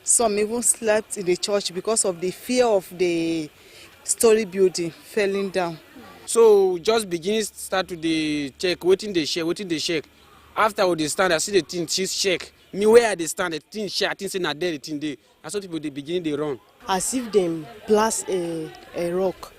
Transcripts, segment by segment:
Some even slept in the church because of the fear of the story building falling down. So just start to the check, waiting the shake. After we stand, I see the thing shake. Me where they stand, the thing shake, I think say not there, the thing there. I saw people they begin they run. As if they blast a rock.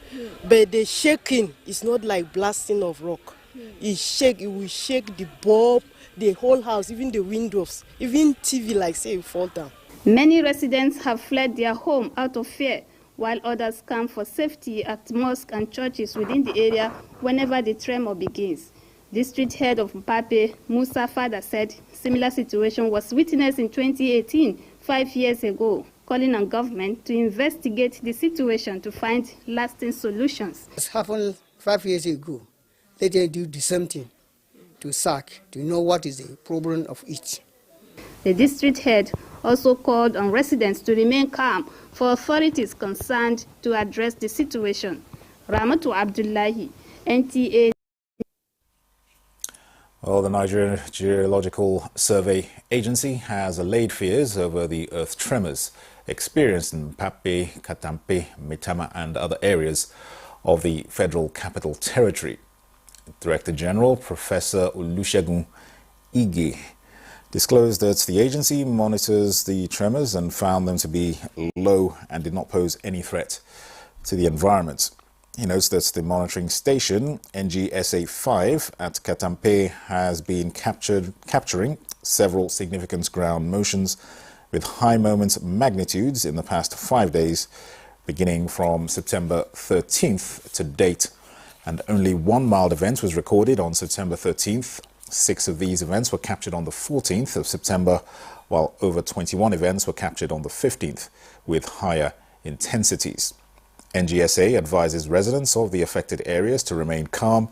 But the shaking is not like blasting of rock. It will shake the bulb, the whole house, even the windows, even TV like say it fall down. Many residents have fled their home out of fear, while others camp for safety at mosques and churches within the area whenever the tremor begins. District head of Mpape, Musa Fada, said similar situation was witnessed in 2018, 5 years ago, calling on government to investigate the situation to find lasting solutions. It happened 5 years ago. Let them do the same thing to sack, to know what is the problem of it. The district head also called on residents to remain calm for authorities concerned to address the situation. Ramatu Abdullahi, NTA. Well, the Nigerian Geological Survey Agency has allayed fears over the earth tremors experienced in Mpape, Katampe, Metama and other areas of the Federal Capital Territory. Director General Professor Olusegun Ige disclosed that the agency monitors the tremors and found them to be low and did not pose any threat to the environment. He notes that the monitoring station, NGSA 5 at Katampe, has been capturing several significant ground motions with high moment magnitudes in the past 5 days, beginning from September 13th to date. And only one mild event was recorded on September 13th. 6 of these events were captured on the 14th of September, while over 21 events were captured on the 15th with higher intensities. NGSA advises residents of the affected areas to remain calm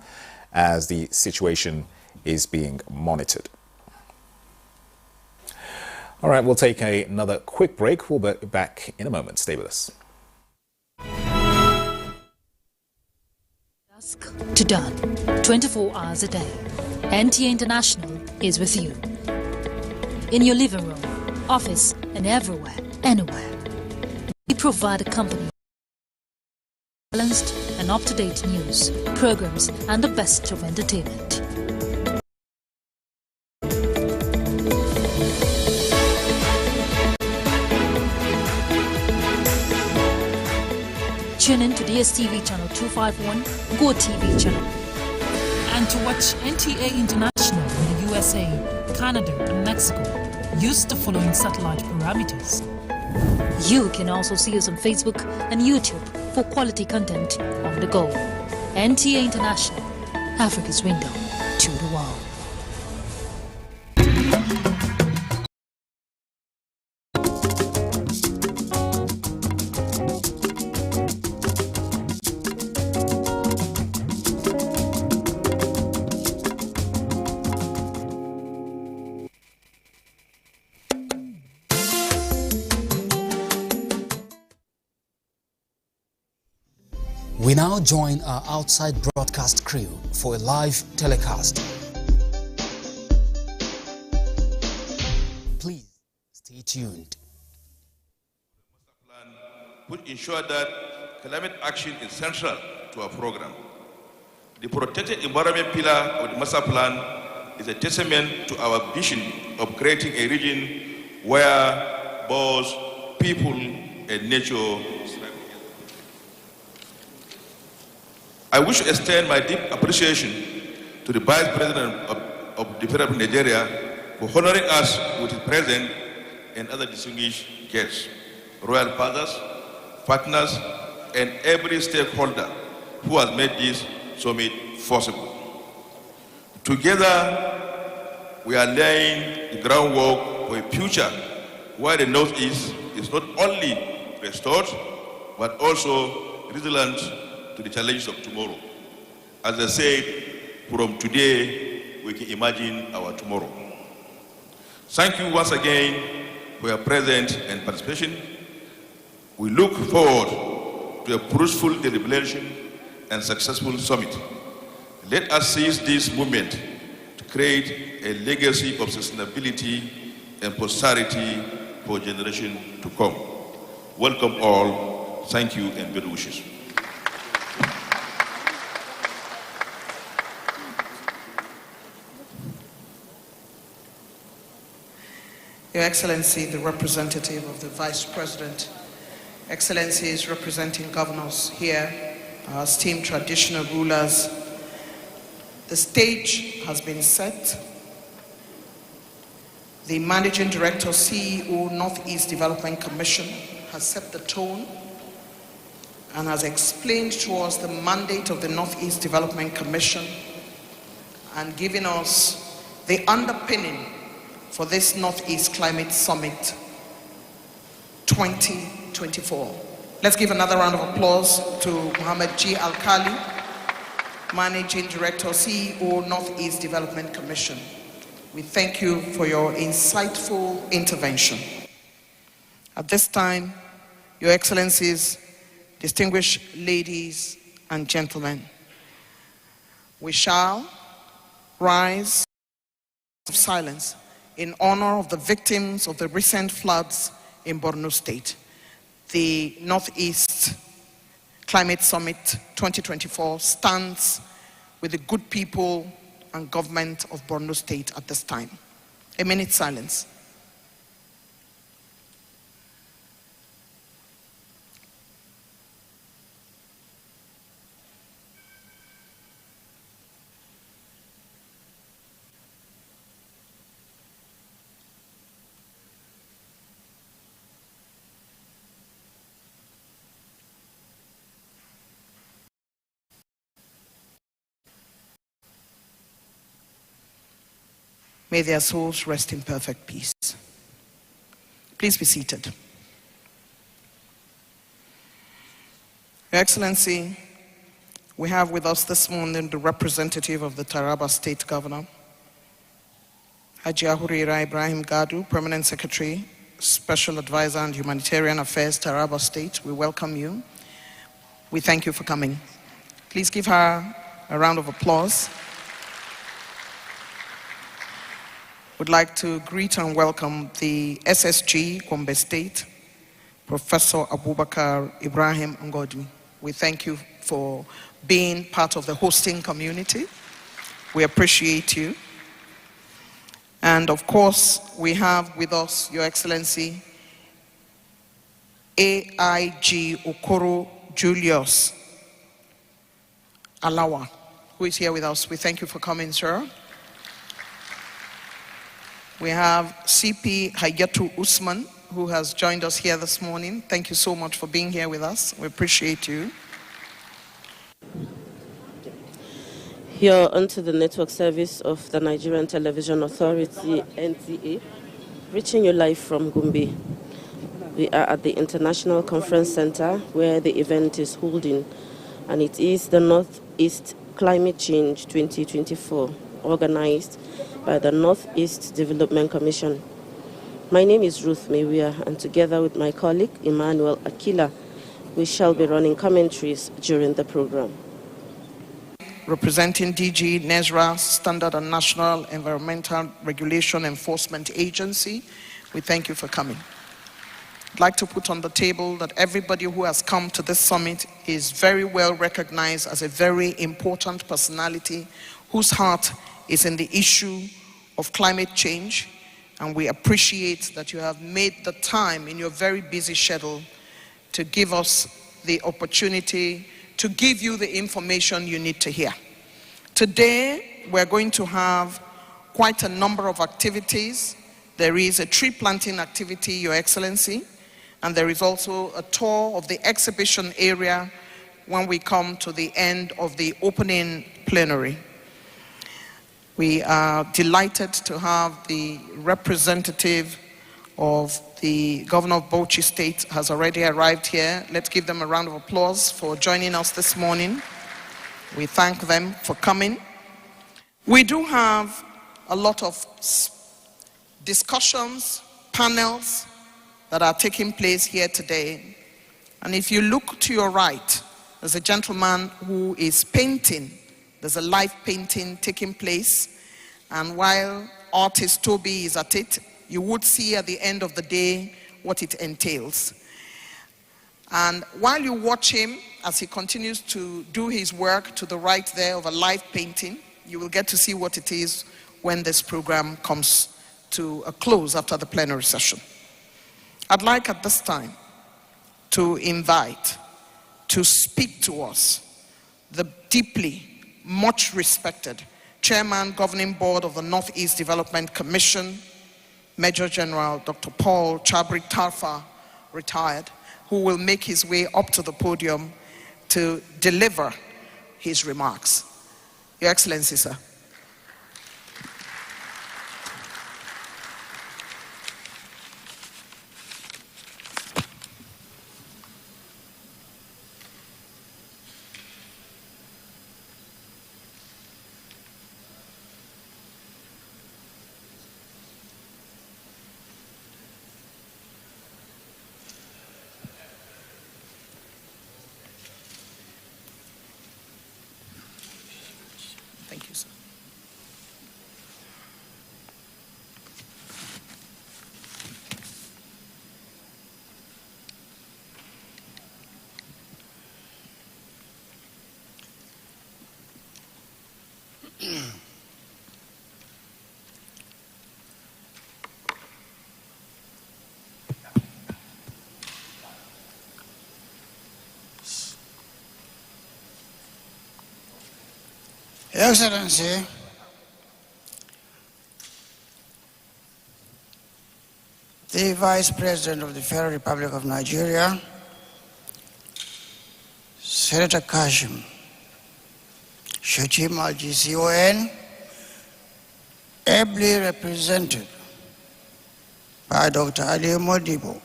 as the situation is being monitored. All right, we'll take another quick break. We'll be back in a moment. Stay with us. Dusk to dawn, 24 hours a day. NTA International is with you. In your living room, office, and everywhere, anywhere. We provide a company balanced and up-to-date news, programs, and the best of entertainment. Tune in to DSTV channel 251, Go TV channel. And to watch NTA International in the USA, Canada, and Mexico, use the following satellite parameters. You can also see us on Facebook and YouTube for quality content on the go. NTA International, Africa's window to the world. We now join our outside broadcast crew for a live telecast. Please stay tuned. Would ensure that climate action is central to our program. The protected environment pillar of the master plan is a testament to our vision of creating a region where both people and nature. I wish to extend my deep appreciation to the Vice President of the Federal of Nigeria for honoring us with his presence and other distinguished guests, royal fathers, partners, and every stakeholder who has made this summit possible. Together, we are laying the groundwork for a future where the Northeast is not only restored, but also resilient to the challenges of tomorrow. As I said, from today, we can imagine our tomorrow. Thank you once again for your presence and participation. We look forward to a fruitful deliberation and successful summit. Let us seize this moment to create a legacy of sustainability and prosperity for generations to come. Welcome all. Thank you and good wishes. Your Excellency, the representative of the Vice President, Excellencies representing governors here, our esteemed traditional rulers, the stage has been set. The Managing Director, CEO, Northeast Development Commission has set the tone and has explained to us the mandate of the Northeast Development Commission and given us the underpinning for this Northeast Climate Summit 2024. Let's give another round of applause to Mohammed G. Al-Khali, Managing Director, CEO, Northeast Development Commission. We thank you for your insightful intervention. At this time, Your Excellencies, distinguished ladies and gentlemen, we shall rise of silence in honor of the victims of the recent floods in Borno State. The Northeast Climate Summit 2024 stands with the good people and government of Borno State at this time. A minute silence. May their souls rest in perfect peace. Please be seated. Your Excellency, we have with us this morning the representative of the Taraba State Governor, Haji Ahurira Ibrahim Gadu, Permanent Secretary, Special Advisor on Humanitarian Affairs, Taraba State. We welcome you. We thank you for coming. Please give her a round of applause. Would like to greet and welcome the SSG Gombe State, Professor Abubakar Ibrahim Ngodu. We thank you for being part of the hosting community. We appreciate you. And of course, we have with us, Your Excellency, AIG Okoro Julius Alawa, who is here with us. We thank you for coming, sir. We have CP Hayatu Usman, who has joined us here this morning. Thank you so much for being here with us. We appreciate you. Here onto the network service of the Nigerian Television Authority, NTA, reaching you live from Gombe. We are at the International Conference Center where the event is holding, and it is the Northeast Climate Change 2024, organized by the Northeast Development Commission. My name is Ruth Mewia, and together with my colleague Emmanuel Akila, we shall be running commentaries during the program. Representing DG NESRA, Standard and National Environmental Regulation Enforcement Agency, we thank you for coming. I'd like to put on the table that everybody who has come to this summit is very well recognized as a very important personality whose heart is in the issue of climate change, and we appreciate that you have made the time in your very busy schedule to give us the opportunity to give you the information you need to hear. Today, we're going to have quite a number of activities. There is a tree planting activity, Your Excellency, and there is also a tour of the exhibition area when we come to the end of the opening plenary. We are delighted to have the representative of the governor of Bauchi State has already arrived here. Let's give them a round of applause for joining us this morning. We thank them for coming. We do have a lot of discussions, panels that are taking place here today. And if you look to your right, there's a gentleman who is painting. There's a live painting taking place. And while artist Toby is at it, you would see at the end of the day what it entails. And while you watch him as he continues to do his work to the right there of a live painting, you will get to see what it is when this program comes to a close after the plenary session. I'd like at this time to invite to speak to us the deeply, much respected Chairman, Governing Board of the Northeast Development Commission, Major General Dr. Paul Chabri Tarfa, retired, who will make his way up to the podium to deliver his remarks. Your Excellency, sir. Thank you, sir. Excellency, the Vice President of the Federal Republic of Nigeria, Senator Kashim Shettima GCON, ably represented by Dr. Ali Modibo,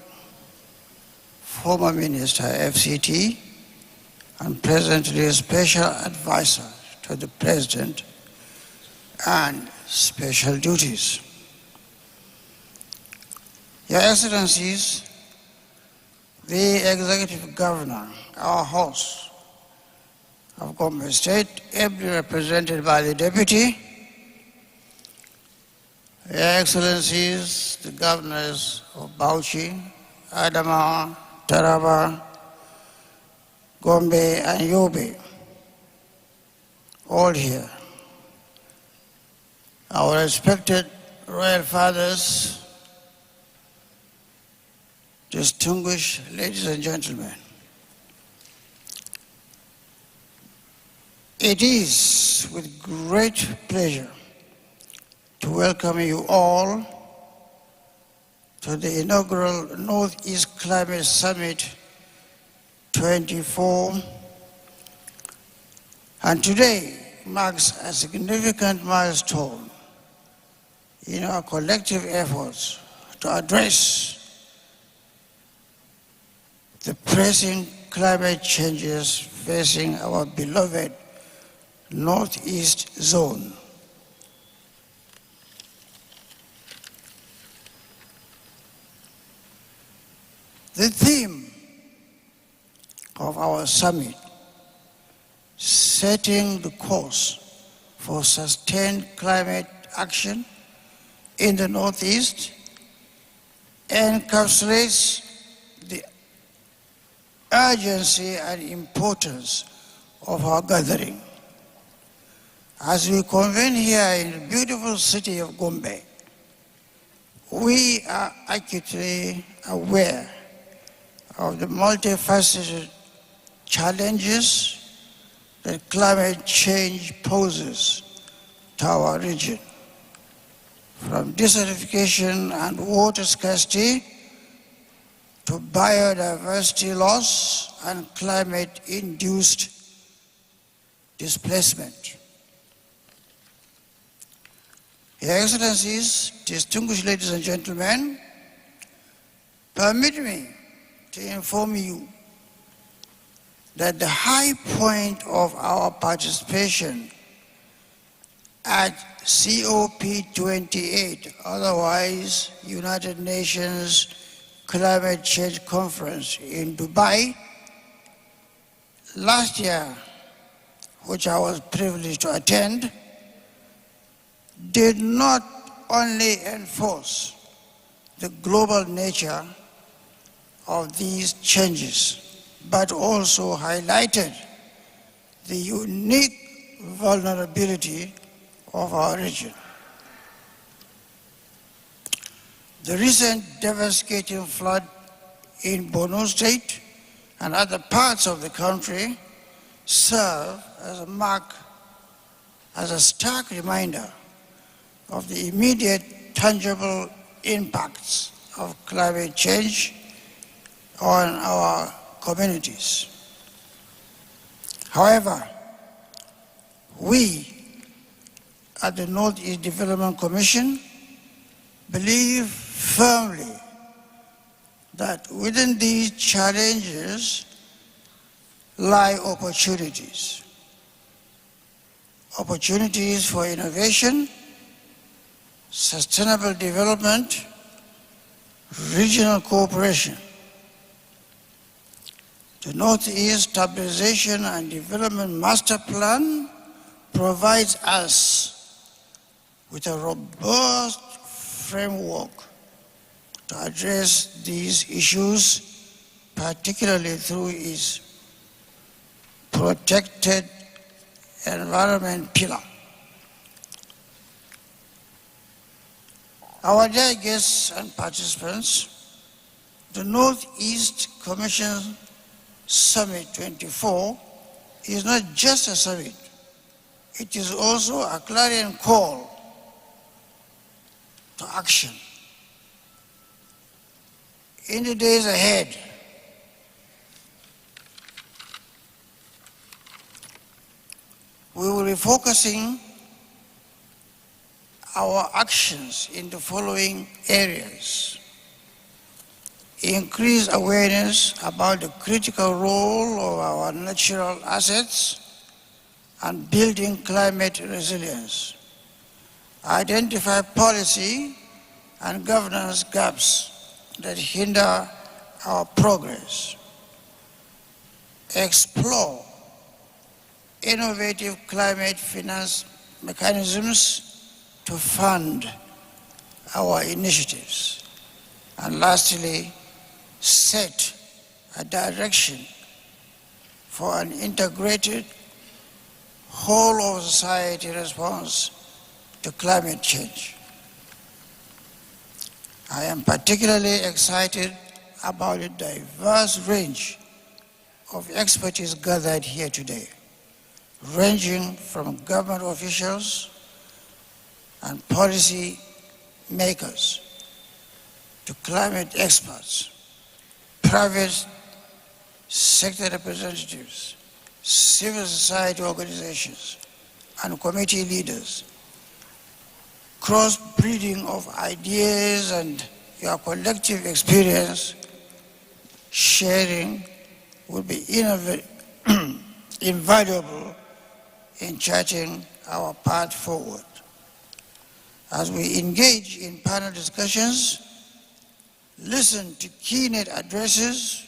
former Minister FCT and presently Special Advisor to the President and Special Duties. Your Excellencies, the Executive Governor, our host of Gombe State, ably represented by the Deputy, Your Excellencies, the Governors of Bauchi, Adamawa, Taraba, Gombe, and Yobe, all here. Our respected royal fathers, distinguished ladies and gentlemen, it is with great pleasure to welcome you all to the inaugural Northeast Climate Summit 24, and today marks a significant milestone in our collective efforts to address the pressing climate changes facing our beloved Northeast zone. The theme of our summit, setting the course for sustained climate action in the Northeast, encapsulates the urgency and importance of our gathering. As we convene here in the beautiful city of Gombe, we are acutely aware of the multifaceted challenges that climate change poses to our region, from desertification and water scarcity to biodiversity loss and climate-induced displacement. Your Excellencies, distinguished ladies and gentlemen, permit me to inform you that the high point of our participation at COP28, otherwise United Nations Climate Change Conference in Dubai last year, which I was privileged to attend, did not only enforce the global nature of these changes, but also highlighted the unique vulnerability of our region. The recent devastating flood in Borno State and other parts of the country serve as a stark reminder of the immediate tangible impacts of climate change on our communities. However, we at the Northeast Development Commission believe firmly that within these challenges lie opportunities. Opportunities for innovation, sustainable development, regional cooperation. The Northeast Stabilization and Development Master Plan provides us with a robust framework to address these issues, particularly through its protected environment pillar. Our dear guests and participants, the Northeast Commission Summit 24 is not just a summit, it is also a clarion call to action. In the days ahead, we will be focusing our actions in the following areas. Increase awareness about the critical role of our natural assets and building climate resilience. Identify policy and governance gaps that hinder our progress. Explore innovative climate finance mechanisms to fund our initiatives. And lastly, set a direction for an integrated whole of society response to climate change. I am particularly excited about the diverse range of expertise gathered here today, ranging from government officials and policy makers to climate experts, private sector representatives, civil society organizations, and committee leaders. Cross-breeding of ideas and your collective experience sharing will be invaluable in charting our path forward. As we engage in panel discussions, listen to keynote addresses,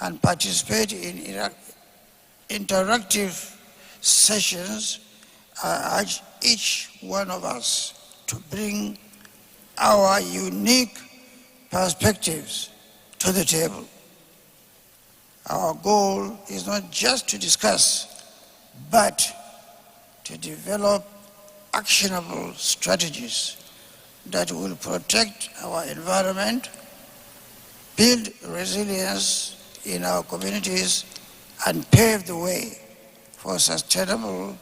and participate in interactive sessions, I urge each one of us to bring our unique perspectives to the table. Our goal is not just to discuss, but to develop actionable strategies that will protect our environment, build resilience in our communities, and pave the way for sustainable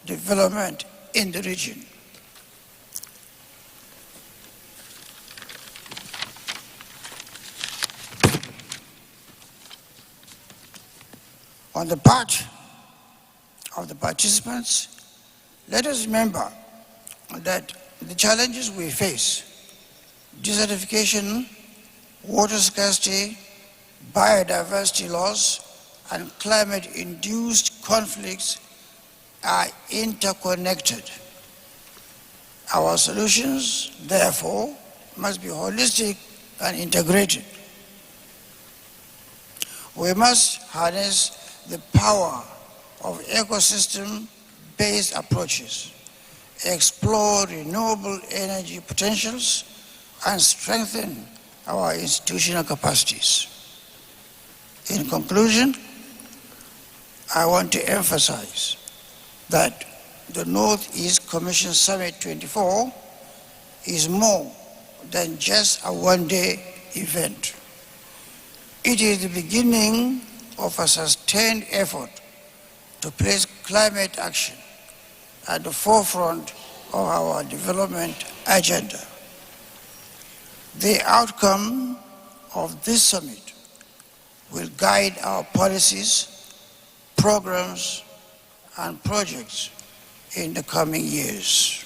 development in the region. On the part of the participants, let us remember that the challenges we face, desertification, water scarcity, biodiversity loss, and climate-induced conflicts are interconnected. Our solutions, therefore, must be holistic and integrated. We must harness the power of ecosystem-based approaches, explore renewable energy potentials, and strengthen our institutional capacities. In conclusion, I want to emphasize that the Northeast Commission Summit 24 is more than just a one-day event. It is the beginning of a sustained effort to place climate action at the forefront of our development agenda. The outcome of this summit will guide our policies, programs, and projects in the coming years.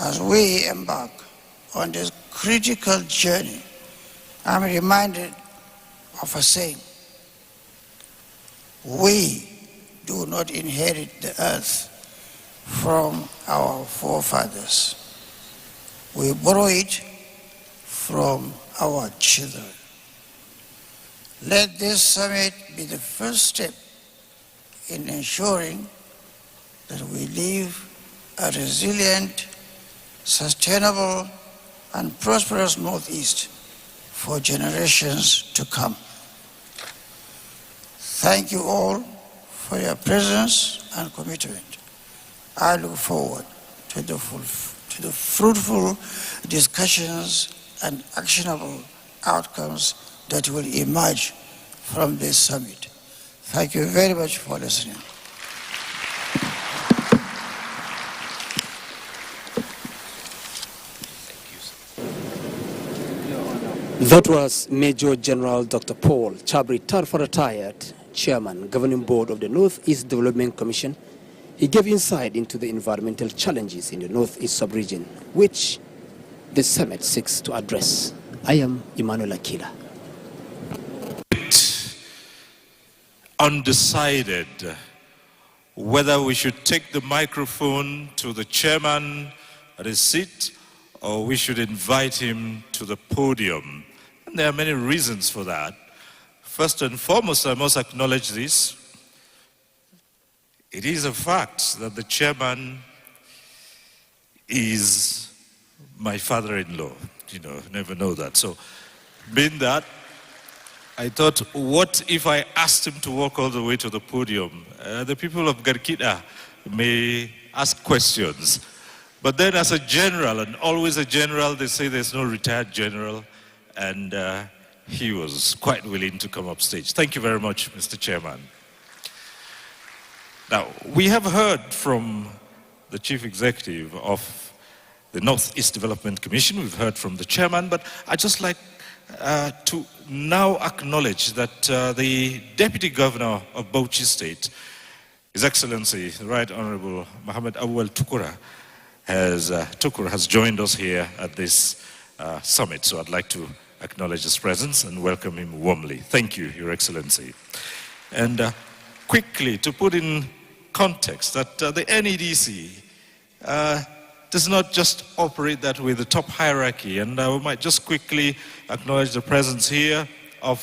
As we embark on this critical journey, I'm reminded of a saying: we do not inherit the earth from our forefathers. We borrow it from our children. Let this summit be the first step in ensuring that we leave a resilient, sustainable, and prosperous Northeast for generations to come. Thank you all for your presence and commitment. I look forward to the fruitful discussions and actionable outcomes that will emerge from this summit. Thank you very much for listening. That was Major General Dr. Paul Chabri Tarfa, retired Chairman, Governing Board of the Northeast Development Commission. He gave insight into the environmental challenges in the Northeast sub-region, which the summit seeks to address. I am Emmanuel Akila. Undecided whether we should take the microphone to the chairman at his seat or we should invite him to the podium. And there are many reasons for that. First and foremost, I must acknowledge this. It is a fact that the chairman is my father-in-law. You know, never know that. So, being that, I thought, what if I asked him to walk all the way to the podium? The people of Garkida may ask questions. But then as a general, and always a general, they say there's no retired general, and he was quite willing to come up stage. Thank you very much, Mr. Chairman. Now, we have heard from the Chief Executive of the Northeast Development Commission. We've heard from the Chairman, but I'd just like to now acknowledge that the Deputy Governor of Bauchi State, His Excellency, the Right Honorable Mohammed Awal Tukura, has joined us here at this summit. So I'd like to acknowledge his presence and welcome him warmly. Thank you, Your Excellency. And quickly, to put in context, that the NEDC does not just operate that way, the top hierarchy. And we might just quickly acknowledge the presence here of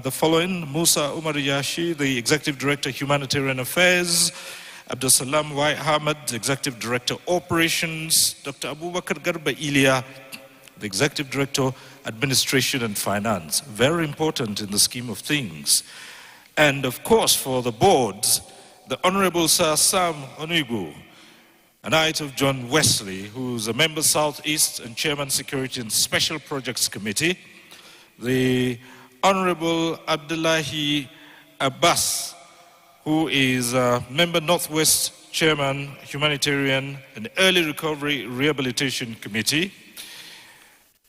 the following: Musa Umar Yashi, the Executive Director, Humanitarian Affairs; Abdul Salam Y. Ahmed, Executive Director, Operations; Dr. Abubakar Garba Ilia, the Executive Director, Administration and Finance. Very important in the scheme of things. And of course, for the boards, the Honorable Sir Sam Onuigu, a Knight of John Wesley, who's a member Southeast and Chairman Security and Special Projects Committee; the Honorable Abdullahi Abbas, who is a member Northwest Chairman, Humanitarian and Early Recovery Rehabilitation Committee;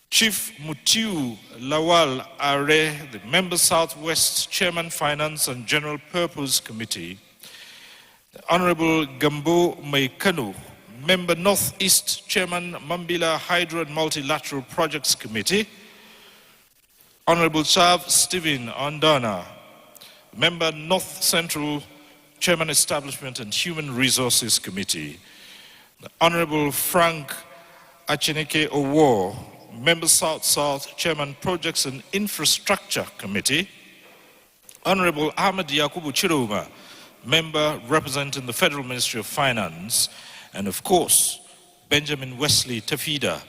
Chief Mutiu Lawal Are, the member Southwest Chairman, Finance and General Purpose Committee; the Honorable Gambo Maikanu, member Northeast Chairman, Mambila Hydro and Multilateral Projects Committee; Honorable Chav Stephen Ondana, member North Central Chairman, Establishment and Human Resources Committee; the Honorable Frank Achineke Owo, member South-South Chairman, Projects and Infrastructure Committee; Honorable Ahmed Yakubu Chiruma, member representing the Federal Ministry of Finance; and of course, Benjamin Wesley Tafida,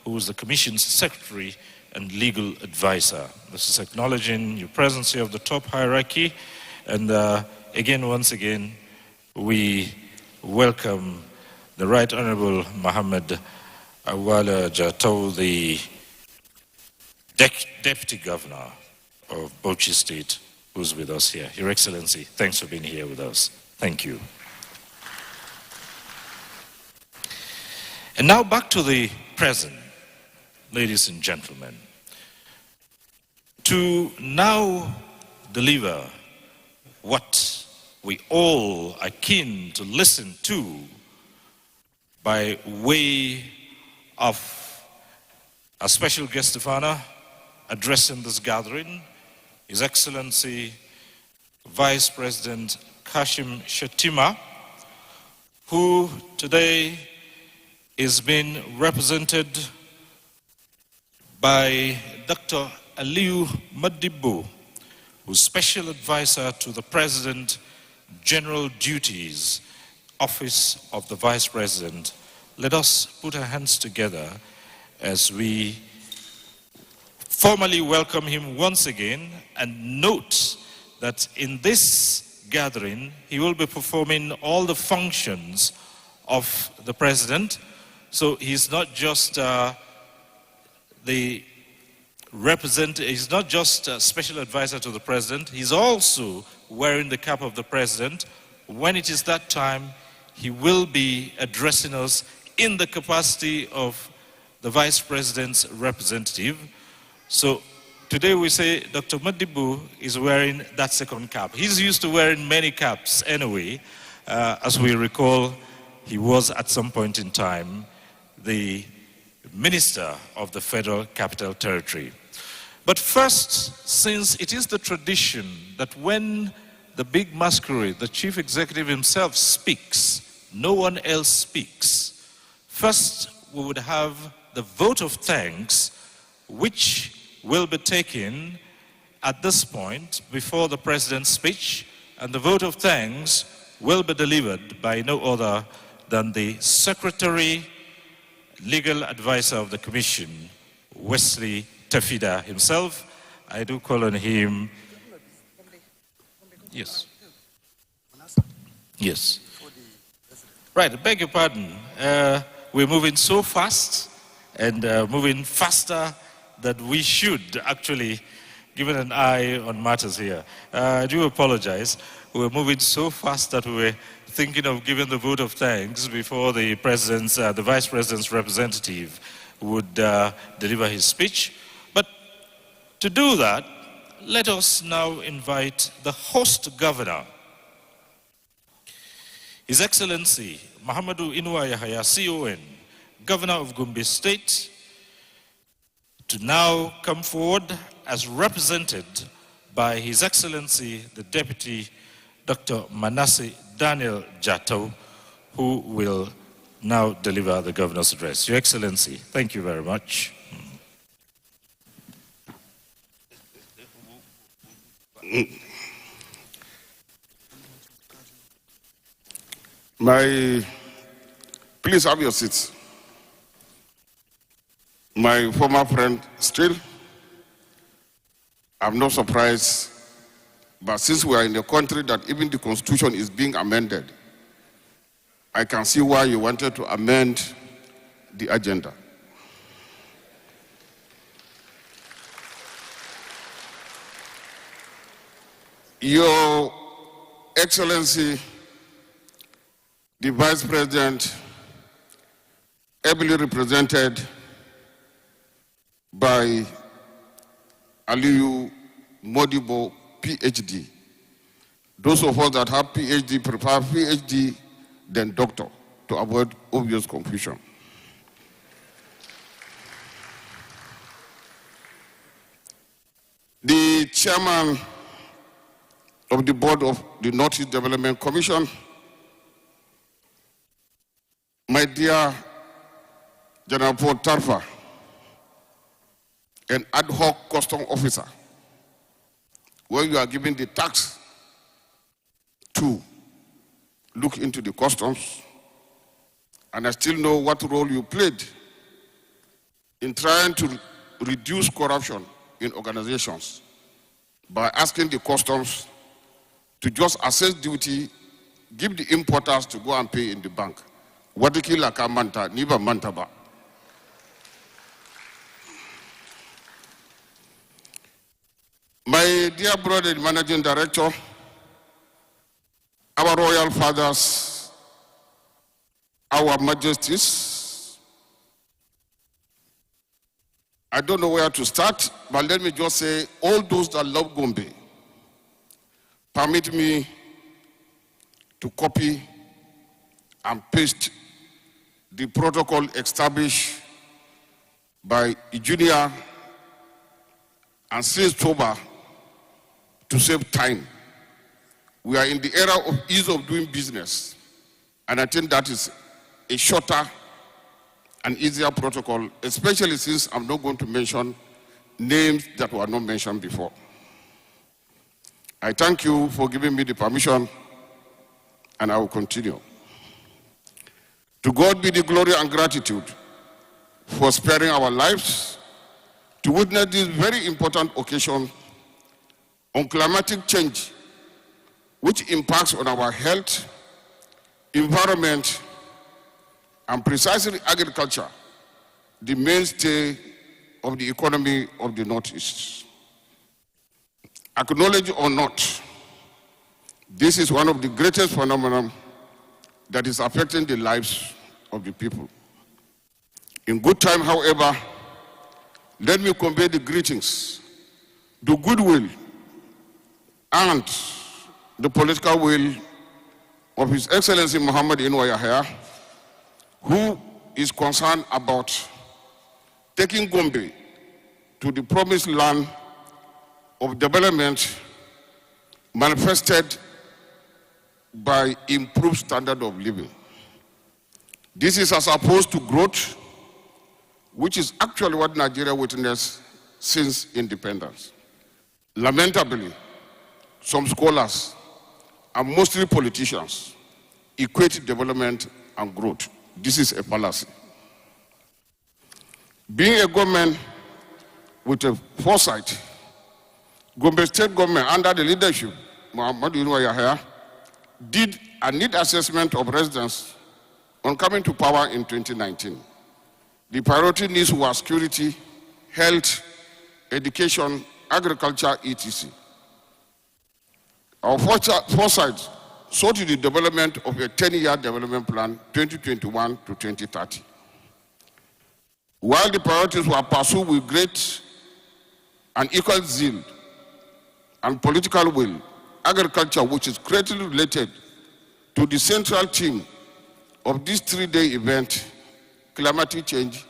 who is the Commission's Secretary and Legal Advisor. This is acknowledging your presence here of the top hierarchy. And once again, we welcome the Right Honorable Mohammed Awala Jatou, the Deputy Governor of Bauchi State, who's with us here. Your Excellency, thanks for being here with us. Thank you. And now back to the present, ladies and gentlemen. To now deliver what we all are keen to listen to by way of a special guest of honor addressing this gathering, His Excellency Vice President Kashim Shettima, who today is being represented by Dr. Aliyu Madibo, who's Special Advisor to the President, General Duties, Office of the Vice President. Let us put our hands together as we formally welcome him once again, and note that in this gathering, he will be performing all the functions of the President. So he's not just he's not just a special advisor to the President, he's also wearing the cap of the President. When it is that time, he will be addressing us in the capacity of the Vice President's representative. So today we say Dr. Madibu is wearing that second cap. He's used to wearing many caps anyway. As we recall, he was at some point in time the Minister of the Federal Capital Territory. But first, since it is the tradition that when the big masquerade, the Chief Executive himself speaks, no one else speaks. First, we would have the vote of thanks, which will be taken at this point before the President's speech, and the vote of thanks will be delivered by no other than the Secretary, Legal Advisor of the Commission, Wesley Tafida himself. I do call on him. Yes. Yes. Right, I beg your pardon. We're moving so fast and moving faster than we should actually, given an eye on matters here. I do apologize. We're moving so fast that we were thinking of giving the vote of thanks before the President's, the Vice President's representative would deliver his speech. But to do that, let us now invite the host governor, His Excellency Muhammadu Inuwa Yahaya, CON, Governor of Gombe State, to now come forward as represented by His Excellency the Deputy Dr. Manasseh Daniel Jatou, who will now deliver the Governor's address. Your Excellency, thank you very much. Please have your seats. My former friend, still, I'm not surprised, but since we are in a country that even the Constitution is being amended, I can see why you wanted to amend the agenda. Your Excellency, the Vice President, ably represented by Aliyu Madibo, PhD. Those of us that have PhD prefer PhD than doctor to avoid obvious confusion. The chairman of the board of the Northeast Development Commission, my dear General Paul Tarfa, an ad hoc custom officer, when you are given the task to look into the customs, and I still know what role you played in trying to reduce corruption in organizations by asking the customs to just assess duty, give the importers to go and pay in the bank. Wadikila ka manta, niba manta ba. My dear brother, the managing director, our royal fathers, our majesties, I don't know where to start, but let me just say, all those that love Gombe, permit me to copy and paste the protocol established by Junior and since Toba to save time. We are in the era of ease of doing business, and I think that is a shorter and easier protocol, especially since I'm not going to mention names that were not mentioned before. I thank you for giving me the permission, and I will continue. To God be the glory and gratitude for sparing our lives to witness this very important occasion on climatic change, which impacts on our health, environment, and precisely agriculture, the mainstay of the economy of the Northeast. Acknowledge or not, this is one of the greatest phenomena that is affecting the lives of the people. In good time, however, let me convey the greetings, the goodwill, and the political will of His Excellency Muhammad Inwa Yahya, who is concerned about taking Gombe to the promised land of development manifested by improved standard of living. This is as opposed to growth, which is actually what Nigeria witnessed since independence. Lamentably, some scholars, and mostly politicians, equate development and growth. This is a fallacy. Being a government with a foresight, Gombe State government under the leadership Muhammad Inwa Yahya did a need assessment of residents on coming to power in 2019. The priority needs were security, health, education, agriculture, etc. Our foresight saw to the development of a 10-year development plan, 2021 to 2030. While the priorities were pursued with great and equal zeal and political will, agriculture, which is greatly related to the central theme of this three-day event, climatic change,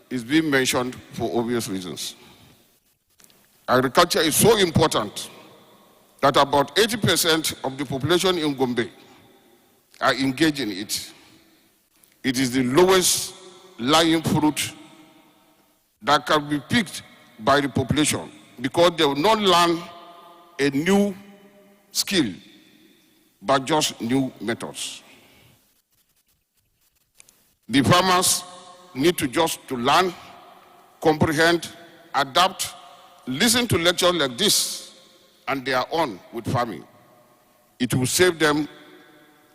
is being mentioned for obvious reasons. Agriculture is so important that about 80% of the population in Gombe are engaged in it. It is the lowest lying fruit that can be picked by the population because they will not learn a new skill, but just new methods. The farmers need to learn, comprehend, adapt, listen to lectures like this, and they are on with farming. It will save them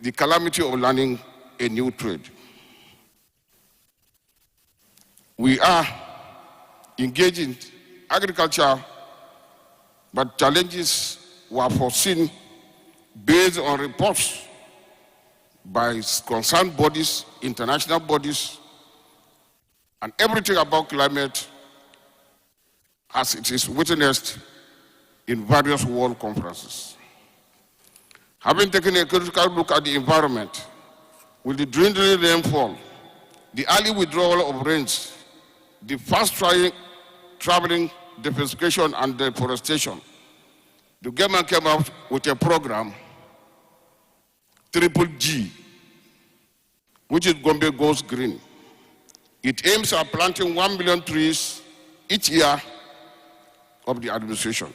the calamity of learning a new trade. We are engaged in agriculture, but challenges were foreseen based on reports by concerned bodies, international bodies, and everything about climate as it is witnessed in various world conferences. Having taken a critical look at the environment, with the dwindling rainfall, the early withdrawal of rains, the fast-traveling deforestation and deforestation, the government came out with a program, G, which is Gombe Goes Green. It aims at planting 1 million trees each year of the administration.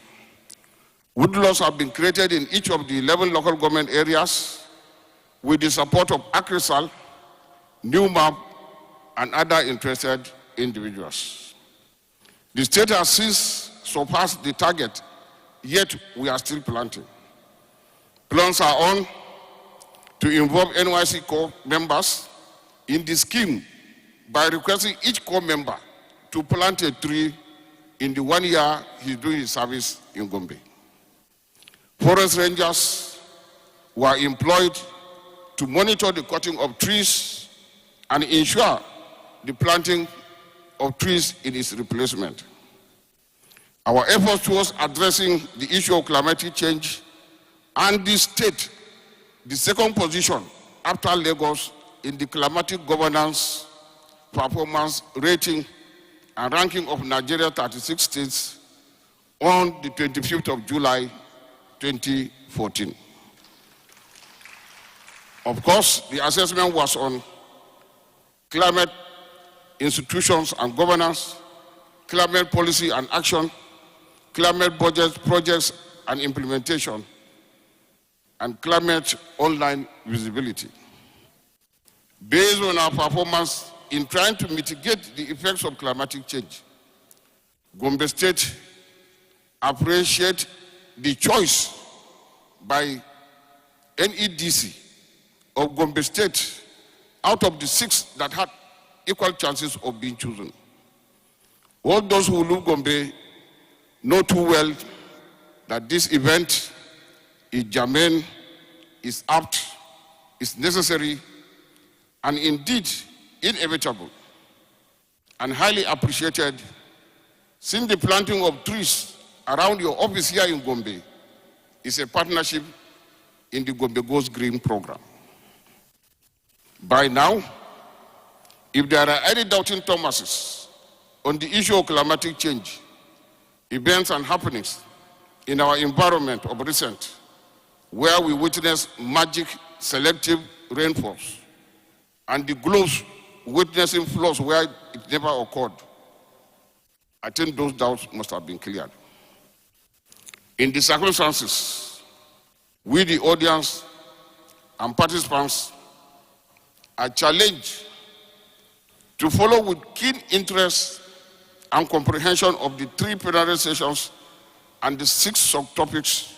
Woodlots have been created in each of the 11 local government areas with the support of ACRISAL, NewMap, and other interested individuals. The state has since surpassed the target, yet we are still planting. Plans are on to involve NYC Corps members in the scheme by requesting each Corps member to plant a tree in the 1 year he's doing his service in Gombe. Forest rangers were employed to monitor the cutting of trees and ensure the planting of trees in its replacement. Our efforts towards addressing the issue of climatic change and the state, the second position after Lagos in the climatic governance performance rating and ranking of Nigeria 36 states on the 25th of July 2014. Of course, the assessment was on climate institutions and governance, climate policy and action, climate budget projects and implementation, and climate online visibility. Based on our performance in trying to mitigate the effects of climatic change, Gombe State appreciates the choice by NEDC of Gombe State out of the 6 that had equal chances of being chosen. All those who live Gombe know too well that this event is germane, is apt, is necessary, and indeed inevitable, and highly appreciated, since the planting of trees around your office here in Gombe is a partnership in the Gombe Goes Green program. By now, if there are any doubting Thomases on the issue of climatic change, events and happenings in our environment of recent, where we witness magic selective rainfalls and the globes witnessing floods where it never occurred, I think those doubts must have been cleared. In the circumstances, we, the audience and participants, are challenged to follow with keen interest and comprehension of the 3 plenary sessions and the 6 subtopics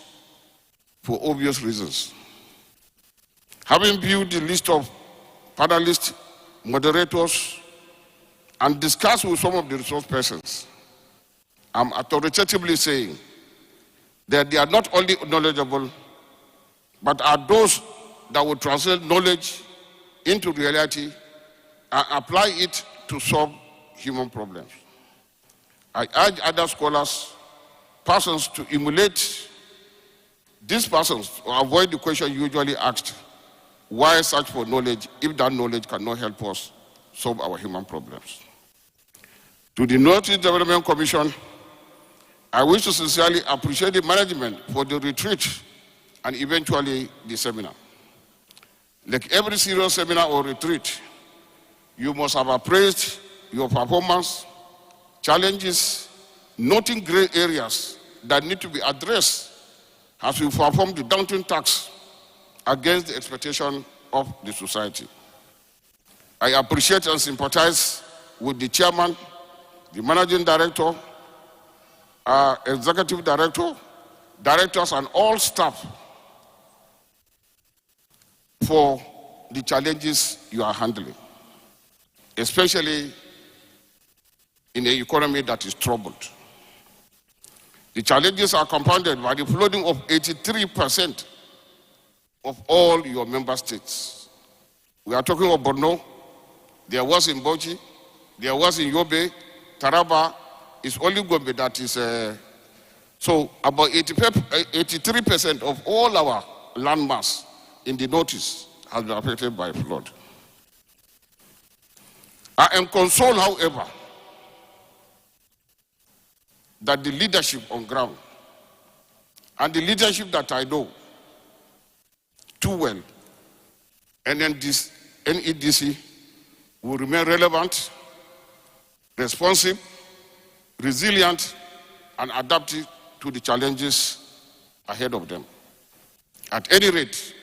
for obvious reasons. Having viewed the list of panelists, moderators, and discussed with some of the resource persons, I'm authoritatively saying that they are not only knowledgeable, but are those that will translate knowledge into reality and apply it to solve human problems. I urge other scholars, persons to emulate these persons to avoid the question usually asked, why search for knowledge if that knowledge cannot help us solve our human problems? To the Northeast Development Commission, I wish to sincerely appreciate the management for the retreat and eventually the seminar. Like every serious seminar or retreat, you must have appraised your performance, challenges, noting gray areas that need to be addressed as we perform the daunting task against the expectation of the society. I appreciate and sympathize with the chairman, the managing director, executive director, directors, and all staff for the challenges you are handling, especially in an economy that is troubled. The challenges are compounded by the flooding of 83% of all your member states. We are talking of Borno, there was in Bauchi, there was in Yobe, Taraba, it's only Gombe that is, so about 83% of all our landmass in the Northeast has been affected by flood. I am consoled, however, that the leadership on ground and the leadership that I know too well, NEDC will remain relevant, responsive, resilient, and adaptive to the challenges ahead of them. At any rate,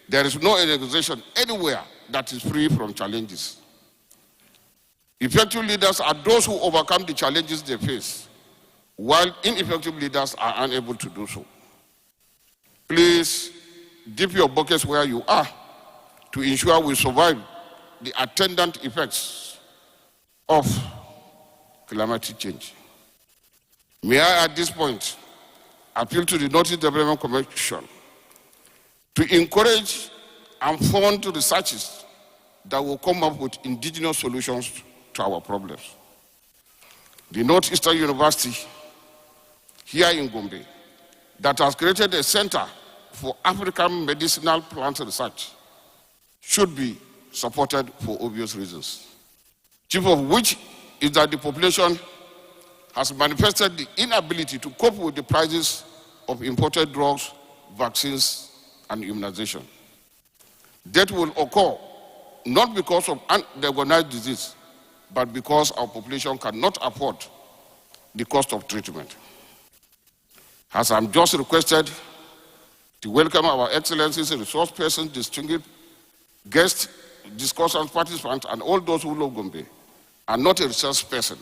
there is no organization anywhere that is free from challenges. Effective leaders are those who overcome the challenges they face, while ineffective leaders are unable to do so. Please dip your buckets where you are to ensure we survive the attendant effects of climatic change. May I, at this point, appeal to the Northeast Development Commission to encourage and fund researches that will come up with indigenous solutions to our problems. The Northeastern University here in Gombe, that has created a center for African medicinal plant research, should be supported for obvious reasons. Chief of which is that the population has manifested the inability to cope with the prices of imported drugs, vaccines, and immunization. Death will occur not because of undiagnosed disease, but because our population cannot afford the cost of treatment. As I'm just requested to welcome our excellencies, resource persons, distinguished guests, discussants, participants, and all those who love Gombe, and not a research person,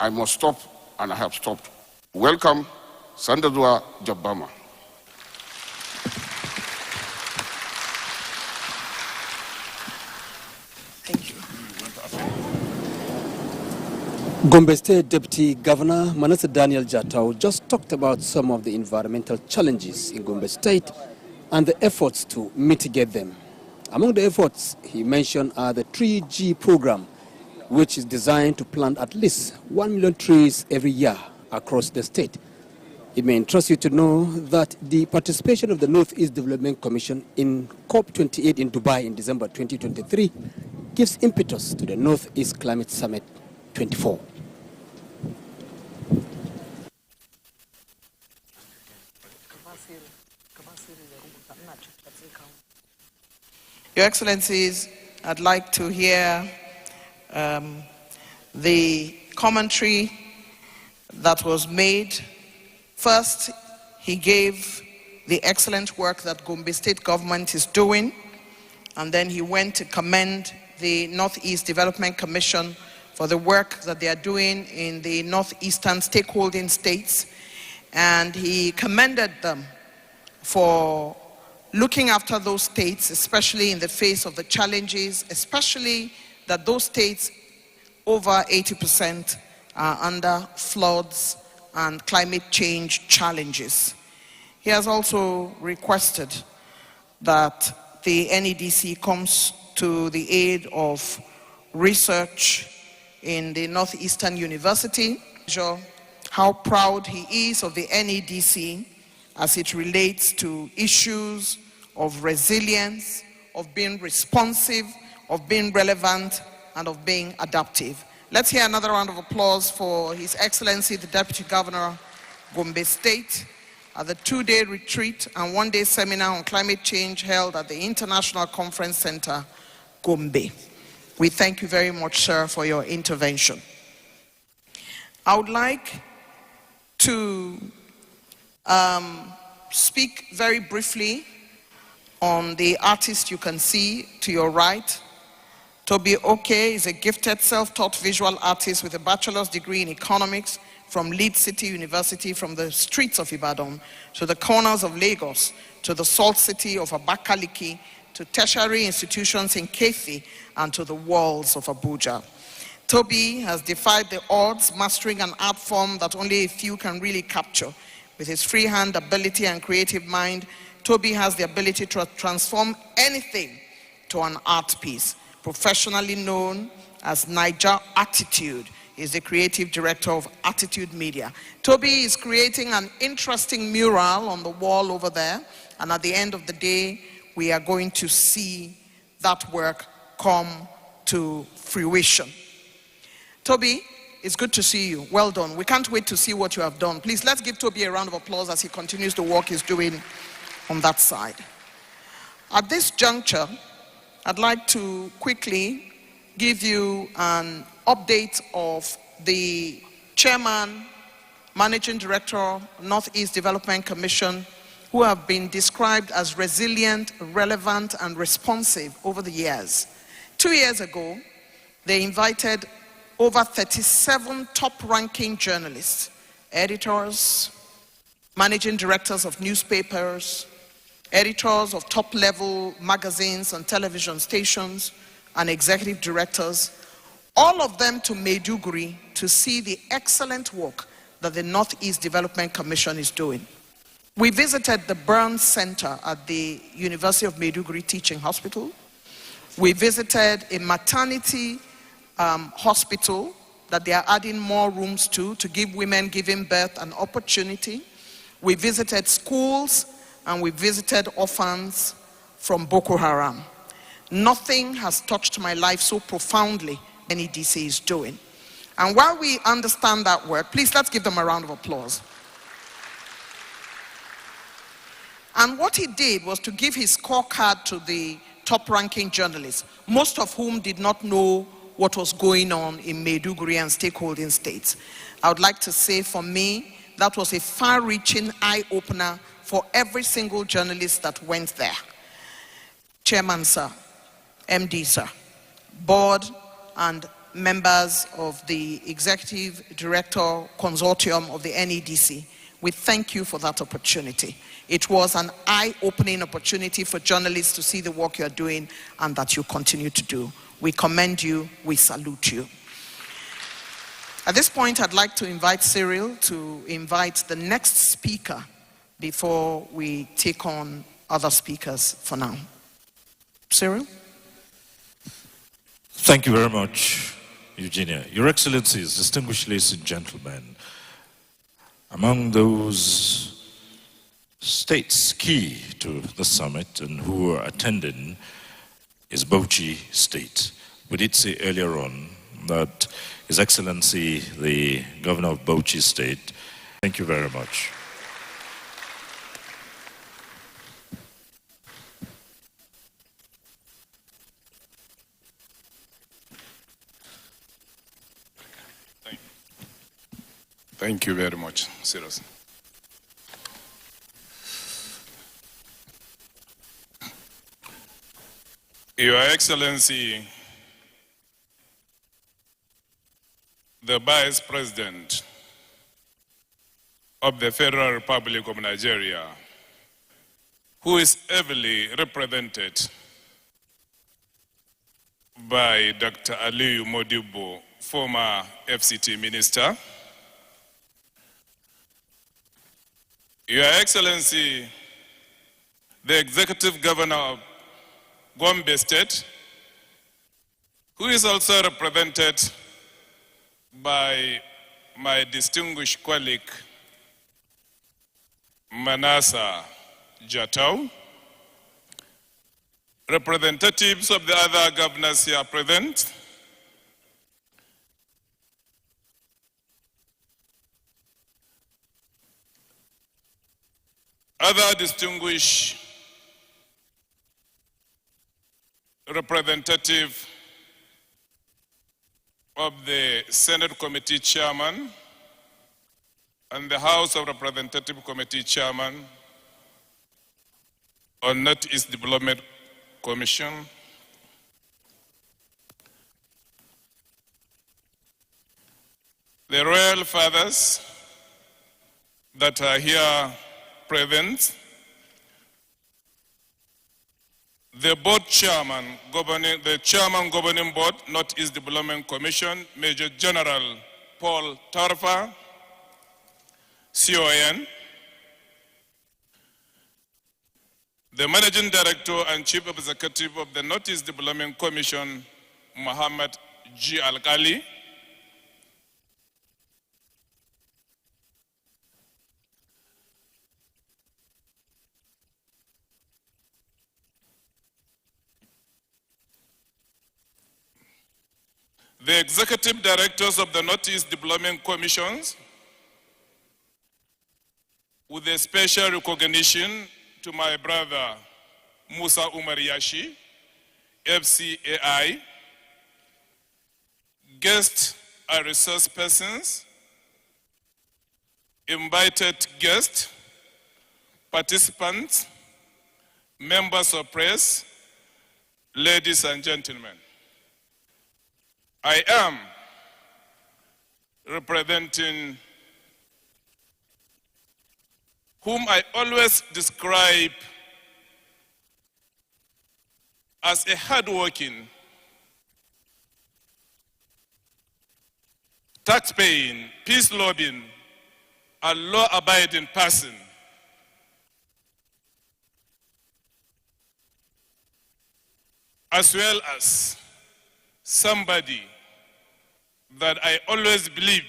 I must stop, and I have stopped. Welcome, Sandazwa Jabama. Thank you. Gombe State Deputy Governor Manasseh Daniel Jatau just talked about some of the environmental challenges in Gombe State and the efforts to mitigate them. Among the efforts he mentioned are the 3G program, which is designed to plant at least 1 million trees every year across the state. It may interest you to know that the participation of the Northeast Development Commission in COP28 in Dubai in December 2023 gives impetus to the Northeast Climate Summit 24. Your Excellencies, I'd like to hear the commentary that was made. First, he gave the excellent work that Gombe State government is doing, and then he went to commend the Northeast Development Commission for the work that they are doing in the northeastern stakeholding states, and he commended them for looking after those states, especially in the face of the challenges, especially that those states, over 80%, are under floods and climate change challenges. He has also requested that the NEDC comes to the aid of research in the Northeastern University. How proud he is of the NEDC as it relates to issues of resilience, of being responsive, of being relevant, and of being adaptive. Let's hear another round of applause for His Excellency, the Deputy Governor, Gombe State, at the 2-day retreat and 1-day seminar on climate change held at the International Conference Center, Gombe. We thank you very much, sir, for your intervention. I would like to speak very briefly on the artist you can see to your right. Toby Oke is a gifted self-taught visual artist with a bachelor's degree in economics from Leeds City University, from the streets of Ibadan to the corners of Lagos to the salt city of Abakaliki to tertiary institutions in Kefi and to the walls of Abuja. Toby has defied the odds, mastering an art form that only a few can really capture. With his freehand ability and creative mind, Toby has the ability to transform anything to an art piece. Professionally known as Niger Attitude, is the creative director of Attitude Media. Toby is creating an interesting mural on the wall over there, and at the end of the day, we are going to see that work come to fruition. Toby, it's good to see you. Well done. We can't wait to see what you have done. Please, let's give Toby a round of applause as he continues the work he's doing on that side. At this juncture, I'd like to quickly give you an update of the Chairman, Managing Director, Northeast Development Commission, who have been described as resilient, relevant, and responsive over the years. 2 years ago, they invited over 37 top-ranking journalists, editors, managing directors of newspapers, editors of top-level magazines and television stations, and executive directors, all of them to Maiduguri to see the excellent work that the Northeast Development Commission is doing. We visited the Burn Center at the University of Maiduguri Teaching Hospital. We visited a maternity hospital that they are adding more rooms to give women giving birth an opportunity. We visited schools and we visited orphans from Boko Haram. Nothing has touched my life so profoundly than NEDC is doing. And while we understand that work, please let's give them a round of applause. And what he did was to give his scorecard to the top-ranking journalists, most of whom did not know what was going on in Maiduguri and stakeholding states. I would like to say for me, that was a far-reaching eye-opener for every single journalist that went there. Chairman, sir, MD, sir, board and members of the Executive Director Consortium of the NEDC, we thank you for that opportunity. It was an eye-opening opportunity for journalists to see the work you're doing and that you continue to do. We commend you, we salute you. At this point, I'd like to invite Cyril to invite the next speaker before we take on other speakers for now. Cyril? Thank you very much, Eugenia. Your Excellencies, distinguished ladies and gentlemen, among those states key to the summit and who are attending is Bauchi State. We did say earlier on that His Excellency, the Governor of Bauchi State, thank you very much. Thank you very much, Cyrus. Your Excellency, the Vice President of the Federal Republic of Nigeria, who is heavily represented by Dr. Aliyu Modibo, former FCT Minister, Your Excellency, the Executive Governor of Gombe State, who is also represented by my distinguished colleague, Manasa Jatau, representatives of the other governors here present, other distinguished representative of the Senate Committee Chairman and the House of Representative Committee Chairman on Northeast Development Commission, the royal fathers that are here present, the board chairman governing, the chairman governing board, Northeast Development Commission, Major General Paul Tarfa, CON, the managing director and chief executive of the Northeast Development Commission, Muhammad G. Al-Ghali, the executive directors of the Northeast Development Commissions, with a special recognition to my brother Musa Umar Yashi, FCAI, guest and resource persons, invited guests, participants, members of press, ladies and gentlemen. I am representing whom I always describe as a hardworking, tax-paying, peace-loving, and law-abiding person. As well as somebody that I always believe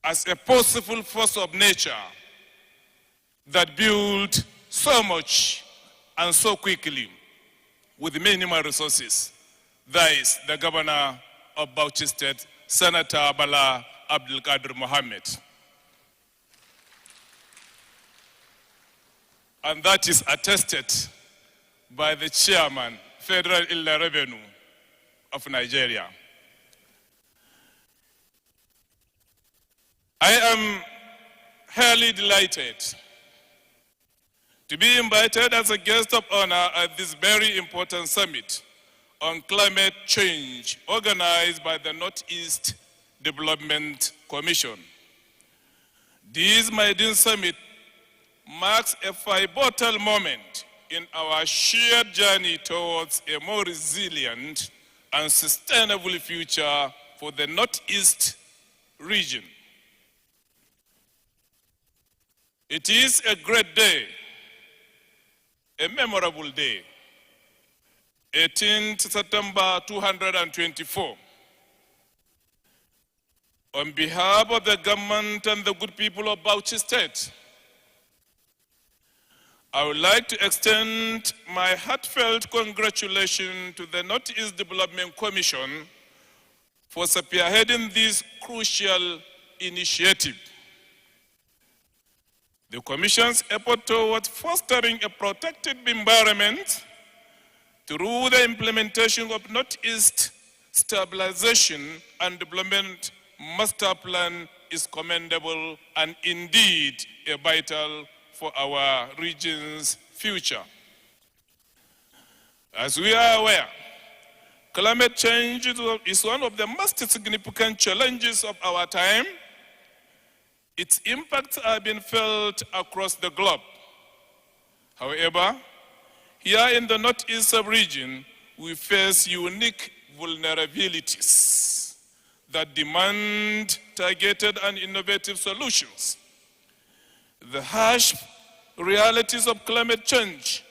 as a possible force of nature that built so much and so quickly with minimal resources. That is the governor of Bauchi State, Senator Bala Abdul Qadir Mohammed. And that is attested by the chairman, Federal Inland Revenue of Nigeria. I am highly delighted to be invited as a guest of honor at this very important summit on climate change organized by the Northeast Development Commission. This maiden summit marks a pivotal moment in our shared journey towards a more resilient and sustainable future for the Northeast region. It is a great day, a memorable day, 18th September 2024. On behalf of the government and the good people of Bauchi State, I would like to extend my heartfelt congratulations to the Northeast Development Commission for spearheading this crucial initiative. The Commission's effort towards fostering a protected environment through the implementation of Northeast Stabilization and Development Master Plan is commendable and indeed a vital for our region's future. As we are aware, climate change is one of the most significant challenges of our time. Its impacts have been felt across the globe. However, here in the Northeast region, we face unique vulnerabilities that demand targeted and innovative solutions. The harsh realities of climate change,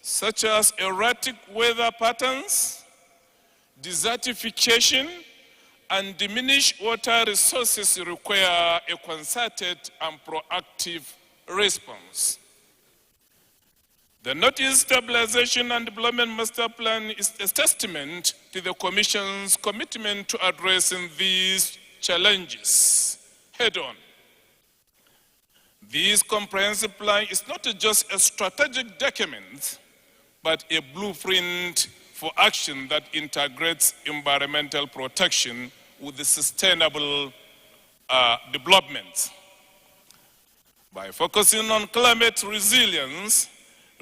such as erratic weather patterns, desertification, and diminished water resources, require a concerted and proactive response. The Northeast Stabilization and Development Master Plan is a testament to the Commission's commitment to addressing these challenges head-on. This comprehensive plan is not just a strategic document, but a blueprint for action that integrates environmental protection with the sustainable development. By focusing on climate resilience,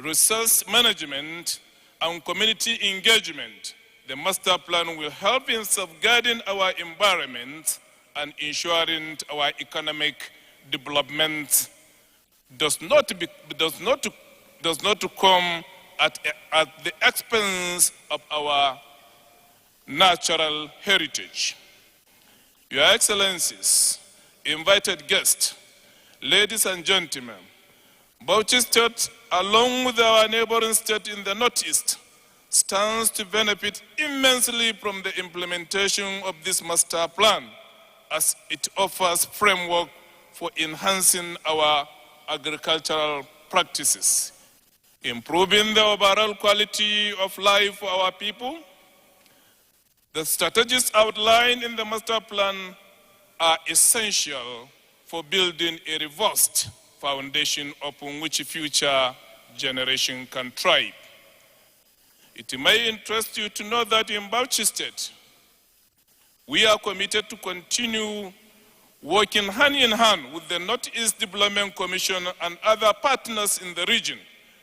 resource management, and community engagement, the master plan will help in safeguarding our environment and ensuring our economic development does not come at the expense of our natural heritage. Your Excellencies, invited guests, ladies and gentlemen, Bauchi State, along with our neighboring state in the Northeast, stands to benefit immensely from the implementation of this master plan, as it offers framework for enhancing our agricultural practices, improving the overall quality of life for our people. The strategies outlined in the master plan are essential for building a robust foundation upon which future generations can thrive. It may interest you to know that in Bauchi State, we are committed to continue working hand in hand with the Northeast Development Commission and other partners in the region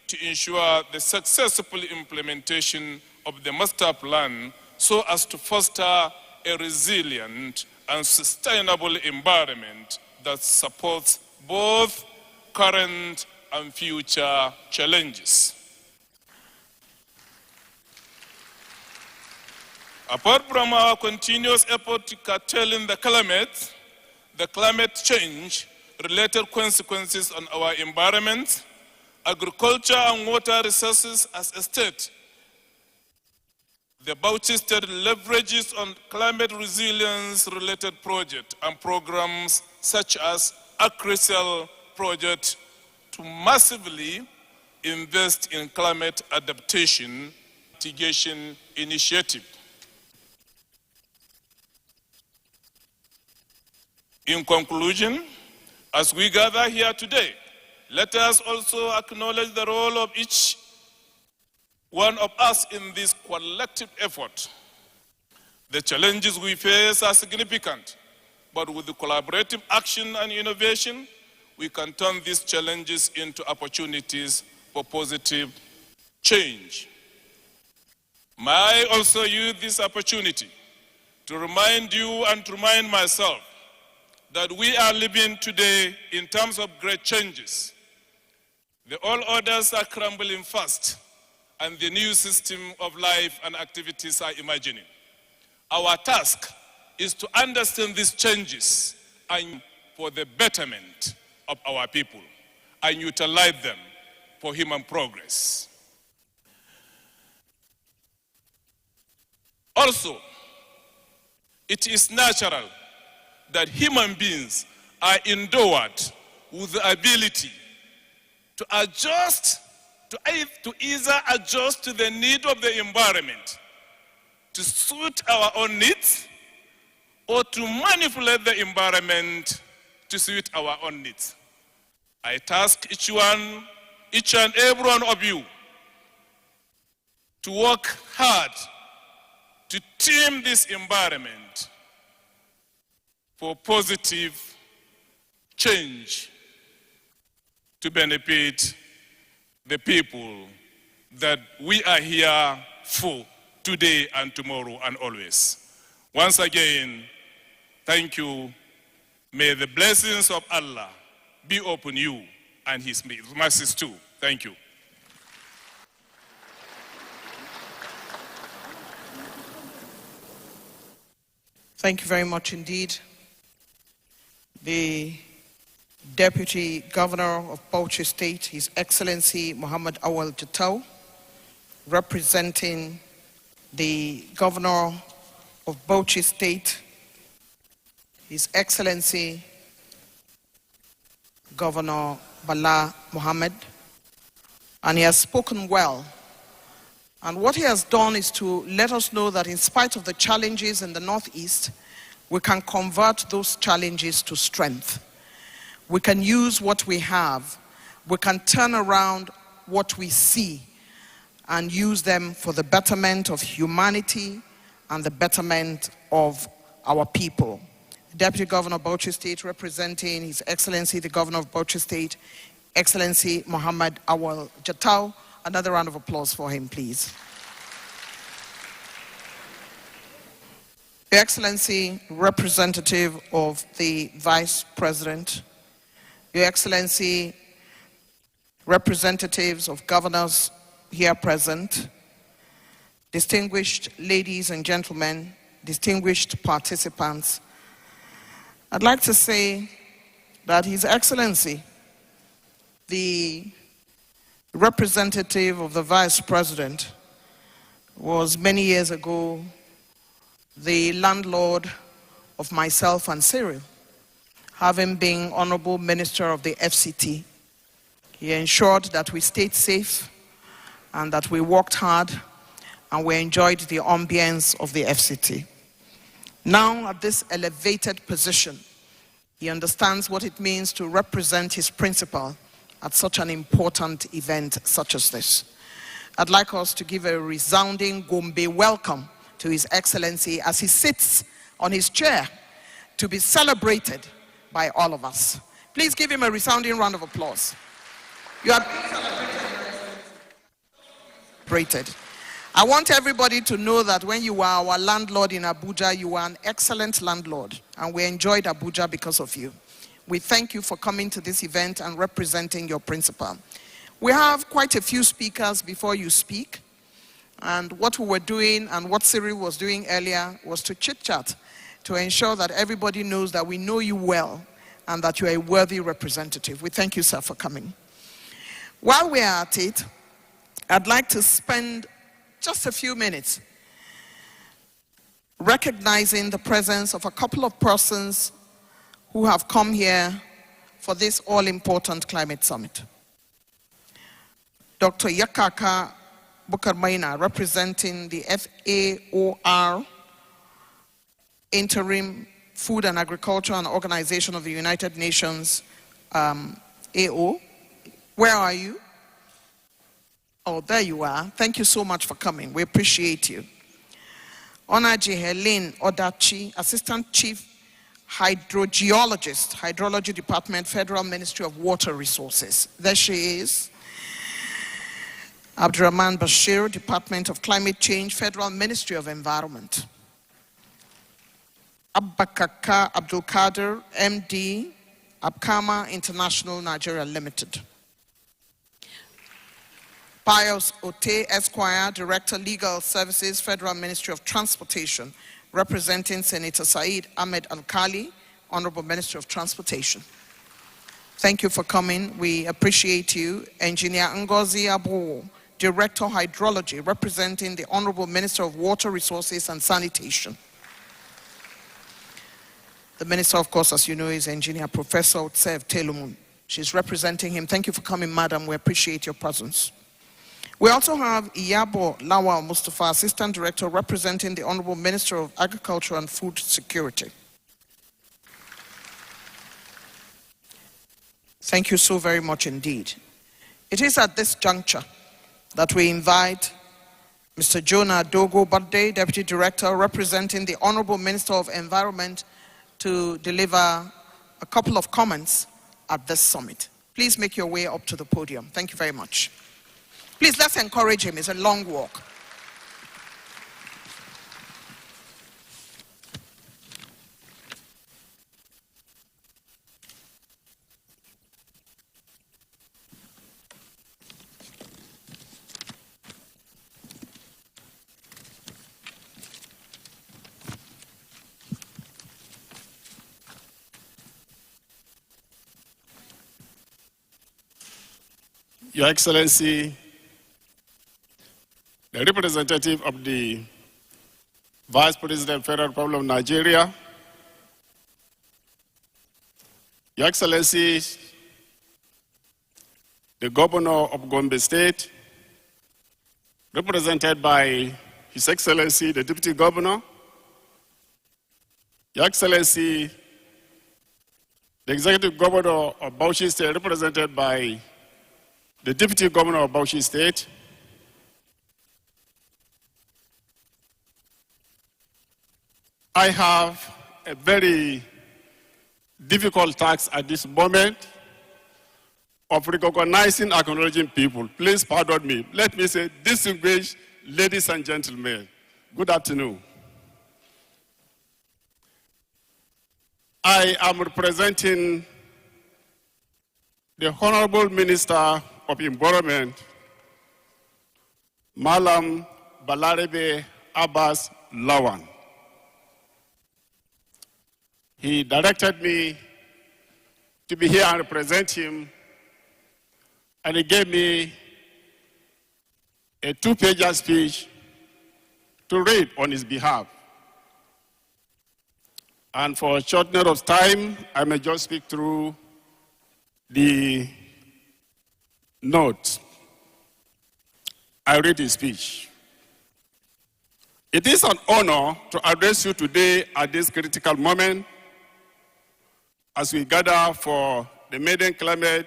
to ensure the successful implementation of the master plan so as to foster a resilient and sustainable environment that supports both current and future challenges. Apart from our continuous effort to curtailing the climate change-related consequences on our environment, agriculture and water resources as a state, the Bauchi State leverages on climate resilience-related projects and programs such as AgriCell project to massively invest in climate adaptation mitigation initiative. In conclusion, as we gather here today, let us also acknowledge the role of each one of us in this collective effort. The challenges we face are significant, but with the collaborative action and innovation, we can turn these challenges into opportunities for positive change. May I also use this opportunity to remind you and to remind myself that we are living today in terms of great changes. The old orders are crumbling fast, and the new system of life and activities are emerging. Our task is to understand these changes and for the betterment of our people and utilize them for human progress. Also, it is natural that human beings are endowed with the ability to adjust, to either adjust to the need of the environment, to suit our own needs, or to manipulate the environment to suit our own needs. I task each and every one of you to work hard to tame this environment for positive change to benefit the people that we are here for today and tomorrow and always. Once again, thank you. May the blessings of Allah be upon you and His mercies too. Thank you. Thank you very much indeed. The Deputy Governor of Bauchi State, His Excellency Muhammad Awal Jatau, representing the Governor of Bauchi State, His Excellency Governor Bala Mohammed, and he has spoken well. And what he has done is to let us know that in spite of the challenges in the Northeast, we can convert those challenges to strength. We can use what we have. We can turn around what we see and use them for the betterment of humanity and the betterment of our people. Deputy Governor of Bauchi State, representing His Excellency, the Governor of Bauchi State, Excellency Muhammad Awal Jatau. Another round of applause for him, please. Your Excellency, representative of the Vice President, Your Excellency, representatives of governors here present, distinguished ladies and gentlemen, distinguished participants, I'd like to say that His Excellency, the representative of the Vice President, was many years ago the landlord of myself and Cyril, having been Honorable Minister of the FCT. He ensured that we stayed safe and that we worked hard and we enjoyed the ambience of the FCT. Now at this elevated position, he understands what it means to represent his principal at such an important event such as this. I'd like us to give a resounding Gombe welcome to His Excellency as he sits on his chair to be celebrated by all of us. Please give him a resounding round of applause. You are being celebrated. I want everybody to know that when you were our landlord in Abuja, you were an excellent landlord, and we enjoyed Abuja because of you. We thank you for coming to this event and representing your principal. We have quite a few speakers before you speak, and what we were doing and what Cyril was doing earlier was to chit-chat to ensure that everybody knows that we know you well and that you are a worthy representative. We thank you, sir, for coming. While we are at it, I'd like to spend just a few minutes recognizing the presence of a couple of persons who have come here for this all-important climate summit. Dr. Yakaka Bukarmaina, representing the FAOR, Interim Food and Agriculture and Organization of the United Nations, AO. Where are you? Oh, there you are. Thank you so much for coming. We appreciate you. Onaji Helene Odachi, Assistant Chief Hydrogeologist, Hydrology Department, Federal Ministry of Water Resources. There she is. Abdurrahman Bashir, Department of Climate Change, Federal Ministry of Environment. Abbakaka Abdul Kader, MD, Abkama International Nigeria Limited. Pius Ote, Esquire, Director, Legal Services, Federal Ministry of Transportation, representing Senator Said Ahmed Al-Khali, Honorable Minister of Transportation. Thank you for coming. We appreciate you. Engineer Ngozi Abu, Director, Hydrology, representing the Honorable Minister of Water Resources and Sanitation. The Minister, of course, as you know, is Engineer Professor Otsev Telumun. She's representing him. Thank you for coming, madam. We appreciate your presence. We also have Iyabo Lawal Mustafa, Assistant Director, representing the Honorable Minister of Agriculture and Food Security. Thank you so very much indeed. It is at this juncture that we invite Mr. Jonah Dogo Bade, Deputy Director, representing the Honorable Minister of Environment, to deliver a couple of comments at this summit. Please make your way up to the podium. Thank you very much. Please, let's encourage him. It's a long walk. Your Excellency, the representative of the Vice President, Federal Republic of Nigeria, Your Excellency, the Governor of Gombe State, represented by His Excellency, the Deputy Governor, Your Excellency, the Executive Governor of Bauchi State, represented by the Deputy Governor of Bauchi State, I have a very difficult task at this moment of recognizing, acknowledging people. Please pardon me. Let me say, distinguished ladies and gentlemen, good afternoon. I am representing the Honorable Minister of Environment, Malam Balarabe Abbas Lawan. He directed me to be here and represent him, and he gave me a 2-page speech to read on his behalf. And for a shortness of time, I may just speak through the notes. I read his speech. It is an honor to address you today at this critical moment as we gather for the Maiden Climate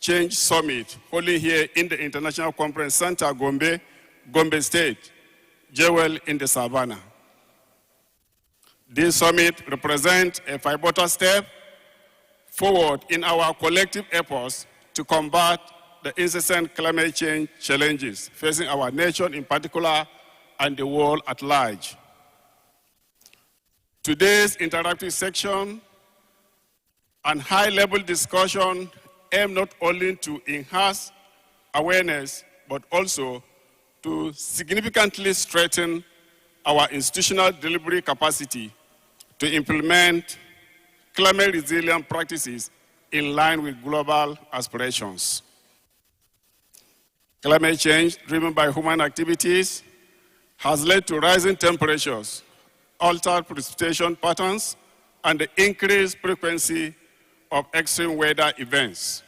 Change Summit holding here in the International Conference Center, Gombe, Gombe State, Jewel in the Savannah. This summit represents a pivotal step forward in our collective efforts to combat the incessant climate change challenges facing our nation in particular and the world at large. Today's interactive section and high-level discussion aim not only to enhance awareness, but also to significantly strengthen our institutional delivery capacity to implement climate resilient practices in line with global aspirations. Climate change driven by human activities has led to rising temperatures, altered precipitation patterns, and the increased frequency of extreme weather events.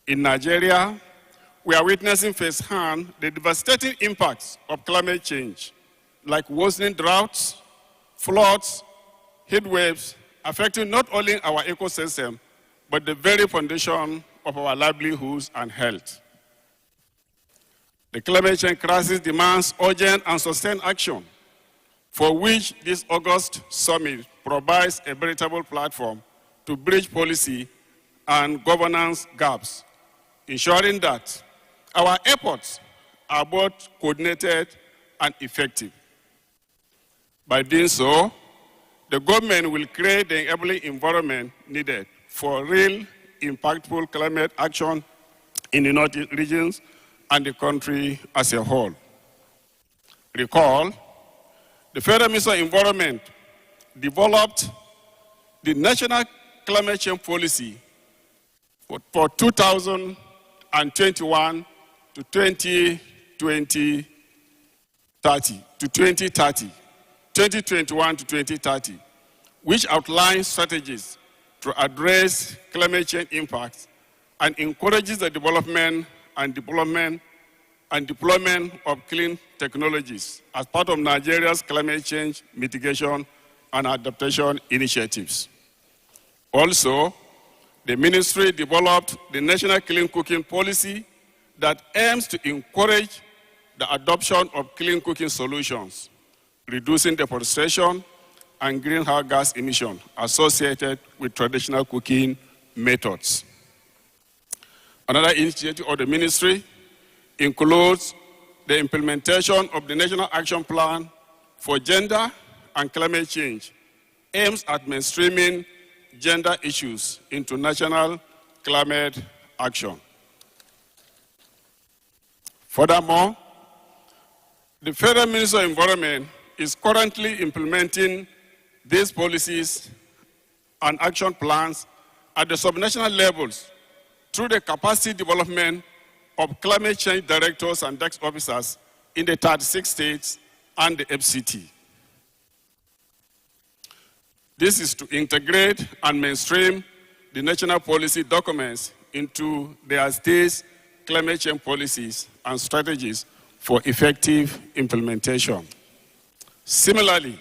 In Nigeria, we are witnessing firsthand the devastating impacts of climate change, like worsening droughts, floods, heat waves, affecting not only our ecosystem, but the very foundation of our livelihoods and health. The climate change crisis demands urgent and sustained action, for which this August summit provides a veritable platform to bridge policy and governance gaps, ensuring that our efforts are both coordinated and effective. By doing so, the government will create the enabling environment needed for real, impactful climate action in the north regions and the country as a whole. Recall, the Federal Ministry of Environment developed the National Climate Change Policy for 2021 to 2030, 2021 to 2030, which outlines strategies to address climate change impacts and encourages the development and deployment of clean technologies as part of Nigeria's climate change mitigation and adaptation initiatives. Also, the ministry developed the National Clean Cooking Policy that aims to encourage the adoption of clean cooking solutions, reducing deforestation and greenhouse gas emission associated with traditional cooking methods. Another initiative of the ministry includes the implementation of the National Action Plan for Gender and Climate Change, aims at mainstreaming gender issues into national climate action. Furthermore, the Federal Ministry of Environment is currently implementing these policies and action plans at the subnational levels through the capacity development of climate change directors and desk officers in the 36 states and the FCT. This is to integrate and mainstream the national policy documents into their state's climate change policies and strategies for effective implementation. Similarly,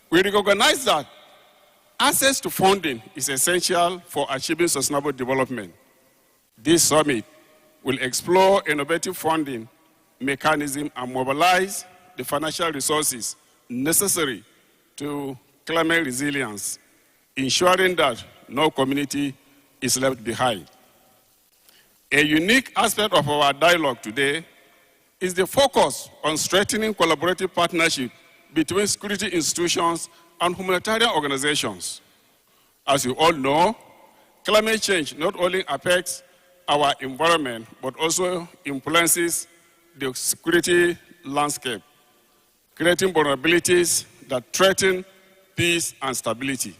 we recognize that access to funding is essential for achieving sustainable development. This summit will explore innovative funding mechanisms and mobilize the financial resources necessary to climate resilience, ensuring that no community is left behind. A unique aspect of our dialogue today is the focus on strengthening collaborative partnership between security institutions and humanitarian organizations. As you all know, climate change not only affects our environment, but also influences the security landscape, creating vulnerabilities that threaten peace and stability.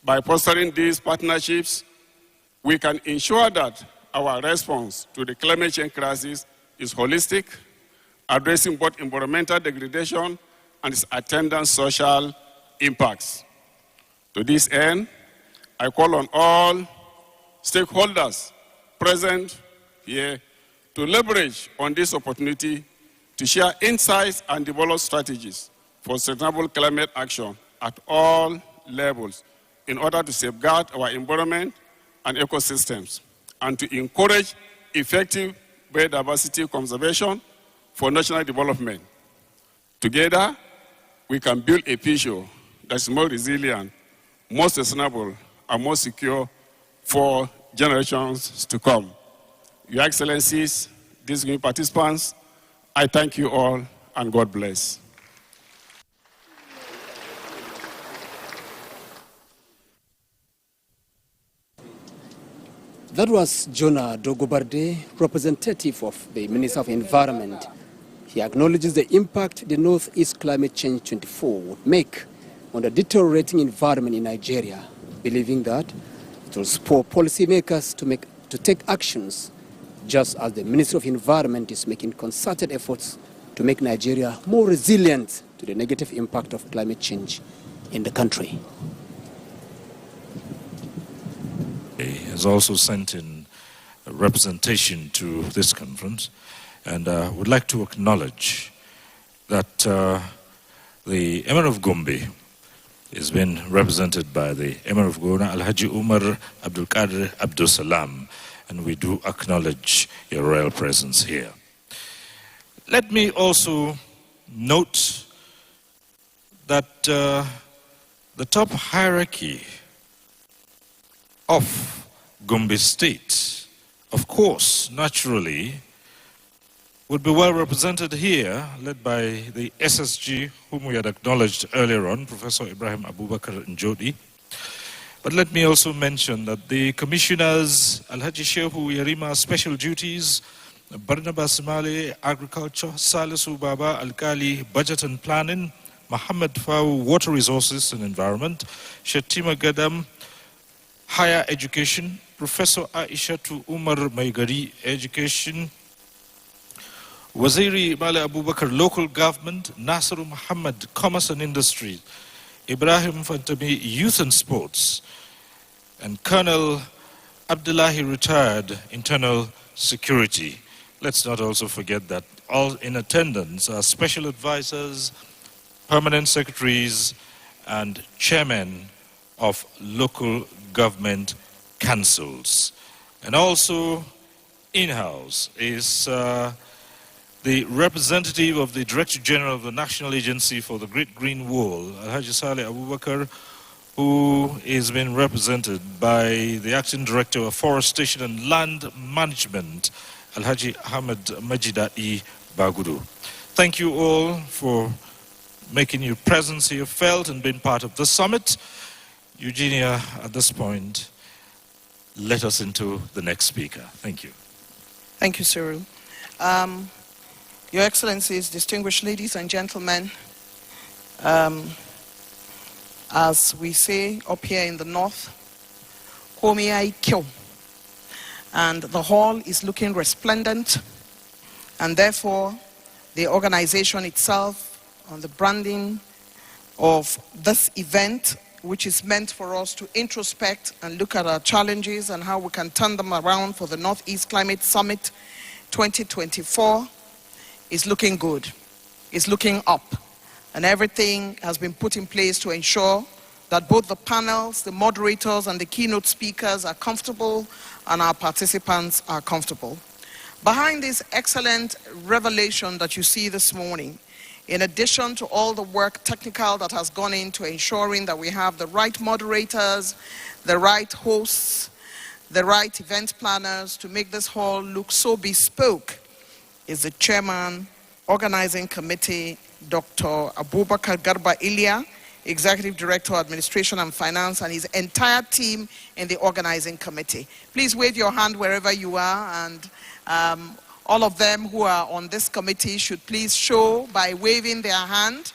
By fostering these partnerships, we can ensure that our response to the climate change crisis is holistic, addressing both environmental degradation and its attendant social impacts. To this end, I call on all stakeholders present here to leverage on this opportunity to share insights and develop strategies for sustainable climate action at all levels in order to safeguard our environment and ecosystems and to encourage effective biodiversity conservation for national development. Together, we can build a future that's more resilient, more sustainable, and more secure for generations to come. Your Excellencies, distinguished participants, I thank you all and God bless. That was Jonah Dogobarde, representative of the Minister of Environment. He acknowledges the impact the Northeast Climate Change 24 would make on the deteriorating environment in Nigeria, believing that it will spur policymakers to take actions, just as the Ministry of Environment is making concerted efforts to make Nigeria more resilient to the negative impact of climate change in the country. He has also sent in a representation to this conference, and would like to acknowledge that the Emir of Gombe is being represented by the Emir of Gona, Alhaji Umar Abdul Qadir Abdul Salam, and we do acknowledge your royal presence here. Let me also note that the top hierarchy of Gombe State, of course, naturally, would be well represented here, led by the SSG, whom we had acknowledged earlier on, Professor Ibrahim Abubakar Njodi. But let me also mention that the commissioners, Alhaji Shehu Yarima, Special Duties, Barnabas Mali, Agriculture, Salisu Baba, Alkali, Budget and Planning, Muhammad Fawu, Water Resources and Environment, Shatima Gadam, Higher Education, Professor Aishatu Umar Maigari, Education, Waziri Mali Abubakar, Local Government, Nasiru Muhammad, Commerce and Industry, Ibrahim Fantami, Youth and Sports, and Colonel Abdullahi, retired, Internal Security. Let's not also forget that all in attendance are special advisors, permanent secretaries, and chairmen of local government councils. And also in-house is the representative of the Director General of the National Agency for the Great Green Wall, Alhaji Saleh Abubakar, who is being represented by the Acting Director of Forestation and Land Management, Alhaji Ahmed Majidai Bagudu. Thank you all for making your presence here felt and being part of the summit. Eugenia, at this point, let us into the next speaker. Thank you. Thank you, Cyril. Your Excellencies, distinguished ladies and gentlemen, as we say up here in the north, Komiai Kyo. And the hall is looking resplendent, and therefore the organization itself, on the branding of this event, which is meant for us to introspect and look at our challenges and how we can turn them around for the Northeast Climate Summit 2024, is looking good, is looking up. And everything has been put in place to ensure that both the panels, the moderators, and the keynote speakers are comfortable and our participants are comfortable. Behind this excellent revelation that you see this morning, in addition to all the work technical that has gone into ensuring that we have the right moderators, the right hosts, the right event planners to make this hall look so bespoke, is the chairman, organizing committee, Dr. Abubakar Garba Ilya, Executive Director, Administration and Finance, and his entire team in the organizing committee. Please wave your hand wherever you are, and all of them who are on this committee should please show by waving their hand.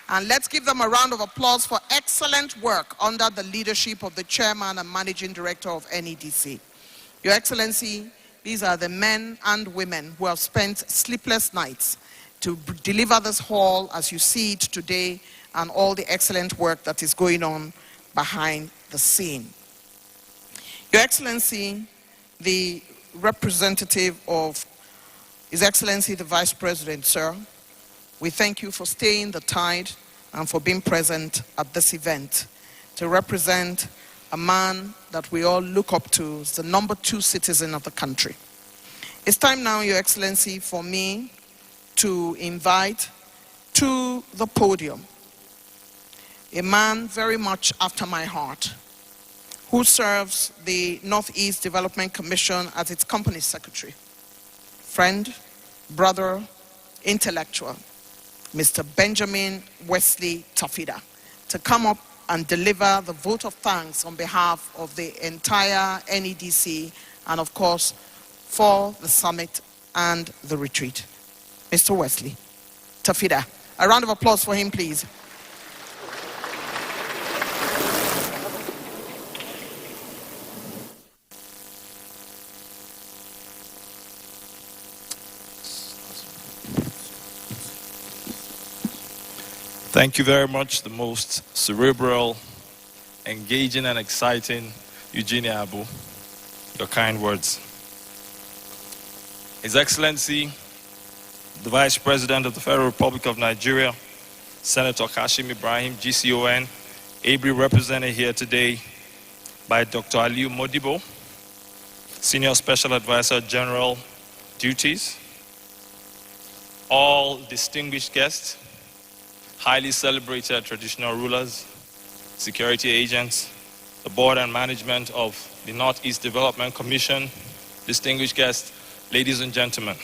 And let's give them a round of applause for excellent work under the leadership of the Chairman and Managing Director of NEDC. Your Excellency, these are the men and women who have spent sleepless nights to deliver this hall as you see it today, and all the excellent work that is going on behind the scene. Your Excellency, the representative of His Excellency the Vice President, sir, we thank you for staying the tide and for being present at this event to represent a man that we all look up to as the #2 citizen of the country. It's time now, Your Excellency, for me to invite to the podium a man very much after my heart, who serves the Northeast Development Commission as its company secretary, friend, brother, intellectual, Mr. Benjamin Wesley Tafida, to come up and deliver the vote of thanks on behalf of the entire NEDC and, of course, for the summit and the retreat. Mr. Wesley Tafida. A round of applause for him, please. Thank you very much, the most cerebral, engaging and exciting Eugenia Abu. Your kind words. His Excellency, the Vice President of the Federal Republic of Nigeria, Senator Kashim Ibrahim, GCON, ably represented here today by Dr. Aliu Modibo, Senior Special Advisor General Duties, all distinguished guests, highly celebrated traditional rulers, security agents, the board and management of the Northeast Development Commission, distinguished guests, ladies and gentlemen.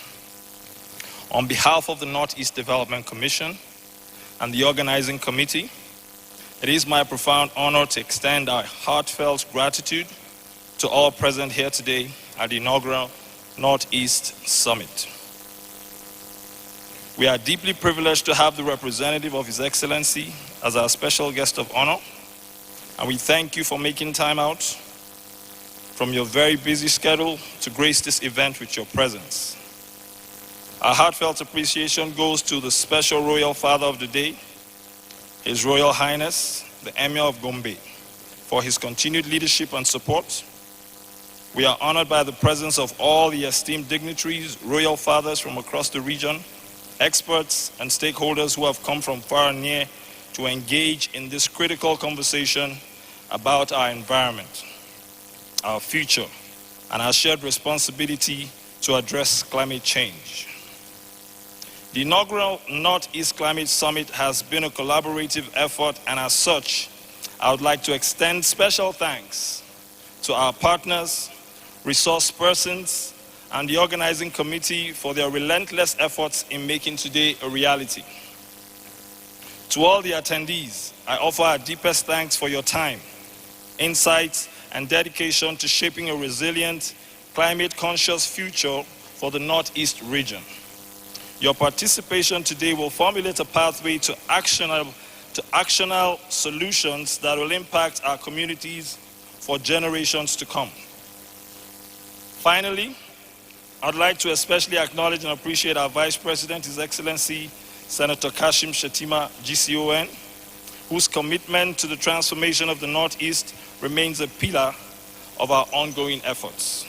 On behalf of the Northeast Development Commission and the organizing committee, it is my profound honor to extend our heartfelt gratitude to all present here today at the inaugural Northeast Summit. We are deeply privileged to have the representative of His Excellency as our special guest of honor, and we thank you for making time out from your very busy schedule to grace this event with your presence. Our heartfelt appreciation goes to the special royal father of the day, His Royal Highness, the Emir of Gombe, for his continued leadership and support. We are honored by the presence of all the esteemed dignitaries, royal fathers from across the region, experts and stakeholders who have come from far and near to engage in this critical conversation about our environment, our future, and our shared responsibility to address climate change. The inaugural Northeast Climate Summit has been a collaborative effort, and as such, I would like to extend special thanks to our partners, resource persons, and the organizing committee for their relentless efforts in making today a reality. To all the attendees, I offer our deepest thanks for your time, insights, and dedication to shaping a resilient, climate-conscious future for the Northeast region. Your participation today will formulate a pathway to actionable solutions that will impact our communities for generations to come. Finally, I'd like to especially acknowledge and appreciate our Vice President, His Excellency, Senator Kashim Shettima, GCON, whose commitment to the transformation of the Northeast remains a pillar of our ongoing efforts.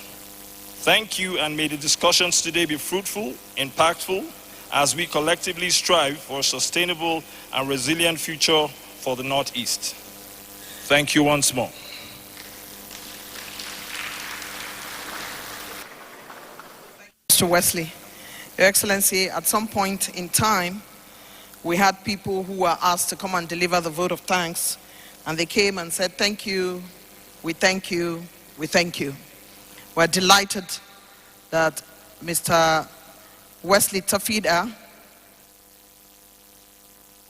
Thank you, and may the discussions today be fruitful, impactful, as we collectively strive for a sustainable and resilient future for the Northeast. Thank you once more. Mr. Wesley, Your Excellency, at some point in time, we had people who were asked to come and deliver the vote of thanks, and they came and said, thank you, we thank you, we thank you. We're delighted that Mr. Wesley Tafida,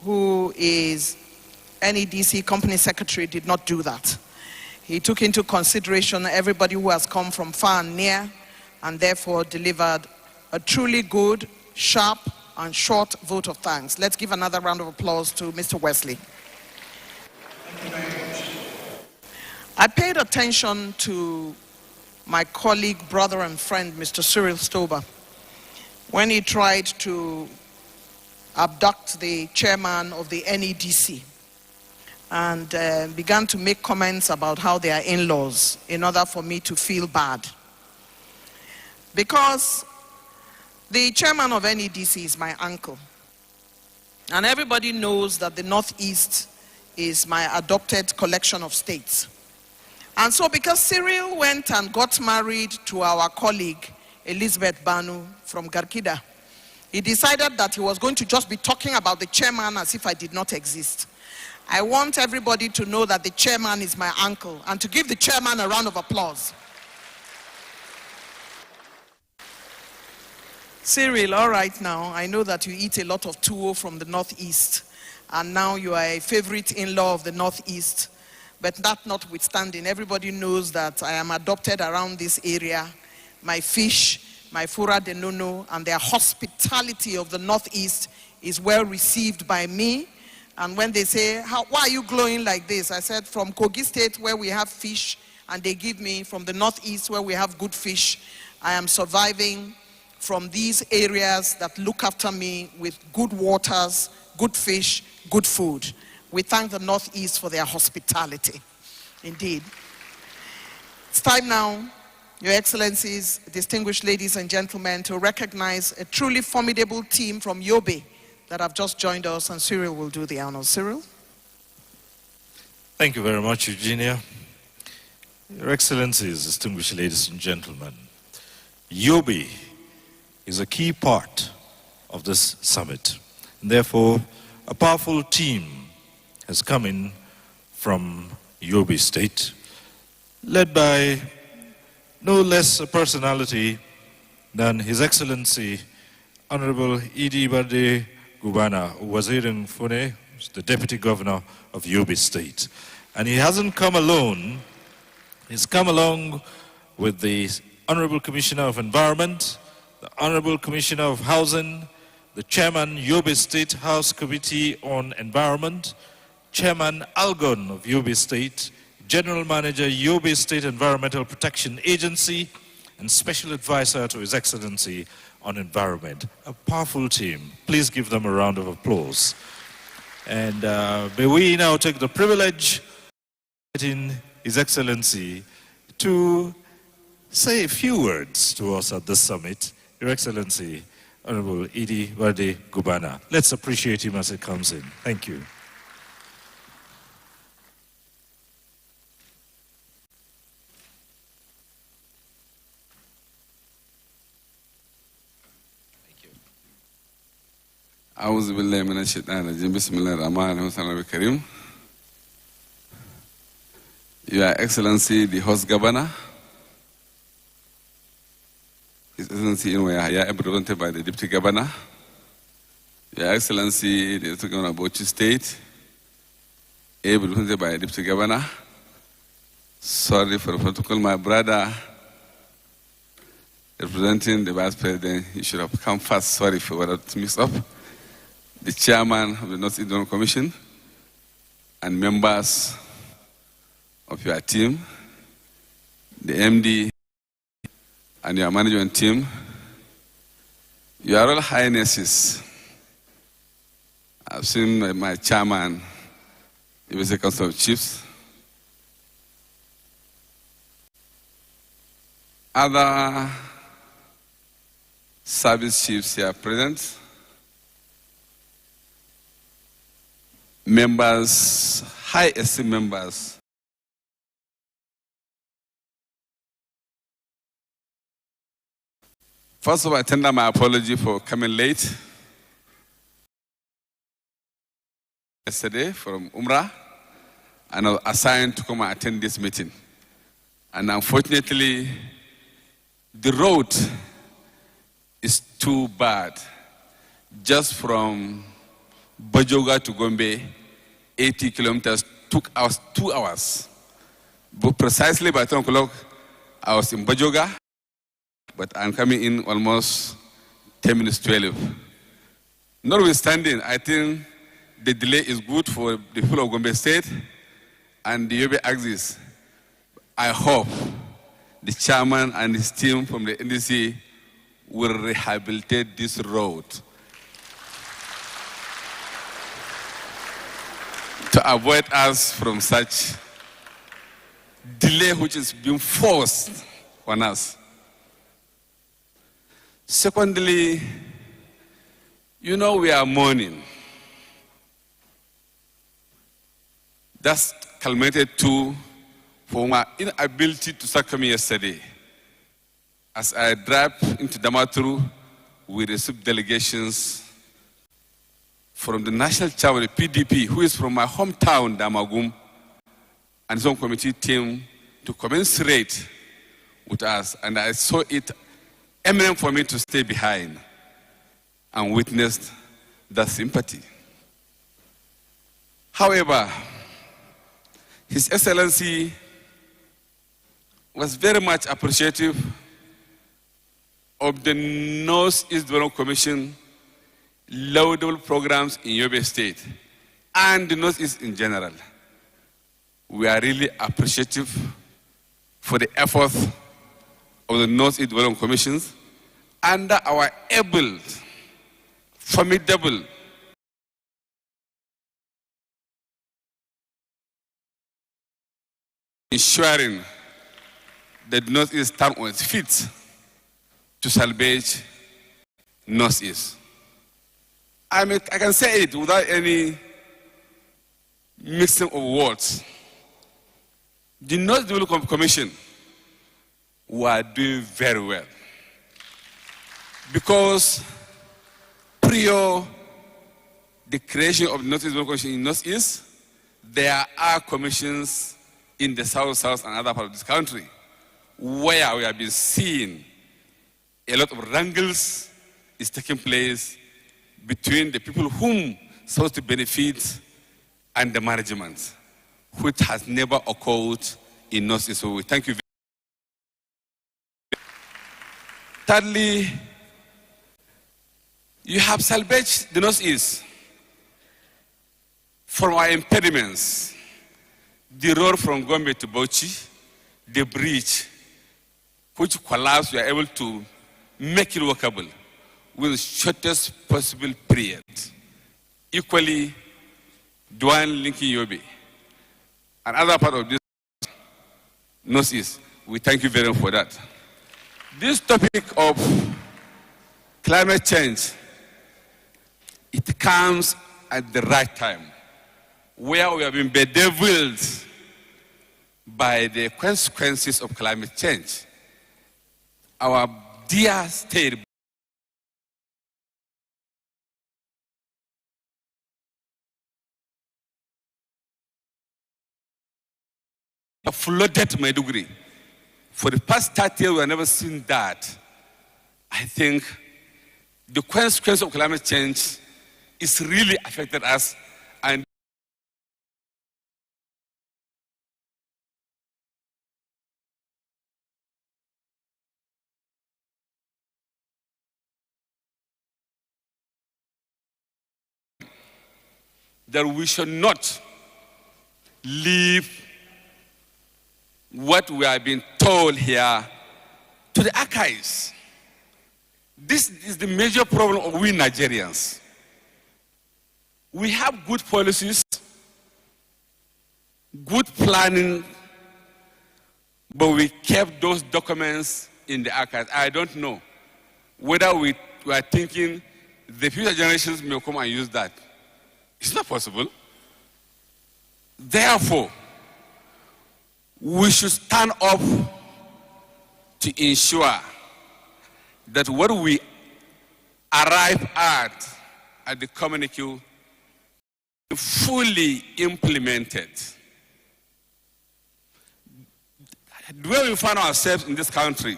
who is NEDC Company Secretary, did not do that. He took into consideration everybody who has come from far and near, and therefore delivered a truly good, sharp, and short vote of thanks. Let's give another round of applause to Mr. Wesley. I paid attention to my colleague, brother, and friend, Mr. Cyril Stober, when he tried to abduct the chairman of the NEDC and began to make comments about how they are in-laws in order for me to feel bad. Because the chairman of NEDC is my uncle. And everybody knows that the Northeast is my adopted collection of states. And so because Cyril went and got married to our colleague, Elizabeth Banu from Garkida, he decided that he was going to just be talking about the chairman as if I did not exist. I want everybody to know that the chairman is my uncle, and to give the chairman a round of applause. Cyril, all right now, I know that you eat a lot of tuwo from the Northeast, and now you are a favorite in-law of the Northeast. But that notwithstanding, everybody knows that I am adopted around this area. My fish, my fura de nono, and their hospitality of the Northeast is well received by me. And when they say, why are you glowing like this? I said, from Kogi State, where we have fish, and they give me from the Northeast, where we have good fish, I am surviving from these areas that look after me with good waters, good fish, good food. We thank the Northeast for their hospitality. Indeed. It's time now, Your Excellencies, distinguished ladies and gentlemen, to recognize a truly formidable team from Yobe that have just joined us, and Cyril will do the honors. Cyril? Thank you very much, Eugenia. Your Excellencies, distinguished ladies and gentlemen, Yobe is a key part of this summit. And therefore, a powerful team has come in from Yobe State, led by no less a personality than His Excellency Honorable Idi Barde Gubana, Wazirin Fune, the Deputy Governor of Yobe State. And he hasn't come alone. He's come along with the Honorable Commissioner of Environment, the Honorable Commissioner of Housing, the Chairman, Yobe State House Committee on Environment, Chairman Algon of Yobe State, General Manager, Yobe State Environmental Protection Agency, and Special Advisor to His Excellency on Environment. A powerful team. Please give them a round of applause. And may we now take the privilege of inviting His Excellency to say a few words to us at this summit. Your Excellency, Honorable Idi Barde Gubana. Let's appreciate him as he comes in. Thank you. أعوذ بالله من الشيطان الرجيم بسم الله الرحمن الرحيم. Your Excellency, the host governor, His Excellency Inwaya, represented by the Deputy Governor, Your Excellency, the Deputy Governor of Bauchi State, represented by the Deputy Governor. Sorry for the protocol, my brother, representing the Vice President, he should have come first. Sorry for what I mixed up. The Chairman of the North Eastern Commission and members of your team, the MD and your management team, Your Royal Highnesses, I've seen my chairman, the Vice Council of Chiefs, other service chiefs here present, members, high esteemed members, first of all, I tender my apology for coming late yesterday from Umrah, and I was assigned to come and attend this meeting. And unfortunately, the road is too bad. Just from Bajoga to Gombe, 80 kilometers, took us 2 hours. But precisely by 10 o'clock, I was in Bajoga, but I'm coming in almost 10 minutes to 12. Notwithstanding, I think the delay is good for the people of Gombe State and the Yobe axis. I hope the chairman and his team from the NDC will rehabilitate this road to avoid us from such delay which is being forced on us. Secondly, you know we are mourning. That's culminated to for my inability to start coming yesterday. As I drive into Damaturu, we received delegations from the national chairman of the PDP, who is from my hometown, Damagum, and some committee team to commensurate with us. And I saw it eminent for me to stay behind and witnessed that sympathy. However, His Excellency was very much appreciative of the North-East Development Commission laudable programs in Yobe State and the North-East in general. We are really appreciative for the efforts of the North-East Development Commissions under our able, formidable ensuring that the North-East stand on its feet to salvage North-East. I can say it without any mixing of words. The North Development Commission were doing very well because prior the creation of the North East Development Commission in North-East, there are commissions in the South, and other parts of this country where we have been seeing a lot of wrangles is taking place between the people whom supposed to benefit and the management, which has never occurred in North-East. So we thank you very much. Thirdly, you have salvaged the North-East from our impediments. The road from Gombe to Bauchi, the bridge, which collapsed, we are able to make it workable with the shortest possible period. Equally, Duan linking Yobe and other part of this North-East, we thank you very much for that. This topic of climate change, it comes at the right time, where we have been bedeviled by the consequences of climate change. Our dear state flooded Maiduguri. For the past 30 years, we have never seen that. I think the consequence of climate change is really affected us, and that we should not leave what we have been told here to the archives. This is the major problem of we Nigerians. We have good policies, good planning, but we kept those documents in the archives. I don't know whether we are thinking the future generations may come and use that. It's not possible. Therefore, we should stand up to ensure that what we arrive at the communique fully implemented. Where we find ourselves in this country,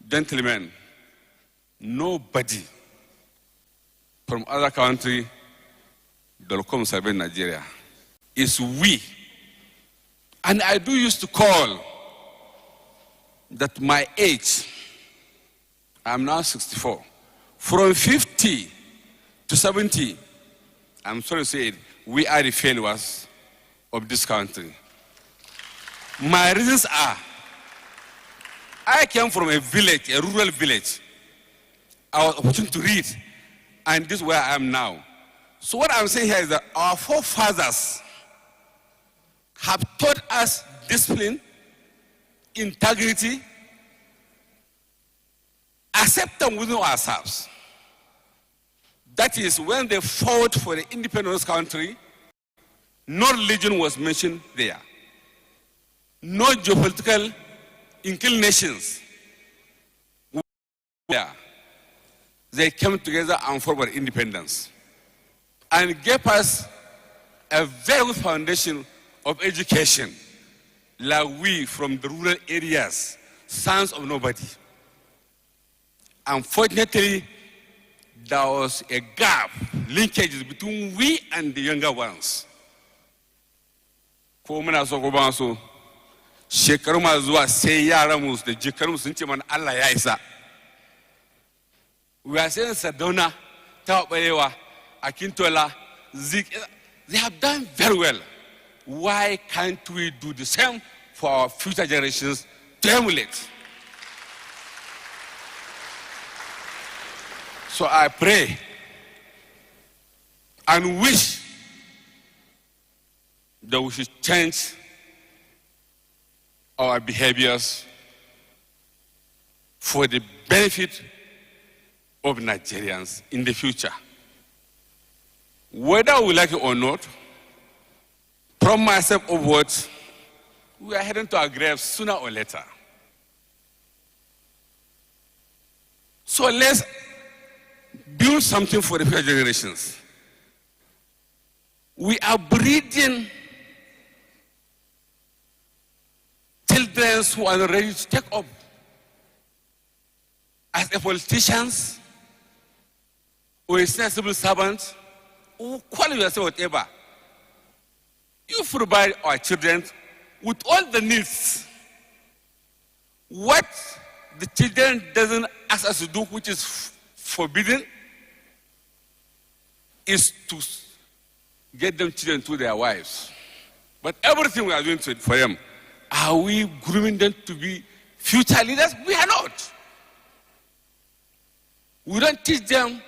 gentlemen, nobody from other country that will come serve in Nigeria. It's we. And I do used to call that my age, I'm now 64, from 50 to 70, I'm sorry to say it, we are the failures of this country. My reasons are, I came from a village, a rural village. I was opportune to read, and this is where I am now. So what I'm saying here is that our forefathers have taught us discipline, integrity, acceptance within ourselves. That is, when they fought for the independence country, no religion was mentioned there. No geopolitical inclinations were there. They came together and fought for independence. and gave us a very good foundation of education, like we from the rural areas, sons of nobody. Unfortunately, there was a gap, linkages between we and the younger ones. Ko muna so ko ba so, shekaru ma zuwa sai yaran mu da jikaru sun ce mana Allah ya isa. We are saying Sadona, Tawabewa, Akintola, Zik, they have done very well. Why can't we do the same for our future generations to emulate? So I pray and wish that we should change our behaviors for the benefit of Nigerians in the future. Whether we like it or not, from myself upwards, we are heading to our graves sooner or later. So let's build something for the future generations. We are breeding children who are ready to take up as a politicians or a civil servant, or call yourself whatever. You provide our children with all the needs. What the children doesn't ask us to do, which is forbidden, is to get them children to their wives. But everything we are doing for them, are we grooming them to be future leaders? We are not. We don't teach them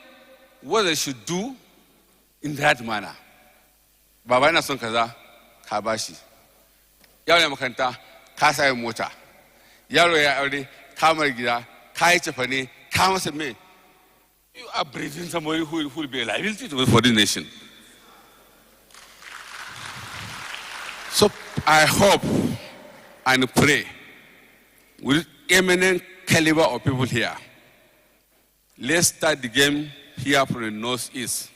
what they should do in that manner. Baba ina son kaza, ka bashi. Yaro ya makaranta, ka sai mota. Yaro ya aure, ka mar gida, ka yi cefane, ka masa me. You are breeding somebody who will be a liability for the nation. So I hope and pray with eminent caliber of people here. Let's start the game here from the Northeast.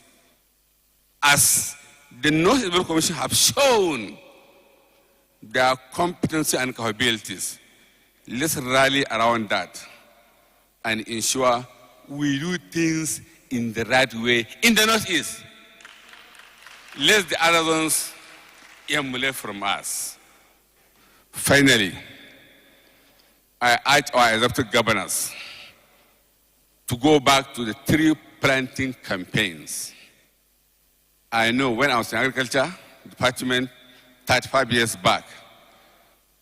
As the Northeast Development Commission have shown their competency and capabilities, let's rally around that and ensure we do things in the right way in the Northeast. Let the other ones emulate from us. Finally, I urge our executive governors to go back to the tree planting campaigns. I know when I was in agriculture department 35 years back,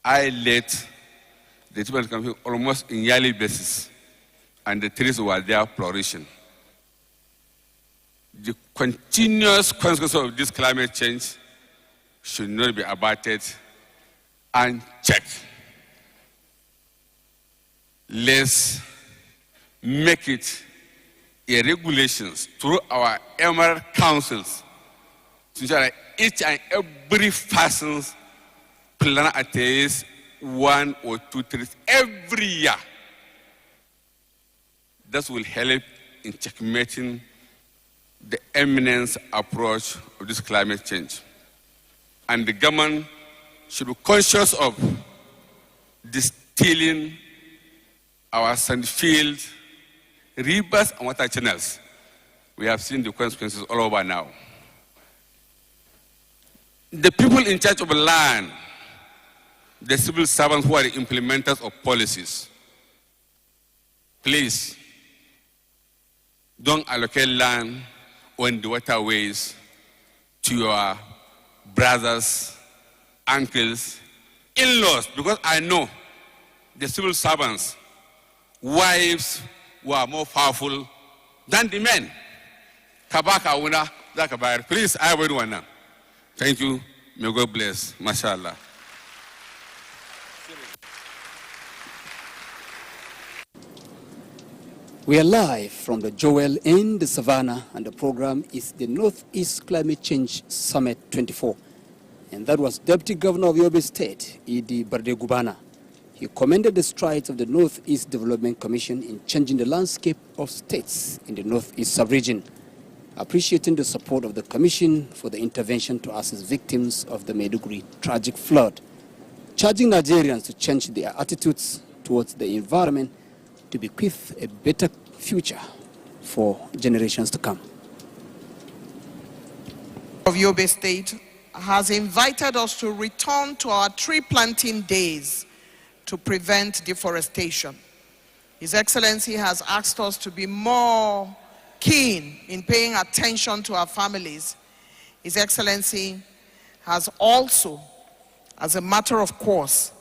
I led the tree planting campaign almost in yearly basis, and the trees were there flourishing. The continuous consequences of this climate change should not be abated and checked. Let's make it a regulations through our emerald councils to ensure that each and every person's plan attains 1 or 2 trees every year. This will help in checkmating the eminence approach of this climate change. And the government should be conscious of distilling our sand fields, rivers, and water channels. We have seen the consequences all over now. The people in charge of land, the civil servants who are the implementers of policies, please don't allocate land on the waterways to your brothers, uncles, in-laws, because I know the civil servants, wives were more powerful than the men. Kabaka una zakabayar. Please, I will one now. Thank you. May God bless. Mashallah. We are live from the Joel in the Savannah, and the program is the Northeast Climate Change Summit 24. And that was Deputy Governor of Yobe State, Idi Bardegubana. He commended the strides of the Northeast Development Commission in changing the landscape of states in the Northeast sub-region. appreciating the support of the Commission for the intervention to assist victims of the Maiduguri tragic flood, charging Nigerians to change their attitudes towards the environment to bequeath a better future for generations to come. Of Yobe State has invited us to return to our tree planting days to prevent deforestation. His Excellency has asked us to be more keen in paying attention to our families. His Excellency has also, as a matter of course,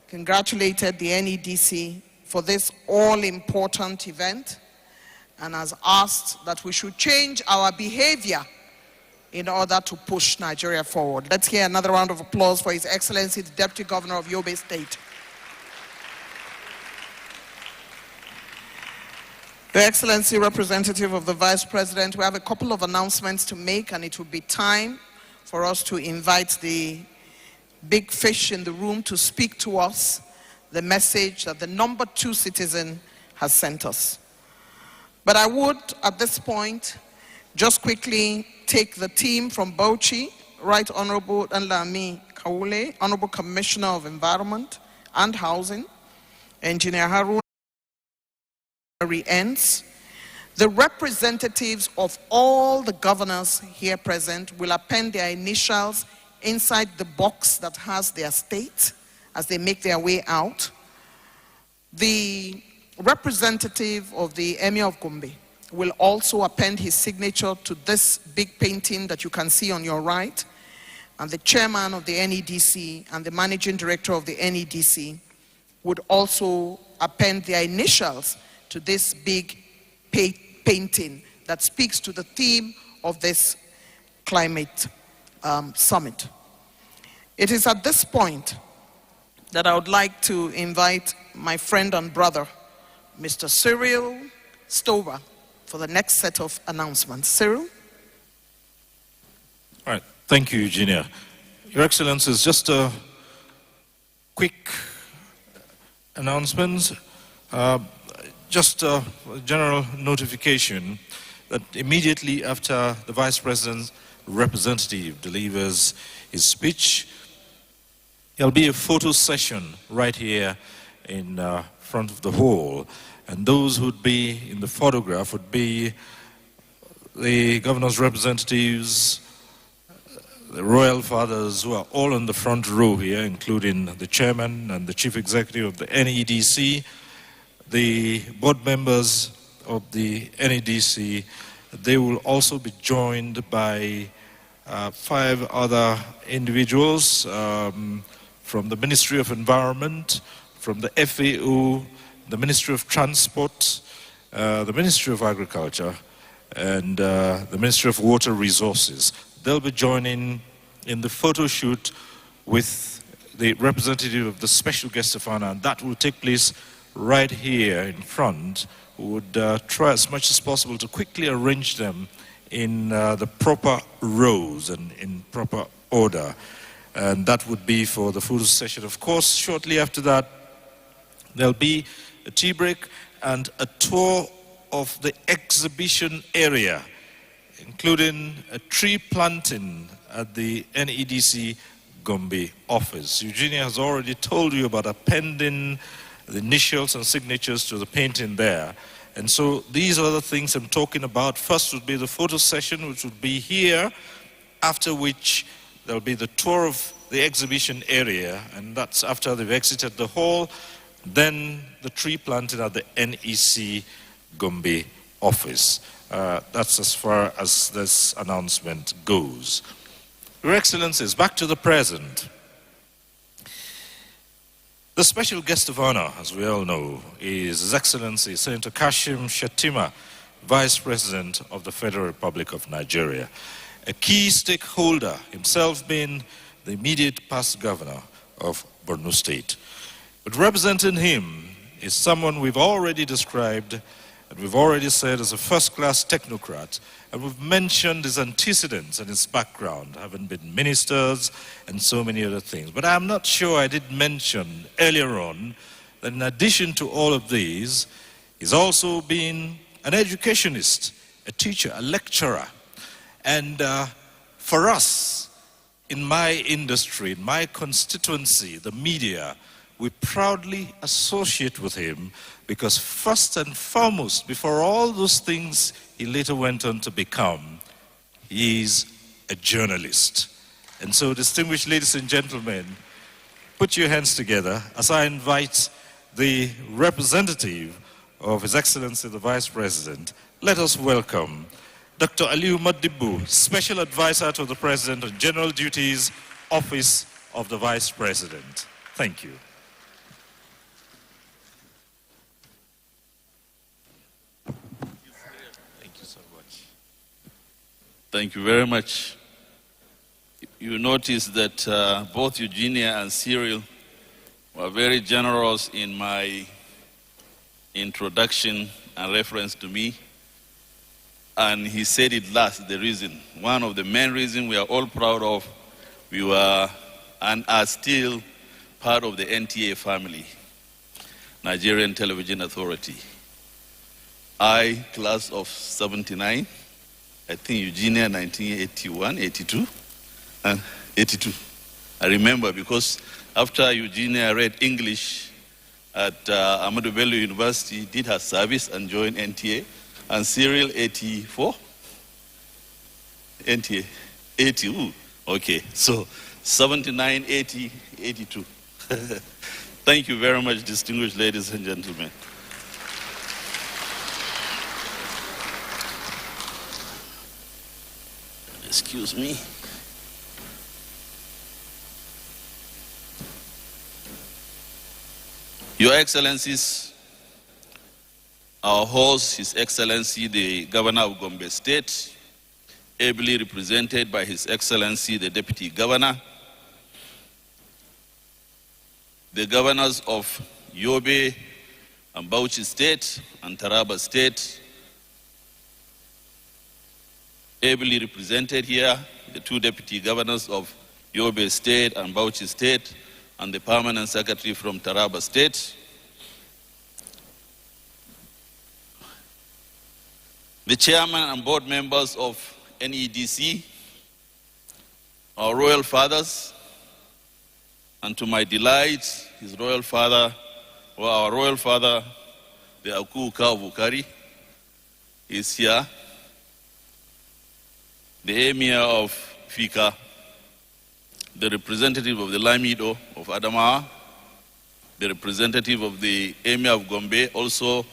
congratulated the NEDC for this all-important event and has asked that we should change our behavior in order to push Nigeria forward. Let's hear another round of applause for His Excellency, the Deputy Governor of Yobe State. Your Excellency, representative of the Vice President, we have a couple of announcements to make, and it will be time for us to invite the big fish in the room to speak to us the message that the number 2 citizen has sent us. But I would, at this point, just quickly take the team from Bauchi, Right Honorable Nlami Kaule, Honorable Commissioner of Environment and Housing, Engineer Harun ends. The representatives of all the governors here present will append their initials inside the box that has their state as they make their way out. The representative of the Emir of Gombe will also append his signature to this big painting that you can see on your right. And the chairman of the NEDC and the managing director of the NEDC would also append their initials to this big painting that speaks to the theme of this climate summit. It is at this point that I would like to invite my friend and brother, Mr. Cyril Stover, for the next set of announcements. Cyril? All right, thank you, Eugenia. Your Excellencies, just a quick announcement. Just a general notification that immediately after the Vice President's representative delivers his speech, there'll be a photo session right here in front of the hall. And those who would be in the photograph would be the governor's representatives, the royal fathers, who are all in the front row here, including the chairman and the chief executive of the NEDC, the board members of the NEDC. They will also be joined by 5 other individuals from the Ministry of Environment, from the FAO, the Ministry of Transport, the Ministry of Agriculture, and the Ministry of Water Resources. They'll be joining in the photo shoot with the representative of the special guest of honor, and that will take place right here in front. We would try as much as possible to quickly arrange them in the proper rows and in proper order. And that would be for the photo session. Of course, shortly after that, there'll be a tea break and a tour of the exhibition area, including a tree planting at the NEDC Gombe office. Eugenia has already told you about appending the initials and signatures to the painting there. And so these are the things I'm talking about. First would be the photo session, which would be here, after which there'll be the tour of the exhibition area, and that's after they've exited the hall. Then the tree planting at the NEC Gombe office. That's as far as this announcement goes. Your Excellencies, back to the present. The special guest of honor, as we all know, is His Excellency Senator Kashim Shettima, Vice President of the Federal Republic of Nigeria, a key stakeholder, himself being the immediate past governor of Borno State. But representing him is someone we've already described and we've already said as a first-class technocrat, and we've mentioned his antecedents and his background, having been ministers and so many other things. But I'm not sure I did mention earlier on that in addition to all of these, he's also been an educationist, a teacher, a lecturer And for us, in my industry, in my constituency, the media, we proudly associate with him because first and foremost, before all those things he later went on to become, he is a journalist. And so, distinguished ladies and gentlemen, put your hands together as I invite the representative of His Excellency the Vice President. Let us welcome Dr. Aliu Madibu, Special Advisor to the President on General Duties, Office of the Vice President. Thank you. Thank you so much. Thank you very much. You notice that both Eugenia and Cyril were very generous in my introduction and reference to me. And he said it last, the reason. One of the main reasons we are all proud of, we were and are still part of the NTA family, Nigerian Television Authority. I, class of 79, I think Eugenia 1981, 82, and 82. I remember because after Eugenia read English at Ahmadu Bello University, did her service and joined NTA, and Cyril 84, NTA 80, ooh, okay, so 79, 80, 82. Thank you very much, distinguished ladies and gentlemen. Excuse me. Your Excellencies, our host, His Excellency, the Governor of Gombe State, ably represented by His Excellency, the Deputy Governor, the governors of Yobe and Bauchi State and Taraba State, ably represented here, the two deputy governors of Yobe State and Bauchi State, and the permanent secretary from Taraba State, the chairman and board members of NEDC, our royal fathers, and to my delight, his royal father, or our royal father, the Akuka of Ukari, is here. The Emir of Fika, the representative of the Lamido of Adamawa, the representative of the Emir of Gombe, also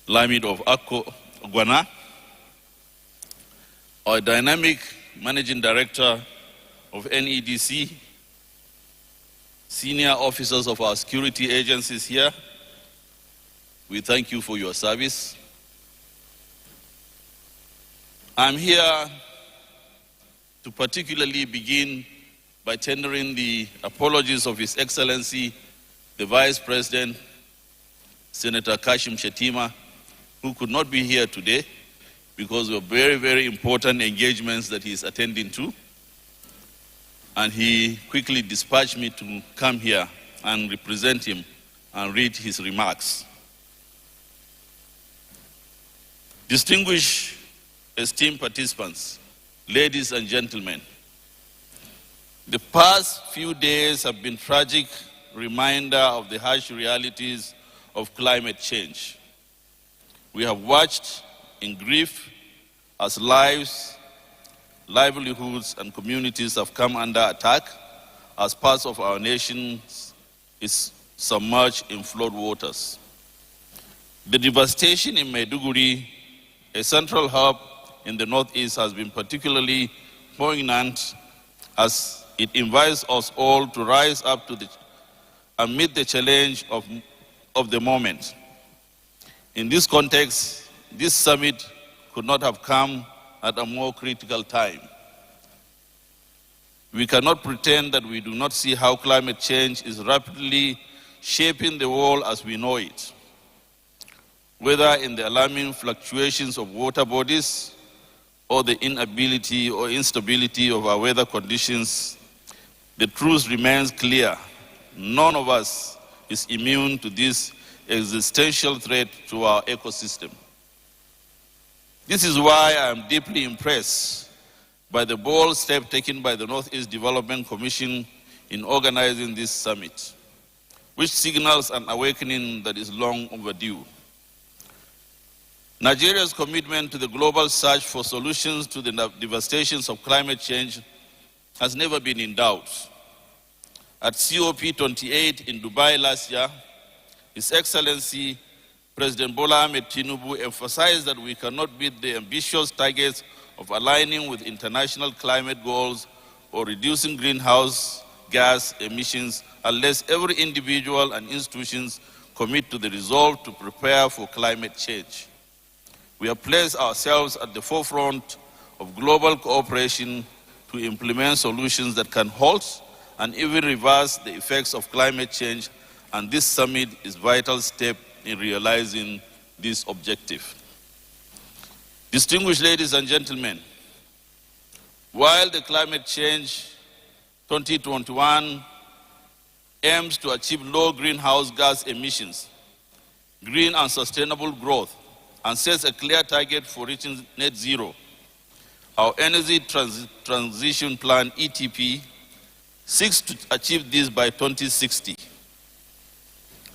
Lamido of Akko Gwana, our dynamic managing director of NEDC, senior officers of our security agencies here, we thank you for your service. I'm here to particularly begin by tendering the apologies of His Excellency, the Vice President, Senator Kashim Shettima, who could not be here today because of very, very important engagements that he is attending to. And he quickly dispatched me to come here and represent him and read his remarks. Distinguished, esteemed participants, ladies and gentlemen, the past few days have been tragic reminder of the harsh realities of climate change. We have watched in grief as lives, livelihoods, and communities have come under attack as parts of our nation is submerged in flood waters. The devastation in Maiduguri, a central hub in the northeast, has been particularly poignant as it invites us all to rise up to and meet the challenge of the moment. In this context, this summit could not have come at a more critical time. We cannot pretend that we do not see how climate change is rapidly shaping the world as we know it, whether in the alarming fluctuations of water bodies or the inability or instability of our weather conditions. The truth remains clear. None of us is immune to this existential threat to our ecosystem. This is why I am deeply impressed by the bold step taken by the Northeast Development Commission in organizing this summit, which signals an awakening that is long overdue. Nigeria's commitment to the global search for solutions to the devastations of climate change has never been in doubt. At COP28 in Dubai last year, His Excellency President Bola Ahmed Tinubu emphasized that we cannot meet the ambitious targets of aligning with international climate goals or reducing greenhouse gas emissions unless every individual and institutions commit to the resolve to prepare for climate change. We have placed ourselves at the forefront of global cooperation to implement solutions that can halt and even reverse the effects of climate change, and this summit is a vital step in realizing this objective. Distinguished ladies and gentlemen, while the climate change 2021 aims to achieve low greenhouse gas emissions, green and sustainable growth, and sets a clear target for reaching net zero, our Energy Transition Plan, ETP, seeks to achieve this by 2060.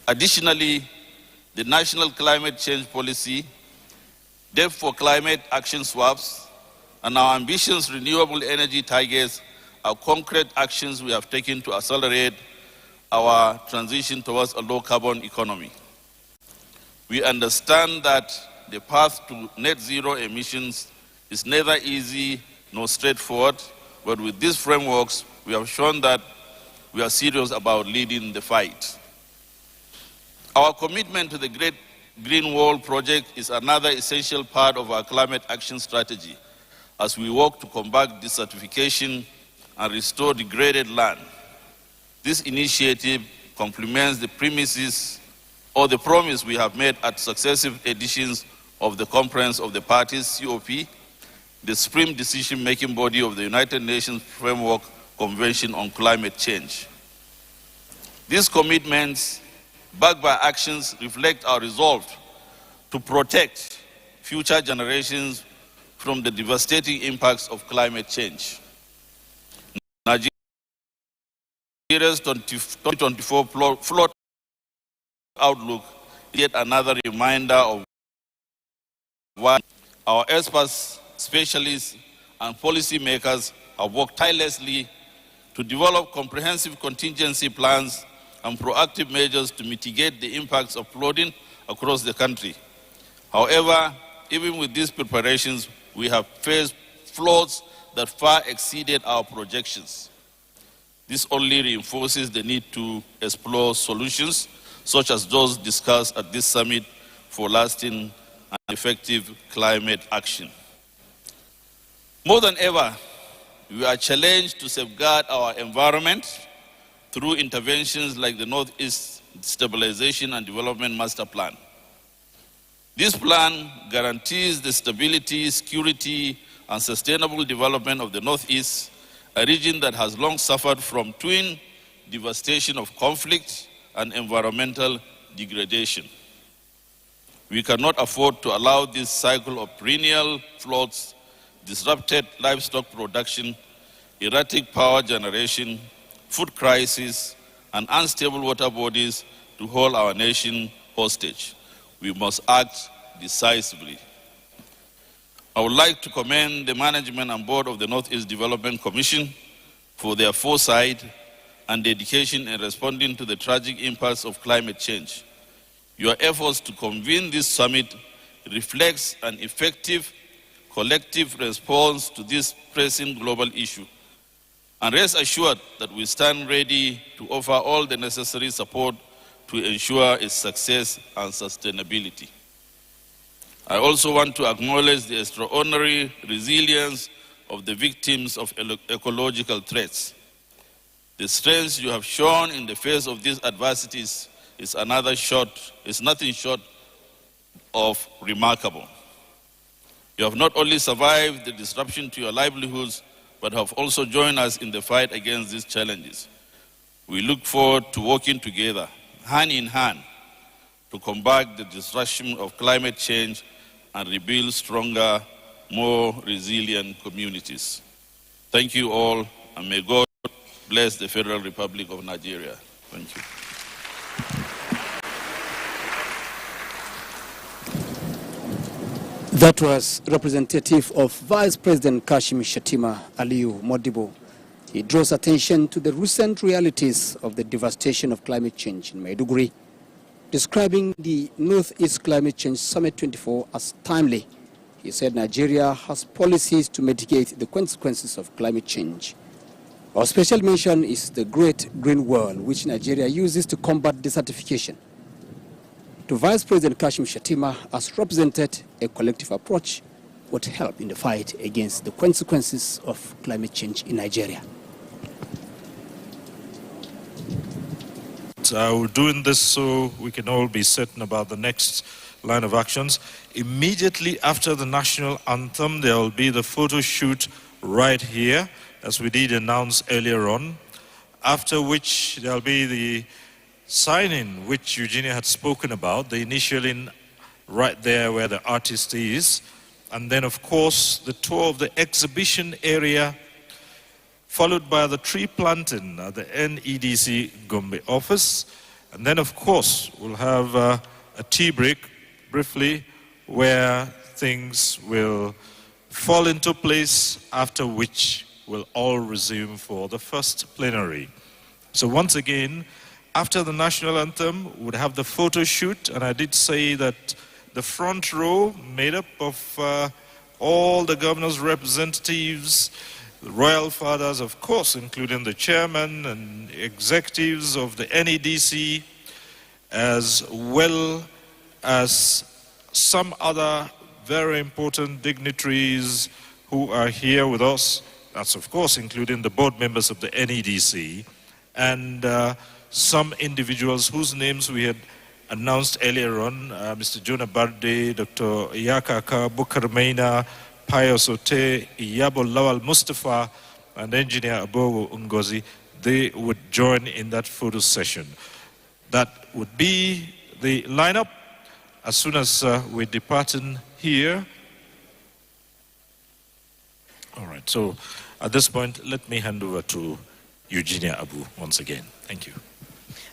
Additionally, the National Climate Change Policy, Debt for Climate Action Swaps, and our ambitious renewable energy targets are concrete actions we have taken to accelerate our transition towards a low-carbon economy. We understand that the path to net zero emissions is neither easy nor straightforward, but with these frameworks, we have shown that we are serious about leading the fight. Our commitment to the Great Green Wall project is another essential part of our climate action strategy as we work to combat desertification and restore degraded land. This initiative complements the premises or the promise we have made at successive editions of the Conference of the Parties, COP, the supreme decision-making body of the United Nations Framework Convention on Climate Change. These commitments, backed by actions, reflect our resolve to protect future generations from the devastating impacts of climate change. Nigeria's 2024 flood outlook is yet another reminder of why our experts, specialists, and policymakers have worked tirelessly to develop comprehensive contingency plans and proactive measures to mitigate the impacts of flooding across the country. However, even with these preparations, we have faced floods that far exceeded our projections. This only reinforces the need to explore solutions such as those discussed at this summit for lasting and effective climate action. More than ever, we are challenged to safeguard our environment through interventions like the Northeast Stabilization and Development Master Plan. This plan guarantees the stability, security, and sustainable development of the Northeast, a region that has long suffered from twin devastation of conflict and environmental degradation. We cannot afford to allow this cycle of perennial floods, disrupted livestock production, erratic power generation, food crisis, and unstable water bodies to hold our nation hostage. We must act decisively. I would like to commend the management and board of the Northeast Development Commission for their foresight and dedication in responding to the tragic impacts of climate change. Your efforts to convene this summit reflects an effective collective response to this pressing global issue. And rest assured that we stand ready to offer all the necessary support to ensure its success and sustainability. I also want to acknowledge the extraordinary resilience of the victims of ecological threats. The strength you have shown in the face of these adversities is nothing short of remarkable. You have not only survived the disruption to your livelihoods, but have also joined us in the fight against these challenges. We look forward to working together, hand in hand, to combat the disruption of climate change and rebuild stronger, more resilient communities. Thank you all, and may God bless the Federal Republic of Nigeria. Thank you. That was representative of Vice President Kashim Shettima Aliyu Modibo. He draws attention to the recent realities of the devastation of climate change in Maiduguri, describing the Northeast Climate Change Summit 24 as timely. He said Nigeria has policies to mitigate the consequences of climate change. Our special mention is the Great Green Wall, which Nigeria uses to combat desertification. To Vice President Kashim Shettima has represented a collective approach would help in the fight against the consequences of climate change in Nigeria. We're doing this so we can all be certain about the next line of actions. Immediately after the national anthem, there will be the photo shoot right here, as we did announce earlier on, after which there will be the sign-in, which Eugenia had spoken about, the initialing right there where the artist is, and then of course the tour of the exhibition area, followed by the tree planting at the NEDC Gombe office, and then of course we'll have a tea break briefly where things will fall into place, after which we'll all resume for the first plenary. So once again, after the national anthem, we'd have the photo shoot, and I did say that the front row, made up of all the governor's representatives, the royal fathers, of course, including the chairman and executives of the NEDC, as well as some other very important dignitaries who are here with us. That's, of course, including the board members of the NEDC, and some individuals whose names we had announced earlier on, Mr. Jonah Barde, Dr. Yakaka Bukarmeina, Pius Ote, Iyabo Lawal Mustafa, and Engineer Abogo Ngozi. They would join in that photo session. That would be the lineup as soon as we're departing here. All right, so at this point, let me hand over to Eugenia Abu once again. Thank you.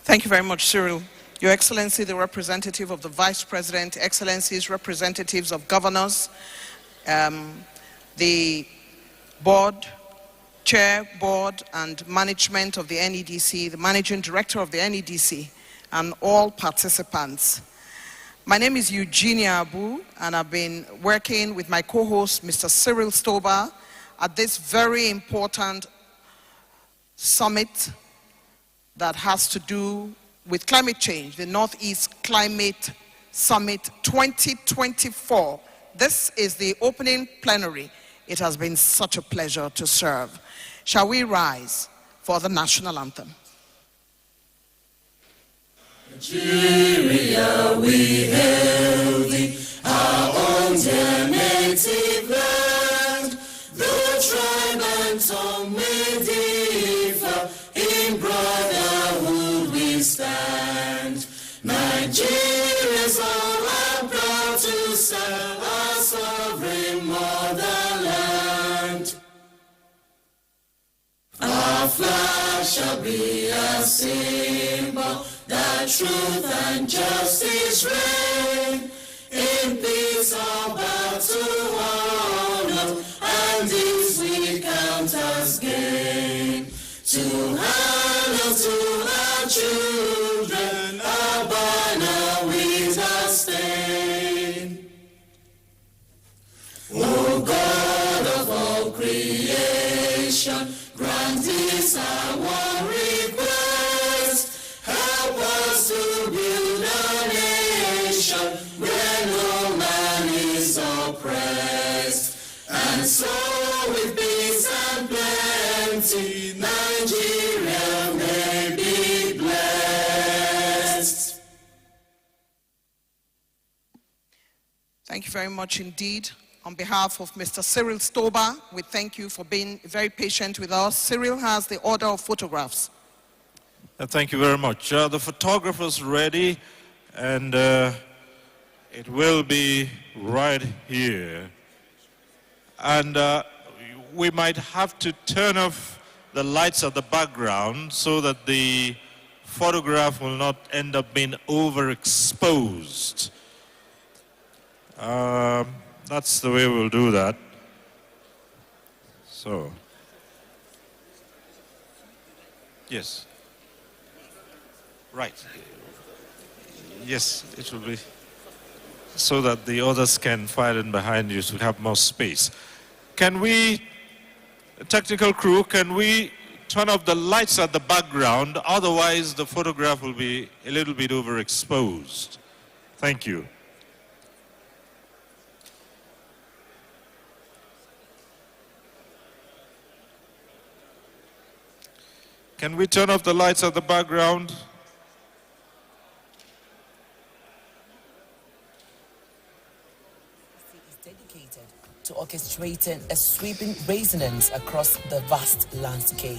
Thank you very much, Cyril. Your Excellency, the representative of the Vice President, Excellencies, representatives of governors, the board, chair, board, and management of the NEDC, the managing director of the NEDC, and all participants. My name is Eugenia Abu, and I've been working with my co-host, Mr. Cyril Stoba, at this very important summit that has to do with climate change, the Northeast Climate Summit 2024. This is the opening plenary. It has been such a pleasure to serve. Shall we rise for the national anthem? Nigeria, we hail thee, our own dear native land, the tribe and tongue may differ, in brotherhood we stand. Nigerians all are proud to serve our sovereign motherland. Our flag shall be a symbol that truth and justice reign. In peace all bow to honor, and this we count as gain. To honor to our children, a banner without stain. O God of all creation, grant this our one request. Help us to build a nation where no man is oppressed. And so with peace and plenty, Nigeria may be blessed. Thank you very much indeed. On behalf of Mr. Cyril Stoba, we thank you for being very patient with us. Cyril has the order of photographs. Thank you very much. The photographer's ready, and it will be right here. And we might have to turn off the lights at the background so that the photograph will not end up being overexposed. That's the way we'll do that. So, yes. Right. Yes, it will be so that the others can file in behind you to have more space. Can we, technical crew, can we turn off the lights at the background? Otherwise, the photograph will be a little bit overexposed. Thank you. Can we turn off the lights at the background? To orchestrating a sweeping resonance across the vast landscape.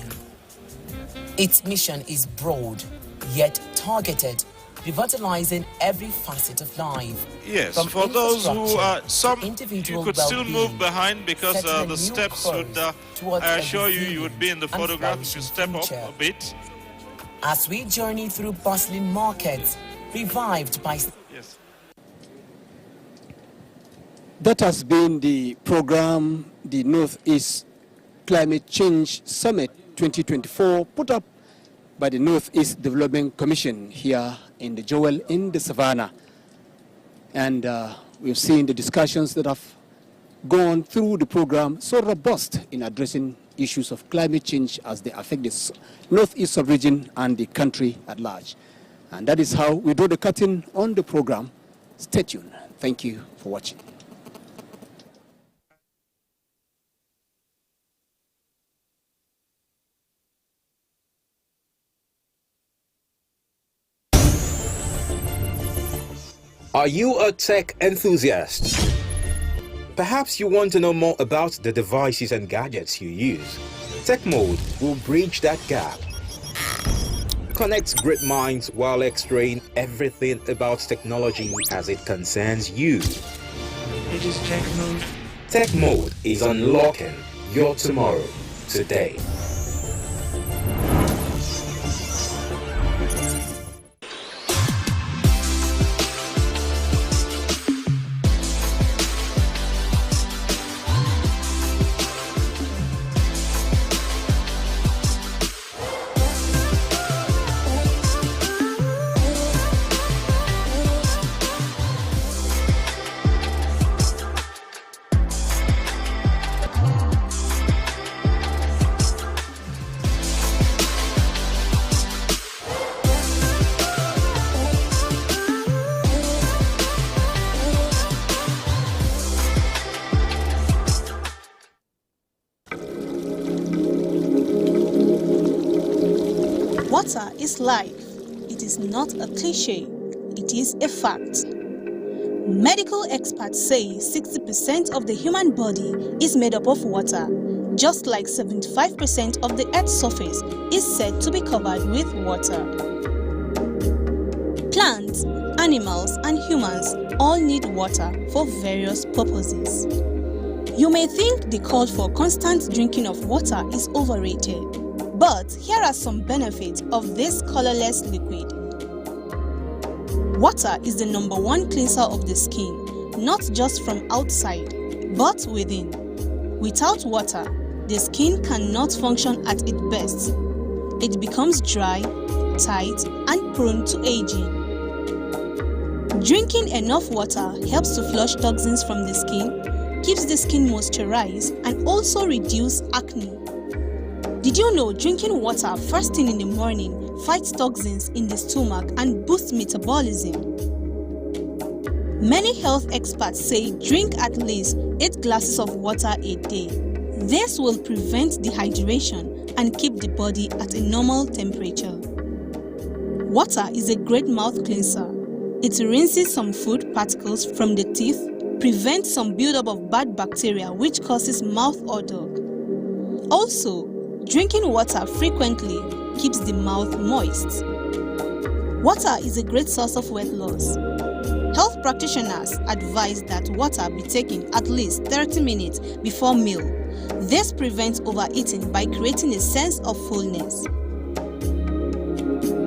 Its mission is broad, yet targeted, revitalizing every facet of life. Yes, from for those who are, some individual you could still well-being, move behind because the steps would, I assure you, you would be in the photograph if you step up a bit. As we journey through bustling markets, revived by... Yes. That has been the program, the Northeast Climate Change Summit 2024, put up by the Northeast Development Commission here in the Joel in the Savannah. And we've seen the discussions that have gone through the program, so robust in addressing issues of climate change as they affect the Northeast sub-region and the country at large. And that is how we draw the curtain on the program. Stay tuned. Thank you for watching. Are you a tech enthusiast? Perhaps you want to know more about the devices and gadgets you use. Tech Mode will bridge that gap. Connects great minds while extraying everything about technology as it concerns you. It is Tech Mode. Tech Mode is unlocking your tomorrow today. Water is life. It is not a cliche. It is a fact. Medical experts say 60% of the human body is made up of water, just like 75% of the Earth's surface is said to be covered with water. Plants, animals, and humans all need water for various purposes. You may think the call for constant drinking of water is overrated. But here are some benefits of this colorless liquid. Water is the #1 cleanser of the skin, not just from outside, but within. Without water, the skin cannot function at its best. It becomes dry, tight, and prone to aging. Drinking enough water helps to flush toxins from the skin, keeps the skin moisturized, and also reduce acne. Did you know drinking water first thing in the morning fights toxins in the stomach and boosts metabolism? Many health experts say drink at least 8 glasses of water a day. This will prevent dehydration and keep the body at a normal temperature. Water is a great mouth cleanser. It rinses some food particles from the teeth, prevents some buildup of bad bacteria which causes mouth odor. Also, drinking water frequently keeps the mouth moist. Water is a great source of weight loss. Health practitioners advise that water be taken at least 30 minutes before meal This prevents overeating by creating a sense of fullness.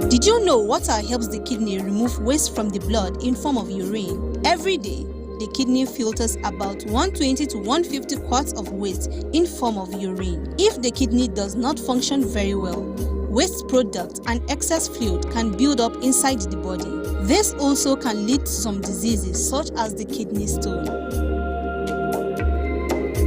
Did you know water helps the kidney remove waste from the blood in form of urine? Every day, the kidney filters about 120 to 150 quarts of waste in form of urine. If the kidney does not function very well, waste products and excess fluid can build up inside the body. This also can lead to some diseases such as the kidney stone.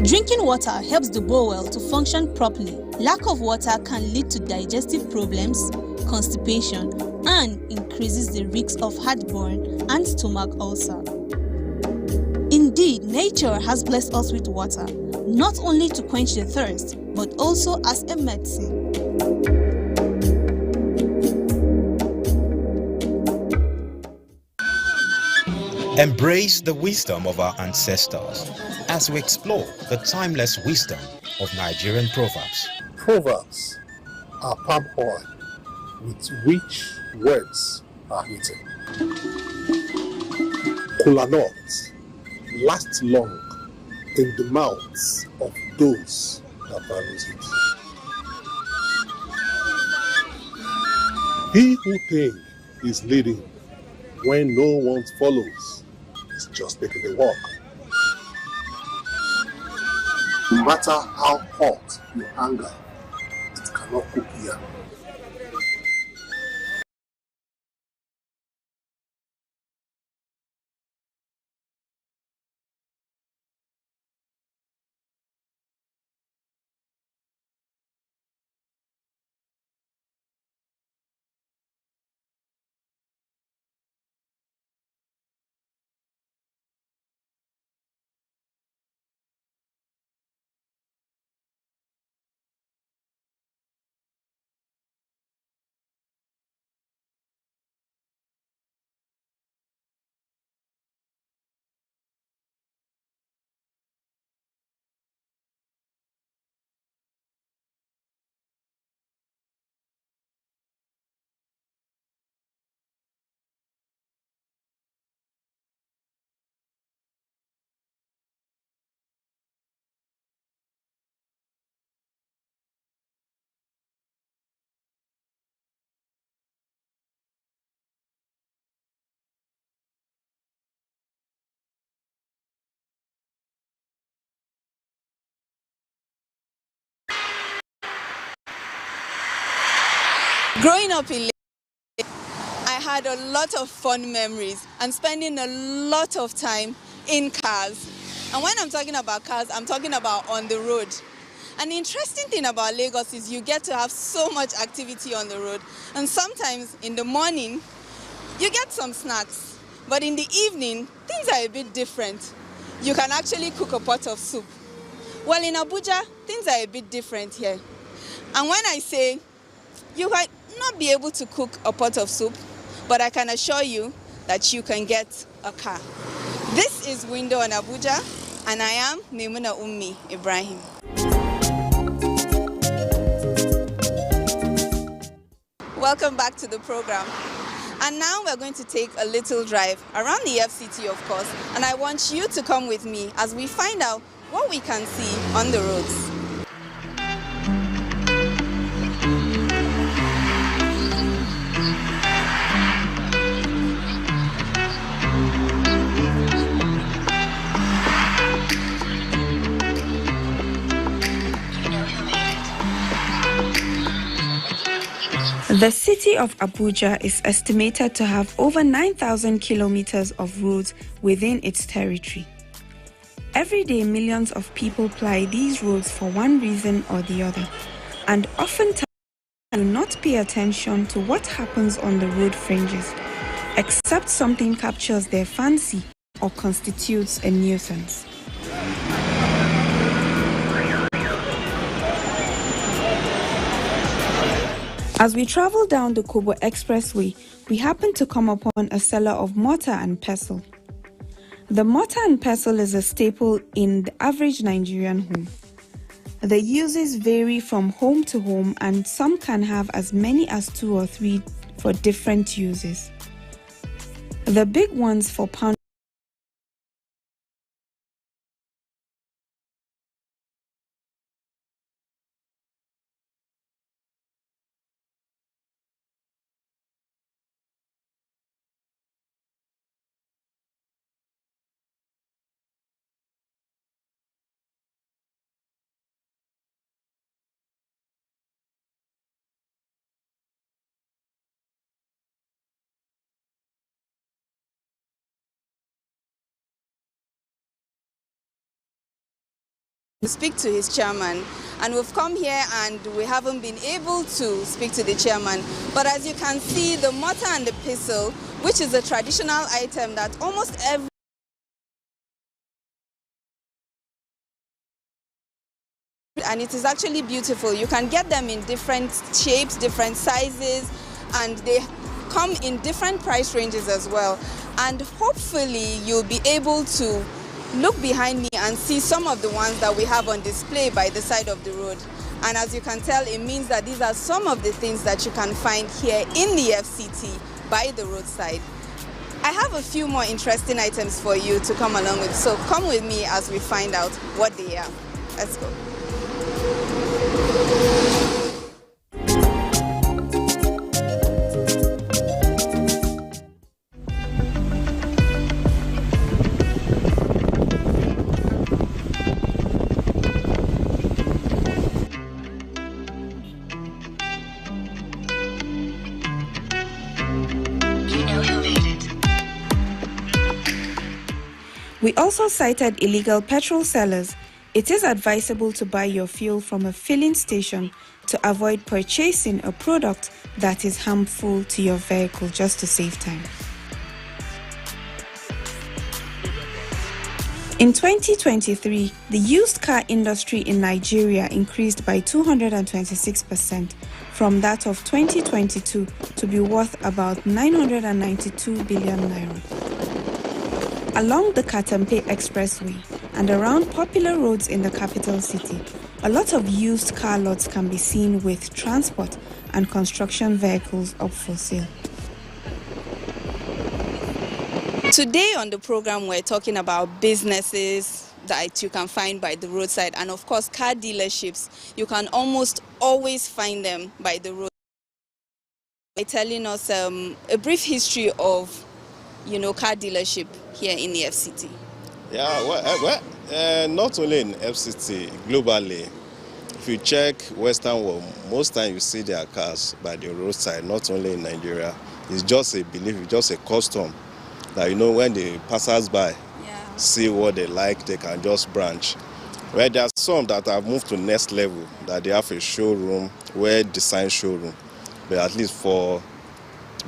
Drinking water helps the bowel to function properly. Lack of water can lead to digestive problems, constipation, and increases the risk of heartburn and stomach ulcer. Indeed, nature has blessed us with water, not only to quench the thirst, but also as a medicine. Embrace the wisdom of our ancestors as we explore the timeless wisdom of Nigerian proverbs. Proverbs are palm oil with which words are written. Kola nut lasts long in the mouths of those that values it. He who thinks is leading when no one follows is just taking the walk. No matter how hot your anger, it cannot cook here. Growing up in Lagos, I had a lot of fun memories and spending a lot of time in cars. And when I'm talking about cars, I'm talking about on the road. And the interesting thing about Lagos is you get to have so much activity on the road. And sometimes in the morning, you get some snacks. But in the evening, things are a bit different. You can actually cook a pot of soup. Well, in Abuja, things are a bit different here. And when I say you might not be able to cook a pot of soup, but I can assure you that you can get a car. This is Window on Abuja, and I am Maimuna Ummi Ibrahim. Welcome back to the program. And now we're going to take a little drive around the FCT, of course, and I want you to come with me as we find out what we can see on the roads. The city of Abuja is estimated to have over 9,000 kilometers of roads within its territory. Every day, millions of people ply these roads for one reason or the other, and oftentimes do not pay attention to what happens on the road fringes, except something captures their fancy or constitutes a nuisance. As we travel down the Kobo Expressway, we happen to come upon a seller of mortar and pestle. The mortar and pestle is a staple in the average Nigerian home. The uses vary from home to home, and some can have as many as 2 or 3 for different uses. The big ones for pound speak to his chairman, and we've come here and we haven't been able to speak to the chairman. But as you can see, the mortar and the pestle, which is a traditional item that almost every and it is actually beautiful. You can get them in different shapes, different sizes, and they come in different price ranges as well. And hopefully you'll be able to look behind me and see some of the ones that we have on display by the side of the road. And as you can tell, it means that these are some of the things that you can find here in the FCT by the roadside. I have a few more interesting items for you to come along with, so come with me as we find out what they are. Let's go. We also cited illegal petrol sellers. It is advisable to buy your fuel from a filling station to avoid purchasing a product that is harmful to your vehicle, just to save time. In 2023, the used car industry in Nigeria increased by 226% from that of 2022 to be worth about 992 billion naira. Along the Katampe Expressway and around popular roads in the capital city, a lot of used car lots can be seen with transport and construction vehicles up for sale. Today on the program, we're talking about businesses that you can find by the roadside, and of course car dealerships. You can almost always find them by the road. By telling us a brief history of, car dealership here in the FCT. Yeah, not only in FCT, globally. If you check Western world, most time you see their cars by the roadside, not only in Nigeria. It's just a belief, it's just a custom that, when the passers-by see what they like, they can just branch. Where there are some that have moved to next level, that they have a showroom, well-designed showroom. But at least for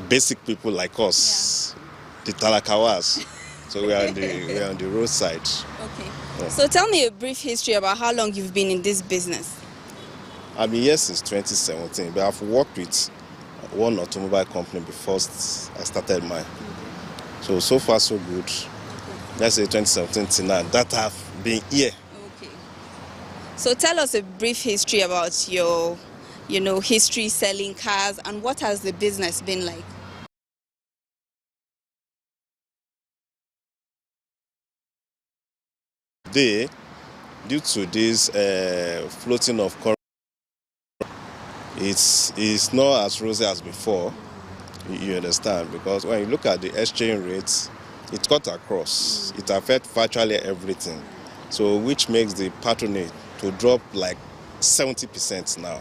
basic people like us, the Talakawas, so we are on the roadside. Okay. Yeah. So tell me a brief history about how long you've been in this business. I've been here since 2017, but I've worked with one automobile company before I started mine. So far so good. Let's say 2017 till now, that I've been here. Okay. So tell us a brief history about your, history selling cars, and what has the business been like? Today, due to this floating of currency, it's not as rosy as before. You understand? Because when you look at the exchange rates, it cut across. It affects virtually everything. So which makes the patronage to drop like 70% now.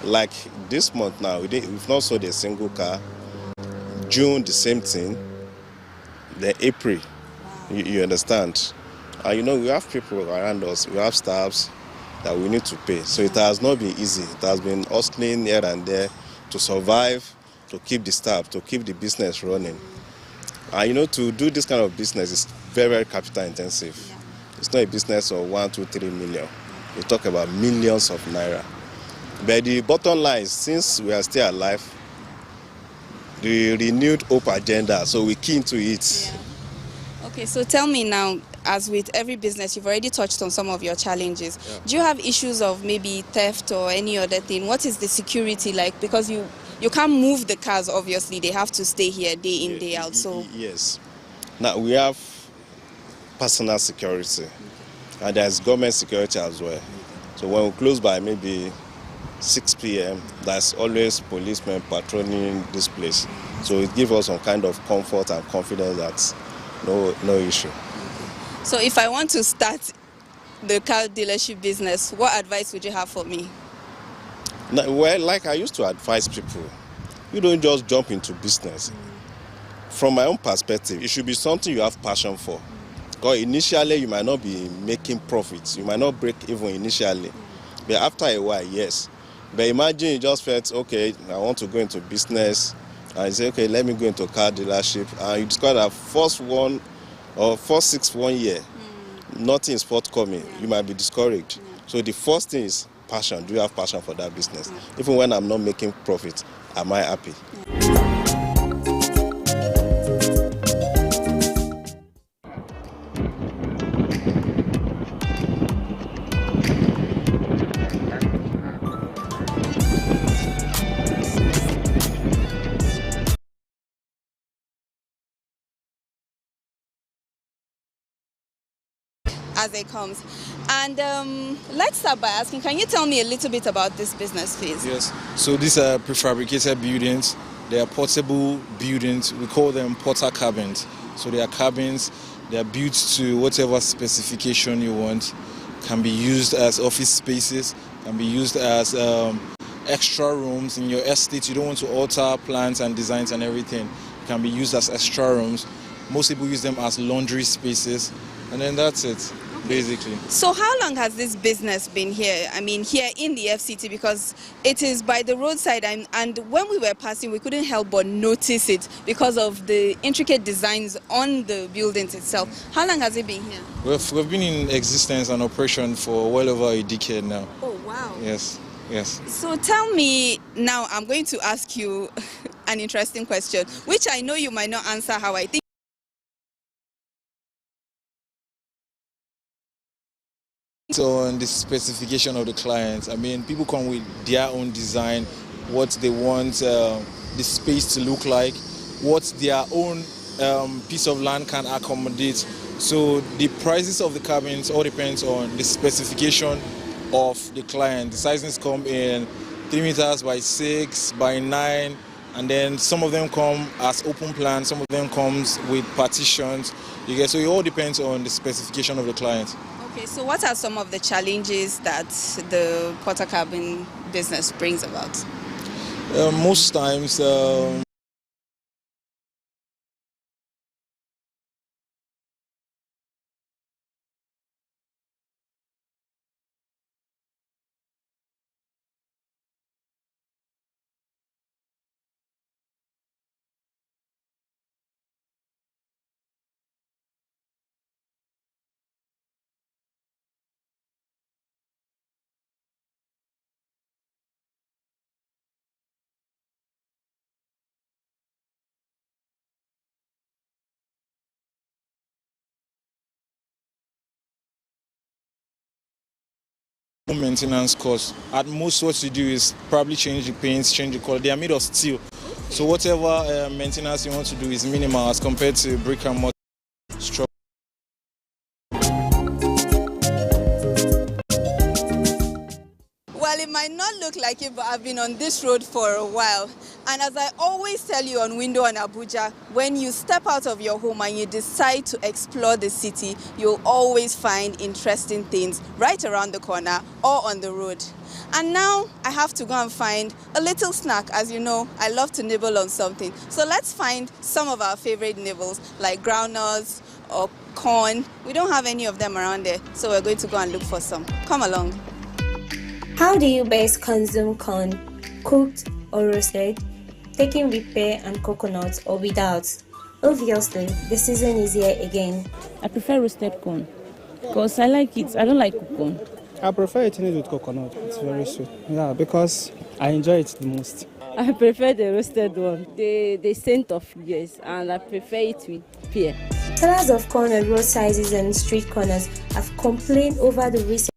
Like this month now, we've not sold a single car. June, the same thing. Then April, you understand? And we have people around us, we have staffs that we need to pay. So it has not been easy. It has been hustling here and there to survive, to keep the staff, to keep the business running. And to do this kind of business is very, very capital intensive. Yeah. It's not a business of 1, 2, 3 million. We talk about millions of naira. But the bottom line is, since we are still alive, the renewed hope agenda, so we key into it. Yeah. Okay, so tell me now, as with every business, you've already touched on some of your challenges. Yeah. Do you have issues of maybe theft or any other thing? What is the security like? Because you can't move the cars, obviously. They have to stay here day in, day out. So yes. Now, we have personal security, and there's government security as well. So when we close by maybe 6 p.m., there's always policemen patrolling this place. So it gives us some kind of comfort and confidence that no issue. So if I want to start the car dealership business, what advice would you have for me? Now, well, like I used to advise people, you don't just jump into business. From my own perspective, it should be something you have passion for. Because initially you might not be making profits. You might not break even initially. But after a while, yes. But imagine you just felt, okay, I want to go into business. And you say, okay, let me go into car dealership. And you discover that first 6 1 year, nothing is forthcoming. You might be discouraged. So the first thing is passion. Do you have passion for that business? Even when I'm not making profit, am I happy? As it comes. And let's start by asking, can you tell me a little bit about this business, please? Yes, so these are prefabricated buildings. They are portable buildings. We call them porter cabins. So they are cabins, they are built to whatever specification you want. Can be used as office spaces, can be used as extra rooms in your estate. You don't want to alter plans and designs and everything. It can be used as extra rooms. Most people use them as laundry spaces. And then that's it, basically. So how long has this business been here? I mean, here in the FCT, because it is by the roadside, and when we were passing, we couldn't help but notice it because of the intricate designs on the buildings itself. How long has it been here? We've been in existence and operation for well over a decade now. Oh, wow. Yes, yes. So tell me, now I'm going to ask you an interesting question, which I know you might not answer how I think. So on the specification of the clients, I mean, people come with their own design, what they want the space to look like, what their own piece of land can accommodate. So the prices of the cabins all depends on the specification of the client. The sizings come in 3 meters by 6 by 9, and then some of them come as open plan, some of them comes with partitions. So it all depends on the specification of the client. Okay, so what are some of the challenges that the porter cabin business brings about? Most times, maintenance costs. At most, what you do is probably change the paints, change the color. They are made of steel, so whatever maintenance you want to do is minimal as compared to brick and mortar structure. Well, it might not look like it, but I've been on this road for a while. And as I always tell you on Window on Abuja, when you step out of your home and you decide to explore the city, you'll always find interesting things right around the corner or on the road. And now I have to go and find a little snack. As you know, I love to nibble on something. So let's find some of our favorite nibbles, like groundnuts or corn. We don't have any of them around there, so we're going to go and look for some. Come along. How do you best consume corn? Cooked or roasted? Taking with pear and coconut or without? Obviously, the season is here again. I prefer roasted corn because I like it. I don't like cooked corn. I prefer eating it with coconut. It's very sweet. Yeah, because I enjoy it the most. I prefer the roasted one. The scent of yes, and I prefer it with pear. Sellers of corn at road sizes and street corners have complained over the recent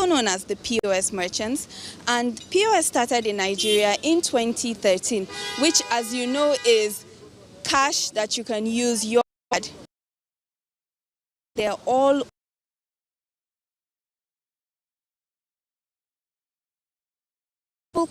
known as the POS merchants. And POS started in Nigeria in 2013, which, as you know, is cash that you can use your card. They're all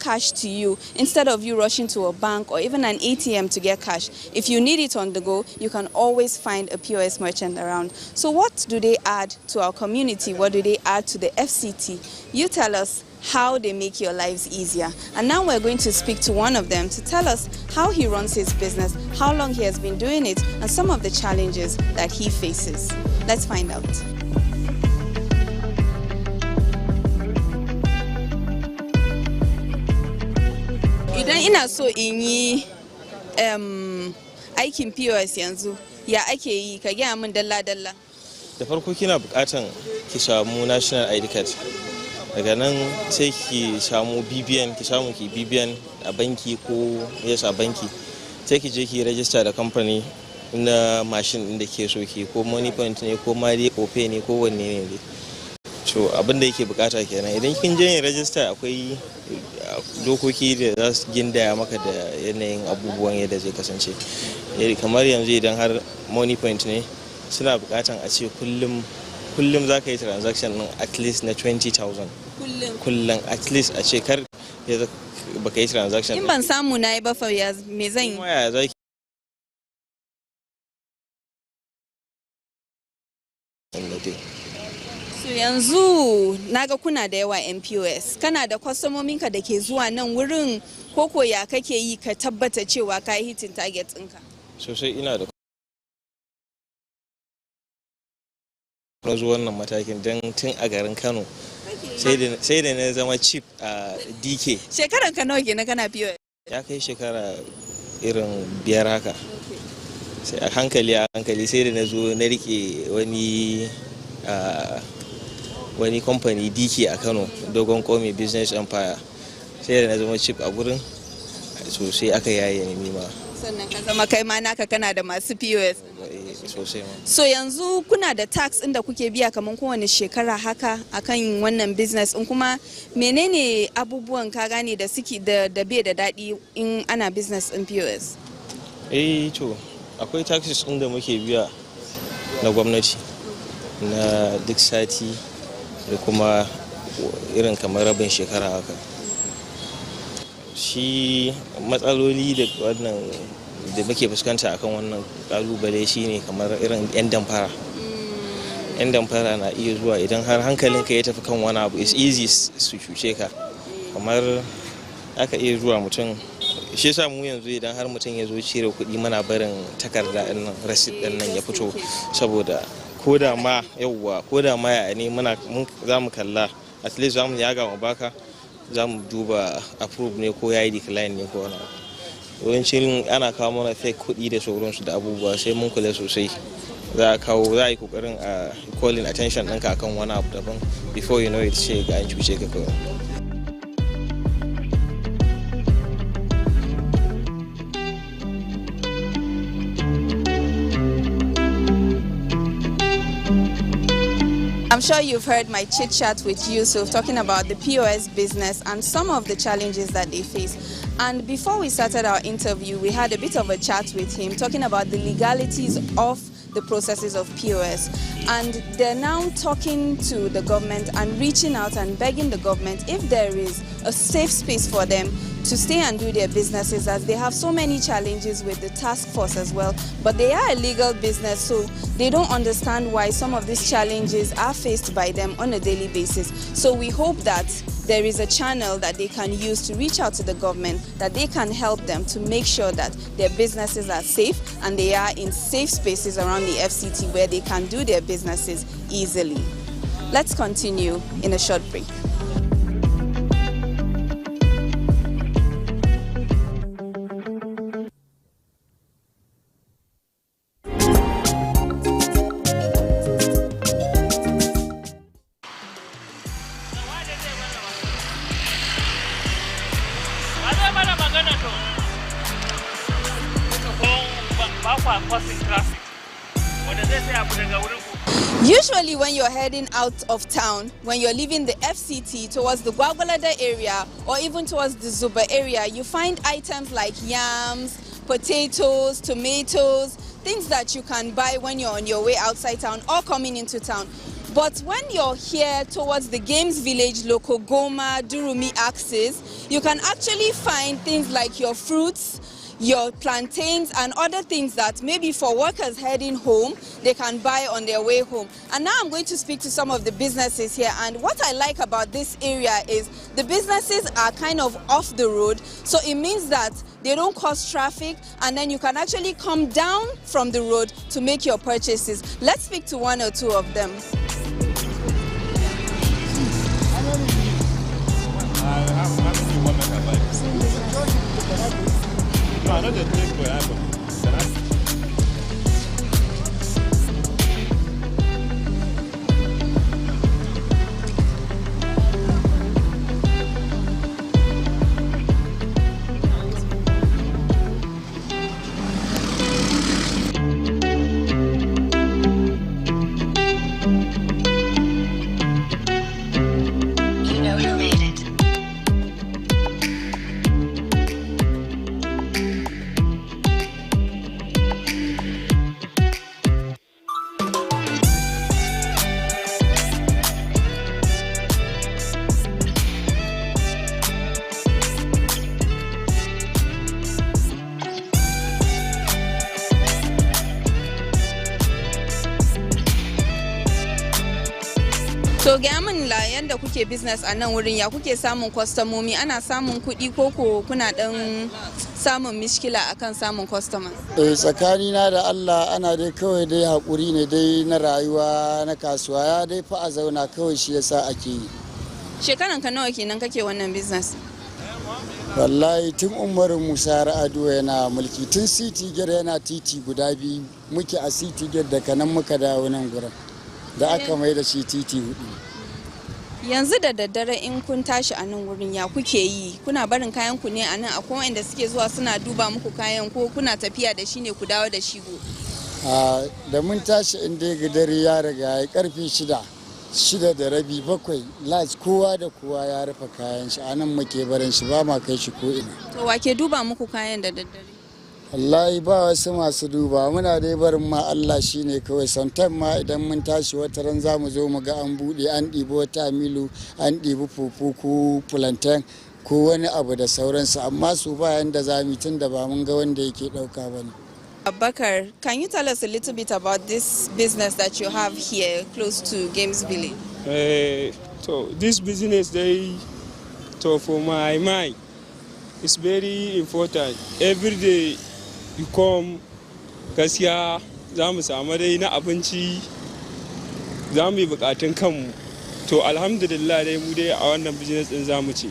cash to you instead of you rushing to a bank or even an ATM to get cash. If you need it on the go, you can always find a POS merchant around. So what do they add to our community? What do they add to the FCT? You tell us how they make your lives easier. And now we're going to speak to one of them to tell us how he runs his business, how long he has been doing it, and some of the challenges that he faces. Let's find out. Idan ina so in yi aikin POS yanzu, ya ake yi ka gaya min dalla-dalla. Da farko kina bukatan ki samu national ID card. Daga nan sai ki samu BBN, ki samu ki BBN a banki ko yes a banki. Sai ki je ki register da company na machine din da ke so ki ko money point ne ko mari ko pay ne ko wanne ne. So abin da yake bukata kenan. Idan kin je yin register akwai dokoki da za su gindaya maka da yanayin abubuwan yadda zai kasance. Kamar yanzu idan har money point ne suna bukatan a ce kullum za ka yi transaction din at least na 20,000. Kullum at least a ce kar baka yi transaction. In ban samu na yi ba fa me zan yi? Waya za ki So yanzu naga kuna da yawa MPOS. Kana da kwastomominka da ke zuwa nan wurin koko ya kake yi ka tabbata cewa ka yi hitin target ɗinka? Sosai ina da na zuwa wannan matakin don tun a garin Kano sai da na zama chief a DK. Shekaran ka nawa kenan kana POS? Ya kai shekara irin 5 haka. Sai a hankali sai da na zo na rike wani kamfani DK a Kano, Dogon Komi Business Empire. Sai da na zama chief a gurin, so sai aka yaye ni nima. Sannan ka zama kai ma naka kana da masu POS. Sosai ma. So yanzu kuna da tax inda kuke biya kamar kowane shekara haka akan wannan business in kuma menene abubuwan ka gane da suke da bai da daɗi in ana business in POS? To akwai taxes inda muke biya na gwamnati na duk sati da kuma irin kamar rabin shekara haka. Shi matsaloli da wannan da muke fuskanta akan wannan kalubale shine kamar irin 'yan damfara. 'Yan damfara na iya zuwa idan har hankalinka ya tafi kan wani abu, it's easy su cuce ka. Kamar aka iya zuwa mutum, shi yasa mu yanzu idan har mutum ya zo cire kuɗi muna barin takarda ɗin receipt ɗin nan ya fito, saboda ko da ma ya ne za mu kalla, at least za mu yaga mu baka, za mu duba approve ne ko ya yi decline ne ko wani abu. Yawancin ana kawo mana fake kuɗi da sauransu da abubuwa, sai mun kula sosai. Za a yi kokarin a calling attention ɗinka akan wani abu daban, before you know it sai ga an cuce ka kawai. I'm sure you've heard my chit chat with Yusuf talking about the POS business and some of the challenges that they face. And before we started our interview, we had a bit of a chat with him talking about the legalities of the processes of POS. And they're now talking to the government and reaching out and begging the government if there is a safe space for them to stay and do their businesses, as they have so many challenges with the task force as well. But they are a legal business, so they don't understand why some of these challenges are faced by them on a daily basis. So we hope that there is a channel that they can use to reach out to the government, that they can help them to make sure that their businesses are safe and they are in safe spaces around the FCT where they can do their businesses easily. Let's continue in a short break. Usually when you're heading out of town, when you're leaving the FCT towards the Gwagwalada area or even towards the Zuba area, you find items like yams, potatoes, tomatoes, things that you can buy when you're on your way outside town or coming into town. But when you're here towards the Games Village, Lokogoma, Durumi axis, you can actually find things like your fruits, your plantains and other things that maybe for workers heading home, they can buy on their way home. And now I'm going to speak to some of the businesses here, and what I like about this area is the businesses are kind of off the road, so it means that they don't cause traffic, and then you can actually come down from the road to make your purchases. Let's speak to one or two of them. So ga mun la yanda kuke business a nan wurin ya kuke samun kwastomomi, ana samun kuɗi koko kuna dan samun mishkila akan samun customers? Tsakanina da Allah ana dai kawai dai hakuri ne dai na rayuwa na kasuwa, ya dai fa a zauna kawai shi yasa ake yi. Shekaran ka nawa kenan kake wannan business? Wallahi tun Umaru Musa Ra'adu yana mulki, tun City Gate yana titi guda biyu muke a City Gate daga nan muka dawo nan gurin da aka mai da shi titi hudu. Yanzu da daddare in kun tashi a nan wurin ya kuke yi? Kuna barin kayan ku ne a nan, akwai wanda suke zuwa suna duba muku kayan ko kuna tafiya da shi ne ku dawo da shi go? Da mun tashi inda ga dare ya riga ya karfe 6 da rabi 7 las kowa da kowa ya rufe kayan shi, a nan muke barin shi ba ma kai shi ko ina. To wa ke duba muku kayan da daddare? Wallahi ba wasu masu duba, muna dai barin ma Allah shine kawai. Sometimes ma idan mun tashi wata ran za mu zo mu ga an bude an ɗibi wata milu, an ɗibi fufu ko plantain ko wani abu da sauransu, amma su bayan da za mu tun da ba mun ga wanda yake ɗauka ba ne. Abubakar, can you tell us a little bit about this business that you have here close to Games Village? So this business, for my mind, it's very important. Every day you come, gaskiya za mu samu dai na abinci, za mu yi bukatun kanmu. To alhamdulillah dai mu dai a wannan business din za mu ci.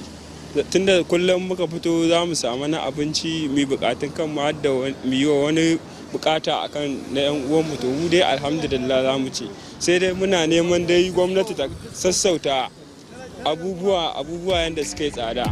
Tunda kullum muka fito za mu samu na abinci, mu yi bukatun kanmu har da mu yi wani bukata akan na yan uwanmu, to mu dai alhamdulillah za mu ci. Sai dai muna neman dai gwamnati ta sassauta abubuwa yanda suka yi tsada.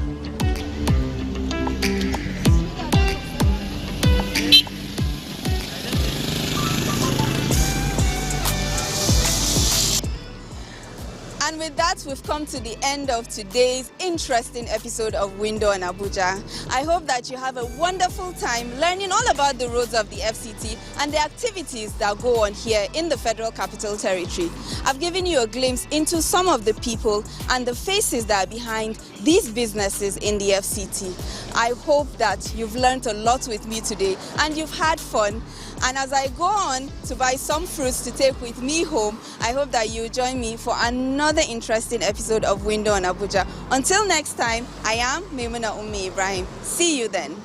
And with that, we've come to the end of today's interesting episode of Window on Abuja. I hope that you have a wonderful time learning all about the roads of the FCT and the activities that go on here in the Federal Capital Territory. I've given you a glimpse into some of the people and the faces that are behind these businesses in the FCT. I hope that you've learned a lot with me today and you've had fun. And as I go on to buy some fruits to take with me home, I hope that you join me for another interesting episode of Window on Abuja. Until next time, I am Maimuna Ummi Ibrahim. See you then.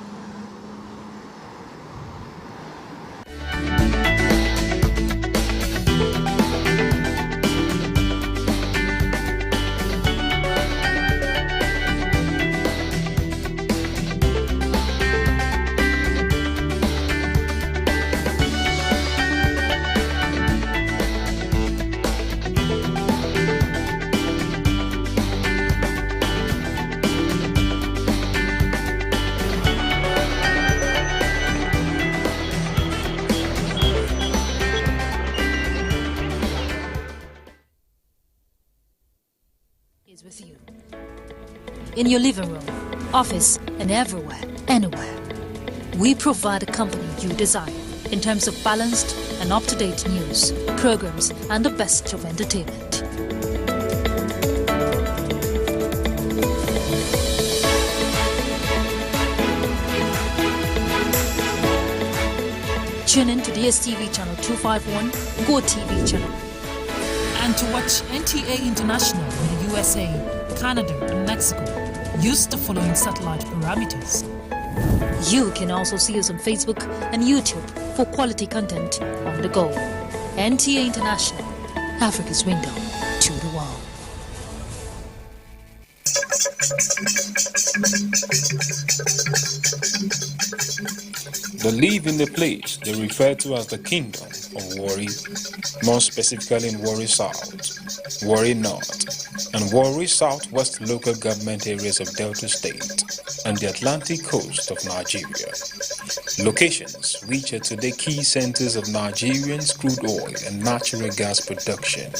in your living room, office, and everywhere, anywhere. We provide the company you desire in terms of balanced and up-to-date news, programs, and the best of entertainment. Tune in to DSTV channel 251, Go TV channel. And to watch NTA International in the USA, Canada, and Mexico, use the following satellite parameters. You can also see us on Facebook and YouTube for quality content on the go. NTA International, Africa's window to the world. They live in the place they refer to as the Kingdom of Warri, more specifically in Warri South, Warri North, and Warri Southwest local government areas of Delta State and the Atlantic coast of Nigeria. Locations which are today key centers of Nigerian crude oil and natural gas production,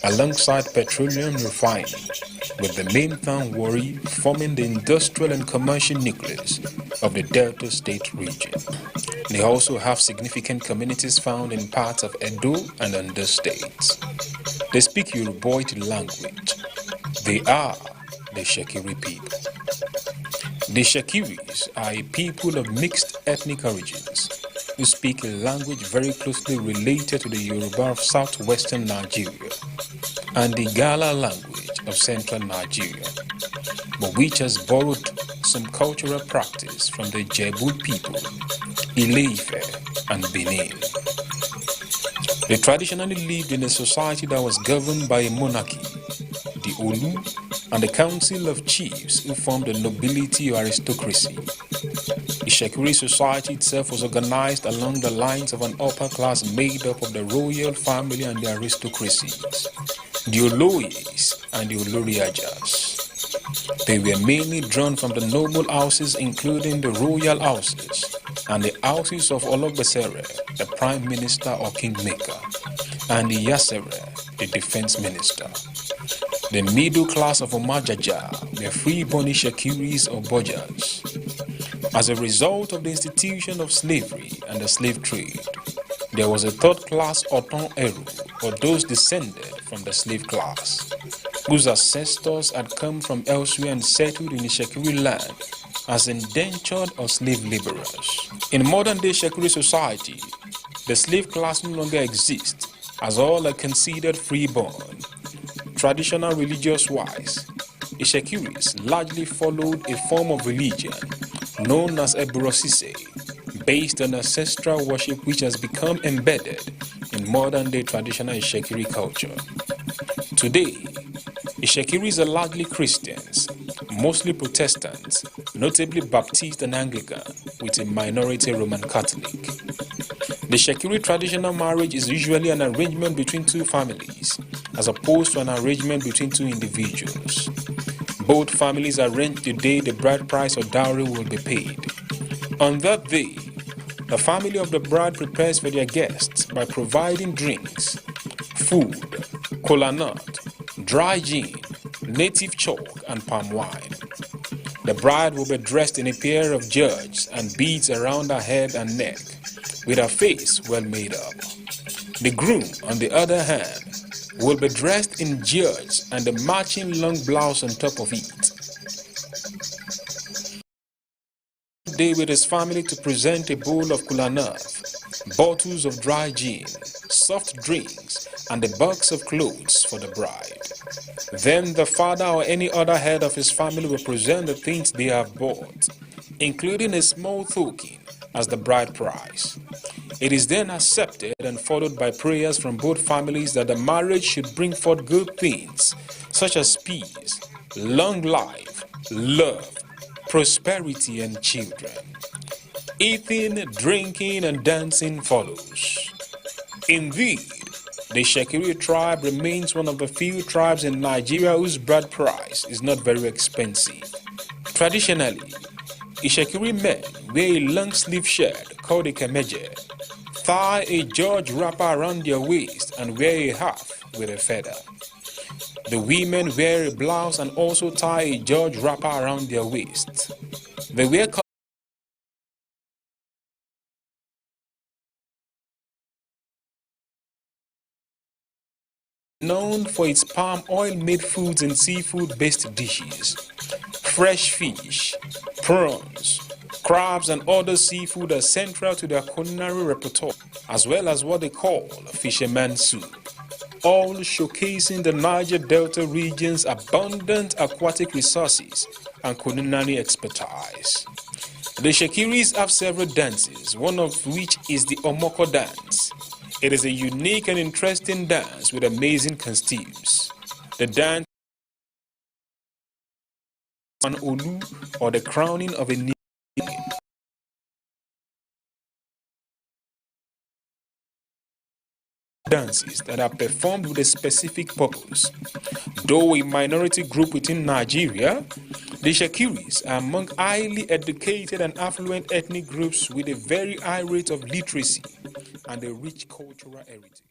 alongside petroleum refining, with the main town Warri forming the industrial and commercial nucleus of the Delta State region. They also have significant communities found in parts of Edo and Ondo states. They speak Yoruboid language. They are the Itsekiri people. The Itsekiris are a people of mixed ethnic origins who speak a language very closely related to the Yoruba of southwestern Nigeria and the Gala language of central Nigeria, but which has borrowed some cultural practice from the Jebu people, Ile-Ife, and Benin. They traditionally lived in a society that was governed by a monarchy, the Olu, and the council of chiefs who formed the nobility or aristocracy. The Itsekiri society itself was organized along the lines of an upper class made up of the royal family and the aristocracies, the Oloyes and the Oloriajas. They were mainly drawn from the noble houses, including the royal houses and the houses of Ologbesere, the prime minister or kingmaker, and the Yasere, the defense minister. The middle class of Omajaja were free-born Itsekiris or Bojas. As a result of the institution of slavery and the slave trade, there was a third class Oton Eru, or those descended from the slave class, whose ancestors had come from elsewhere and settled in Itsekiri land as indentured or slave laborers. In modern-day Itsekiri society, the slave class no longer exists, as all are considered free-born. Traditional religious-wise, Itsekiris largely followed a form of religion known as Eburosise, based on ancestral worship which has become embedded in modern-day traditional Itsekiri culture. Today, Itsekiris are largely Christians, mostly Protestants, notably Baptist and Anglican, with a minority Roman Catholic. The Itsekiri traditional marriage is usually an arrangement between two families, as opposed to an arrangement between two individuals. Both families arrange the day the bride price or dowry will be paid. On that day, the family of the bride prepares for their guests by providing drinks, food, kola nut, dry gin, native chalk, and palm wine. The bride will be dressed in a pair of jewels and beads around her head and neck, with her face well made up. The groom, on the other hand, will be dressed in jewels and a matching long blouse on top of it. Day with his family to present a bowl of kulanaf, bottles of dry gin, soft drinks, and a box of clothes for the bride. Then the father or any other head of his family will present the things they have bought, including a small token as the bride price. It is then accepted and followed by prayers from both families that the marriage should bring forth good things, such as peace, long life, love, prosperity, and children. Eating, drinking, and dancing follows. Indeed, the Itsekiri tribe remains one of the few tribes in Nigeria whose bride price is not very expensive. Traditionally, Itsekiri men wear a long sleeve shirt called a kemeje, tie a George wrapper around their waist, and wear a hat with a feather. The women wear a blouse and also tie a George wrapper around their waist. They wear known for its palm oil-made foods and seafood-based dishes. Fresh fish, prawns, crabs and other seafood are central to their culinary repertoire, as well as what they call fisherman's soup, all showcasing the Niger Delta region's abundant aquatic resources and culinary expertise. The Itsekiris have several dances, one of which is the Omoko dance. It is a unique and interesting dance with amazing costumes. The dance an olu, or the crowning of a new dances that are performed with a specific purpose. Though a minority group within Nigeria, the Itsekiris are among highly educated and affluent ethnic groups with a very high rate of literacy and a rich cultural heritage.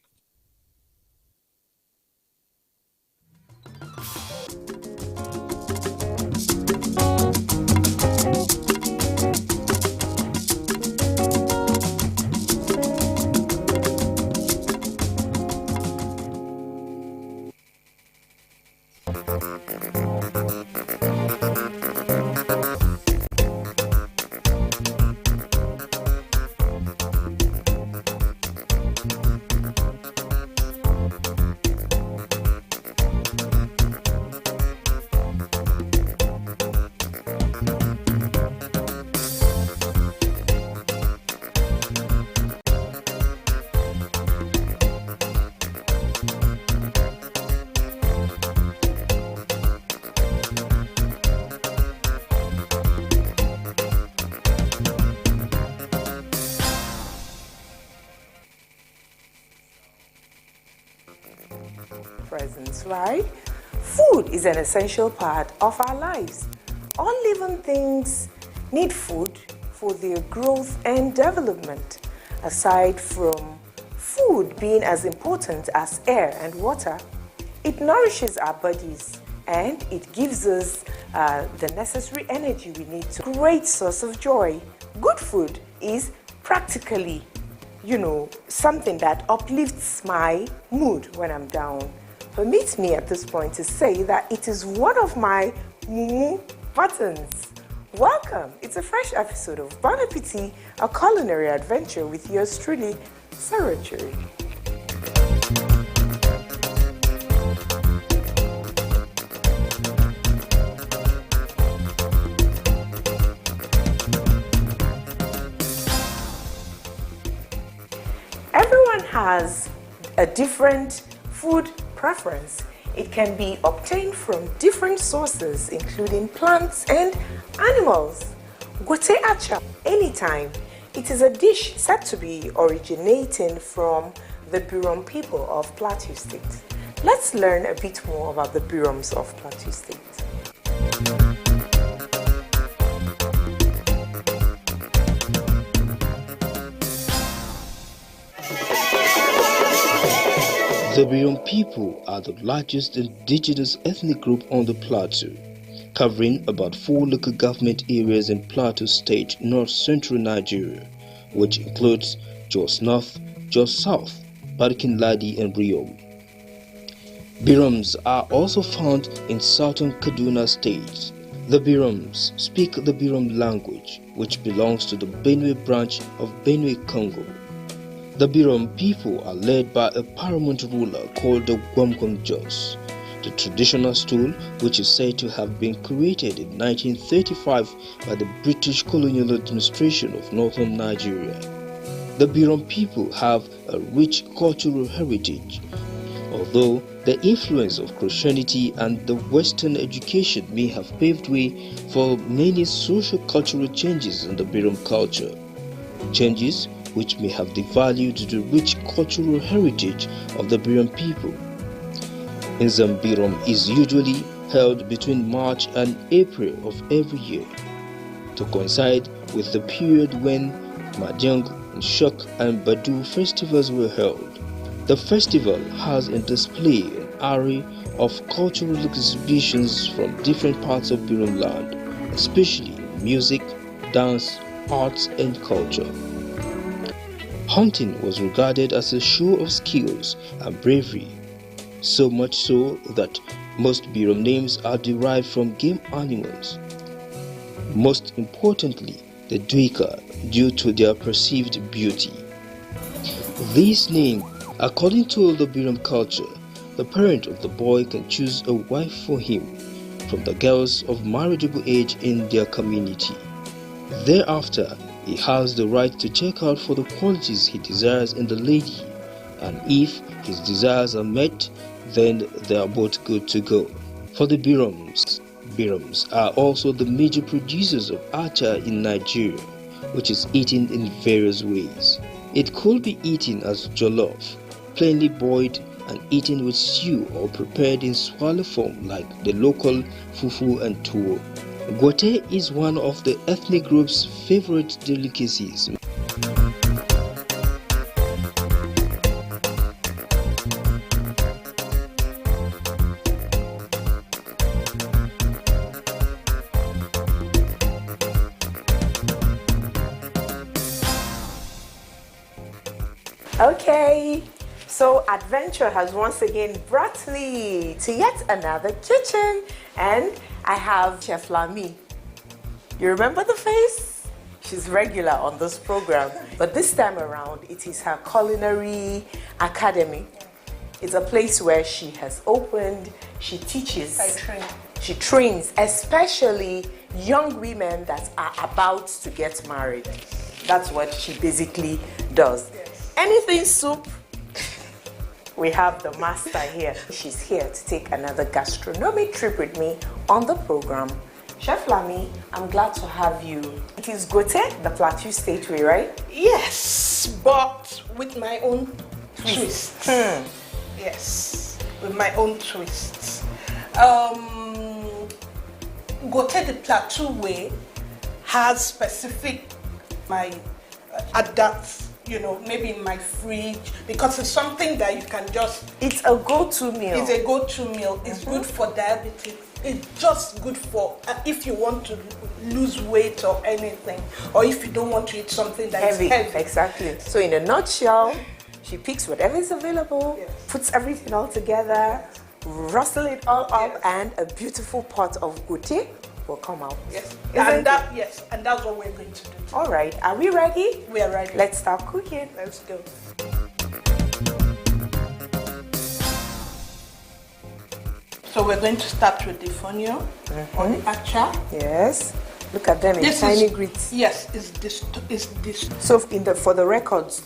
Presence, right? Food is an essential part of our lives. All living things need food for their growth and development. Aside from food being as important as air and water, it nourishes our bodies and it gives us the necessary energy we need to. Great source of joy. Good food is practically, something that uplifts my mood when I'm down. Permit me at this point to say that it is one of my mumu buttons. Welcome. It's a fresh episode of Bon Appetit, a culinary adventure with yours truly, Sarah Cherry. Everyone has a different food preference. It can be obtained from different sources, including plants and animals. Gote acha, anytime. It is a dish said to be originating from the Birom people of Plateau State. Let's learn a bit more about the Biroms of Plateau State. The Birom people are the largest indigenous ethnic group on the plateau, covering about 4 local government areas in Plateau State, north-central Nigeria, which includes Jos North, Jos South, Barkin Ladi and Birom. Biroms are also found in southern Kaduna State. The Biroms speak the Birom language, which belongs to the Benue branch of Benue Congo. The Birom people are led by a paramount ruler called the Gwamgwam Jos, the traditional stool which is said to have been created in 1935 by the British colonial administration of northern Nigeria. The Birom people have a rich cultural heritage, although the influence of Christianity and the Western education may have paved way for many social-cultural changes in the Birom culture, changes which may have devalued the rich cultural heritage of the Birom people. Nzam Birom is usually held between March and April of every year, to coincide with the period when Mahjong, Shok and Badu festivals were held. The festival has in display an array of cultural exhibitions from different parts of Birom land, especially music, dance, arts and culture. Hunting was regarded as a show of skills and bravery, so much so that most Birom names are derived from game animals. Most importantly, the Duika, due to their perceived beauty. This name, according to the Birom culture, the parent of the boy can choose a wife for him from the girls of marriageable age in their community. Thereafter, he has the right to check out for the qualities he desires in the lady, and if his desires are met, then they are both good to go. For the Biroms are also the major producers of acha in Nigeria, which is eaten in various ways. It could be eaten as jollof, plainly boiled and eaten with stew or prepared in swallow form like the local fufu and tuwo. Gote is one of the ethnic group's favorite delicacies. Okay, so adventure has once again brought me to yet another kitchen, and I have Chef Lami. You remember the face? She's regular on this program, but this time around it is her Culinary Academy. It's a place where she has opened, she teaches, she trains, especially young women that are about to get married. That's what she basically does. Anything soup, we have the master here. She's here to take another gastronomic trip with me on the program. Chef Lami, I'm glad to have you. It is Gote, the Plateau State way, right? Yes, but with my own twists. Yes, with my own twists. Gote the Plateau way has specific adapts. You know, maybe in my fridge, because it's something that you can just... It's a go-to meal. It's a go-to meal. It's good for diabetes. It's just good for if you want to lose weight or anything, or if you don't want to eat something that is heavy. Exactly. So in a nutshell, she picks whatever is available, puts everything all together, rustle it all up, and a beautiful pot of gote will come out. Yes. And that's what we're going to do. All right. Are we ready? We are ready. Let's start cooking. Let's go. So we're going to start with the fonio or the acha. Yes. Look at them in tiny grits. Yes, it's this. So for the records,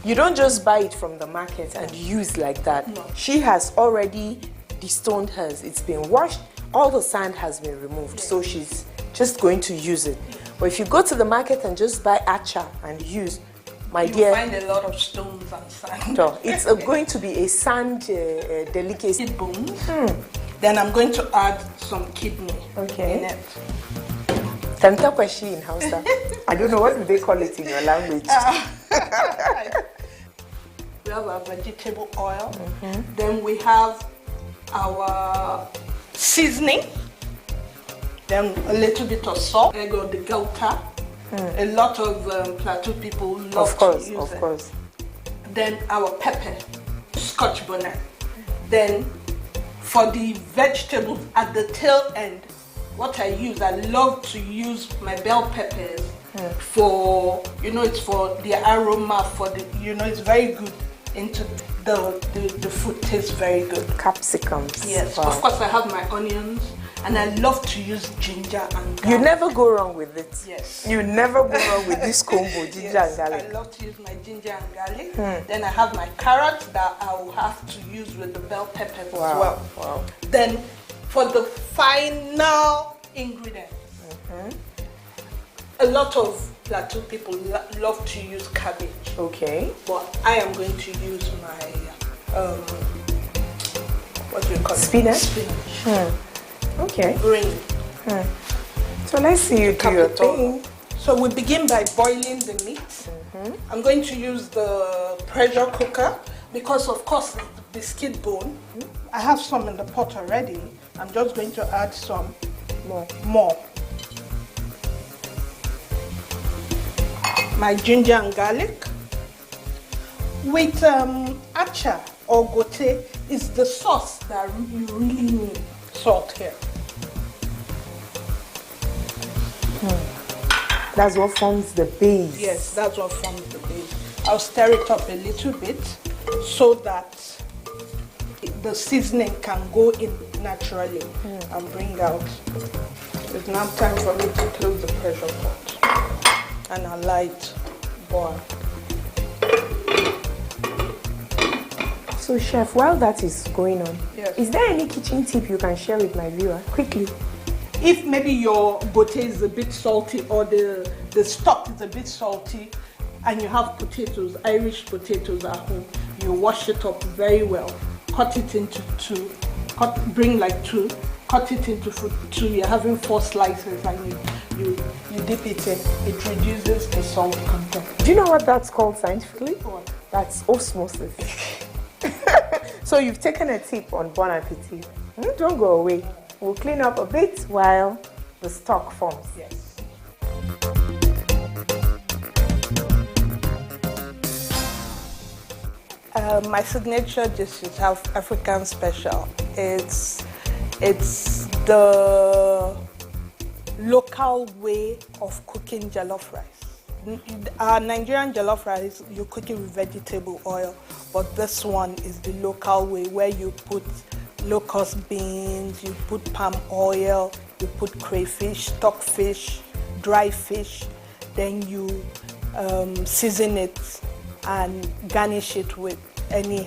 you don't just buy it from the market and use like that. No. She has already destoned hers. It's been washed. All the sand has been removed. So she's just going to use it. But if you go to the market and just buy acha and use, you find a lot of stones and sand. So it's going to be a sand delicacy. Bones. Then I'm going to add some kidney in it. Tanta kwashi in Hausa. I don't know, what do they call it in your language? We have our vegetable oil. Then we have our seasoning. Then a little bit of salt. I got the gauta. A lot of Plateau people love to use it. Of course. Then our pepper, Scotch bonnet. Then for the vegetables at the tail end, what I love to use my bell peppers for, it's for the aroma, it's very good into the food tastes very good. Capsicums. Yes, wow. Of course I have my onions. And I love to use ginger and garlic. You never go wrong with it. Yes. You never go wrong with this combo, ginger and garlic. I love to use my ginger and garlic. Then I have my carrots that I will have to use with the bell peppers as well. Wow. Then for the final ingredients, a lot of Plateau people love to use cabbage. Okay. But I am going to use my, what do you call it? Spinach. Okay. Green. So let's see you do your thing. So we begin by boiling the meat. I'm going to use the pressure cooker because, of course, it's the biscuit bone. I have some in the pot already. I'm just going to add some more. My ginger and garlic. With acha or gote is the sauce that you really need. Salt here. That's what forms the base. Yes, that's what forms the base. I'll stir it up a little bit so that the seasoning can go in naturally and bring out. It's now time for me to close the pressure pot and allow it boil. So chef, while that is going on, yes, is there any kitchen tip you can share with my viewer quickly? If maybe your gote is a bit salty or the stock is a bit salty and you have potatoes, Irish potatoes at home, you wash it up very well, cut it into two, bring like two, cut it into two, you're having 4 slices and you dip it in, it reduces the salt content. Do you know what that's called scientifically? What? That's osmosis. So you've taken a tip on Bon Appetit. Don't go away. We'll clean up a bit while the stock forms. Yes. My signature dish is African special. It's the local way of cooking jollof rice. Our Nigerian jollof rice, you cook it with vegetable oil, but this one is the local way where you put locust beans, you put palm oil, you put crayfish, stockfish, dry fish, then you season it and garnish it with any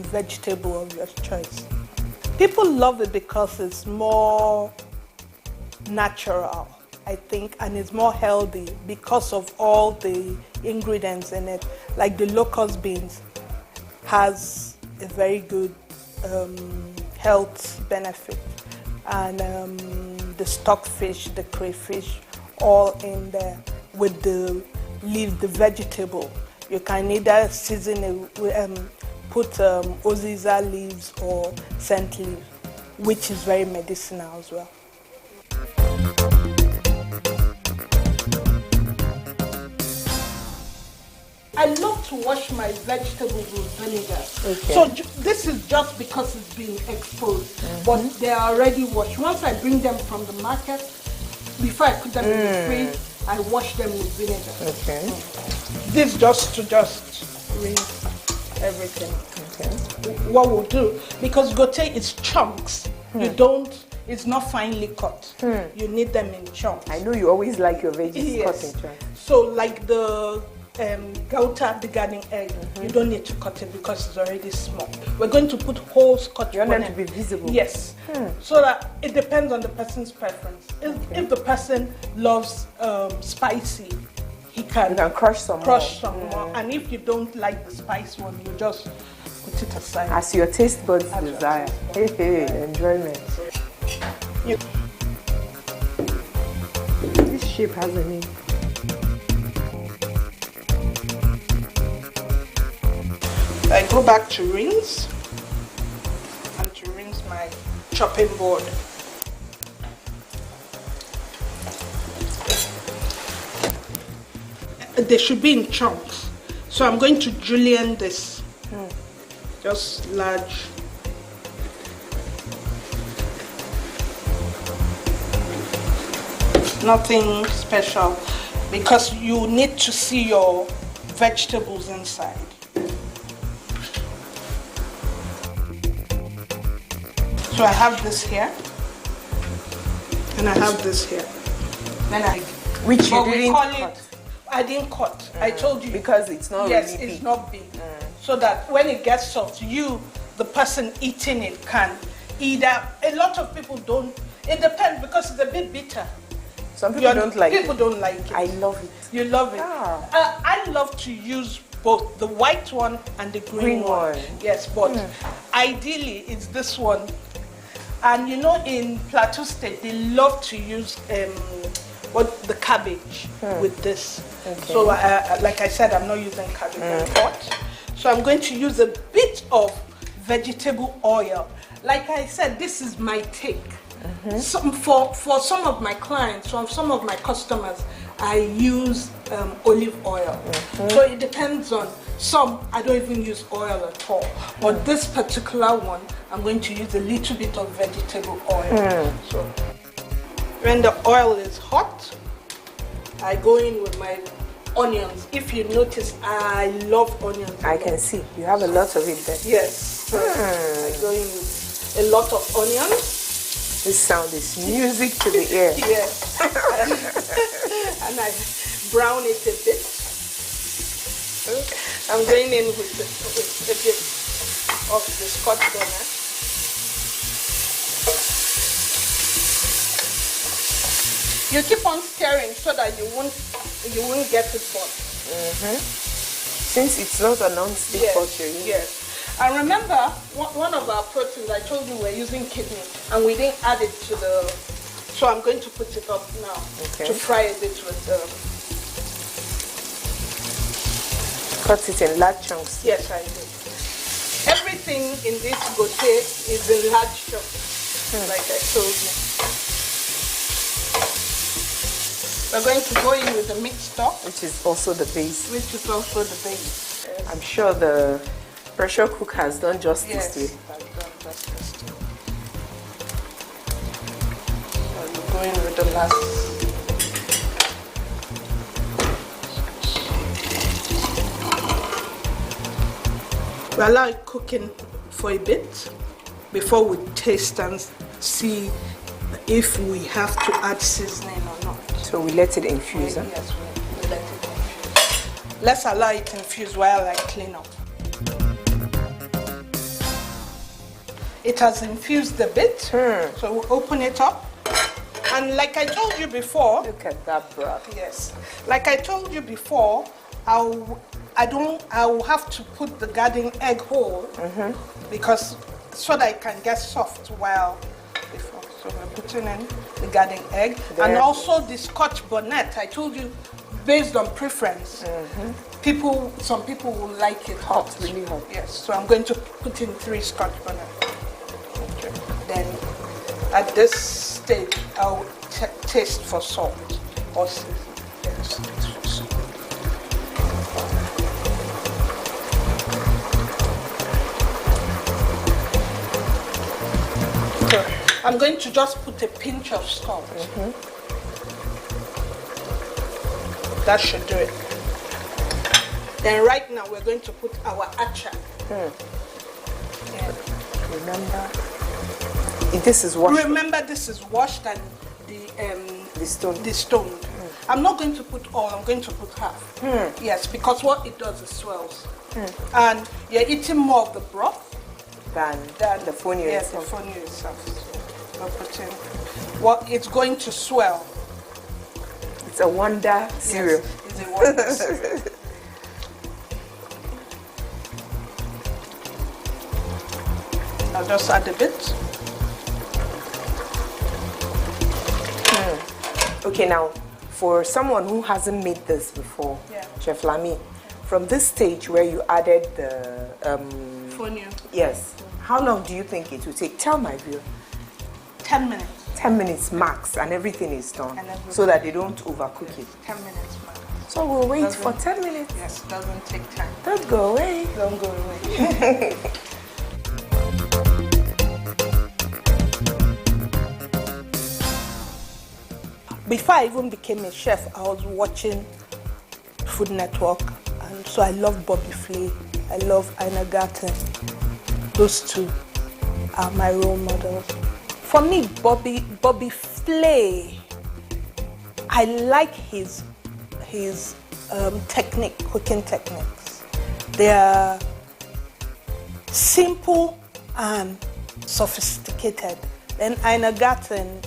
vegetable of your choice. People love it because it's more natural, I think, and it's more healthy because of all the ingredients in it. Like the locust beans has a very good health benefit, and the stockfish, the crayfish, all in there with the leaf, the vegetable. You can either season it, put oziza leaves or scent leaves, which is very medicinal as well. I love to wash my vegetables with vinegar. Okay. So this is just because it's been exposed, but they are already washed. Once I bring them from the market, before I put them in the fridge, I wash them with vinegar. Okay. This just to rinse everything. Okay. What we'll do, because gote is chunks, it's not finely cut. You need them in chunks. I know you always like your veggies cut in chunks. So like the gauta, the garden egg, you don't need to cut it because it's already small. We're going to put whole Scotch bonnet. You want them to be visible? Yes. So that it depends on the person's preference. If the person loves spicy, he can crush some more. And if you don't like the spice one, you just put it aside. As your taste buds desire. Enjoyment. This shape has a name. I go back to rinse and to rinse my chopping board. They should be in chunks. So I'm going to julienne this. Just large. Nothing special, because you need to see your vegetables inside. So I have this here, and I have this here. Then which you didn't cut. I didn't cut. I told you because it's not really big. It's not big. So that when it gets soft, the person eating it, can either. A lot of people don't. It depends because it's a bit bitter. Some people don't like it. People don't like it. I love it. You love it. I love to use both the white one and the green one. Yes, but ideally it's this one. And you know, in Plateau State, they love to use the cabbage with this. Okay. So, like I said, I'm not using cabbage. I'm hot. So I'm going to use a bit of vegetable oil. Like I said, this is my take. For some of my clients, for some of my customers, I use olive oil. So it depends on some. I don't even use oil at all. But this particular one, I'm going to use a little bit of vegetable oil. So when the oil is hot, I go in with my onions. If you notice, I love onions. I can see you have a lot of it there. Yes. I go in with a lot of onions. This sound is music to the ear. Yes. And I brown it a bit. I'm going in with a bit of the Scotch bonnet. You keep on stirring so that you won't get it burnt. Since it's not a non-stick pot, yes. I remember one of our proteins, I told you we're using kidney, and we didn't add it to the, so I'm going to put it up now to fry a bit with cut it in large chunks. Yes, I did. Everything in this gote is in large chunks, like I told you. We're going to go in with the mixed stock, which is also the base. Which is also the base. Yes. I'm sure the pressure cook has done justice to it. Yes, I've done justice to it. So you go in with the last. We allow it cooking for a bit before we taste and see if we have to add seasoning or not. So we let it infuse, huh? Yes, we let it infuse. Let's allow it infuse while I clean up. It has infused a bit, so we'll open it up. And like I told you before, look at that broth. Yes, like I told you before, I'll have to put the garden egg whole because so that it can get soft while before. So we're putting in the garden egg and also the Scotch bonnet. I told you, based on preference, some people will like it hot, really hot. Yes, so I'm going to put in 3 Scotch bonnet. Then at this stage, I'll taste for salt or season. Yes, taste for salt. So I'm going to just put a pinch of salt. That should do it. Then right now we're going to put our acha. Remember, this is washed. Remember, this is washed and stoned. I'm not going to put all. I'm going to put half. Yes, because what it does is swells, and you're eating more of the broth than the fonio itself. Yes, the fonio itself. So we're putting what it's going to swell. It's a wonder cereal. Yes, it's a wonder cereal. I'll just add a bit. Okay, now for someone who hasn't made this before, Chef Lami, from this stage where you added the fonio, yes, how long do you think it will take? Tell my viewer. 10 minutes. 10 minutes max, and everything is done, so that they don't overcook it. 10 minutes max. So we'll wait for 10 minutes. Yes, doesn't take time. Don't go away. Don't go away. Before I even became a chef, I was watching Food Network, and so I love Bobby Flay. I love Ina Garten. Those two are my role models. For me, Bobby Flay, I like his cooking techniques. They are simple and sophisticated. Then Ina Garten,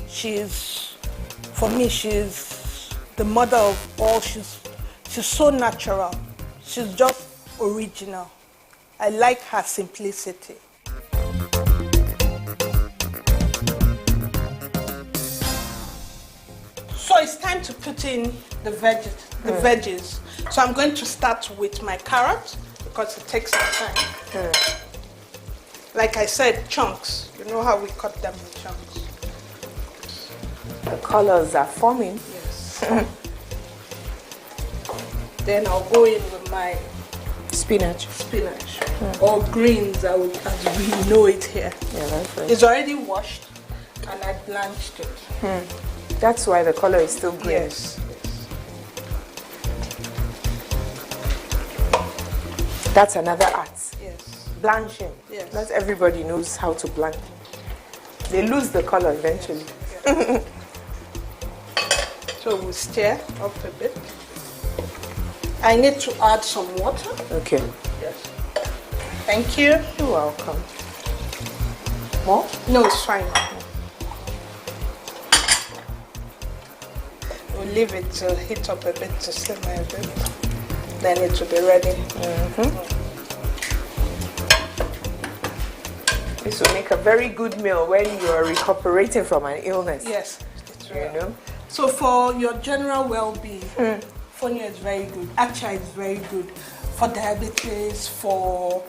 for me, she's the mother of all. She's so natural. She's just original. I like her simplicity. So it's time to put in the veggies. So I'm going to start with my carrot because it takes some time. like I said, chunks. You know how we cut them in chunks. The colors are forming. Yes. Then I'll go in with my spinach. Or greens, as we know it here. Yeah, that's right. It's already washed, and I blanched it. That's why the color is still green. Yes. That's another art. Yes. Blanching. Yes. Not everybody knows how to blanch. They lose the color eventually. Yeah. So we'll stir up a bit. I need to add some water. Okay. Yes. Thank you. You're welcome. More? No, it's fine. We'll leave it to heat up a bit, to simmer a bit. Then it will be ready. This will make a very good meal when you are recuperating from an illness. Yes, it's right. You know? So for your general well-being, fonio is very good. Acha is very good for diabetes, for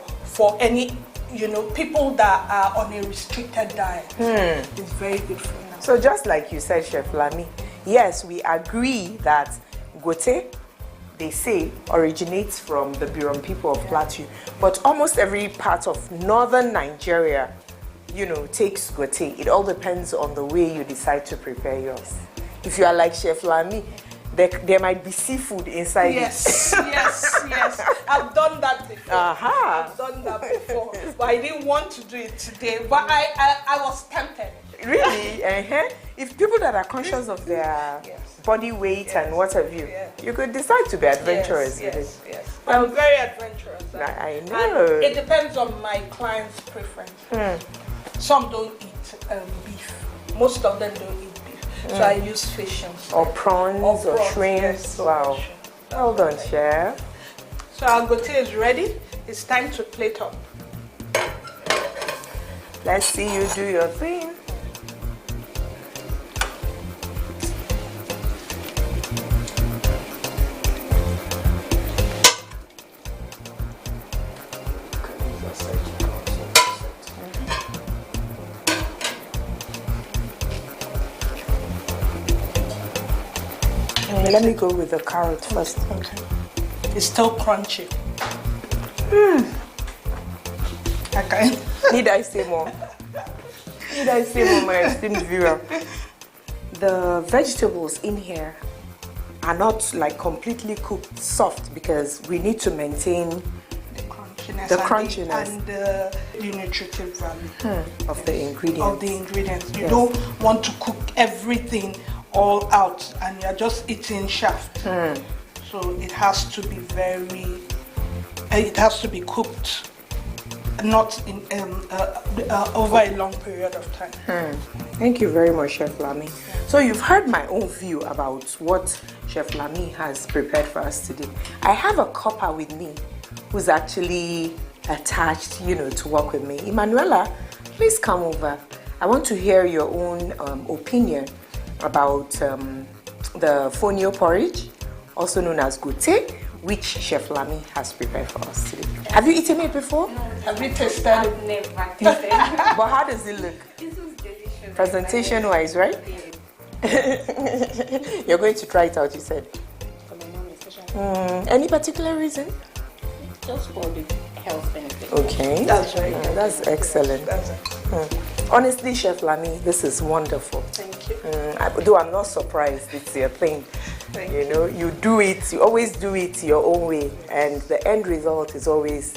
any, people that are on a restricted diet. It's very good for them. So just like you said, Chef Lami, yes, we agree that gote, they say, originates from the Biron people of Plateau, but almost every part of northern Nigeria, takes gote. It all depends on the way you decide to prepare yours. If you are like Chef Lami, there might be seafood inside yes, it. Yes. I've done that before. I've done that before. But I didn't want to do it today. But I was tempted. Really? If people that are conscious of their body weight and what have you, you could decide to be adventurous with it. Yes. I'm very adventurous. I know. And it depends on my client's preference. Some don't eat beef. Most of them don't eat beef. So I use fish instead. Or prawns or shrimp. Yes. Wow. Well done, Chef. So our gote is ready. It's time to plate up. Let's see you do your thing. Let me go with the carrot first. Okay. It's still crunchy. Okay. Need I say more? My esteemed viewer? The vegetables in here are not like completely cooked soft because we need to maintain the crunchiness and the nutritive value of the ingredients. You don't want to cook everything all out and you're just eating shaft. So it has to be cooked not in over a long period of time. Thank you very much, Chef Lami. So you've heard my own view about what Chef Lami has prepared for us today. I have a copper with me who's actually attached, to work with me. Emanuela, please come over. I want to hear your own opinion about the fonio porridge, also known as gote, which Chef Lami has prepared for us today. Have you eaten it before? No. Have you tasted? I've never tasted. But how does it look? This was delicious. Presentation-wise, right? You're going to try it out, you said. For my mom especially. Any particular reason? Just for the health benefits. Okay. That's right. That's excellent. Honestly, Chef Lami, this is wonderful. Thank you. Though I'm not surprised, it's your thing. You do it, you always do it your own way, and the end result is always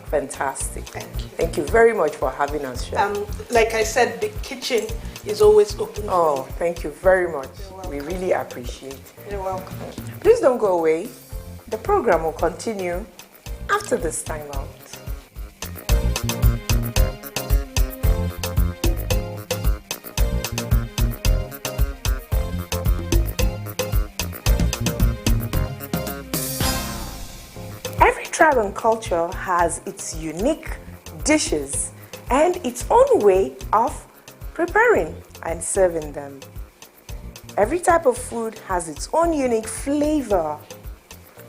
fantastic. Thank you. Thank you very much for having us, Chef. Like I said, the kitchen is always open. Oh, thank you very much. We really appreciate it. You're welcome. Please don't go away. The program will continue after this time out. Every tribe and culture has its unique dishes and its own way of preparing and serving them. Every type of food has its own unique flavor,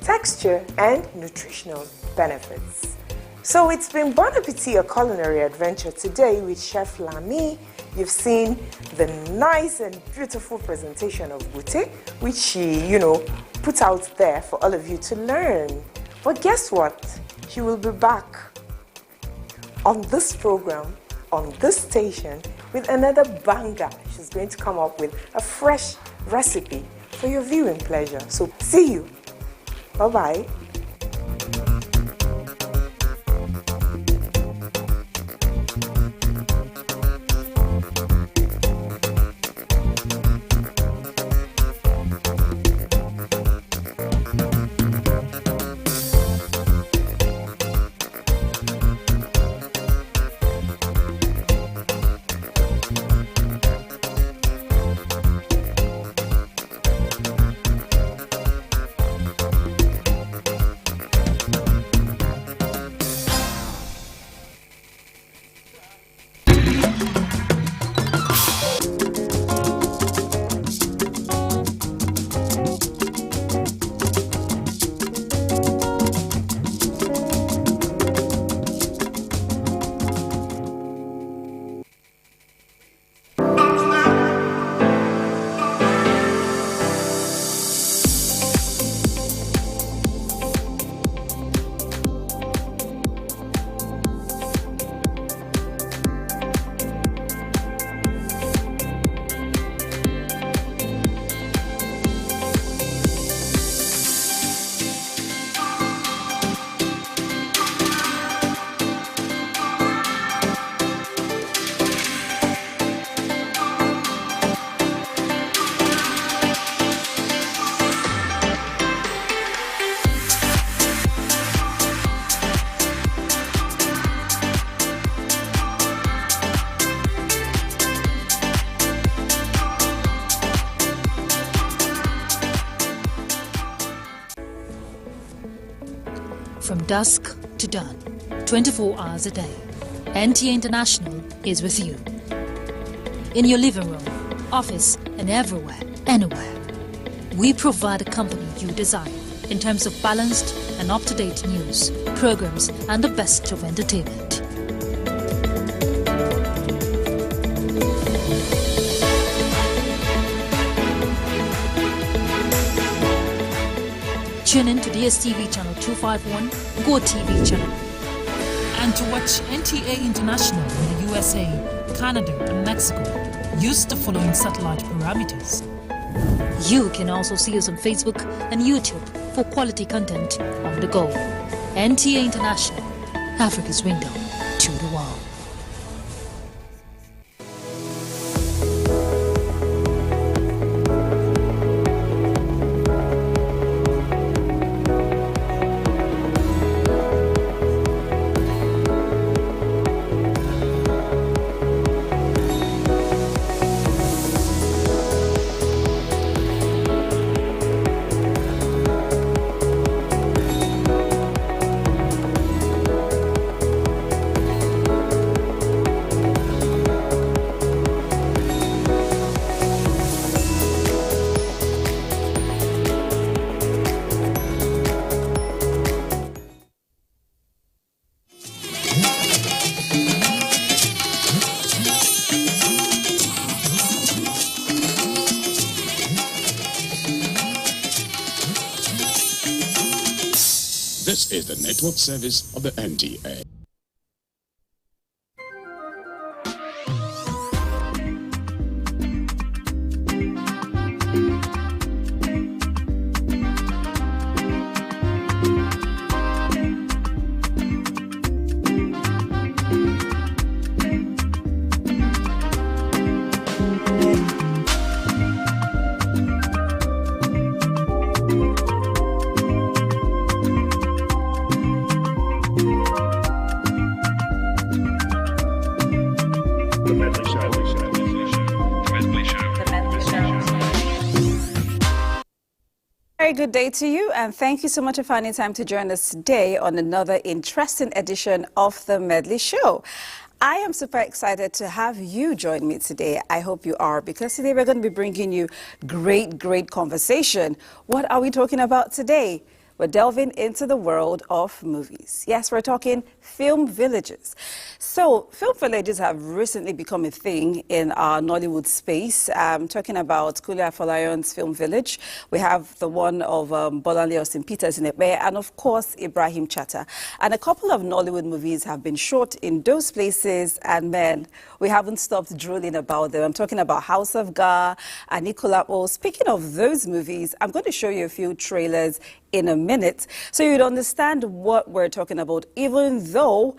texture, and nutritional benefits. So it's been Bon Appetit, a culinary adventure today with Chef Lami. You've seen the nice and beautiful presentation of Bute, which she, put out there for all of you to learn. But guess what? She will be back on this program, on this station, with another banger. She's going to come up with a fresh recipe for your viewing pleasure. So see you. Bye-bye. From dusk to dawn, 24 hours a day, NTA International is with you. In your living room, office, and everywhere, anywhere. We provide a company you desire in terms of balanced and up-to-date news, programs, and the best of entertainment. Tune in to DSTV channel 251, Go TV channel. And to watch NTA International in the USA, Canada, and Mexico, use the following satellite parameters. You can also see us on Facebook and YouTube for quality content on the go. NTA International, Africa's window to the world. This is the network service of the NTA. Very good day to you, and thank you so much for finding time to join us today on another interesting edition of the Medley Show. I am super excited to have you join me today. I hope you are, because today we're going to be bringing you great conversation. What are we talking about today? we're delving into the world of movies. Yes, we're talking film villages. So, film villages have recently become a thing in our Nollywood space. I'm talking about Kule Afolayon's film village. We have the one of Bolanle Austin Peters in Ekpe, and of course, Ibrahim Chatta. And a couple of Nollywood movies have been shot in those places, and man, we haven't stopped drooling about them. I'm talking about House of Gar and Anikulapo. Speaking of those movies, I'm going to show you a few trailers in a minute so you'd understand what we're talking about, even though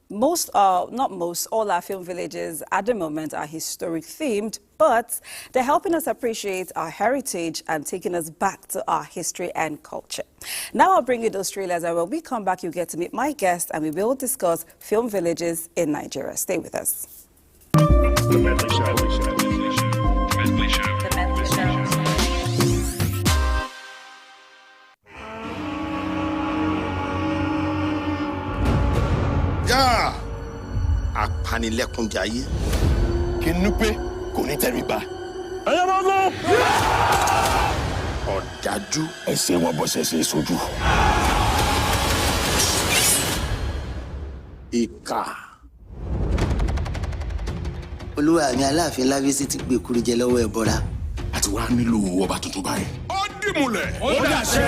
all our film villages at the moment are historic themed, but they're helping us appreciate our heritage and taking us back to our history and culture. Now I'll bring you those trailers, and when we come back, you get to meet my guest and we will discuss film villages in Nigeria. Stay with us. The Medley Show. Yeah! Apanilẹ́kúnjayé. Kínúpé kò ní tẹríba. Ayámọ́gún! Ọ̀dájú. Ẹsẹ̀ wọn bọ́ sẹ́sẹ̀ sójú. Ìkà. Olúwa mi Aláàfin Lábísí ti gbé kúrú jẹ lọ́wọ́ ẹbọra. Àti wá nílò ọba tuntun báyìí. Ó dìmúlẹ̀. Ó dàṣẹ.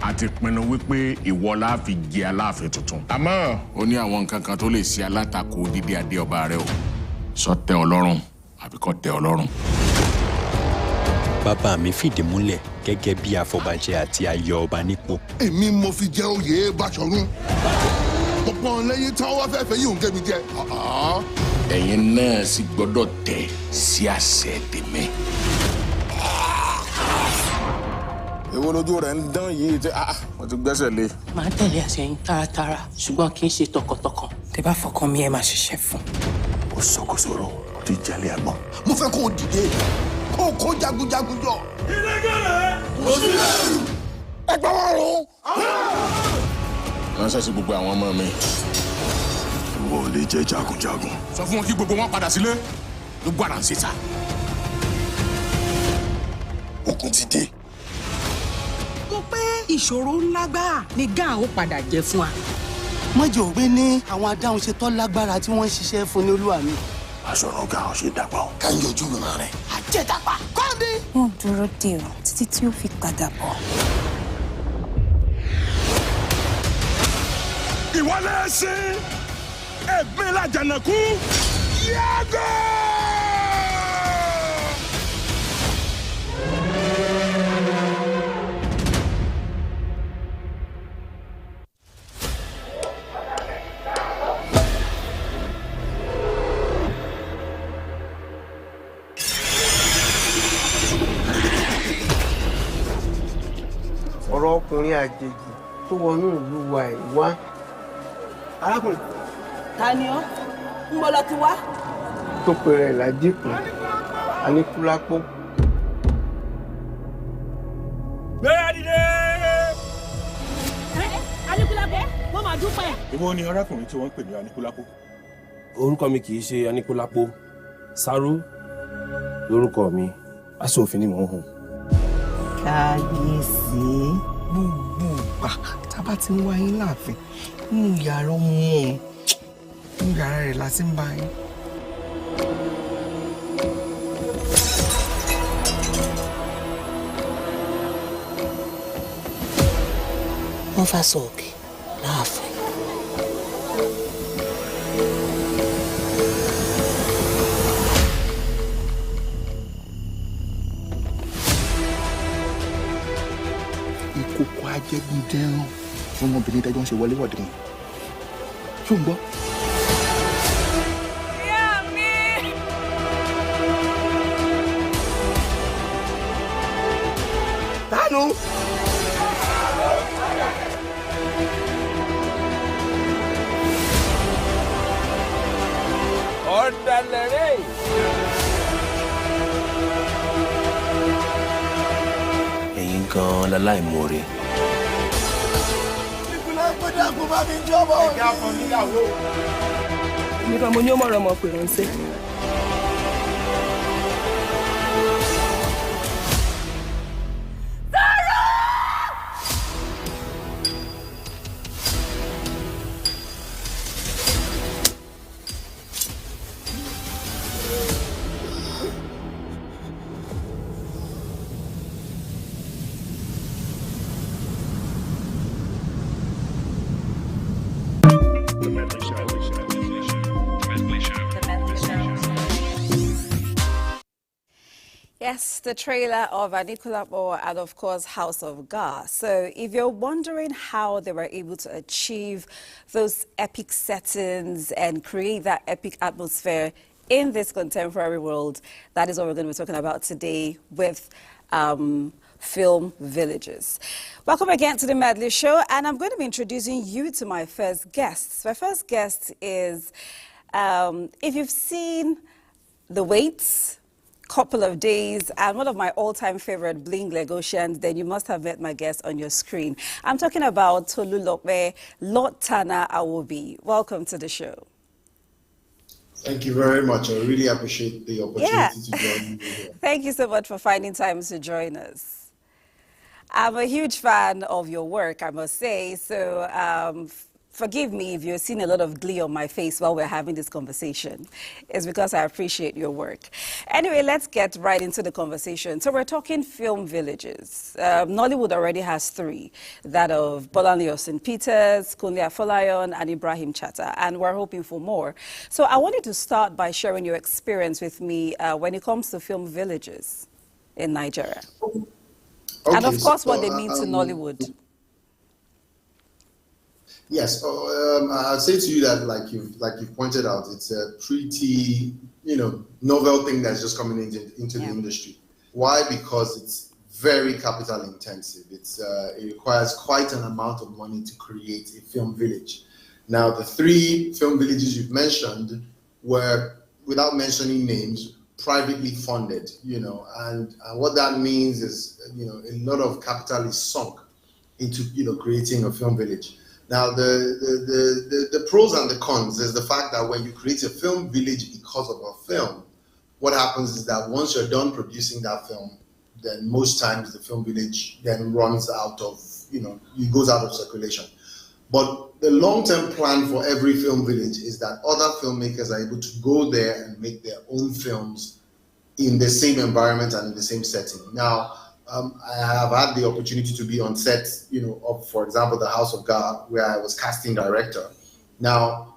A ti pinnu wípé ìwọ la fi jẹ Aláàfin tuntun. Àmọ́ ó ní àwọn nǹkan kan tó lè ṣe alátakò dídé adé ọba rẹ o. Sọ tẹ́ ọ lọ́rùn àbí kò tẹ́ ọ lọ́rùn. Bàbá mi fìdí múlẹ̀ gẹ́gẹ́ bí afọbajẹ àti ayọ̀ ọba nípò. Èmi mo fi jẹ oyè Báṣọ̀run. Ọ̀pọ̀ lẹ́yìn tí wọ́n fẹ́ fẹ́ yìí ń gé mi jẹ. Ẹ̀yin náà sì gbọ́dọ̀ tẹ̀ sí àṣẹ tèmi. Èwo lójú rẹ̀ ń dán yìí tí wọ́n ti gbẹ́sẹ̀ lé. Màá tẹ̀lé àṣẹyìn tààràtààrà ṣùgbọ́n kì í ṣe tọkàntọkàn. Tẹ́ bá fọkàn mi ẹ máa ṣiṣẹ́ fún. Ó sọkòsọ̀rọ̀ ó ti jalè àgbọ̀n. Mo fẹ́ kó o dìde kó o kó jagunjagun jọ. Ìrẹ́gẹ̀rẹ̀ kò sí lẹ́rù. Ẹ gbọ́ wọ́n rún. Ránṣẹ́ sí gbogbo àwọn ọmọ mi. Ìwọ ò lè jẹ́ jagunjagun. Sọ fún wọn kí gbogbo wọn padà sílé. Ló gbàdá ń ṣètà. Ogun ti dé. Mo pé ìṣòro ńlá gbáà ni gáà ó padà jẹ fún wa. Mọ́jọ́ òwe ní àwọn adáhunṣe tó lágbára tí wọ́n ń ṣiṣẹ́ fún ní Olúwa mi. Aṣọ̀rọ̀ gáà ṣe dàgbà o. Ká ń yọjú mìíràn rẹ̀. Àjẹdàgbà kọ́ndé. Wọ́n dúró dè ọ́ títí tí ó fi padà bọ̀. Ìwọlé sí ẹ̀gbin lájànàkú. Yàgò! Ọ̀rọ̀ ọkùnrin àjèjì tó wọnú ìlú wa ẹ̀ wá. Arákùnrin. Ta ni ọ́? Ń bọ́ lọ ti wá. Tó pe rẹ̀ Ládìpọ̀, Aníkúlápó. Gbéra dìde! Aníkúlápó, wọ́n máa dúpẹ́. Èwo ni arákùnrin tí wọ́n ń pè ní Aníkúlápó? Orúkọ mi kì í ṣe Aníkúlápó. Sáró lórúkọ mi. Aṣọ òfin ni mò ń hùn. Kábíyèsí. Gbogbo ìgbà tá a bá ti ń wá yín láàfin nínú yàrá ọmọ wọn nínú yàrá rẹ̀ la ti ń bá yín. Wọ́n fà sọ òkè láàfin. Ìkòkò ajẹ́gúndẹ́rùn fún ọmọbìnrin tẹ́jọ́ ń ṣe wọléwọ̀de wọn. Ṣó ń gbọ́? Ìyá mi! Tánú! Ọ̀dàlẹ̀ rẹ̀. Ẹ̀yin gan-an láláìmoore. Ìpínlẹ̀ kó bá mi jọ́bọ̀. Ẹ̀já fún níyàwó. Nípa mo ní ó mọ̀rọ̀ ọmọ pè ránṣẹ́. Yes, the trailer of Anikulapo and of course House of God. So if you're wondering how they were able to achieve those epic settings and create that epic atmosphere in this contemporary world, that is what we're going to be talking about today with film villages. Welcome again to the Medley Show, and I'm going to be introducing you to my first guest. My first guest is, if you've seen The Wait, Couple of Days, and one of my all-time favorite Bling Lagosians, then you must have met my guest on your screen. I'm talking about Tolulope Lotana Awobi. Welcome to the show. Thank you very much. I really appreciate the opportunity to join you here. Thank you so much for finding time to join us. I'm a huge fan of your work, I must say, so forgive me if you're seeing a lot of glee on my face while we're having this conversation. It's because I appreciate your work. Anyway, let's get right into the conversation. So we're talking film villages. Nollywood already has 3, that of Bolanle Austin Peters, Kunle Afolayan, and Ibrahim Chatta, and we're hoping for more. So I wanted to start by sharing your experience with me when it comes to film villages in Nigeria. Okay, and of course, what they mean to Nollywood. Yes, I'll say to you that, like you've pointed out, it's a pretty, novel thing that's just coming into the industry. Why? Because it's very capital intensive. It requires quite an amount of money to create a film village. Now, the 3 film villages you've mentioned were, without mentioning names, privately funded. And what that means is, a lot of capital is sunk into, creating a film village. Now, the pros and the cons is the fact that when you create a film village because of a film, what happens is that once you're done producing that film, then most times the film village then runs out of, it goes out of circulation. But the long-term plan for every film village is that other filmmakers are able to go there and make their own films in the same environment and in the same setting. Now, I have had the opportunity to be on set, of, for example, the House of God, where I was casting director. Now,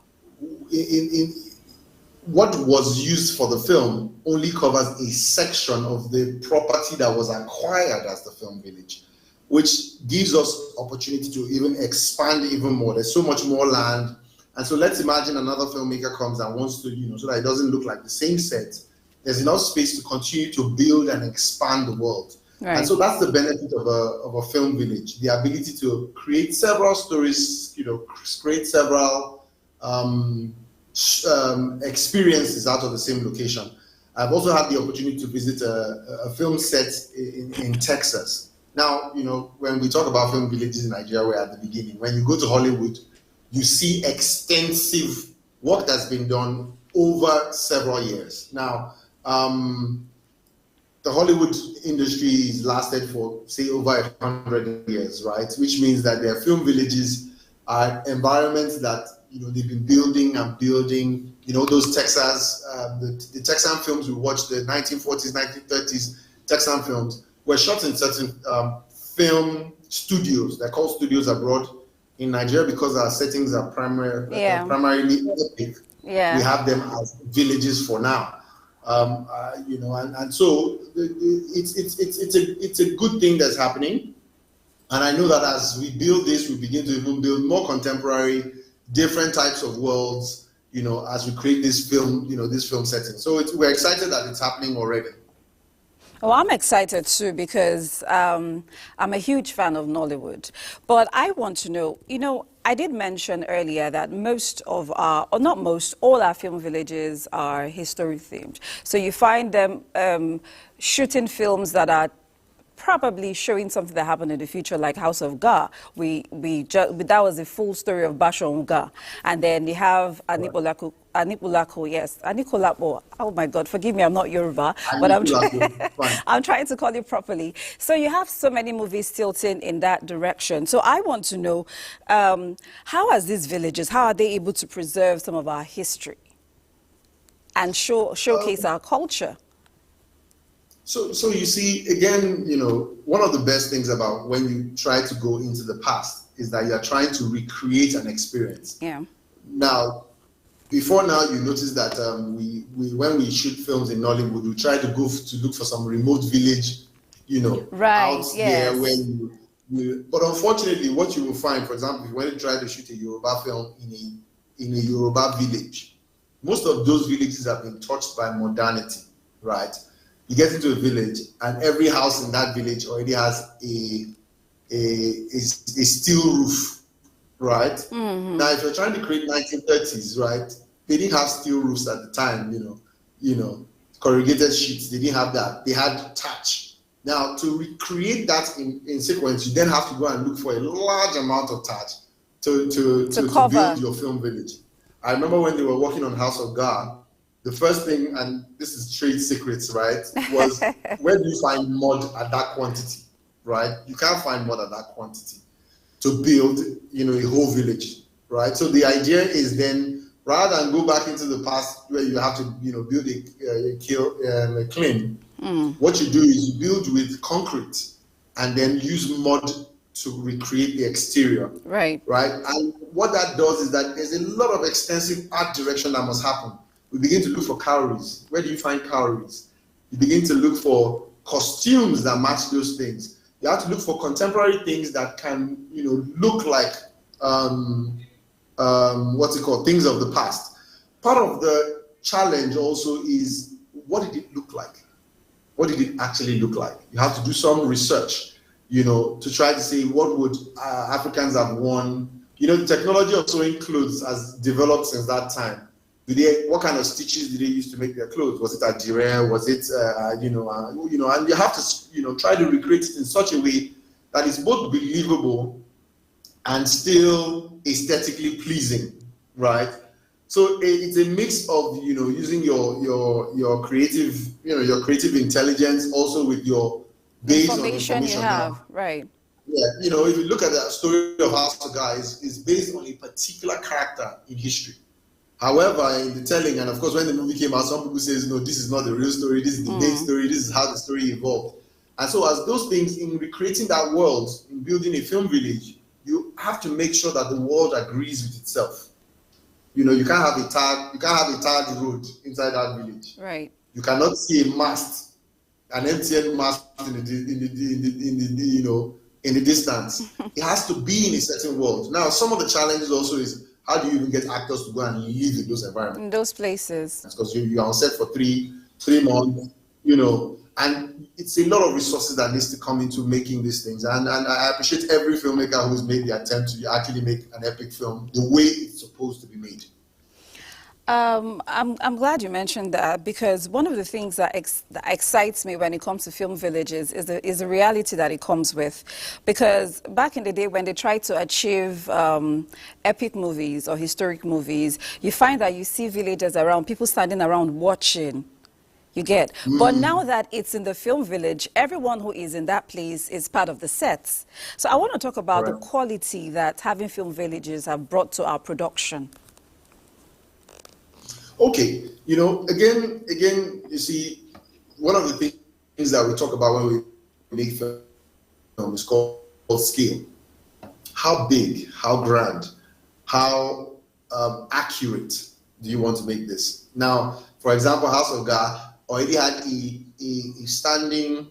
what was used for the film only covers a section of the property that was acquired as the film village, which gives us opportunity to even expand even more. There's so much more land. And so let's imagine another filmmaker comes and wants to, so that it doesn't look like the same set. There's enough space to continue to build and expand the world. Right. And so that's the benefit of a film village, the ability to create several stories, create several experiences out of the same location. I've also had the opportunity to visit a film set in Texas. Now, when we talk about film villages in Nigeria, we're at the beginning. When you go to Hollywood, you see extensive work that's been done over several years. Now, the Hollywood industry has lasted for, say, over 100 years, right? Which means that their film villages are environments that, they've been building and building. Those Texas, the Texan films we watched, the 1940s, 1930s Texan films, were shot in certain film studios. They're called studios abroad in Nigeria because our settings are primarily epic. Yeah. We have them as villages for now. And so it's a good thing that's happening, and I know that as we build this, we begin to even build more contemporary, different types of worlds, as we create this film, this film setting. So we're excited that it's happening already. Well, I'm excited too because I'm a huge fan of Nollywood. But I want to know, I did mention earlier that most of our, or not most, all our film villages are history themed. So you find them shooting films that are probably showing something that happened in the future, like House of God. That was the full story of Bashorun Ga. And then they have Anikulapo, yes, Anikulapo. Oh my God, forgive me, I'm not Yoruba, but I'm trying to call it properly. So you have so many movies tilting in that direction. So I want to know, how are these villages, how are they able to preserve some of our history and showcase our culture? So you see, again, one of the best things about when you try to go into the past is that you're trying to recreate an experience. Yeah. Now, before now, you notice that we when we shoot films in Nollywood, we try to go to look for some remote village, out there where but unfortunately, what you will find, for example, when you try to shoot a Yoruba film in a Yoruba village, most of those villages have been touched by modernity, right? You get into a village, and every house in that village already has a steel roof, right? Mm-hmm. Now, if you're trying to create 1930s, right, they didn't have steel roofs at the time, corrugated sheets. They didn't have that. They had thatch. Now, to recreate that in sequence, you then have to go and look for a large amount of thatch to build your film village. I remember when they were working on House of God, the first thing, and this is trade secrets, right, was where do you find mud at that quantity, right? You can't find mud at that quantity to build, a whole village, right? So the idea is then, rather than go back into the past where you have to, build a kiln, what you do is you build with concrete and then use mud to recreate the exterior. Right. And what that does is that there's a lot of extensive art direction that must happen. We begin to look for cowries. Where do you find cowries? You begin to look for costumes that match those things. You have to look for contemporary things that can, look like things of the past. Part of the challenge also is, what did it look like? What did it actually look like? You have to do some research, to try to say what would Africans have worn. The technology of sewing clothes has developed since that time. What kind of stitches did they use to make their clothes? Was it adire? Was it, and you have to, try to recreate it in such a way that is both believable and still aesthetically pleasing, right? So it's a mix of, using your creative, your creative intelligence, also with your base on information you have, right? Yeah, if you look at the story of House of God, it's based on a particular character in history. However, in the telling, and of course, when the movie came out, some people say, no, this is not the real story. This is the main story. This is how the story evolved. And so, as those things, in recreating that world, in building a film village, you have to make sure that the world agrees with itself. You can't have a tarred road inside that village. Right. You cannot see a mast, an MTN mast in the distance. It has to be in a certain world. Now, some of the challenges also is, how do you even get actors to go and live in those environments? In those places. Because you're on set for three months, and it's a lot of resources that needs to come into making these things. And I appreciate every filmmaker who's made the attempt to actually make an epic film the way it's supposed to be made. I'm glad you mentioned that, because one of the things that excites me when it comes to film villages is the reality that it comes with. Because back in the day when they tried to achieve epic movies or historic movies, you find that you see villages around, people standing around watching. You get. But now that it's in the film village, everyone who is in that place is part of the sets. So I want to talk about the quality that having film villages have brought to our production. Okay, again, you see, one of the things that we talk about when we make film is called scale. How big, how grand, how accurate do you want to make this? Now, for example, House of God already had a standing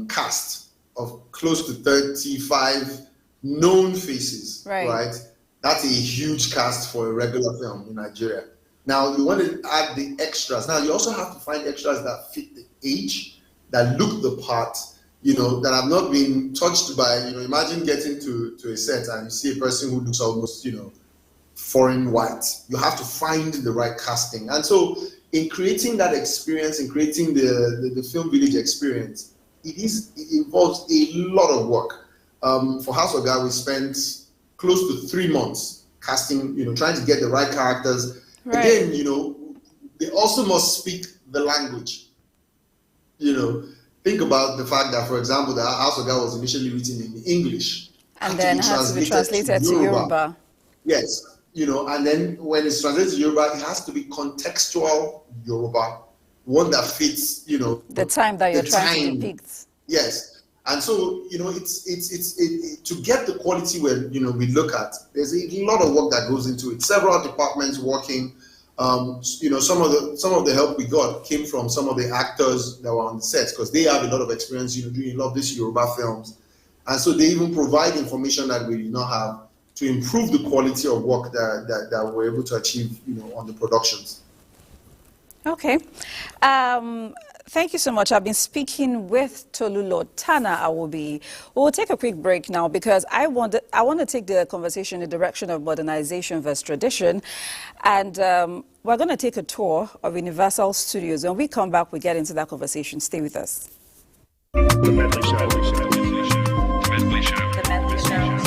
cast of close to 35 known faces, right? That's a huge cast for a regular film in Nigeria. Now, you want to add the extras. Now, you also have to find extras that fit the age, that look the part, that have not been touched by, imagine getting to a set and you see a person who looks almost, foreign white. You have to find the right casting. And so, in creating that experience, in creating the film village experience, it involves a lot of work. For House of God, we spent close to 3 months casting, trying to get the right characters. Again, they also must speak the language. Think about the fact that, for example, the House of God was initially written in English. And then has to be translated to Yoruba. Yes, and then when it's translated to Yoruba, it has to be contextual Yoruba, one that fits, the time that you're trying to depict. Yes. And so, you know, to get the quality where, you know, we look at, there's a lot of work that goes into it. Several departments working. You know, some of the help we got came from some of the actors that were on the sets, because they have a lot of experience, you know, doing a lot of these Yoruba films. And so they even provide information that we did not have to improve the quality of work that we're able to achieve, you know, on the productions. Okay. Thank you so much. I've been speaking with Tolu Lotana Awobi. We'll take a quick break now because I want to take the conversation in the direction of modernization versus tradition. And we're going to take a tour of Universal Studios. When we come back, we get into that conversation. Stay with us. The Medley Show. The Medley Show. The Medley Show.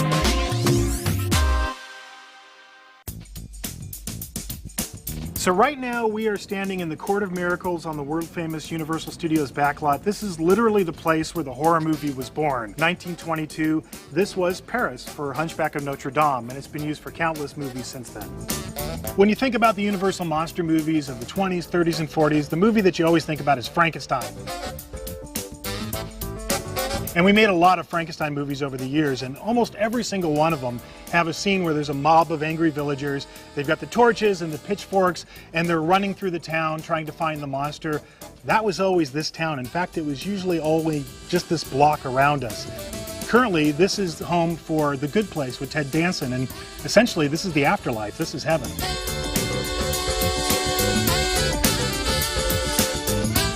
So right now we are standing in the Court of Miracles on the world-famous Universal Studios backlot. This is literally the place where the horror movie was born. 1922, this was Paris for Hunchback of Notre Dame, and it's been used for countless movies since then. When you think about the Universal monster movies of the 20s, 30s, and 40s, the movie that you always think about is Frankenstein. And we made a lot of Frankenstein movies over the years, and almost every single one of them have a scene where there's a mob of angry villagers. They've got the torches and the pitchforks, and they're running through the town trying to find the monster. That was always this town. In fact, it was usually only just this block around us. Currently, this is home for The Good Place with Ted Danson, and essentially this is the afterlife. This is heaven.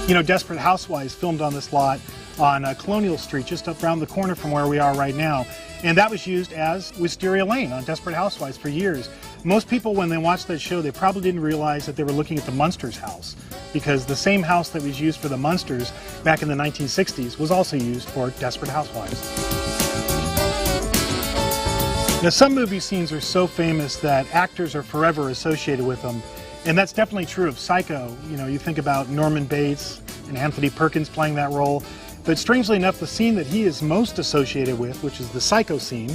You know, Desperate Housewives filmed on this lot on Colonial Street, just up around the corner from where we are right now. And that was used as Wisteria Lane on Desperate Housewives for years. Most people, when they watched that show, they probably didn't realize that they were looking at the Munsters house, because the same house that was used for the Munsters back in the 1960s was also used for Desperate Housewives. Now, some movie scenes are so famous that actors are forever associated with them, and that's definitely true of Psycho. You know, you think about Norman Bates and Anthony Perkins playing that role. But strangely enough, the scene that he is most associated with, which is the Psycho scene,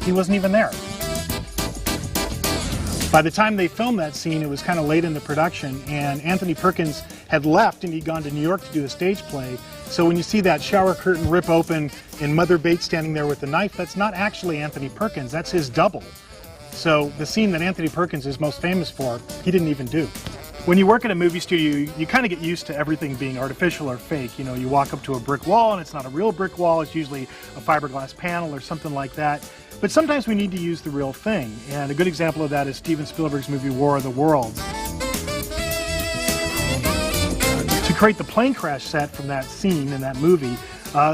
he wasn't even there. By the time they filmed that scene, it was kind of late in the production, and Anthony Perkins had left and he'd gone to New York to do a stage play. So when you see that shower curtain rip open and Mother Bates standing there with the knife, that's not actually Anthony Perkins, that's his double. So the scene that Anthony Perkins is most famous for, he didn't even do. When you work in a movie studio, you kind of get used to everything being artificial or fake. You know, you walk up to a brick wall and it's not a real brick wall, it's usually a fiberglass panel or something like that. But sometimes we need to use the real thing. And a good example of that is Steven Spielberg's movie War of the Worlds. To create the plane crash set from that scene in that movie,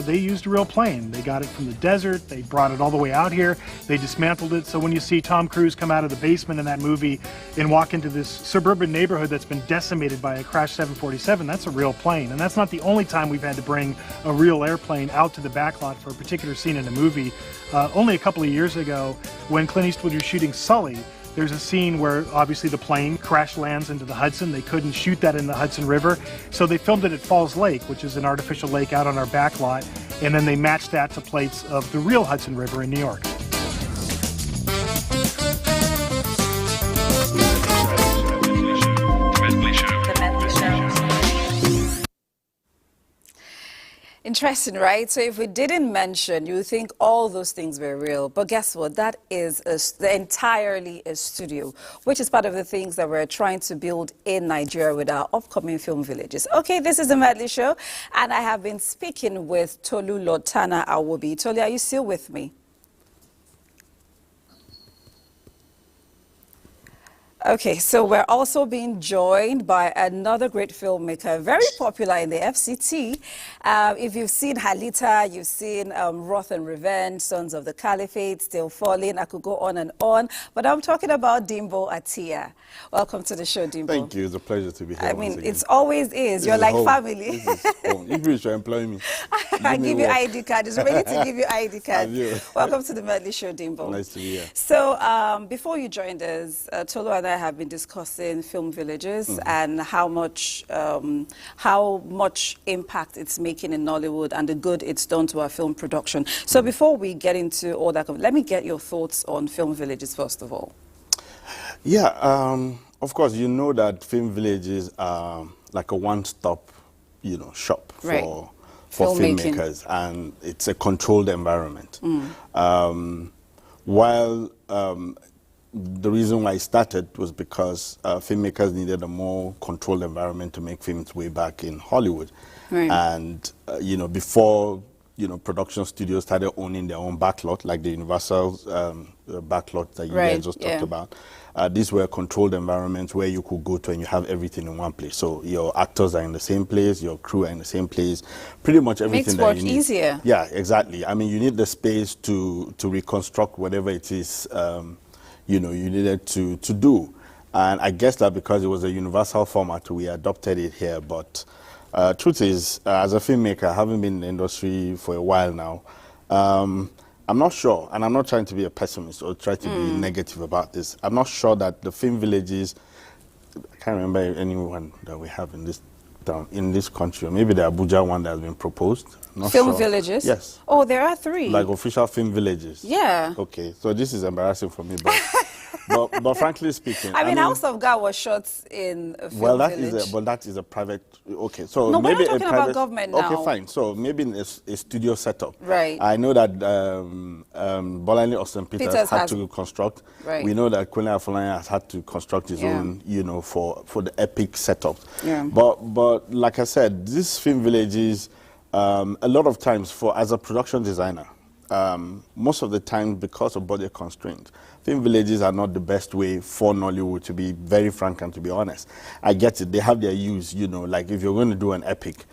they used a real plane. They got it from the desert, they brought it all the way out here, they dismantled it. So when you see Tom Cruise come out of the basement in that movie and walk into this suburban neighborhood that's been decimated by a crashed 747, that's a real plane. And that's not the only time we've had to bring a real airplane out to the backlot for a particular scene in a movie. Only a couple of years ago, when Clint Eastwood was shooting Sully, there's a scene where obviously the plane crash lands into the Hudson. They couldn't shoot that in the Hudson River, so they filmed it at Falls Lake, which is an artificial lake out on our back lot, and then they matched that to plates of the real Hudson River in New York. Interesting, right? So if we didn't mention, you would think all those things were real. But guess what? That is entirely a studio, which is part of the things that we're trying to build in Nigeria with our upcoming film villages. Okay, this is the Medley Show, and I have been speaking with Tolu Lotana Awobi. Tolu, are you still with me? Okay, so we're also being joined by another great filmmaker, very popular in the FCT. If you've seen Halita, you've seen Wrath and Revenge, Sons of the Caliphate, Still Falling, I could go on, but I'm talking about Dimbo Atia. Welcome to the show, Dimbo. Thank you, it's a pleasure to be here. I mean, it always is. You're like family. If you should employ me. I give you ID card. It's ready to give you ID card. Welcome to the Medley Show, Dimbo. Nice to be here. So before you joined us, Tolu and I have been discussing film villages and how much impact it's making in Nollywood and the good it's done to our film production. So before we get into all that, let me get your thoughts on film villages first of all. Yeah, of course, you know that film villages are like a one-stop, shop for for Filmmaking. filmmakers, and it's a controlled environment. While the reason why I started was because filmmakers needed a more controlled environment to make films way back in Hollywood. Right. And, before, production studios started owning their own backlot, like the Universal backlot that you guys just talked about. These were controlled environments where you could go to and you have everything in one place. So your actors are in the same place, your crew are in the same place, pretty much everything Makes work that you need. easier. Yeah, exactly. I mean, you need the space to reconstruct whatever it is you needed to do. And I guess that because it was a universal format, we adopted it here. But truth is, as a filmmaker, having been in the industry for a while now, I'm not sure, and I'm not trying to be a pessimist or try to be negative about this. I'm not sure that the film villages, I can't remember anyone that we have in this town, in this country, or maybe the Abuja one that has been proposed. Not Film sure. villages? Yes. Oh, there are 3. Like official film villages. Yeah. Okay, so this is embarrassing for me, but frankly speaking, I mean, House of God was shot in a film village. That is a private. Okay, so No, but maybe I'm talking a private. about government now. Okay, fine. So maybe in a studio setup. Right. I know that Bolanle Austin Peters had to construct. Right. We know that Culinary has had to construct his own, for the epic setup. Yeah. But like I said, these film villages, a lot of times as a production designer, most of the time because of budget constraints, film villages are not the best way for Nollywood, to be very frank and to be honest. I get it, they have their use, like if you're going to do an epic,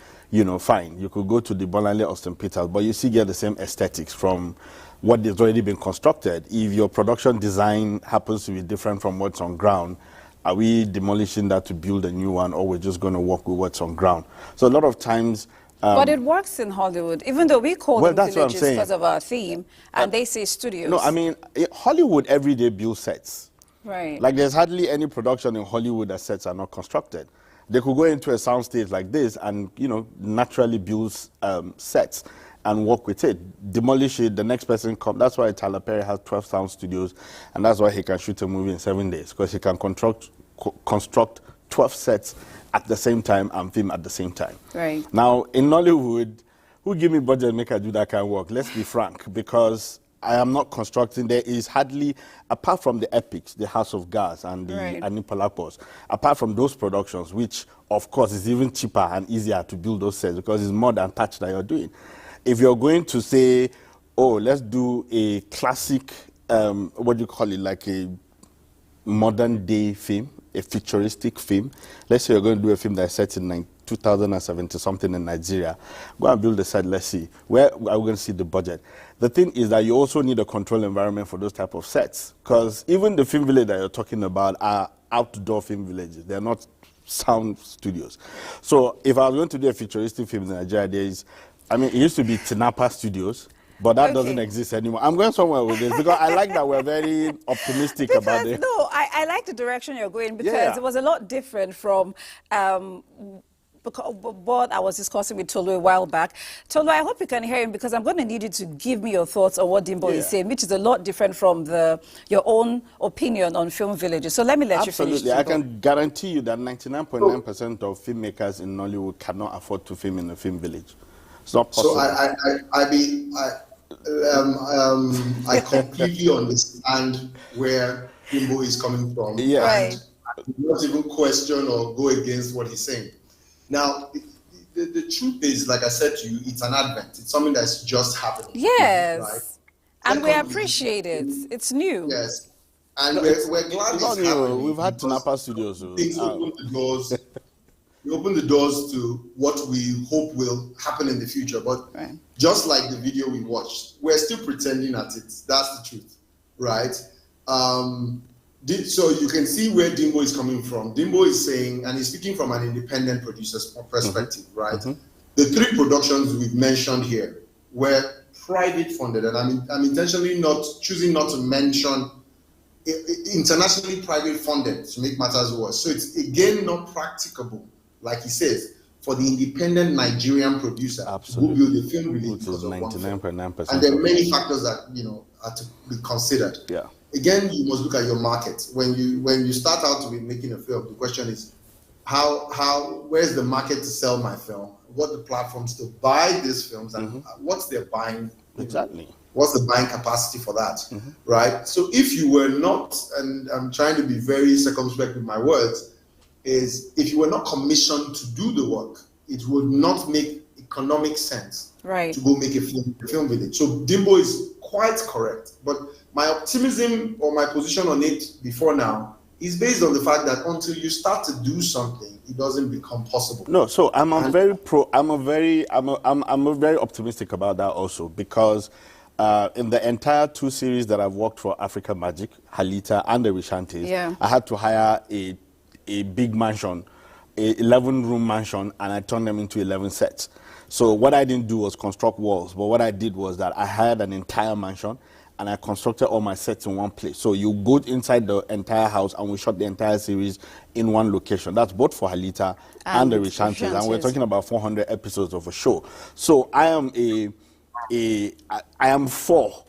fine, you could go to the Bolanle Austin Peters, but you still get the same aesthetics from what has already been constructed. If your production design happens to be different from what's on ground, are we demolishing that to build a new one, or we're just going to work with what's on ground? So a lot of times, but it works in Hollywood, even though we call them that's villages what I'm saying. because of our theme, and they say studios. No, I mean, Hollywood every day builds sets. Right. Like there's hardly any production in Hollywood that sets are not constructed. They could go into a soundstage like this and, naturally build sets and work with it. Demolish it, the next person comes. That's why Tyler Perry has 12 sound studios, and that's why he can shoot a movie in 7 days, because he can construct 12 sets at the same time and film at the same time. Right. Now, in Nollywood, who give me budget make I do that kind of work? Let's be frank, because I am not constructing. There is hardly, apart from the epics, the House of Gas and the Anipalakos, apart from those productions, which of course is even cheaper and easier to build those sets because it's more than touch that you're doing. If you're going to say, oh, let's do a classic, what do you call it, like a modern day film, a futuristic film. Let's say you're going to do a film that's set in 2070 something in Nigeria. Go and build a set, let's see. Where are we going to see the budget? The thing is that you also need a control environment for those type of sets, because even the film village that you're talking about are outdoor film villages. They're not sound studios. So if I was going to do a futuristic film in Nigeria, it used to be Tinapa Studios, but that doesn't exist anymore. I'm going somewhere with this because I like that we're very optimistic about it. No, I like the direction you're going, because it was a lot different from what I was discussing with Tolu a while back. Tolu, I hope you can hear him, because I'm going to need you to give me your thoughts on what Dimbo is saying, which is a lot different from your own opinion on film villages. So let me let you finish. Absolutely. I can guarantee you that 99.9% of filmmakers in Nollywood cannot afford to film in a film village. It's not possible. So I completely understand where Dimbo is coming from. Yeah. And I do not even question or go against what he's saying. Now, the truth is, like I said to you, it's an advent. It's something that's just happening. Yes. Right? And we appreciate it. It's new. Yes. And we're glad it's happening. We've had Tinapa Studios. Things open the doors. We open the doors to what we hope will happen in the future. But just like the video we watched, we're still pretending at it. That's the truth, right? So you can see where Dimbo is coming from. Dimbo is saying, and he's speaking from an independent producer's perspective, right? The 3 productions we've mentioned here were private funded, and I'm intentionally choosing not to mention internationally private funded to make matters worse. So it's again not practicable, like he says, for the independent Nigerian producer who build the film release, which is 99.9%. And there are many factors that are to be considered. Yeah. Again, you must look at your market. When you start out to be making a film, the question is, where's the market to sell my film, what the platforms to buy these films and what's their buying. Exactly. What's the buying capacity for that, right? So if you were not, and I'm trying to be very circumspect with my words, is if you were not commissioned to do the work, it would not make economic sense to go make a film village. So Dimbo is quite correct, but my optimism or my position on it before now is based on the fact that until you start to do something, it doesn't become possible. No, so I'm very optimistic about that also, because in the entire 2 series that I've worked for, Africa Magic, Halita, and the Rishantes, I had to hire a big mansion, a 11-room mansion, and I turned them into 11 sets. So what I didn't do was construct walls, but what I did was that I hired an entire mansion and I constructed all my sets in one place. So you go inside the entire house and we shot the entire series in one location. That's both for Halita and the Rishantes. And we're talking about 400 episodes of a show. So I am for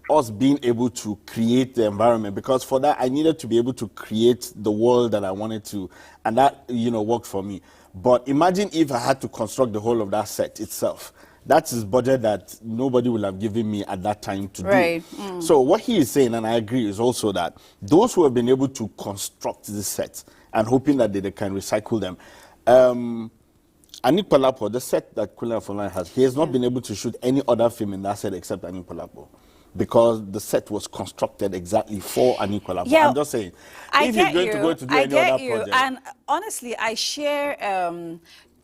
us being able to create the environment, because for that I needed to be able to create the world that I wanted to, and that, worked for me. But imagine if I had to construct the whole of that set itself. That's his budget that nobody will have given me at that time to do. So what he is saying, and I agree, is also that those who have been able to construct this set and hoping that they can recycle them. Anik Palapo, the set that Culinary has, he has not been able to shoot any other film in that set except Anik Palapo, because the set was constructed exactly for Anik Palapo. Yeah, I'm just saying, if you're going to go to do any other project. And honestly, I share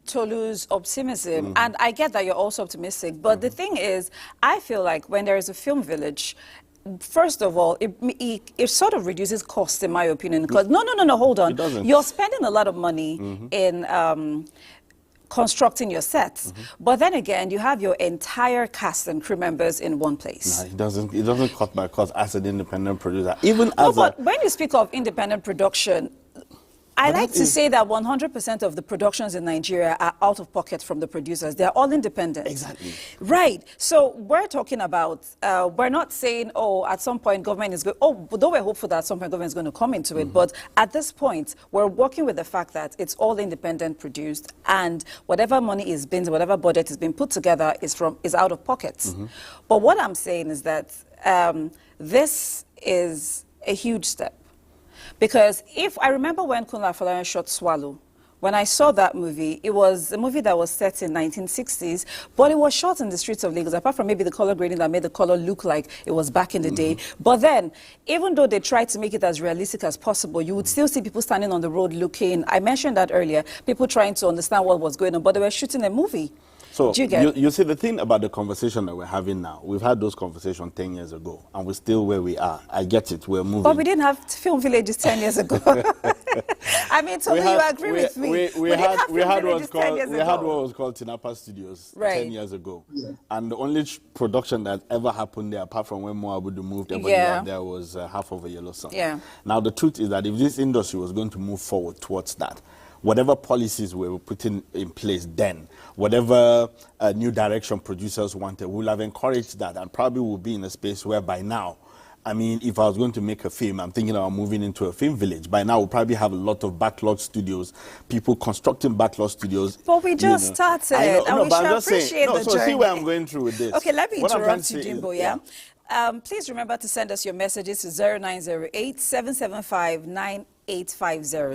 Tolu's optimism, and I get that you're also optimistic, but the thing is, I feel like when there is a film village, first of all, it sort of reduces costs, in my opinion, because no, hold on. You're spending a lot of money in constructing your sets, but then again, you have your entire cast and crew members in one place. No, it doesn't cut my cost as an independent producer. Even but when you speak of independent production, I like to say that 100% of the productions in Nigeria are out of pocket from the producers. They're all independent. Exactly. Right. So we're talking about, we're not saying, at some point government is going, though we're hopeful that at some point government is going to come into it. But at this point, we're working with the fact that it's all independent produced, and whatever money is being, whatever budget is being put together is out of pocket. But what I'm saying is that this is a huge step. Because if I remember when Kunle Afolayan shot Swallow, when I saw that movie, it was a movie that was set in 1960s, but it was shot in the streets of Lagos, apart from maybe the color grading that made the color look like it was back in the day. But then, even though they tried to make it as realistic as possible, you would still see people standing on the road looking. I mentioned that earlier, people trying to understand what was going on, but they were shooting a movie. So you see, the thing about the conversation that we're having now, we've had those conversations 10 years ago, and we're still where we are. I get it, we're moving. But we didn't have film villages 10 years ago. I mean, Tolu, you agree with me. We had what was called Tinapa Studios 10 years ago. And the only production that ever happened there, apart from when Moabudu moved, there was Half of a Yellow Sun. Now, the truth is that if this industry was going to move forward towards that, whatever policies we were putting in place then, whatever new direction producers wanted, we will have encouraged that, and probably will be in a space where by now, I mean, if I was going to make a film, I'm thinking about moving into a film village. By now, we'll probably have a lot of backlog studios, people constructing backlog studios. But we just started, and we should appreciate the journey. So see where I'm going through with this. Okay, let me interrupt you, Dimbo, please remember to send us your messages to 0908-775-9850.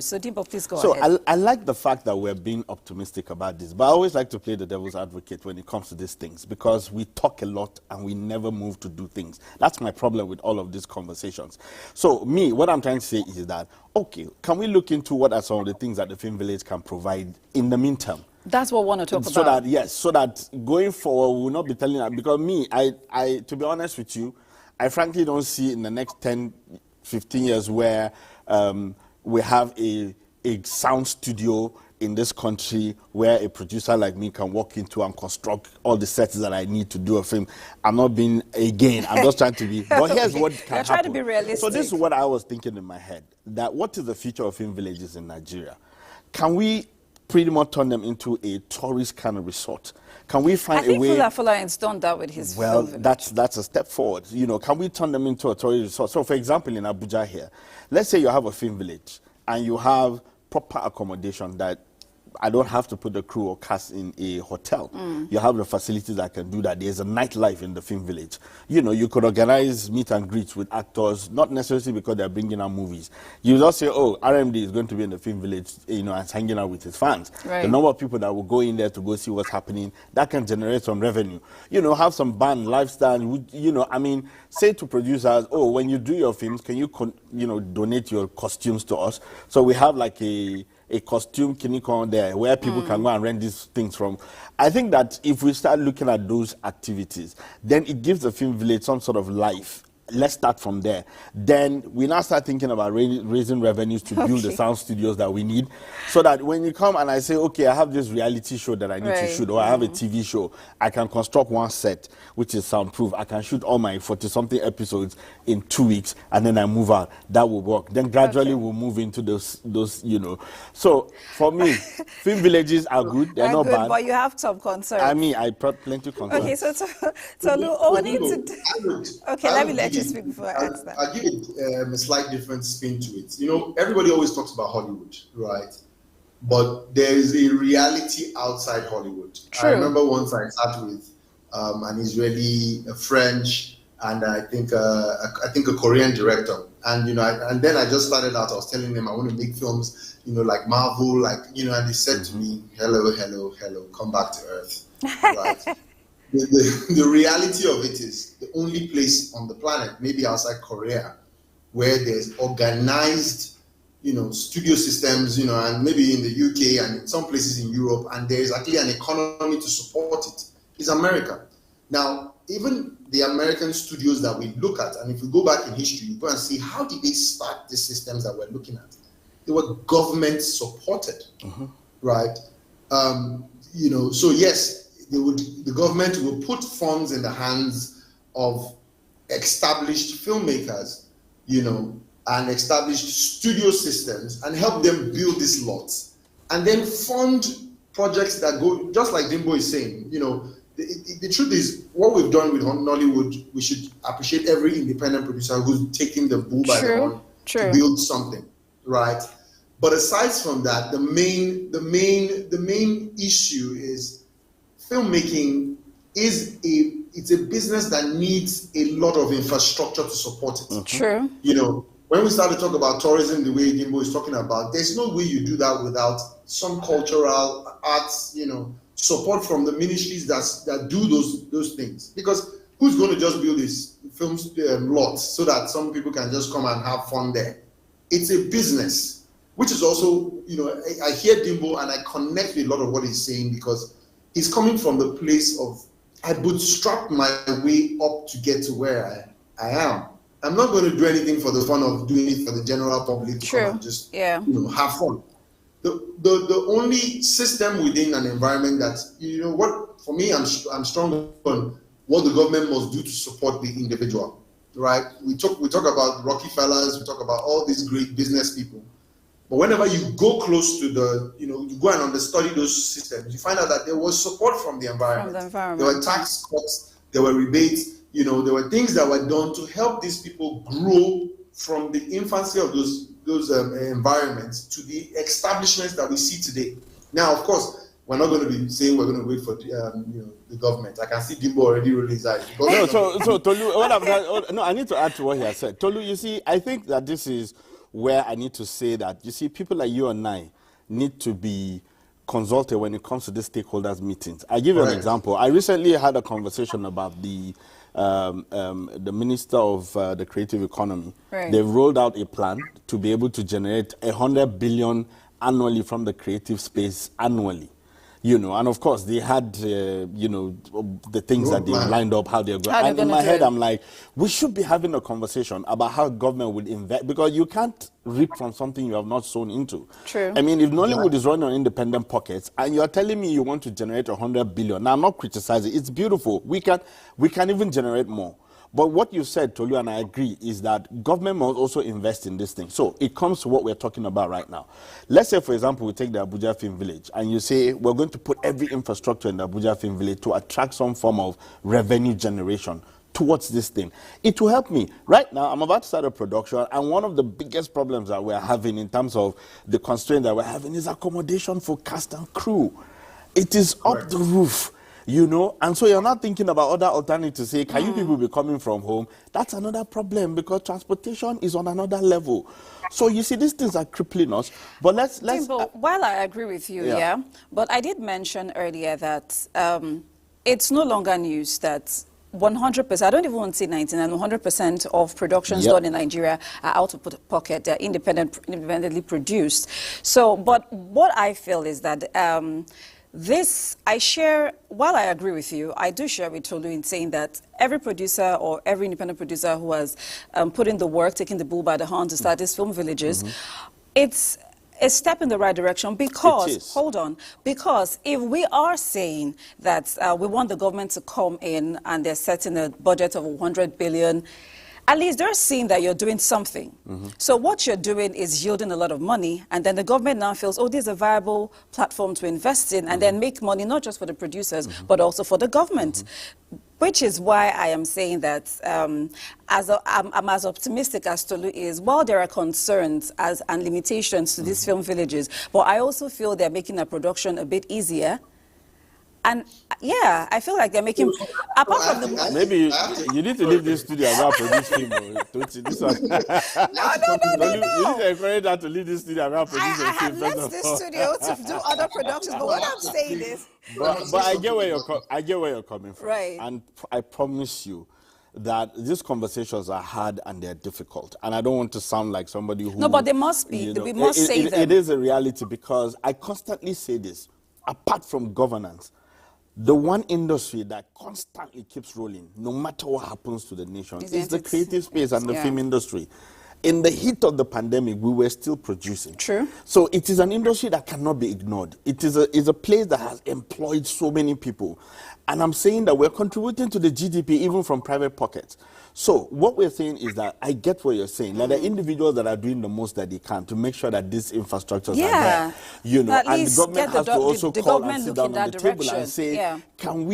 So, Dimbo, please go ahead. So, I like the fact that we're being optimistic about this, but I always like to play the devil's advocate when it comes to these things, because we talk a lot and we never move to do things. That's my problem with all of these conversations. So, what I'm trying to say is that, okay, can we look into what are some of the things that the film village can provide in the meantime? That's what we want to talk about. So that going forward, we will not be telling that. Because I to be honest with you, I frankly don't see in the next 10, 15 years where we have a sound studio in this country where a producer like me can walk into and construct all the sets that I need to do a film. I'm not being, I'm just trying to be, but here's what can happen. You're trying to be realistic. So this is what I was thinking in my head, that what is the future of film villages in Nigeria? Can we pretty much turn them into a tourist kind of resort? Can we find a way? I think Afolayan's done that with his film village. That's a step forward. Can we turn them into a tourist resort? So, for example, in Abuja here, let's say you have a film village and you have proper accommodation that I don't have to put the crew or cast in a hotel. You have the facilities that can do that. There's a nightlife in the film village. You know, you could organize meet and greets with actors, not necessarily because they're bringing out movies. You just say, oh, RMD is going to be in the film village, you know, and hanging out with his fans. Right. The number of people that will go in there to go see what's happening, that can generate some revenue. You know, have some band, lifestyle, you know, I mean, say to producers, oh, when you do your films, can you, you know, donate your costumes to us? So we have like a costume clinic on there where people can go and rent these things from. I think that if we start looking at those activities, then it gives the film village some sort of life. Let's start from there. Then we now start thinking about raising revenues to build the sound studios that we need, so that when you come and I say, okay, I have this reality show that I need to shoot, or I have a TV show, I can construct one set which is soundproof. I can shoot all my 40-something episodes in 2 weeks, and then I move out. That will work. Then gradually we'll move into those, you know. So for me, film villages are good. They're not bad. But you have some concerns. I mean, I brought plenty of concerns. Okay, so only okay, let me let you speak before I answer that. I'll give it a slight different spin to it. You know, everybody always talks about Hollywood, right? But there is a reality outside Hollywood. True. I remember once I sat with an Israeli, a French, and I think a Korean director. And you know, and then I just started out. I was telling them I want to make films, you know, like Marvel, like, you know, and they said to me, "Hello, hello, hello, come back to Earth." Right. The reality of it is the only place on the planet, maybe outside Korea, where there's organized, you know, studio systems, you know, and maybe in the UK and in some places in Europe, and there's actually an economy to support it, is America. Now, even the American studios that we look at, and if we go back in history, you go and see how did they start the systems that we're looking at. They were government supported, right? You know, so yes, the government will put funds in the hands of established filmmakers, you know, and established studio systems, and help them build these lots, and then fund projects that go, just like Dimbo is saying, you know, the truth is, what we've done with Nollywood, we should appreciate every independent producer who's taking the bull by the horn to build something, right? But aside from that, the main issue is filmmaking it's a business that needs a lot of infrastructure to support it. True. You know, when we start to talk about tourism, the way Dimbo is talking about, there's no way you do that without some cultural arts, you know, support from the ministries that do those things. Because who's going to just build this film lots so that some people can just come and have fun there? It's a business, which is also, you know, I hear Dimbo and I connect with a lot of what he's saying, because he's coming from the place of, I bootstrapped my way up to get to where I am. I'm not going to do anything for the fun of doing it for the general public to come and just you know, have fun. The only system within an environment that, you know, what for me, I'm strong on what the government must do to support the individual, right? We talk about Rockefellers, we talk about all these great business people, but whenever you go close to the, you know, you go and understudy those systems, you find out that there was support from the environment. There were tax cuts, there were rebates, you know, there were things that were done to help these people grow from the infancy of those environments to the establishments that we see today. Now, of course, we're not going to be saying we're going to wait for you know, the government. I can see Dimbo already rolling his eyes. No, so Tolu, I need to add to what he has said. Tolu, you see, I think that this is where I need to say that, you see, people like you and I need to be consulted when it comes to the stakeholders meetings. I give you an example. I recently had a conversation about the Minister of the Creative Economy. They've rolled out a plan to be able to generate 100 billion annually from the creative space annually. You know, and of course they had, you know, the things that they lined up, how they're going. And in my head, I'm like, we should be having a conversation about how government would invest, because you can't reap from something you have not sown into. True. I mean, if Nollywood is running on independent pockets, and you're telling me you want to generate 100 billion, now I'm not criticizing, it's beautiful. We can even generate more. But what you said, Tolu, and I agree, is that government must also invest in this thing. So it comes to what we're talking about right now. Let's say, for example, we take the Abuja Film Village, and you say we're going to put every infrastructure in the Abuja Film Village to attract some form of revenue generation towards this thing. It will help me. Right now, I'm about to start a production, and one of the biggest problems that we're having in terms of the constraint that we're having is accommodation for cast and crew. It is up the roof, you know, and so you're not thinking about other alternatives to say, can you people be coming from home? That's another problem because transportation is on another level. So you see, these things are crippling us. But let's. Dimbo, while I agree with you, but I did mention earlier that it's no longer news that 100%, I don't even want to say 99, 100% of productions done in Nigeria are out of pocket. They're independently produced. So, but what I feel is that I share, while I agree with you, I do share with Tolu in saying that every producer or every independent producer who has put in the work, taking the bull by the horn to start these film villages, it's a step in the right direction because, hold on, because if we are saying that we want the government to come in and they're setting a budget of 100 billion, at least they're seeing that you're doing something. So what you're doing is yielding a lot of money, and then the government now feels, oh, this is a viable platform to invest in, and then make money not just for the producers, but also for the government. Which is why I am saying that I'm as optimistic as Tolu is. While there are concerns and limitations to these film villages, but I also feel they're making a production a bit easier. And yeah, I feel like they're making, apart from the... Maybe you need to leave this studio and go produce film. This one. No. You need to encourage her to leave this studio and go produce a film. I have left this studio to do other productions, but what I'm saying is... But I get where you're coming from. Right. And I promise you that these conversations are hard and they're difficult. And I don't want to sound like somebody who... No, but they must be. We must say them. It is a reality because I constantly say this. Apart from governance, the one industry that constantly keeps rolling, no matter what happens to the nation, is the creative space and the film industry. In the heat of the pandemic, we were still producing. True. So it is an industry that cannot be ignored. It is a place that has employed so many people. And I'm saying that we're contributing to the GDP even from private pockets. So what we're saying is that I get what you're saying. Like the individuals that are doing the most that they can to make sure that these infrastructures are there. You know, and the government has to also call and sit down on the table and say, can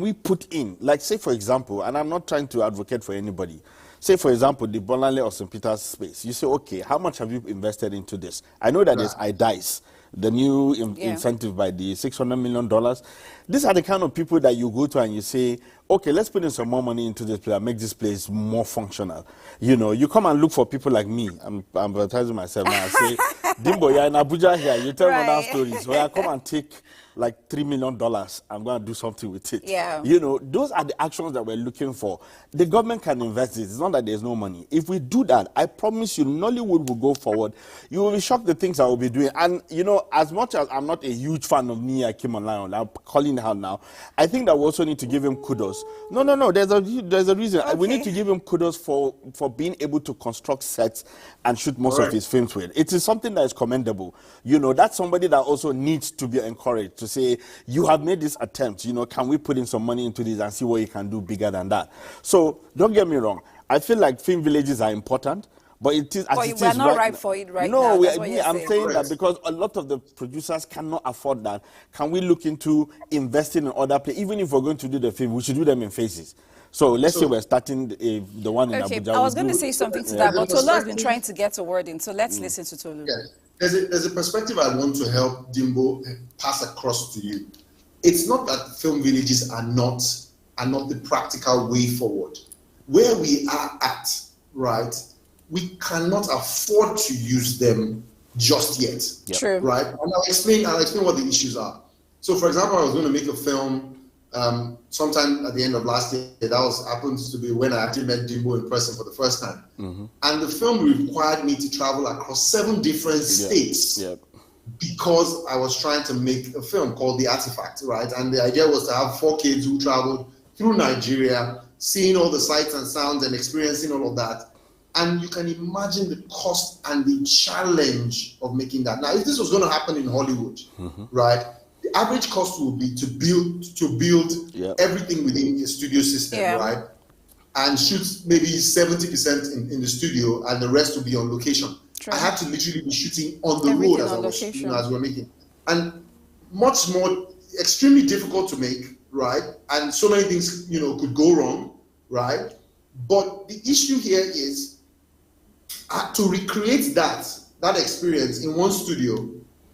we put in, like say for example, and I'm not trying to advocate for anybody, say, for example, the Bolanle or St. Peter's space. You say, okay, how much have you invested into this? I know that there's IDICE, the new incentive by the $600 million. These are the kind of people that you go to and you say, okay, let's put in some more money into this place and make this place more functional. You know, you come and look for people like me. I'm advertising myself now. I say, Dimbo, you're in Abuja here. You tell me that story. So I come and take like $3 million. I'm going to do something with it. Yeah. You know, those are the actions that we're looking for. The government can invest this. It's not that there's no money. If we do that, I promise you, Nollywood will go forward. You will be shocked the things I will be doing. And, you know, as much as I'm not a huge fan of Nia Kim Online, I'm calling her now, I think that we also need to give him kudos. No, there's a reason. Okay. We need to give him kudos for being able to construct sets and shoot most of his films with. It is something that is commendable. You know, that's somebody that also needs to be encouraged to say, you have made this attempt, you know, can we put in some money into this and see what you can do bigger than that? So don't get me wrong. I feel like film villages are important. But it is, we're not ripe for it right now. No, I'm saying that because a lot of the producers cannot afford that. Can we look into investing in other places? Even if we're going to do the film, we should do them in phases. So let's say we're starting the one in Abuja. I was going to say something to that, but Tolu has been trying to get a word in, so let's listen to Tolu. Yeah. There's a perspective I want to help Dimbo pass across to you. It's not that film villages are not the practical way forward. Where we are at, right? We cannot afford to use them just yet. True. Right? And I'll explain what the issues are. So, for example, I was going to make a film sometime at the end of last year. That happens to be when I actually met Dimbo in person for the first time. And the film required me to travel across 7 different states because I was trying to make a film called The Artifact, right? And the idea was to have 4 kids who traveled through Nigeria, seeing all the sights and sounds and experiencing all of that. And you can imagine the cost and the challenge of making that. Now, if this was going to happen in Hollywood, right, the average cost would be to build everything within the studio system, right, and shoot maybe 70% in the studio, and the rest will be on location. True. I had to literally be shooting on the road as we were making, and much more extremely difficult to make, right, and so many things could go wrong. right? But the issue here is to recreate that experience in one studio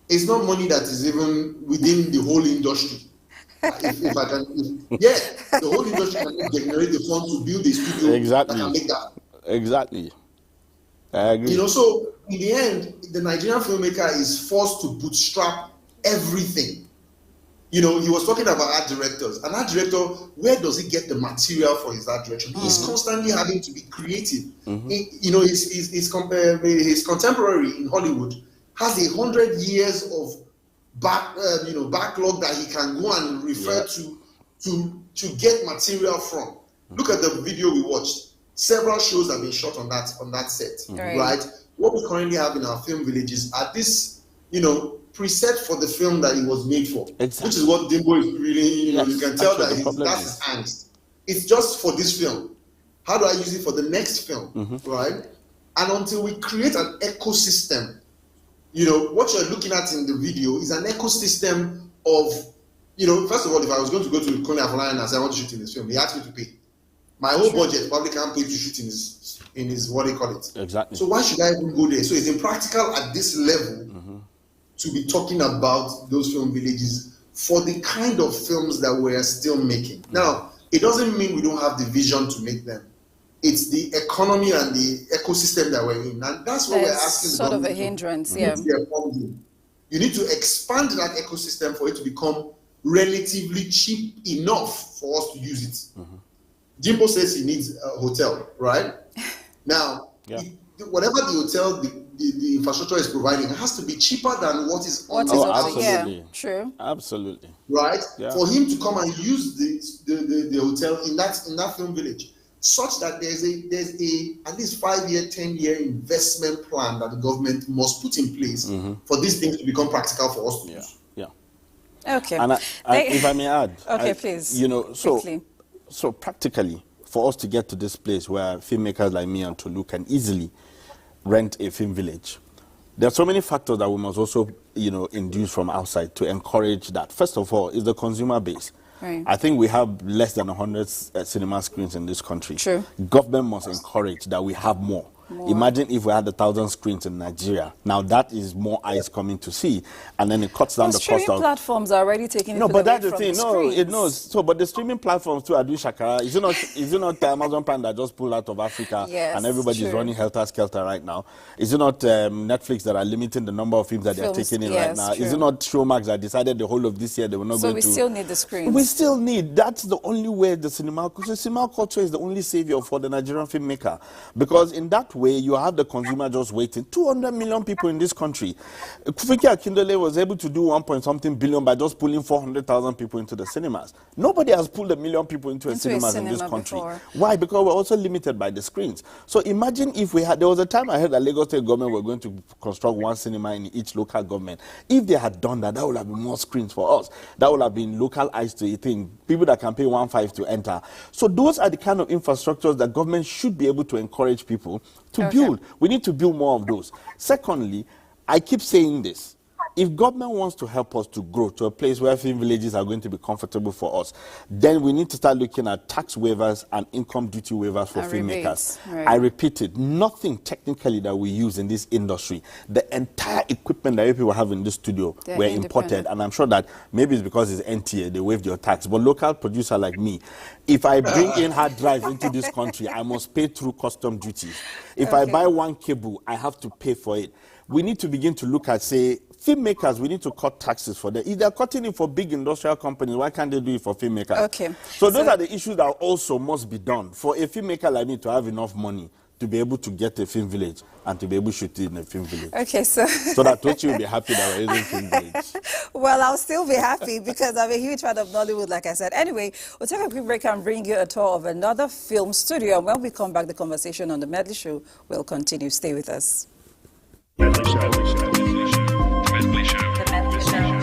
is not money that is even within the whole industry. The whole industry can generate the funds to build a studio that can make that. Exactly. I agree. So in the end, the Nigerian filmmaker is forced to bootstrap everything. He was talking about art directors. An art director, where does he get the material for his art direction? He's constantly having to be creative. His contemporary in Hollywood has 100 years of backlog that he can go and refer to get material from. Look at the video we watched. Several shows have been shot on that set, right? What we currently have in our film villages are this, preset for the film that it was made for, which is what Dimbo is really, you can tell that that's his angst. It's just for this film. How do I use it for the next film, right? And until we create an ecosystem, what you're looking at in the video is an ecosystem of, first of all, if I was going to go to Culinary and say I want to shoot in this film, he asked me to pay. My whole budget probably can't pay to shoot in his what do you call it? Exactly. So why should I even go there? So it's impractical at this level to be talking about those film villages for the kind of films that we're still making. Now, it doesn't mean we don't have the vision to make them. It's the economy and the ecosystem that we're in. And that's what we're asking. Sort of a hindrance, yeah. You need to expand that ecosystem for it to become relatively cheap enough for us to use it. Jimbo says he needs a hotel, right? Now, whatever the hotel, the infrastructure is providing, it has to be cheaper than what is on the absolutely. Yeah, true. Absolutely. Right? Yeah. For him to come and use the hotel in that film village, such that there's a at least 5-year, 10-year investment plan that the government must put in place for these things to become practical for us to use. Okay. And if I may add, please. So practically, for us to get to this place where filmmakers like me and Tolu can easily rent a film village, there are so many factors that we must also, induce from outside to encourage that. First of all, is the consumer base. Right. I think we have less than 100 cinema screens in this country. True. Government must encourage that we have more. Imagine if we had 1,000 screens in Nigeria. Now that is more eyes coming to see, and then it cuts down the cost of. Platforms are already taking it. No, but that's the from thing. The It knows. So, but the streaming platforms too are doing shakara. Is it not Amazon Prime that just pulled out of Africa and everybody is running helter skelter right now? Is it not Netflix that are limiting the number of films that they are taking in right now? True. Is it not Showmax that decided the whole of this year they were not going to? So we still need the screens. We still need. That's the only way the cinema culture is the only savior for the Nigerian filmmaker, because in that way you have the consumer just waiting. 200 million people in this country. Kufiki Akindele was able to do 1.something billion by just pulling 400,000 people into the cinemas. Nobody has pulled 1 million people into cinemas in this country. Before. Why? Because we're also limited by the screens. So imagine if we had, there was a time I heard that Lagos State government were going to construct one cinema in each local government. If they had done that, that would have been more screens for us. That would have been local eyes to a thing. People that can pay 1.5 to enter. So those are the kind of infrastructures that government should be able to encourage people to build. We need to build more of those. Secondly, I keep saying this. If government wants to help us to grow to a place where film villages are going to be comfortable for us, then we need to start looking at tax waivers and income duty waivers for filmmakers. Right. I repeat it, nothing technically that we use in this industry, the entire equipment that people have in this studio were imported, and I'm sure that maybe it's because it's NTA, they waived your tax, but local producer like me, if I bring in hard drives into this country, I must pay through custom duties. If I buy one cable, I have to pay for it. We need to begin to look at, say, filmmakers, we need to cut taxes for them. If they're cutting it for big industrial companies, why can't they do it for filmmakers? Okay. So those are the issues that also must be done for a filmmaker like me to have enough money to be able to get a film village and to be able to shoot it in a film village. Okay, so that Tochi will be happy that we're using film village. Well, I'll still be happy because I'm a huge fan of Nollywood, like I said. Anyway, we'll take a quick break and bring you a tour of another film studio. And when we come back, the conversation on the Medley Show will continue. Stay with us. Medley Show. Medley Show. The Medley Show.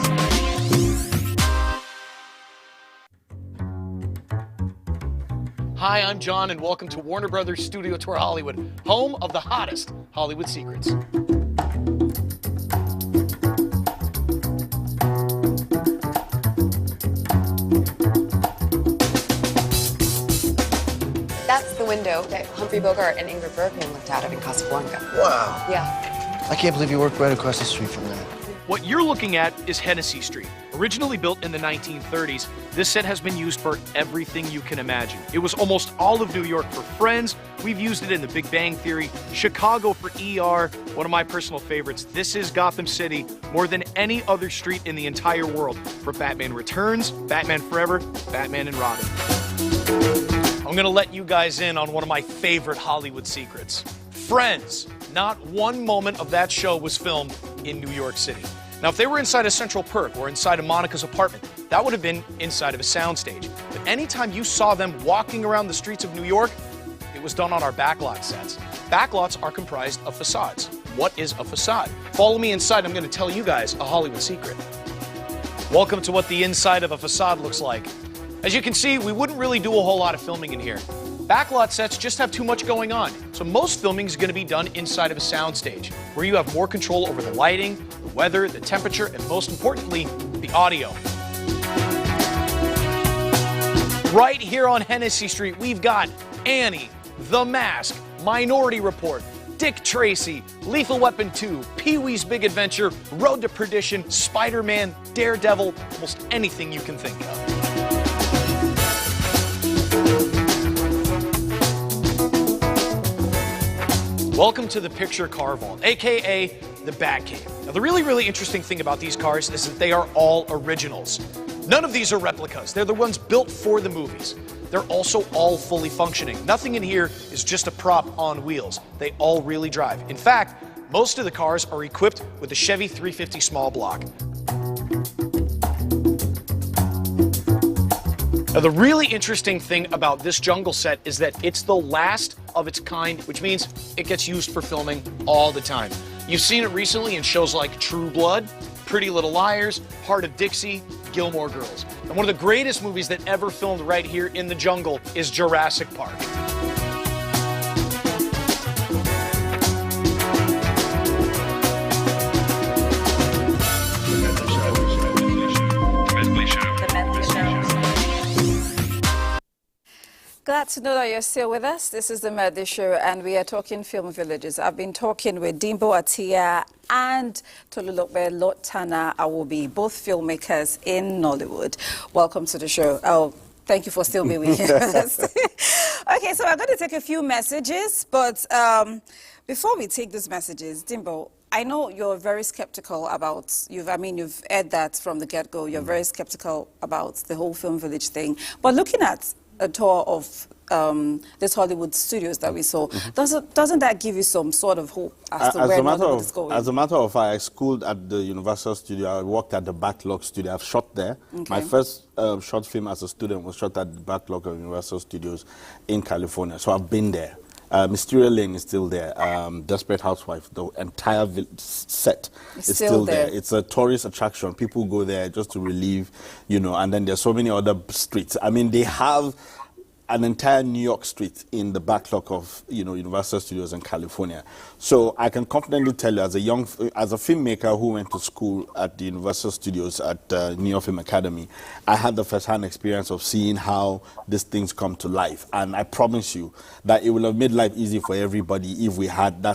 Hi, I'm John, and welcome to Warner Brothers Studio Tour Hollywood, home of the hottest Hollywood secrets. window that Humphrey Bogart and Ingrid Bergman looked out of in Casablanca. Wow. Yeah. I can't believe you worked right across the street from that. What you're looking at is Hennessy Street. Originally built in the 1930s, this set has been used for everything you can imagine. It was almost all of New York for Friends. We've used it in The Big Bang Theory, Chicago for ER, one of my personal favorites. This is Gotham City more than any other street in the entire world for Batman Returns, Batman Forever, Batman and Robin. I'm gonna let you guys in on one of my favorite Hollywood secrets. Friends. Not one moment of that show was filmed in New York City. Now, if they were inside a Central Perk or inside of Monica's apartment, that would have been inside of a soundstage. But anytime you saw them walking around the streets of New York, it was done on our backlot sets. Backlots are comprised of facades. What is a facade? Follow me inside. I'm going to tell you guys a Hollywood secret. Welcome to what the inside of a facade looks like. As you can see, we wouldn't really do a whole lot of filming in here. Backlot sets just have too much going on, so most filming is going to be done inside of a soundstage, where you have more control over the lighting, the weather, the temperature, and most importantly, the audio. Right here on Hennessy Street, we've got Annie, The Mask, Minority Report, Dick Tracy, Lethal Weapon 2, Pee-wee's Big Adventure, Road to Perdition, Spider-Man, Daredevil, almost anything you can think of. Welcome to the Picture Car Vault, aka the Batcave. Now, the really interesting thing about these cars is that they are all originals. None of these are replicas. They're the ones built for the movies. They're also all fully functioning. Nothing in here is just a prop on wheels. They all really drive. In fact, most of the cars are equipped with the Chevy 350 small block. Now, the really interesting thing about this jungle set is that it's the last of its kind, which means it gets used for filming all the time. You've seen it recently in shows like True Blood, Pretty Little Liars, Heart of Dixie, Gilmore Girls. And one of the greatest movies that ever filmed right here in the jungle is Jurassic Park. Glad to know that you're still with us. This is the Medley Show, and we are talking film villages. I've been talking with Dimbo Atia and Tolulope Lotana Awobi, both filmmakers in Nollywood. Welcome to the show. Oh, thank you for still being with us. Okay, so I'm going to take a few messages, but before we take these messages, Dimbo, I know you're very skeptical about, you've heard that from the get-go, you're very skeptical about the whole film village thing. But looking at a tour of this Hollywood studios that we saw, doesn't that give you some sort of hope as to where Nollywood is going? As a matter of fact, I schooled at the Universal Studio. I worked at the Backlog Studio. I've shot there. Okay. My first short film as a student was shot at the Backlog of Universal Studios in California. So I've been there. Mysteria Lane is still there. Desperate Housewife, the entire set is still there. It's a tourist attraction. People go there just to relieve, and then there's so many other streets. I mean, they have an entire New York street in the backlog of, Universal Studios in California. So I can confidently tell you, as a filmmaker who went to school at the Universal Studios at New York Film Academy, I had the first-hand experience of seeing how these things come to life. And I promise you that it would have made life easy for everybody if we had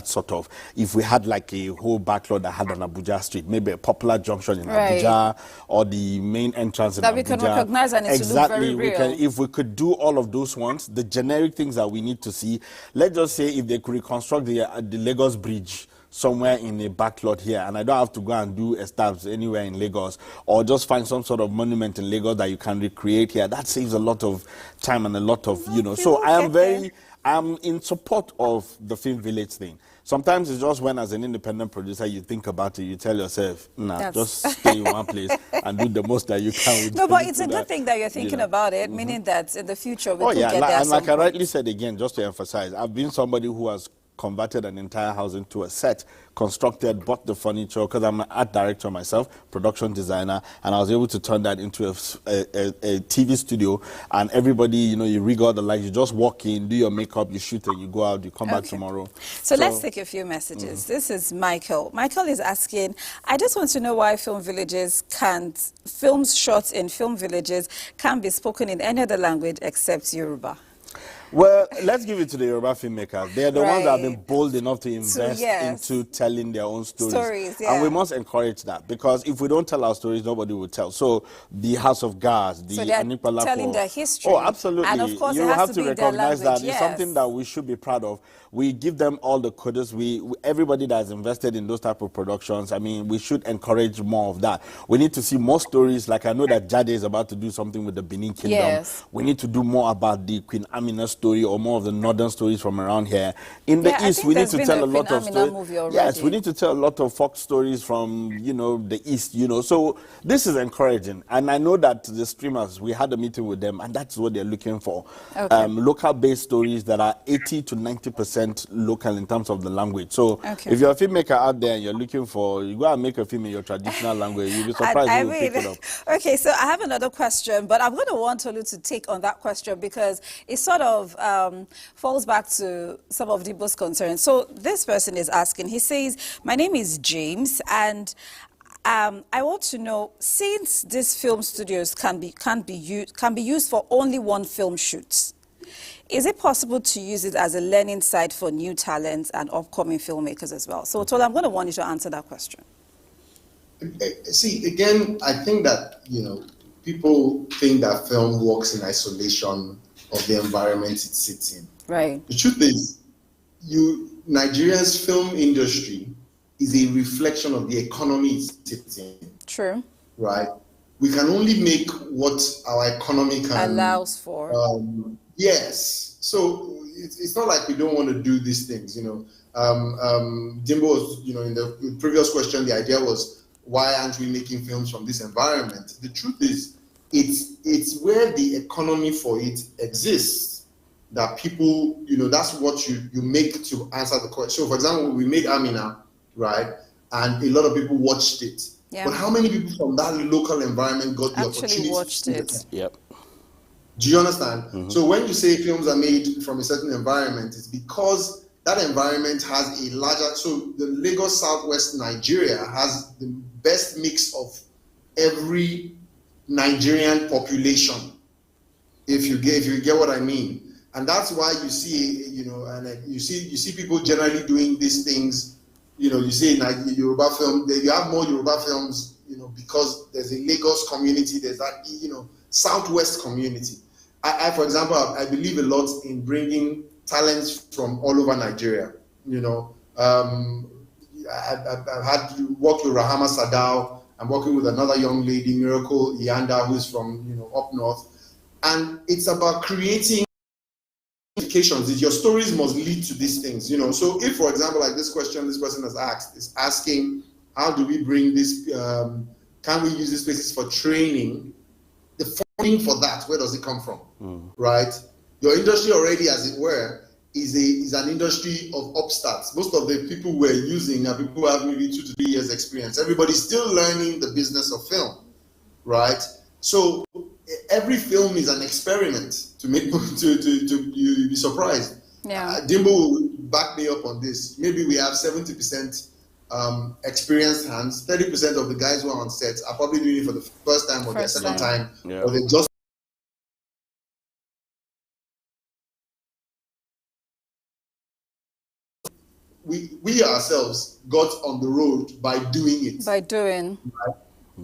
if we had like a whole backlog that had an Abuja street, maybe a popular junction in Abuja, or the main entrance in Abuja. That we can recognize and it look very real. If we could do all of those ones, the generic things that we need to see, let's just say if they could reconstruct the Lagos Bridge somewhere in a backlot here, and I don't have to go and do a stabs anywhere in Lagos, or just find some sort of monument in Lagos that you can recreate here. That saves a lot of time and a lot of, So I'm in support of the film village thing. Sometimes it's just when, as an independent producer, you think about it, you tell yourself, just stay in one place and do the most that you can. No, but it's a good thing that you're thinking about it, meaning that in the future we could get there. And like I rightly said again, just to emphasize, I've been somebody who has converted an entire house into a set, constructed, bought the furniture, because I'm an art director myself, production designer, and I was able to turn that into a TV studio, and everybody, you rig all the lights, you just walk in, do your makeup, you shoot, and you go out, you come back tomorrow. So let's take a few messages. This is Michael. Michael is asking, I just want to know why films shot in film villages can't be spoken in any other language except Yoruba. Well, let's give it to the Yoruba filmmakers. They're the ones that have been Right. bold enough to invest yes. into telling their own stories. Stories, And we yeah. must encourage that, because if we don't tell our stories, nobody will tell. So the House of Gas, the So they're Anipalapo. telling their history. Oh, absolutely. And of course, you it has have to to be their recognize that language, it's yes. something that we should be proud of. We give them all the kudos. Everybody that has invested in those type of productions, I mean, we should encourage more of that. We need to see more stories. Like I know that Jade is about to do something with the Benin Kingdom. Yes. We need to do more about the Queen Amina story, or more of the northern stories from around here. In the Yeah, I east, think we need there's to been tell a a lot Queen of Amina stories. movie already. Yes, we need to tell a lot of folk stories from, the east, So this is encouraging. And I know that the streamers, we had a meeting with them, and that's what they're looking for. Okay. Local-based stories that are 80 to 90% local in terms of the language. So Okay. if you're a filmmaker out there and you're looking for, you go and make a film in your traditional language, you'll be surprised who will pick it up. Okay, so I have another question, but I'm going to want Tolu to take on that question because it sort of falls back to some of Dibo's concerns. So this person is asking, he says, my name is James, and I want to know, since these film studios can be used for only one film shoot, is it possible to use it as a learning site for new talents and upcoming filmmakers as well? So Tolu, I'm going to want you to answer that question. See, again, I think that, people think that film works in isolation of the environment it sits in. Right. The truth is, Nigeria's film industry is a reflection of the economy it sits in. True. Right? We can only make what our economy can allows for. Yes. So it's not like we don't want to do these things, Dimbo was, in the previous question, the idea was, why aren't we making films from this environment? The truth is, it's where the economy for it exists that people, that's what you make to answer the question. So, for example, we made Amina, right? And a lot of people watched it. Yeah. But how many people from that local environment got the Actually opportunity watched to see it? Yep. Do you understand? So when you say films are made from a certain environment, it's because that environment has a larger, so the Lagos Southwest Nigeria has the best mix of every Nigerian population, if you get what I mean. And that's why you see, you see people generally doing these things. You see Yoruba film, you have more Yoruba films, because there's a Lagos community, there's that, Southwest community. I, for example, I believe a lot in bringing talents from all over Nigeria. I've had worked with Rahama Sadao. I'm working with another young lady, Miracle Yanda, who's from up north, and it's about creating implications. Your stories must lead to these things. So if, for example, like this question this person has asked is asking, how do we bring this? Can we use these spaces for training? The funding for that, where does it come from? Right? Your industry already, as it were, is an industry of upstarts. Most of the people we're using are people who have maybe 2 to 3 years experience. Everybody's still learning the business of film, right? So every film is an experiment to make you'll be surprised. Yeah. Dimbo will back me up on this. Maybe we have 70% experienced hands. 30% of the guys who are on set are probably doing it for the first time or their second time, or they just. We ourselves got on the road by doing it. By doing. Right?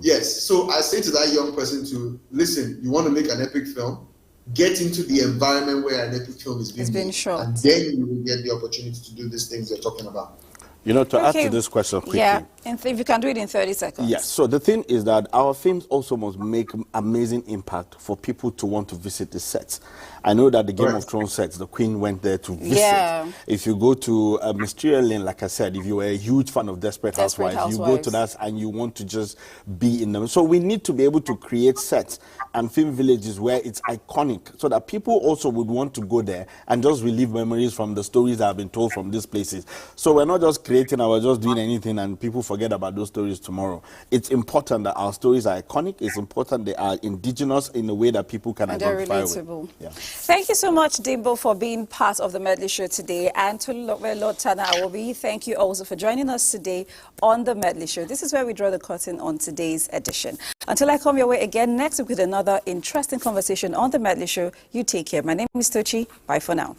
Yes. So I say to that young person to listen, you want to make an epic film, get into the environment where an epic film is being shot. And then you will get the opportunity to do these things you're talking about. To add to this question quickly. Yeah, and if you can do it in 30 seconds. Yes, so the thing is that our films also must make amazing impact for people to want to visit the sets. I know that the Game of Thrones sets, the Queen went there to visit. Yeah. If you go to Mysterious Lane, like I said, if you were a huge fan of Desperate Housewives, you go to that and you want to just be in them. So we need to be able to create sets and film villages where it's iconic, so that people also would want to go there and just relive memories from the stories that have been told from these places. So we're not just creating creating, I was just doing anything, and people forget about those stories tomorrow. It's important that our stories are iconic. It's important they are indigenous in a way that people can identify with. Yeah. Thank you so much, Dimbo, for being part of the Medley Show today. And to Lord Tana Awobi, thank you also for joining us today on the Medley Show. This is where we draw the curtain on today's edition. Until I come your way again next week with another interesting conversation on the Medley Show, you take care. My name is Tochi. Bye for now.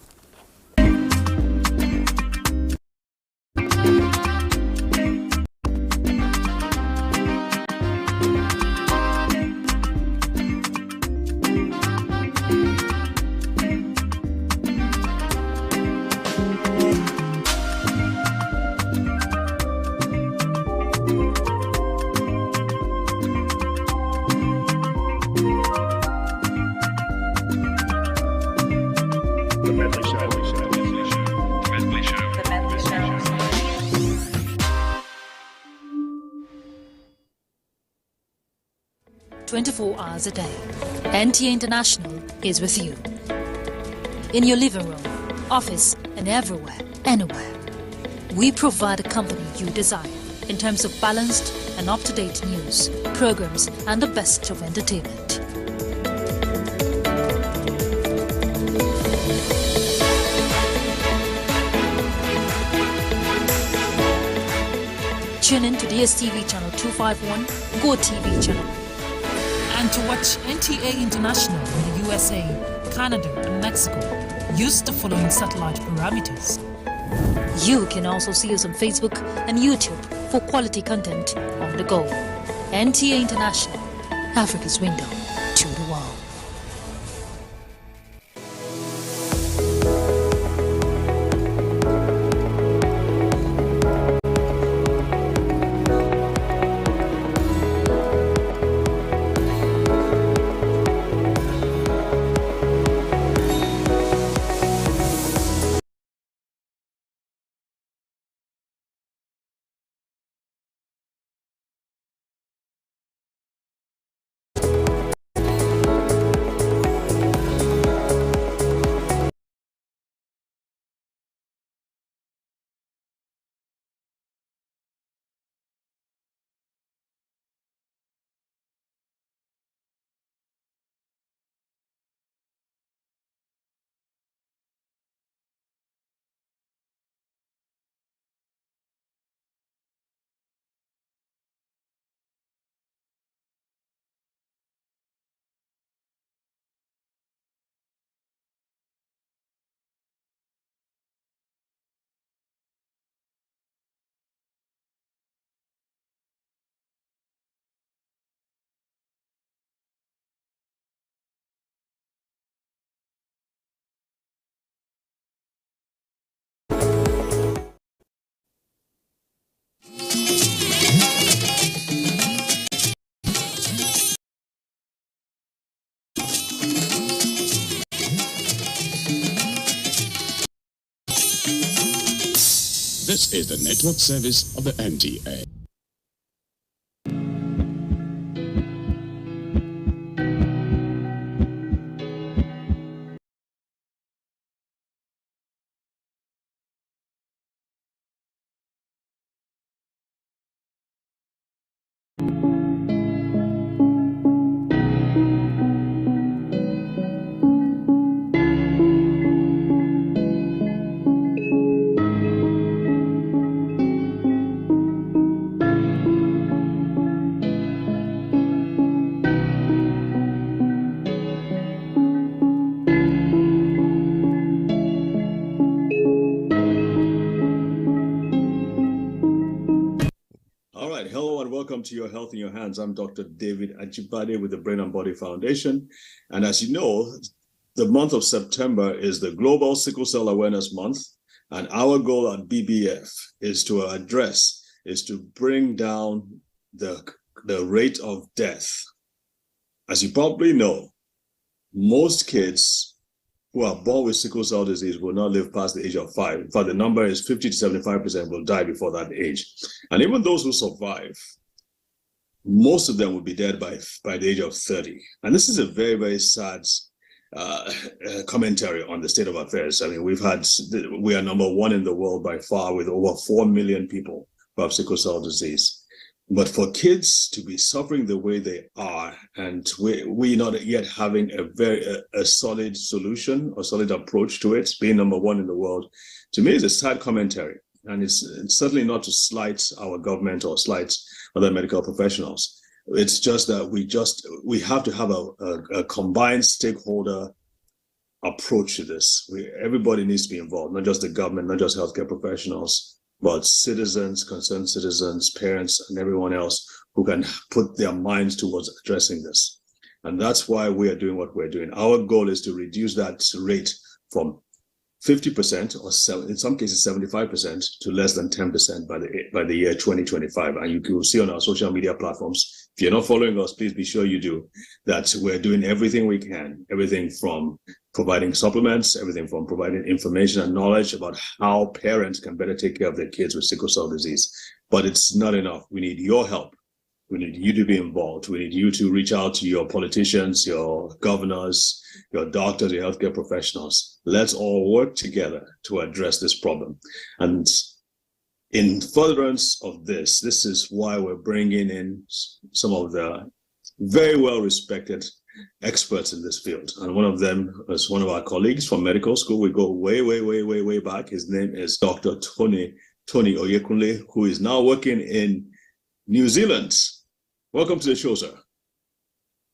The Medley Show. 24 hours a day. NTA International is with you. In your living room, office, and everywhere, anywhere. We provide a company you desire in terms of balanced and up-to-date news, programs, and the best of entertainment. Tune in to DSTV channel 251, Go TV channel. And to watch NTA International in the USA, Canada, and Mexico, use the following satellite parameters. You can also see us on Facebook and YouTube for quality content on the go. NTA International, Africa's window to the world. This is the network service of the NTA. Welcome to Your Health in Your Hands. I'm Dr. David Ajibade with the Brain and Body Foundation. And as you know, the month of September is the Global Sickle Cell Awareness Month. And our goal at BBF is to bring down the rate of death. As you probably know, most kids who are born with sickle cell disease will not live past the age of 5. In fact, the number is 50 to 75% will die before that age. And even those who survive, most of them will be dead by the age of 30. And this is a very, very sad commentary on the state of affairs. I mean, we are number one in the world by far with over 4 million people who have sickle cell disease. But for kids to be suffering the way they are, and we not yet having a solid solution or solid approach to it, being number one in the world, to me is a sad commentary. And it's certainly not to slight our government or slight other medical professionals. It's just that we have to have a combined stakeholder approach to this. Everybody needs to be involved, not just the government, not just healthcare professionals, but citizens, concerned citizens, parents, and everyone else who can put their minds towards addressing this. And that's why we are doing what we're doing. Our goal is to reduce that rate from 50% or in some cases 75% to less than 10% by the year 2025. And you will see on our social media platforms, if you're not following us, please be sure you do, that we're doing everything we can, everything from providing supplements, everything from providing information and knowledge about how parents can better take care of their kids with sickle cell disease. But it's not enough. We need your help. We need you to be involved. We need you to reach out to your politicians, your governors, your doctors, your healthcare professionals. Let's all work together to address this problem. And in furtherance of this is why we're bringing in some of the very well-respected experts in this field. And one of them is one of our colleagues from medical school. We go way back. His name is Dr. Tony Oyekunle, who is now working in New Zealand. Welcome to the show, sir.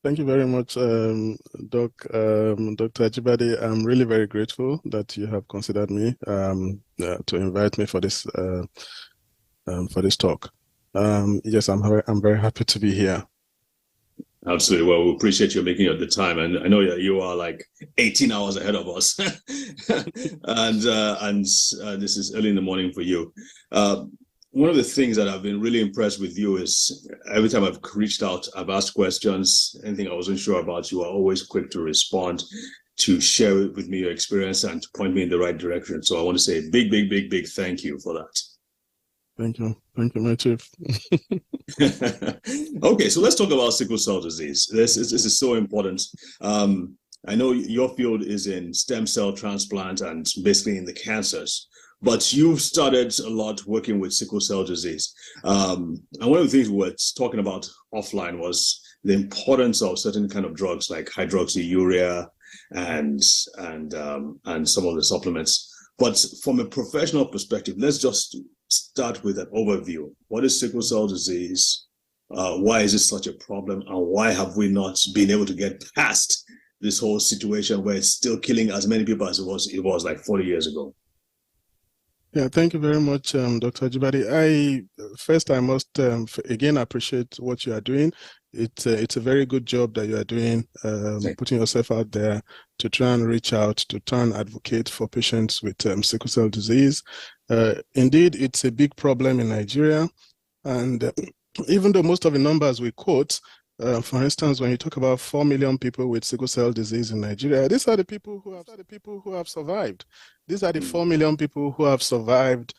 Thank you very much, Dr. Ajibade. I'm really very grateful that you have considered me to invite me for this talk. Yes, I'm very happy to be here. Absolutely. Well, we appreciate you making the time, and I know that you are like 18 hours ahead of us, and this is early in the morning for you. One of the things that I've been really impressed with you is every time I've reached out, I've asked questions, anything I wasn't sure about, you are always quick to respond, to share with me your experience and to point me in the right direction. So I want to say a big thank you for that. Thank you, my chief. Okay, so let's talk about sickle cell disease. This is so important. I know your field is in stem cell transplant and basically in the cancers, but you've started a lot working with sickle cell disease. And one of the things we were talking about offline was the importance of certain kind of drugs like hydroxyurea and some of the supplements. But from a professional perspective, let's just start with an overview. What is sickle cell disease? Why is it such a problem? And why have we not been able to get past this whole situation where it's still killing as many people as it was like 40 years ago? Yeah, thank you very much, Dr. Ajibade. I must again appreciate what you are doing. It's a very good job that you are doing, putting yourself out there to try and reach out, to try and advocate for patients with sickle cell disease. Indeed, it's a big problem in Nigeria. And even though most of the numbers we quote, for instance, when you talk about 4 million people with sickle cell disease in Nigeria, these are the people who have survived. These are the 4 million people who have survived.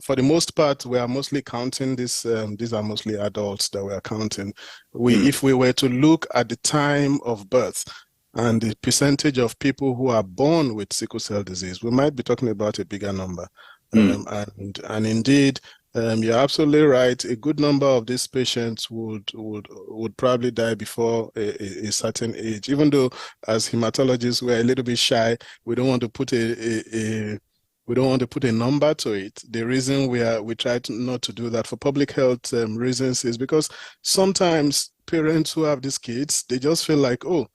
For the most part, we are mostly counting this. These are mostly adults that we are counting. If we were to look at the time of birth and the percentage of people who are born with sickle cell disease, we might be talking about a bigger number. And indeed, you're absolutely right. A good number of these patients would probably die before a certain age. Even though, as hematologists, we're a little bit shy. We don't want to put a number to it. The reason we try not to do that for public health reasons is because sometimes parents who have these kids, they just feel like, oh,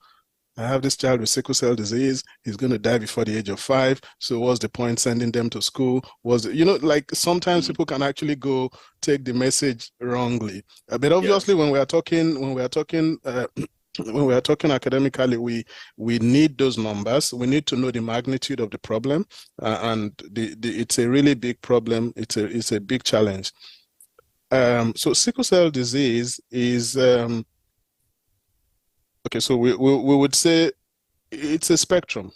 I have this child with sickle cell disease. He's going to die before the age of 5. So what's the point sending them to school? Like sometimes people can actually go take the message wrongly. But obviously, when we are talking academically, we need those numbers. We need to know the magnitude of the problem, and it's a really big problem. It's a big challenge. So sickle cell disease is. Okay, so we would say it's a spectrum.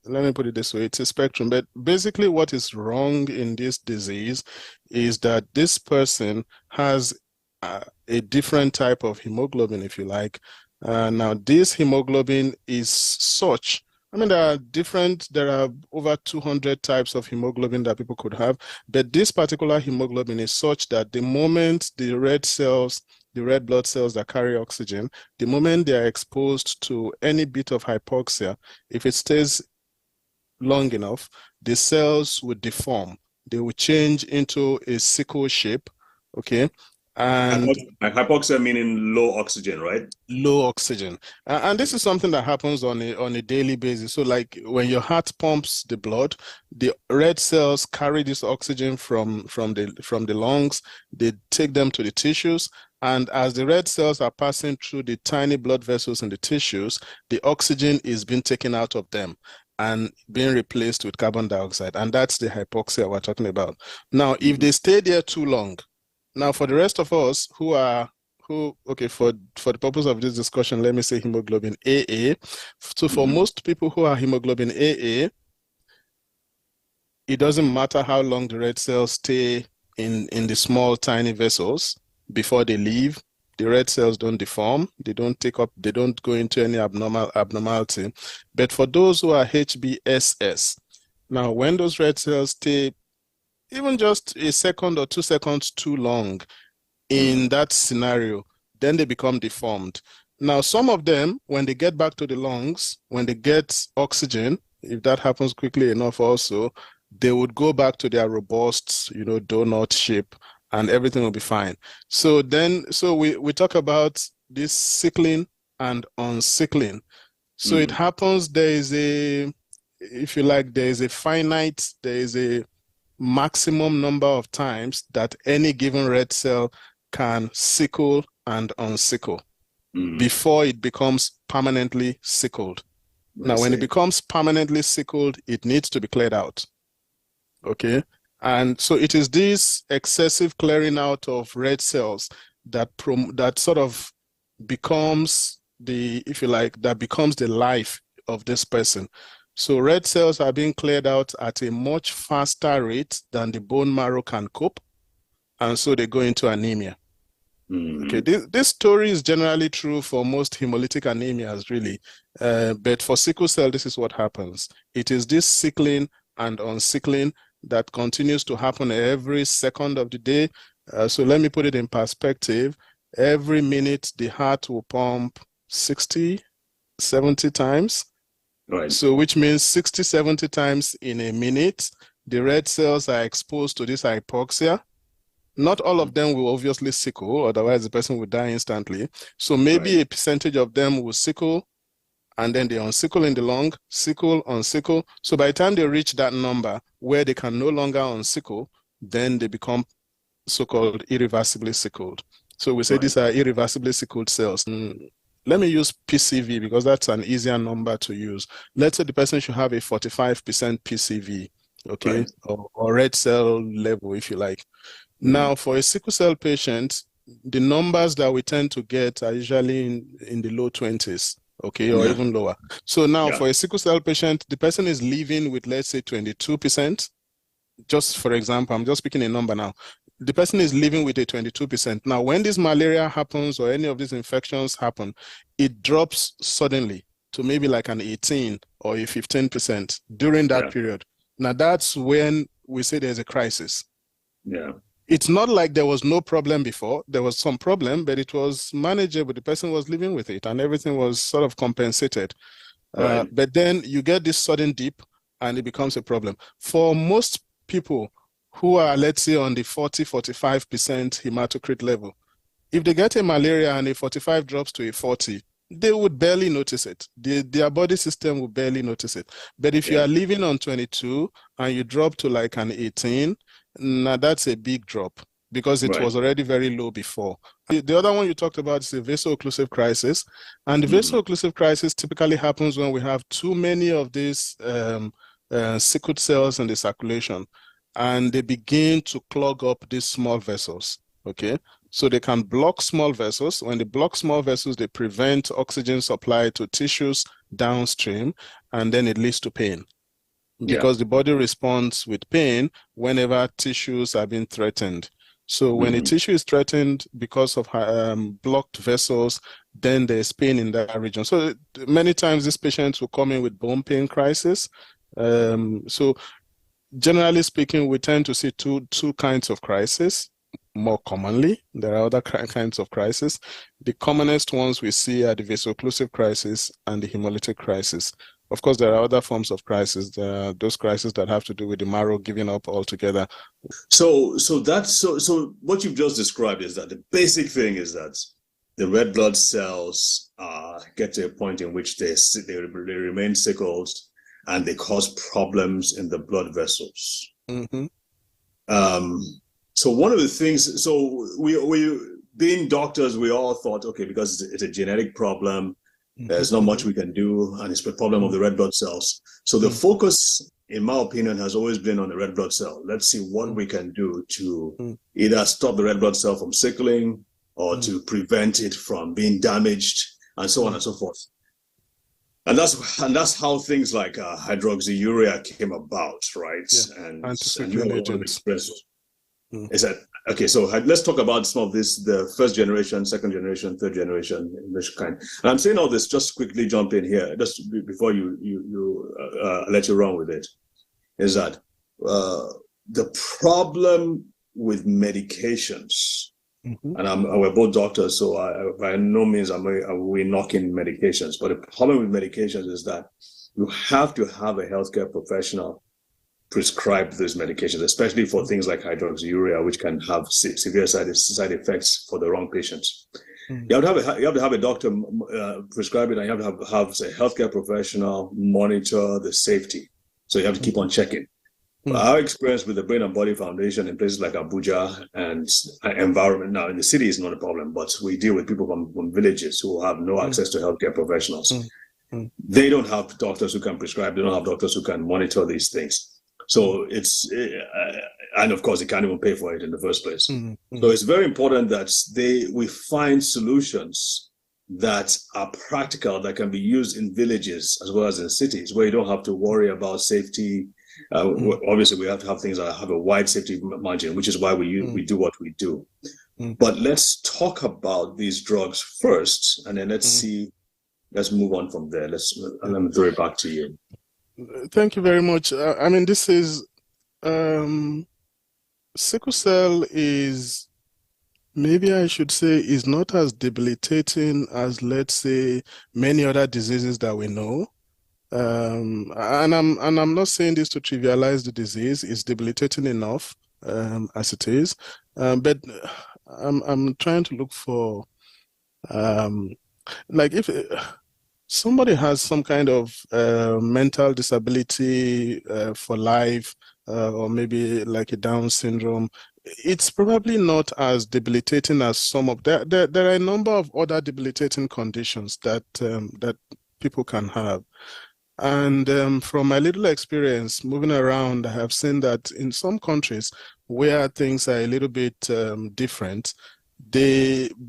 Let me put it this way, it's a spectrum. But basically what is wrong in this disease is that this person has a different type of hemoglobin, if you like. Now, this hemoglobin is such I mean, there are over 200 types of hemoglobin that people could have, but this particular hemoglobin is such that the moment the red blood cells that carry oxygen, the moment they are exposed to any bit of hypoxia, if it stays long enough, the cells would deform. They will change into a sickle shape, okay? And hypoxia meaning low oxygen, right? Low oxygen. And this is something that happens on a daily basis. So like when your heart pumps the blood, the red cells carry this oxygen from the lungs, they take them to the tissues, and as the red cells are passing through the tiny blood vessels in the tissues, the oxygen is being taken out of them and being replaced with carbon dioxide. And that's the hypoxia we're talking about. Now, if they stay there too long, now for the rest of us okay, for the purpose of this discussion, let me say hemoglobin AA. So for most people who are hemoglobin AA, it doesn't matter how long the red cells stay in the small, tiny vessels before they leave. The red cells don't deform. They don't go into any abnormality. But for those who are HBSS, now when those red cells stay even just a second or 2 seconds too long in that scenario, then they become deformed. Now, some of them, when they get back to the lungs, when they get oxygen, if that happens quickly enough also, they would go back to their robust, donut shape, and everything will be fine. So we talk about this sickling and unsickling. So it happens, there is a maximum number of times that any given red cell can sickle and unsickle before it becomes permanently sickled. Now, when it becomes permanently sickled, it needs to be cleared out. Okay? And so it is this excessive clearing out of red cells that sort of becomes that becomes the life of this person. So red cells are being cleared out at a much faster rate than the bone marrow can cope, and so they go into anemia. Okay, this story is generally true for most hemolytic anemias, really, but for sickle cell, this is what happens. It is this sickling and unsickling that continues to happen every second of the day. So let me put it in perspective. Every minute, the heart will pump 60, 70 times. Right. So which means 60, 70 times in a minute, the red cells are exposed to this hypoxia. Not all of them will obviously sickle, otherwise the person will die instantly. So maybe a percentage of them will sickle, and then they unsickle in the lung, sickle, unsickle. So by the time they reach that number where they can no longer unsickle, then they become so-called irreversibly sickled. So we say these are irreversibly sickled cells. Let me use PCV because that's an easier number to use. Let's say the person should have a 45% PCV, okay, or red cell level, if you like. Now, for a sickle cell patient, the numbers that we tend to get are usually in the low 20s, okay, or even lower. So now, for a sickle cell patient, the person is living with, let's say, 22%. Just for example, I'm just picking a number now. The person is living with a 22%. Now, when this malaria happens or any of these infections happen, it drops suddenly to maybe like an 18 or a 15% during that period. Now, that's when we say there's a crisis. Yeah. It's not like there was no problem before. There was some problem, but it was manageable. The person was living with it and everything was sort of compensated. But then you get this sudden dip and it becomes a problem. For most people who are, let's say, on the 40, 45% hematocrit level, if they get a malaria and a 45 drops to a 40, they would barely notice it. Their body system would barely notice it. But if you are living on 22 and you drop to like an 18, now that's a big drop because it was already very low before. The other one you talked about is the vaso-occlusive crisis. And the vaso-occlusive crisis typically happens when we have too many of these sickle cells in the circulation, and they begin to clog up these small vessels, okay? So they can block small vessels. When they block small vessels, they prevent oxygen supply to tissues downstream, and then it leads to pain. Because the body responds with pain whenever tissues are being threatened. So when a tissue is threatened because of blocked vessels, then there's pain in that region. So many times these patients will come in with bone pain crisis. So generally speaking, we tend to see two kinds of crisis more commonly. There are other kinds of crisis. The commonest ones we see are the vaso-occlusive crisis and the hemolytic crisis. Of course, there are other forms of crisis. Those crises that have to do with the marrow giving up altogether. So what you've just described is that the basic thing is that the red blood cells get to a point in which they remain sickled and they cause problems in the blood vessels. So one of the things, so we being doctors, we all thought, okay, because it's a genetic problem, there's not much we can do, and it's the problem of the red blood cells. So the focus, in my opinion, has always been on the red blood cell. Let's see what we can do to either stop the red blood cell from sickling or to prevent it from being damaged, and so on and so forth. And that's how things like hydroxyurea came about, right? Yeah. And Anti-circulating agents. Is that okay? So let's talk about some of this: the first generation, second generation, third generation, English kind. And I'm saying all this just quickly jump in here, just before you let you run with it. Is that the problem with medications? And we're both doctors, so by no means are we knocking medications. But the problem with medications is that you have to have a healthcare professional prescribe those medications, especially for things like hydroxyurea, which can have severe side effects for the wrong patients. You have to have a doctor prescribe it, and you have to have a healthcare professional monitor the safety. So you have to keep on checking. Our experience with the Brain and Body Foundation in places like Abuja and environment now in the city is not a problem, but we deal with people from villages who have no access to healthcare professionals. They don't have doctors who can prescribe. They don't have doctors who can monitor these things. So and of course, they can't even pay for it in the first place. So it's very important that we find solutions that are practical, that can be used in villages as well as in cities, where you don't have to worry about safety. Obviously, we have to have things that have a wide safety margin, which is why we do what we do. But let's talk about these drugs first, and then let's move on from there. Let me throw it back to you. Thank you very much. I mean, this is sickle cell is, maybe I should say, is not as debilitating as, let's say, many other diseases that we know. And I'm not saying this to trivialize the disease. It's debilitating enough as it is, but I'm trying to look for like if somebody has some kind of mental disability for life, or maybe like a Down syndrome, it's probably not as debilitating as some of there are a number of other debilitating conditions that that people can have. And from my little experience moving around, I have seen that in some countries where things are a little bit different,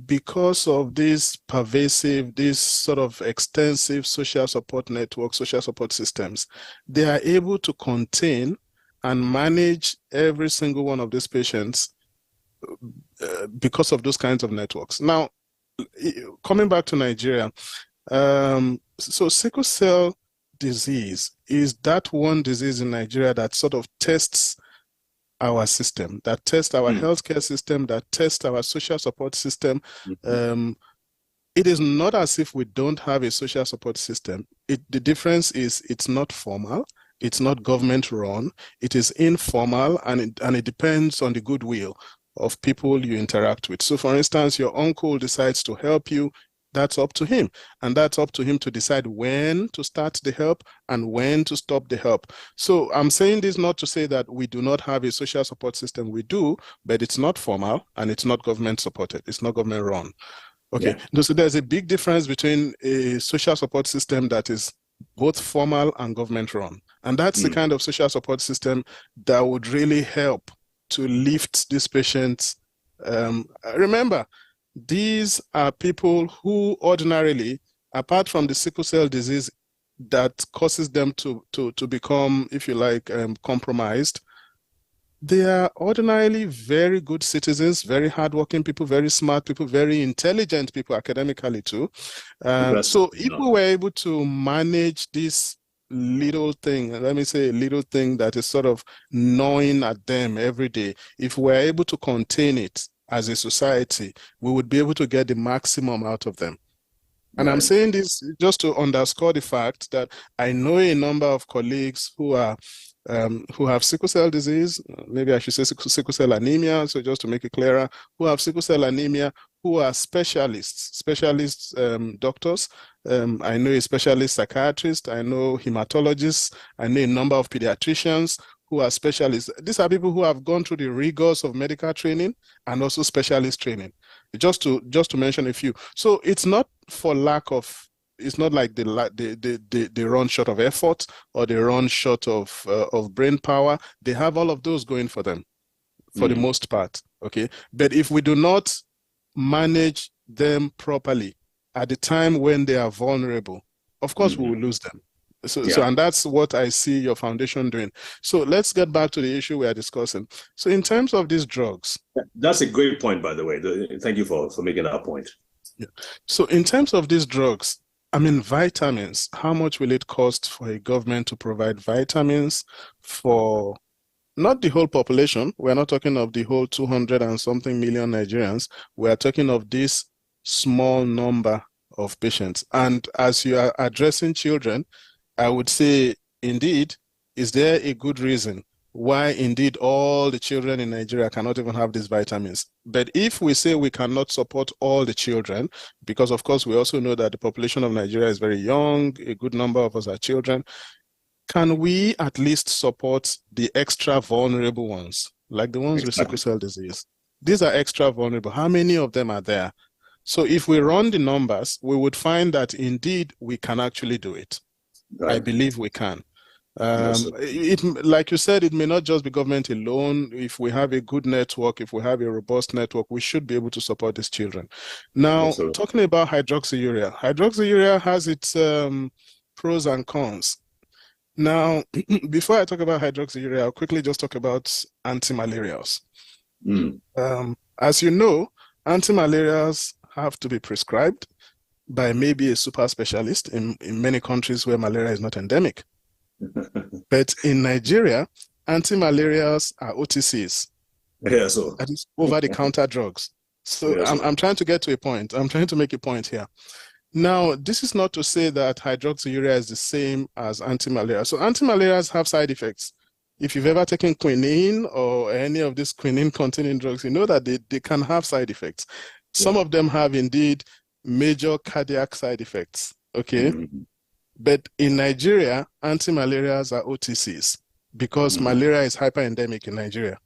because of this pervasive, this sort of extensive social support network, social support systems, they are able to contain and manage every single one of these patients because of those kinds of networks. Now, coming back to Nigeria, so sickle cell disease is that one disease in Nigeria that sort of tests our system, that tests our healthcare system, that tests our social support system. It is not as if we don't have a social support system. The difference is it's not formal, it's not government run, it is informal, and it depends on the goodwill of people you interact with. So for instance, your uncle decides to help you, that's up to him. And that's up to him to decide when to start the help and when to stop the help. So I'm saying this not to say that we do not have a social support system. We do, but it's not formal and it's not government supported. It's not government run. Okay, so there's a big difference between a social support system that is both formal and government run. And that's the kind of social support system that would really help to lift these patients. Remember, these are people who ordinarily, apart from the sickle cell disease that causes them to become, if you like, compromised, They are ordinarily very good citizens, very hardworking people, very smart people, very intelligent people academically too. So if we were able to manage this little thing, let me say a little thing that is sort of gnawing at them every day, if we're able to contain it as a society, we would be able to get the maximum out of them. And I'm saying this just to underscore the fact that I know a number of colleagues who have sickle cell disease, maybe I should say sickle cell anemia, so just to make it clearer, who have sickle cell anemia, who are specialist doctors. I know a specialist psychiatrist, I know hematologists, I know a number of pediatricians who are specialists. These are people who have gone through the rigors of medical training and also specialist training, just to mention a few. So it's not for lack of, it's not like they run short of effort or they run short of brain power. They have all of those going for them, for the most part, okay? But if we do not manage them properly at the time when they are vulnerable, of course we will lose them. So and that's what I see your foundation doing. So let's get back to the issue we are discussing. So in terms of these drugs. That's a great point, by the way. Thank you for making that point. Yeah. So in terms of these drugs, I mean, vitamins, how much will it cost for a government to provide vitamins for not the whole population? We're not talking of the whole 200 and something million Nigerians. We're talking of this small number of patients. And as you are addressing children, I would say, indeed, is there a good reason why indeed all the children in Nigeria cannot even have these vitamins? But if we say we cannot support all the children, because of course we also know that the population of Nigeria is very young, a good number of us are children, can we at least support the extra vulnerable ones, like the ones with sickle cell disease? These are extra vulnerable. How many of them are there? So if we run the numbers, we would find that indeed we can actually do it. Right. I believe we can. Like you said, it may not just be government alone. If we have a good network, if we have a robust network, we should be able to support these children. Now, talking about hydroxyurea. Hydroxyurea has its pros and cons. Now, before I talk about hydroxyurea, I'll quickly just talk about anti-malarials. As you know, anti-malarials have to be prescribed by maybe a super specialist in many countries where malaria is not endemic. But in Nigeria, anti-malarials are OTCs. Yeah, so. That is over-the-counter drugs. So yeah, I'm trying to get to a point. I'm trying to make a point here. Now, this is not to say that hydroxyurea is the same as anti-malaria. So anti-malarials have side effects. If you've ever taken quinine or any of these quinine-containing drugs, you know that they can have side effects. Some of them have indeed major cardiac side effects, okay? But in Nigeria, anti-malarials are OTCs because malaria is hyper-endemic in Nigeria.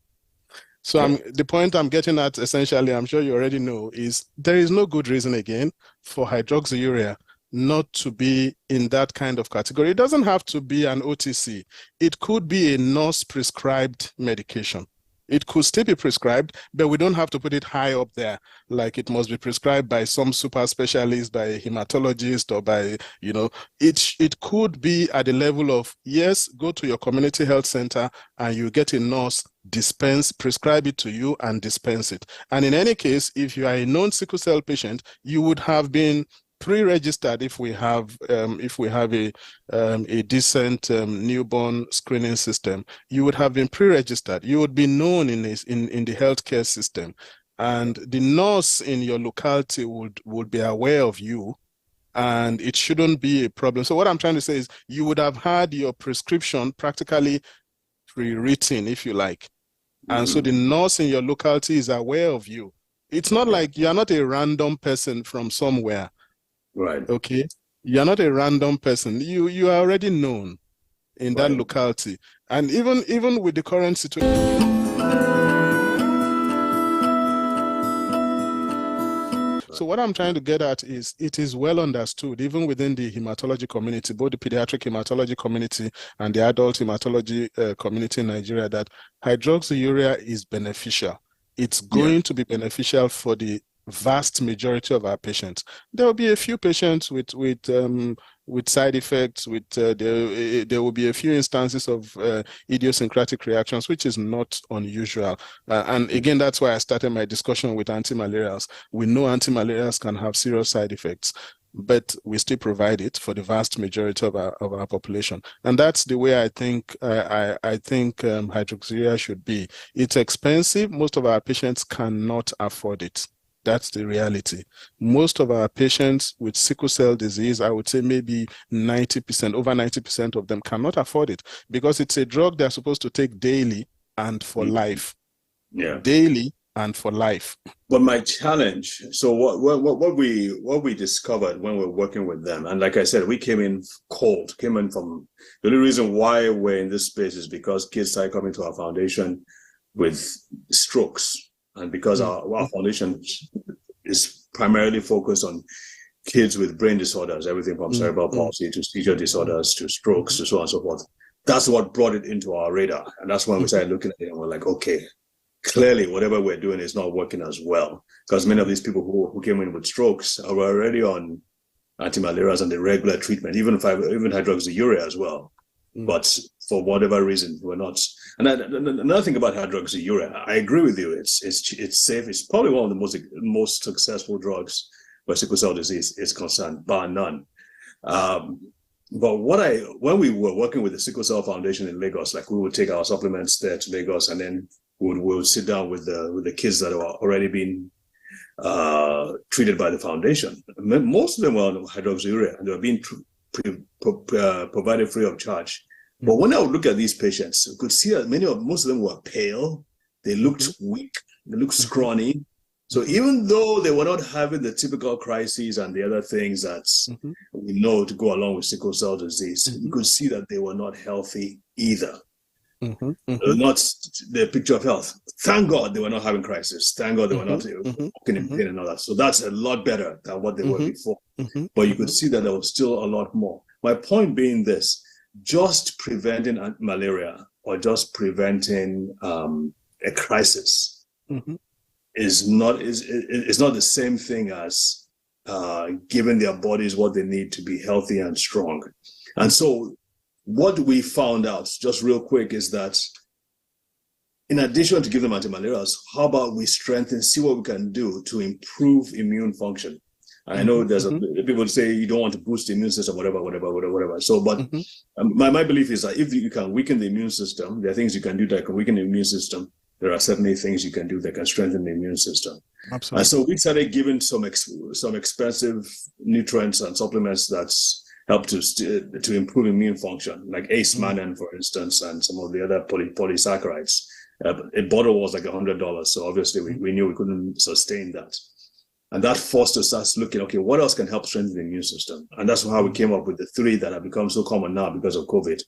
So the point I'm getting at, essentially, I'm sure you already know, is there is no good reason, again, for hydroxyurea not to be in that kind of category. It doesn't have to be an OTC. It could be a nurse-prescribed medication. It could still be prescribed, but we don't have to put it high up there, like it must be prescribed by some super specialist, by a hematologist, or by, you know, it could be at the level of, yes, go to your community health center and you get a nurse, prescribe it to you and dispense it. And in any case, if you are a known sickle cell patient, you would have been pre-registered if we have a decent newborn screening system. You would have been pre-registered. You would be known in the healthcare system, and the nurse in your locality would be aware of you, and it shouldn't be a problem. So what I'm trying to say is you would have had your prescription practically pre-written, if you like, and so the nurse in your locality is aware of you. It's not like you're not a random person from somewhere. Right. Okay. You're not a random person. You are already known in that locality. And even with the current situation. So what I'm trying to get at is it is well understood, even within the hematology community, both the pediatric hematology community and the adult hematology community in Nigeria, that hydroxyurea is beneficial. It's going to be beneficial for the vast majority of our patients. There will be a few patients with with side effects, with there will be a few instances of idiosyncratic reactions, which is not unusual. And again, that's why I started my discussion with anti-malarials. We know anti-malarials can have serious side effects, but we still provide it for the vast majority of our population. And that's the way I think hydroxyurea should be. It's expensive. Most of our patients cannot afford it. That's the reality. Most of our patients with sickle cell disease, I would say maybe 90%, over 90% of them cannot afford it because it's a drug they're supposed to take daily and for life. Yeah. Daily and for life. But my challenge, so what we discovered when we were working with them, and like I said, we came in from, the only reason why we're in this space is because kids started coming to our foundation with strokes. And because our foundation is primarily focused on kids with brain disorders, everything from cerebral palsy to seizure disorders to strokes to so on and so forth. That's what brought it into our radar. And that's when we started looking at it and we're like, okay, clearly whatever we're doing is not working as well. Because many of these people who came in with strokes are already on antimalarials and the regular treatment, even hydroxyurea as well. But for whatever reason, we're not. And another thing about hydroxyurea, I agree with you. It's safe. It's probably one of the most successful drugs where sickle cell disease is concerned, bar none. But when we were working with the Sickle Cell Foundation in Lagos, like we would take our supplements there to Lagos, and then we would sit down with the kids that are already being treated by the foundation. Most of them were on hydroxyurea, and they were being provided free of charge. But when I would look at these patients, I could see that most of them were pale. They looked weak. They looked scrawny. So even though they were not having the typical crises and the other things that we know to go along with sickle cell disease, you could see that they were not healthy either. Not the picture of health. Thank God they were not having crisis. Thank God they were not walking in pain and all that. So that's a lot better than what they were before. But you could see that there was still a lot more. My point being this, just preventing malaria or just preventing a crisis is not the same thing as giving their bodies what they need to be healthy and strong. And so what we found out, just real quick, is that in addition to giving them antimalarials, how about we see what we can do to improve immune function? I know there's people say you don't want to boost the immune system, whatever. So, but my belief is that if you can weaken the immune system, there are things you can do that can weaken the immune system. There are certainly things you can do that can strengthen the immune system. Absolutely. And so we started giving some expensive nutrients and supplements that's help to improve immune function, like ACE-mannan, for instance, and some of the other polysaccharides. A bottle was like $100, so obviously we knew we couldn't sustain that. And that forced us to start looking, okay, what else can help strengthen the immune system? And that's how we came up with the three that have become so common now because of COVID,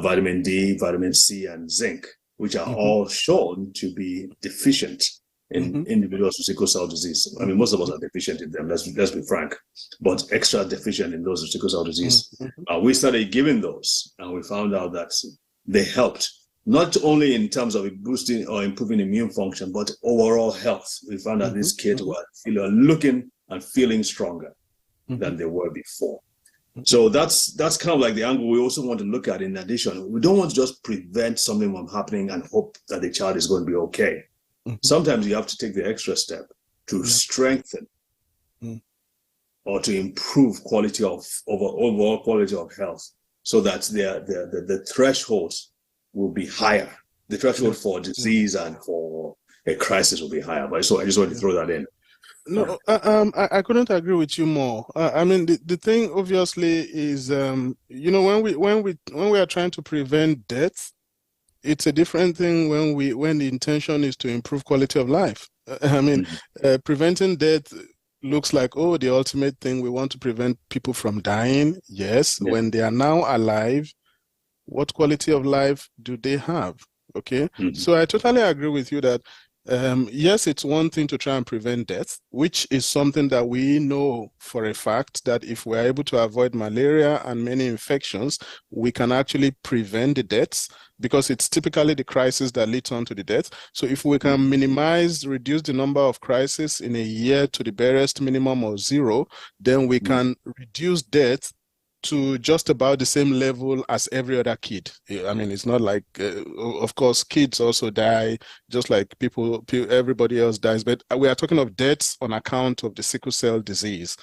vitamin D, vitamin C, and zinc, which are all shown to be deficient in individuals with sickle cell disease. I mean, most of us are deficient in them, let's be frank, but extra deficient in those with sickle cell disease. We started giving those, and we found out that they helped, not only in terms of boosting or improving immune function, but overall health. We found that these kids were looking and feeling stronger than they were before. So that's kind of like the angle we also want to look at. In addition, we don't want to just prevent something from happening and hope that the child is going to be okay. Sometimes you have to take the extra step to strengthen or to improve overall quality of health, so that the threshold will be higher. The threshold for disease and for a crisis will be higher. But so I just want to throw that in. No, I couldn't agree with you more. I mean, the thing obviously is, when we are trying to prevent death, it's a different thing when the intention is to improve quality of life. I mean, preventing death looks like, the ultimate thing. We want to prevent people from dying. Yes, when they are now alive, what quality of life do they have? Okay, so I totally agree with you that yes, it's one thing to try and prevent death, which is something that we know for a fact that if we're able to avoid malaria and many infections, we can actually prevent the deaths, because it's typically the crisis that leads on to the death. So if we can reduce the number of crises in a year to the barest minimum of 0, then we can reduce death to just about the same level as every other kid. I mean, it's not like, of course, kids also die, just like everybody else dies, but we are talking of deaths on account of the sickle cell disease.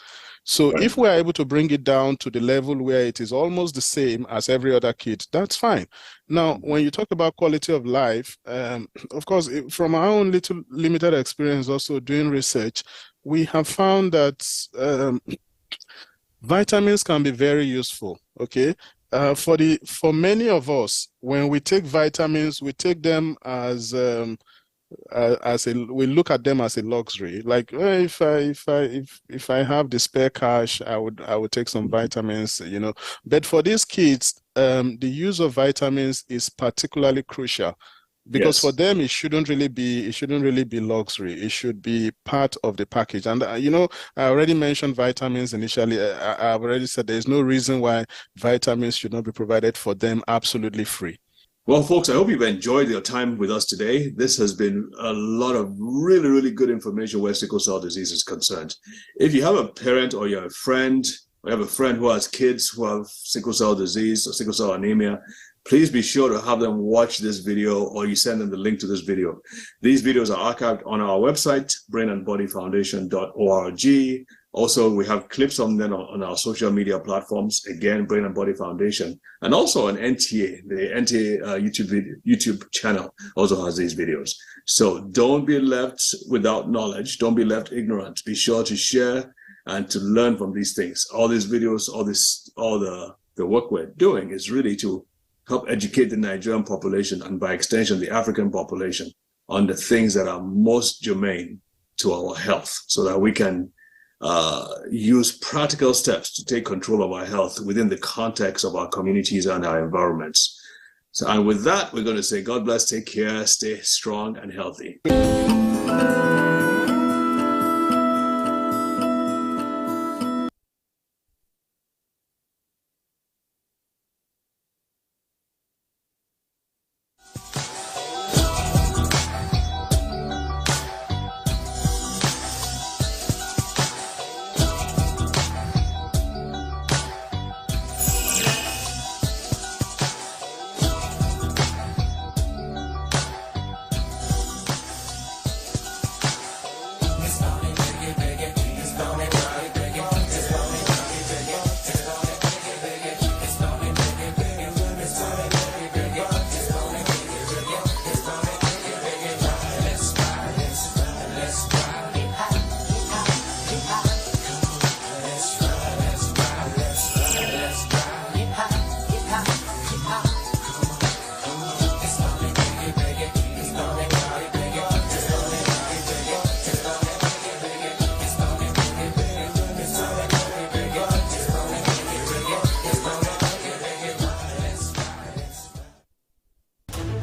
So if we are able to bring it down to the level where it is almost the same as every other kid, that's fine. Now, when you talk about quality of life, of course, from our own little limited experience also doing research, we have found that vitamins can be very useful, okay? For many of us, when we take vitamins, we take them as we look at them as a luxury. Like, if I have the spare cash, I would take some vitamins, you know. But for these kids, the use of vitamins is particularly crucial, because for them it shouldn't really be luxury. It should be part of the package. And you know, I already mentioned vitamins initially. I've already said there's no reason why vitamins should not be provided for them absolutely free. Well, folks, I hope you've enjoyed your time with us today. This has been a lot of really, really good information where sickle cell disease is concerned. If you have a parent or you're a friend, or you have a friend who has kids who have sickle cell disease or sickle cell anemia, please be sure to have them watch this video, or you send them the link to this video. These videos are archived on our website, brainandbodyfoundation.org. Also, we have clips on them on our social media platforms, again, Brain and Body Foundation, and also on NTA. The NTA YouTube channel also has these videos. So don't be left without knowledge. Don't be left ignorant. Be sure to share and to learn from these things. All these videos, all the work we're doing is really to help educate the Nigerian population, and by extension, the African population, on the things that are most germane to our health, so that we can use practical steps to take control of our health within the context of our communities and our environments. So, and with that, we're going to say, God bless, take care, stay strong and healthy.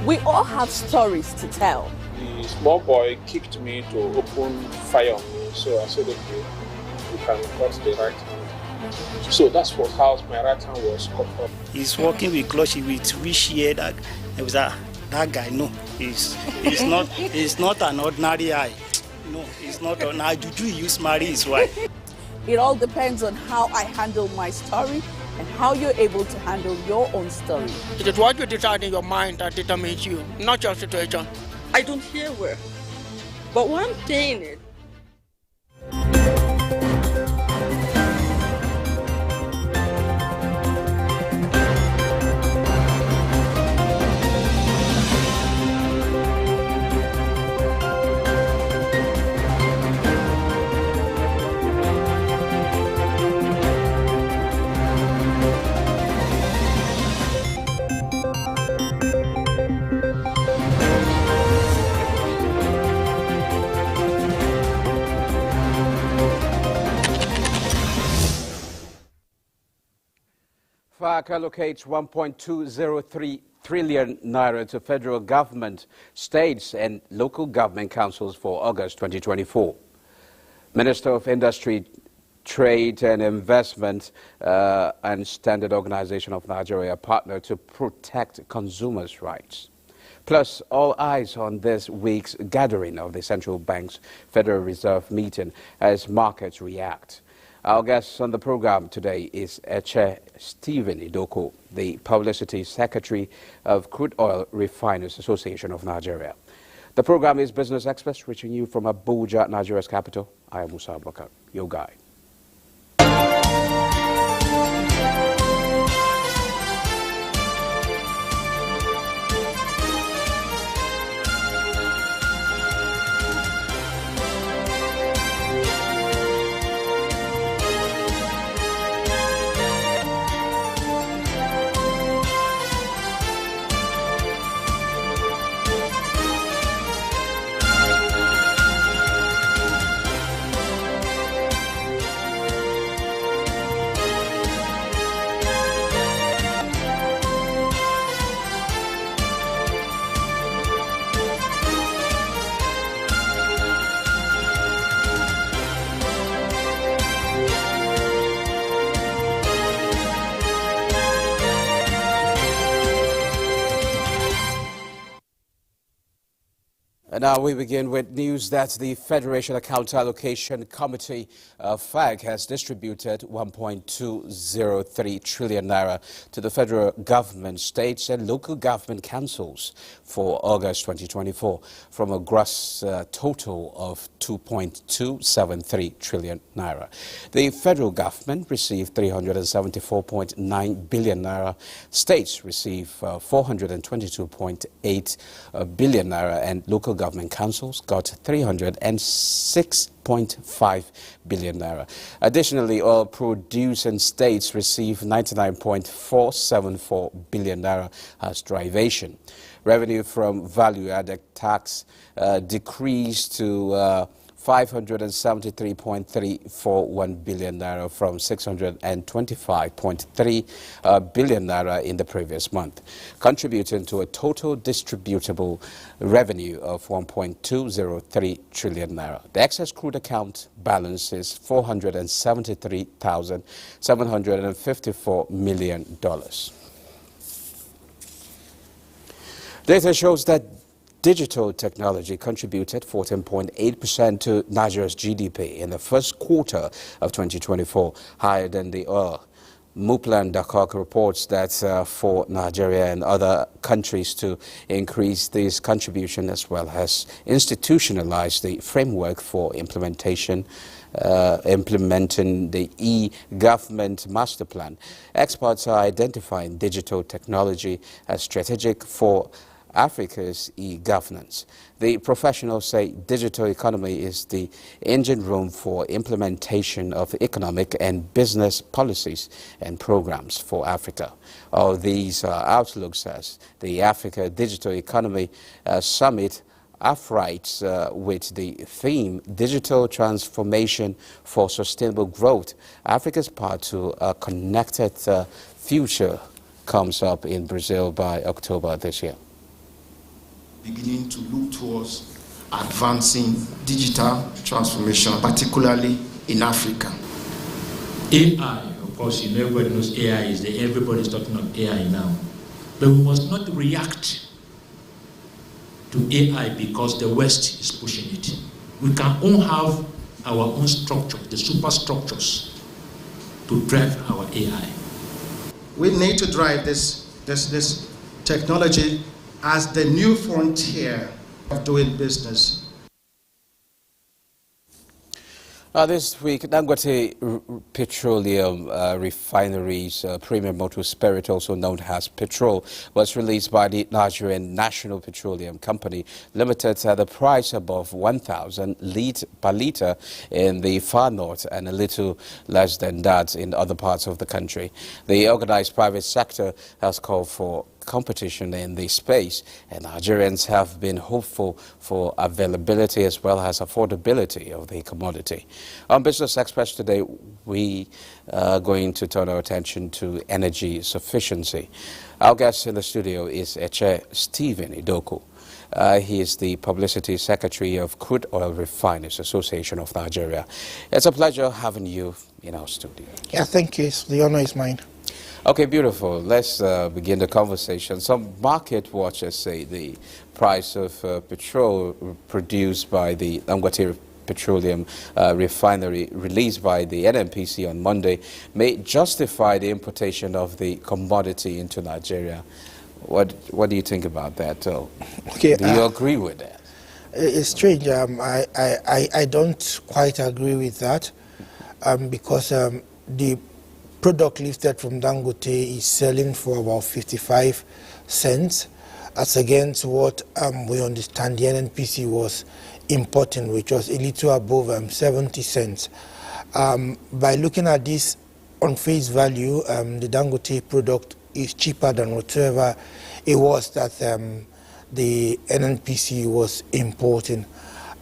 We all have stories to tell. The small boy kicked me to open fire on me, so I said, okay, you can cut the right hand. So that's how my right hand was cut off. He's working with cloche with which year that it was that guy. No, he's not an ordinary eye. No, he's not an eye. Juju used marry his wife. It all depends on how I handle my story and how you're able to handle your own story. It is what you decide in your mind that determines you, not your situation. I don't hear well, but one thing is, FAC allocates 1.203 trillion naira to federal government, states and local government councils for August 2024. Minister of Industry, Trade and Investment and Standard Organization of Nigeria partner to protect consumers' rights. Plus, all eyes on this week's gathering of the Central Bank's Federal Reserve meeting as markets react. Our guest on the program today is Eche Stephen Idoko, the Publicity Secretary of Crude Oil Refiners Association of Nigeria. The program is Business Express, reaching you from Abuja, Nigeria's capital. I am Musa Abubakar, your guide. And now we begin with news that the Federation Account Allocation Committee, FAC, has distributed 1.203 trillion naira to the federal government, states and local government councils for August 2024 from a gross total of 2.273 trillion naira. The federal government received 374.9 billion naira, states received 422.8 billion naira, and local government councils got 306.5 billion naira. Additionally, oil producing states received 99.474 billion naira as derivation. Revenue from value-added tax decreased to 573.341 billion naira from 625.3 billion naira in the previous month, contributing to a total distributable revenue of 1.203 trillion naira. The excess crude account balance is $473,754 million. Data shows that digital technology contributed 14.8% to Nigeria's GDP in the first quarter of 2024, higher than the oil. Muplan Dakok reports that for Nigeria and other countries to increase this contribution, as well as institutionalize the framework for implementing the e-government master plan. Experts are identifying digital technology as strategic for Africa's e-governance. The professionals say digital economy is the engine room for implementation of economic and business policies and programs for Africa. All these outlooks as the Africa Digital Economy Summit Afrites with the theme Digital Transformation for Sustainable Growth, Africa's Path to a Connected Future, comes up in Brazil by October this year. Beginning to look towards advancing digital transformation, particularly in Africa. AI, of course, everybody knows AI is there. Everybody's talking of AI now. But we must not react to AI because the West is pushing it. We can all have our own structure, the superstructures, to drive our AI. We need to drive this technology as the new frontier of doing business. This week, Dangote Petroleum Refinery's premium motor spirit, also known as petrol, was released by the Nigerian National Petroleum Company Limited at the price above 1,000 per litre in the far north and a little less than that in other parts of the country. The organized private sector has called for competition in this space, and Nigerians have been hopeful for availability as well as affordability of the commodity. On Business Express today, we are going to turn our attention to energy sufficiency. Our guest in the studio is Eche Stephen Idoko. He is the Publicity Secretary of Crude Oil Refiners Association of Nigeria. It's a pleasure having you in our studio. Yeah, thank you. The honor is mine. Okay, beautiful. Let's begin the conversation. Some market watchers say the price of petrol produced by the Dangote petroleum refinery released by the NNPC on Monday may justify the importation of the commodity into Nigeria. What do you think about that? Okay, do you agree with that? It's strange. I don't quite agree with that because the product lifted from Dangote is selling for about 55 cents. As against what we understand the NNPC was importing, which was a little above 70 cents. By looking at this on face value, the Dangote product is cheaper than whatever it was that the NNPC was importing.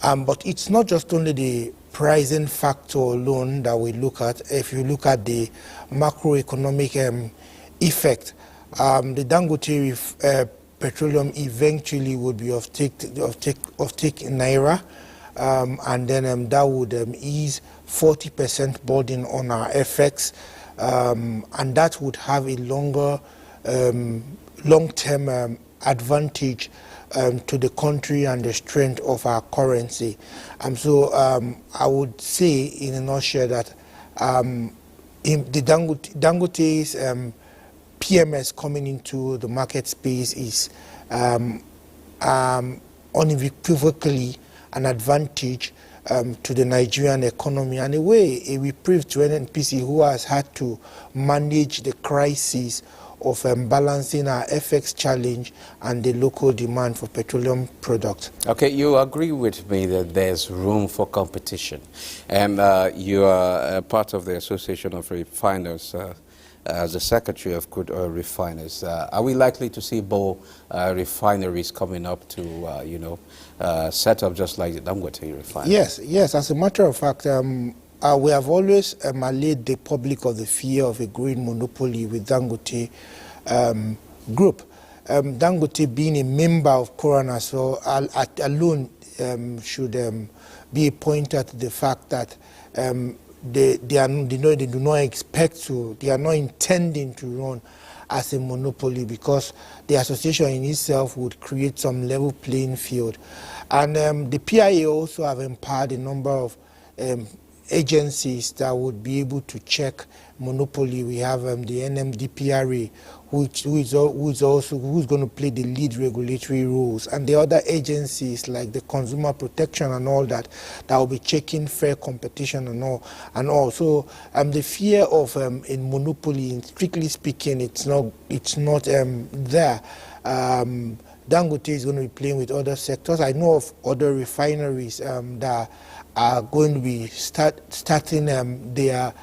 But it's not just only the pricing factor alone that we look at. If you look at the macroeconomic effect, the Dangote petroleum eventually would be of take in Naira, and then that would ease 40% burden on our FX, and that would have a longer long-term advantage to the country and the strength of our currency. So I would say in a nutshell that in the Dangote's PMS coming into the market space is unequivocally an advantage to the Nigerian economy, and in a way a reprieve to NNPC, who has had to manage the crisis of balancing our FX challenge and the local demand for petroleum products. Okay, you agree with me that there's room for competition, and you are part of the Association of Refiners. As the Secretary of Crude Oil Refiners, are we likely to see more refineries coming up to, set up just like the Dangote refinery? Yes. As a matter of fact, we have always allayed the public of the fear of a green monopoly with Dangote Group. Dangote being a member of Coroner, so alone should be pointed to the fact that they do not expect to, they are not intending to run as a monopoly, because the association in itself would create some level playing field. And the PIA also have empowered a number of agencies that would be able to check monopoly. We have the NMDPRA, who's going to play the lead regulatory roles, and the other agencies like the consumer protection and all that will be checking fair competition and all. So the fear of a monopoly, strictly speaking, it's not there. Dangote is going to be playing with other sectors. I know of other refineries that are going to be starting their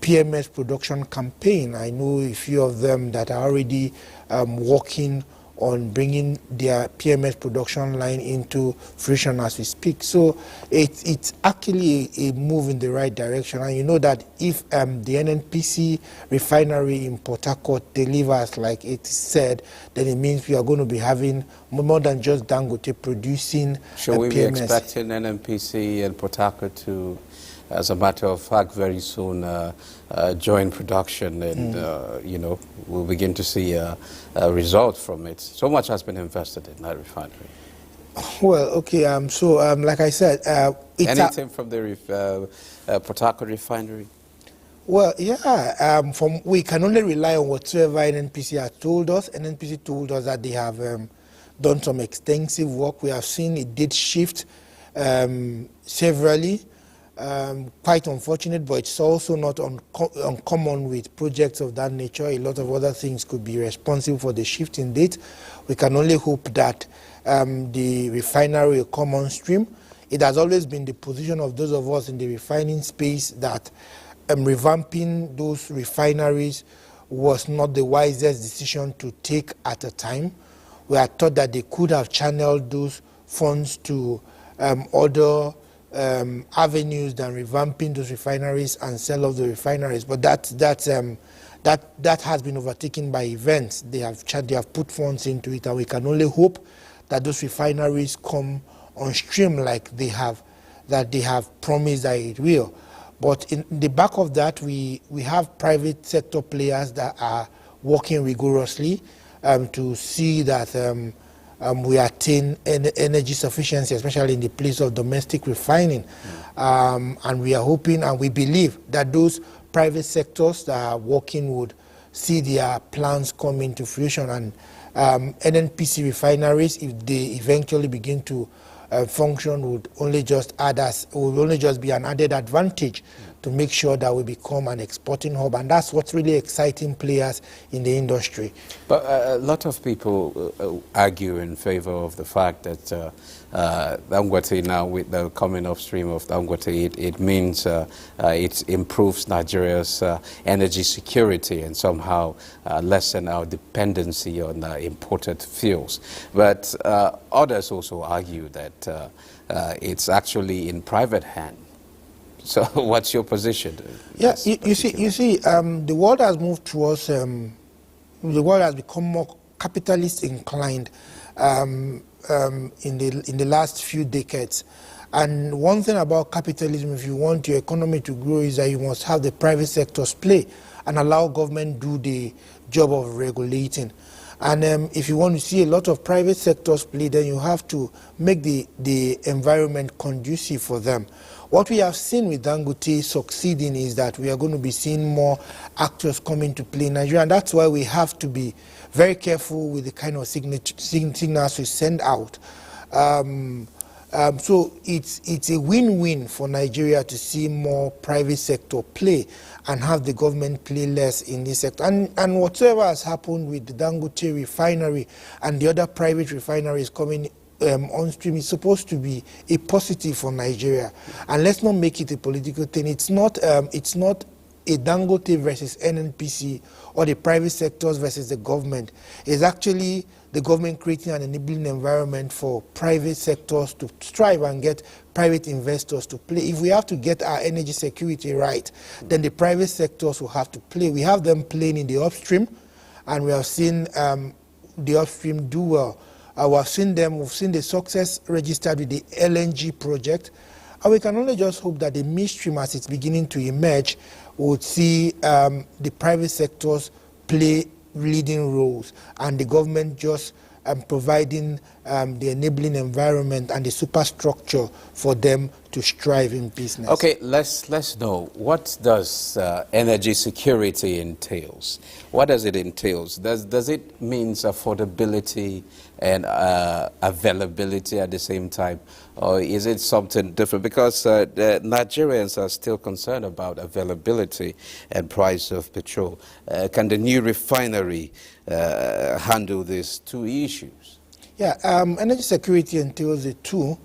PMS production campaign. I know a few of them that are already working on bringing their PMS production line into fruition as we speak. So it's actually a move in the right direction. And you know that if the NNPC refinery in Port Harcourt delivers like it is said, then it means we are going to be having more than just Dangote producing Should we PMS. be expecting NNPC and Port Harcourt to, as a matter of fact, very soon join production, and we'll begin to see a result from it? So much has been invested in that refinery. Well, okay. Like I said, anything from the Port Harcourt refinery? Well, yeah. We can only rely on whatever NNPC has told us. NNPC told us that they have done some extensive work. We have seen it did shift severally. Quite unfortunate, but it's also not uncommon with projects of that nature. A lot of other things could be responsible for the shift in date. We can only hope that the refinery will come on stream. It has always been the position of those of us in the refining space that revamping those refineries was not the wisest decision to take at a time. We had thought that they could have channeled those funds to other avenues than revamping those refineries and sell off the refineries, but that has been overtaken by events. They have put funds into it, and we can only hope that those refineries come on stream like they have promised that it will. But in the back of that, we have private sector players that are working rigorously to see that we attain energy sufficiency, especially in the place of domestic refining. And we are hoping and we believe that those private sectors that are working would see their plans come into fruition, and NNPC refineries, if they eventually begin to function, would only just be an added advantage to make sure that we become an exporting hub, and that's what's really exciting players in the industry. But a lot of people argue in favor of the fact that Dangote now, with the coming upstream of Dangote, it means it improves Nigeria's energy security and somehow lessen our dependency on imported fuels. But others also argue that it's actually in private hands. So what's your position? Yeah, you see, the world has moved towards, the world has become more capitalist inclined in the last few decades. And one thing about capitalism, if you want your economy to grow, is that you must have the private sectors play and allow government do the job of regulating. And if you want to see a lot of private sectors play, then you have to make the environment conducive for them. What we have seen with Dangote succeeding is that we are going to be seeing more actors coming to play in Nigeria, and that's why we have to be very careful with the kind of signals we send out. So it's a win-win for Nigeria to see more private sector play and have the government play less in this sector. And whatever has happened with the Dangote refinery and the other private refineries coming on stream is supposed to be a positive for Nigeria. And let's not make it a political thing. It's not a Dangote versus NNPC or the private sectors versus the government. It's actually the government creating an enabling environment for private sectors to strive and get private investors to play. If we have to get our energy security right, then the private sectors will have to play. We have them playing in the upstream, and we have seen the upstream do well. We've seen the success registered with the LNG project, and we can only just hope that the midstream, as it's beginning to emerge, would see the private sectors play leading roles, and the government just providing the enabling environment and the superstructure for them to strive in business. Okay, let's know, what does energy security entails? What does it entails? Does it mean affordability and availability at the same time, or is it something different? Because the Nigerians are still concerned about availability and price of petrol. Can the new refinery handle these two issues? Yeah, energy security entails the two.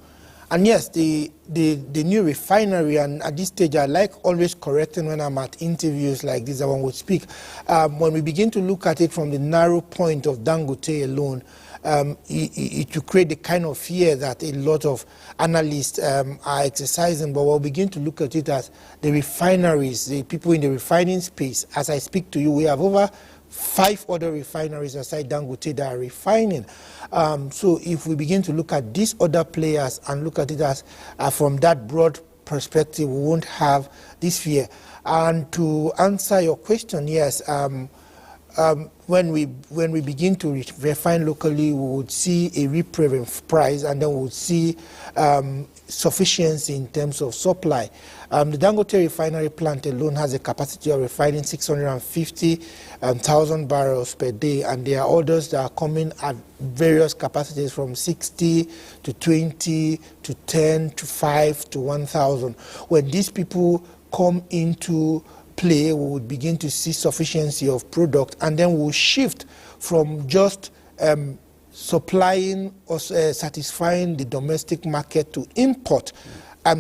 And yes, the new refinery, and at this stage I like always correcting when I'm at interviews like this that one would speak. When we begin to look at it from the narrow point of Dangote alone, it will create the kind of fear that a lot of analysts are exercising. But we'll begin to look at it as the refineries, the people in the refining space. As I speak to you, we have over 5 other refineries aside Dangote that are refining. So if we begin to look at these other players and look at it as from that broad perspective, we won't have this fear. And to answer your question, yes, when we begin to refine locally, we would see a reprieve price, and then we would see sufficiency in terms of supply. The Dangote refinery plant alone has a capacity of refining 650,000 barrels per day, and there are others that are coming at various capacities from 60 to 20 to 10 to 5 to 1,000. When these people come into play, we would begin to see sufficiency of product, and then we'll shift from just supplying or satisfying the domestic market to import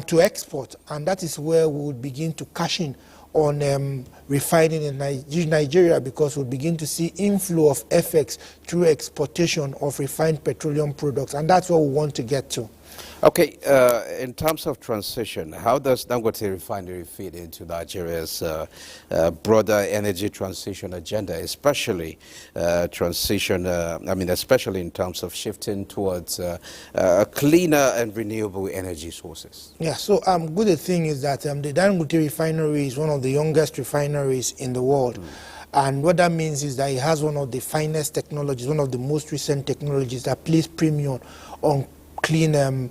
to export, and that is where we would begin to cash in on refining in Nigeria, because we'll begin to see inflow of FX through exportation of refined petroleum products, and that's what we want to get to. Okay, in terms of transition, how does Dangote refinery fit into Nigeria's broader energy transition agenda, especially especially in terms of shifting towards cleaner and renewable energy sources? Yeah, so good thing is that the Dangote refinery is one of the youngest refineries in the world. And what that means is that it has one of the finest technologies, one of the most recent technologies that places premium on cleaner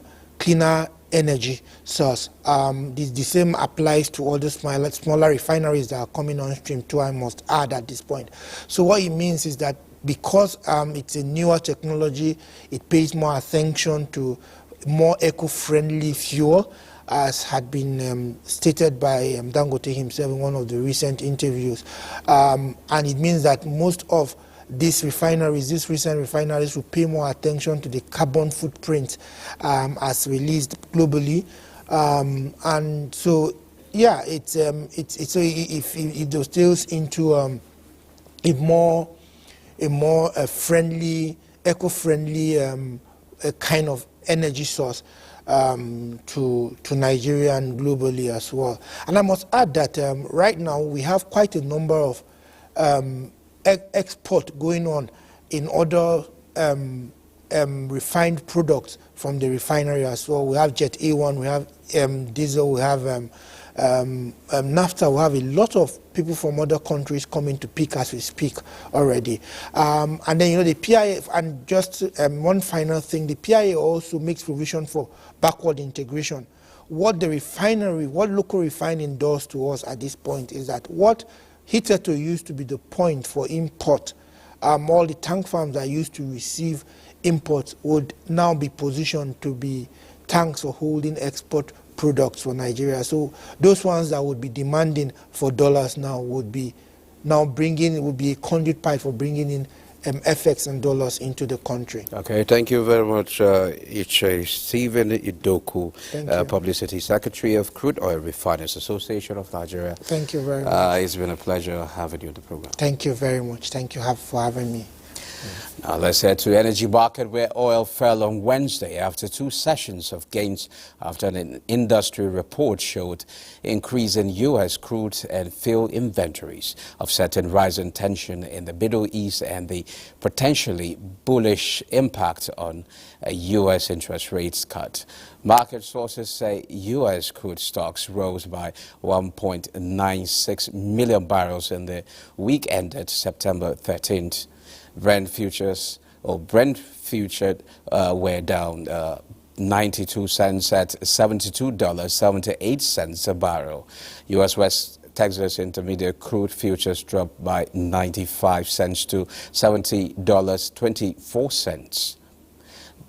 energy source. The same applies to all the smaller refineries that are coming on stream too, I must add at this point. So what it means is that because it's a newer technology, it pays more attention to more eco-friendly fuel, as had been stated by Dangote himself in one of the recent interviews. And it means that most of these recent refineries will pay more attention to the carbon footprint as released globally. And so, yeah, it's if it goes into a more friendly, eco-friendly kind of energy source to Nigeria and globally as well. And I must add that right now we have quite a number of export going on in other refined products from the refinery as well. We have Jet A1, we have diesel, we have naphtha. We have a lot of people from other countries coming to pick as we speak already. And then, the PIA, and just one final thing, the PIA also makes provision for backward integration. What local refining does to us at this point is that what hitherto used to be the point for import, all the tank farms that used to receive imports would now be positioned to be tanks for holding export products for Nigeria. So those ones that would be demanding for dollars now would be a conduit pipe for bringing in FX and dollars into the country. Okay, thank you very much, Stephen Idoku, Publicity Secretary of Crude Oil Refiners Association of Nigeria. Thank you very much. It's been a pleasure having you on the program. Thank you very much. Thank you for having me. Now let's head to energy market, where oil fell on Wednesday after 2 sessions of gains after an industry report showed increase in U.S. crude and fuel inventories, offsetting rising tension in the Middle East and the potentially bullish impact on a U.S. interest rates cut. Market sources say U.S. crude stocks rose by 1.96 million barrels in the week ended September 13th. Brent futures were down 92 cents at $72.78 a barrel. U.S. West Texas Intermediate crude futures dropped by 95 cents to $70.24.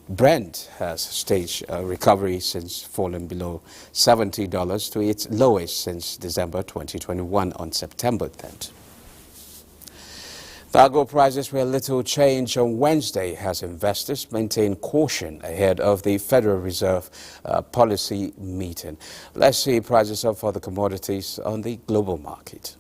Brent has staged a recovery since falling below $70 to its lowest since December 2021 on September 10th. Cargo prices were little change on Wednesday as investors maintained caution ahead of the Federal Reserve policy meeting. Let's see prices up for the commodities on the global market.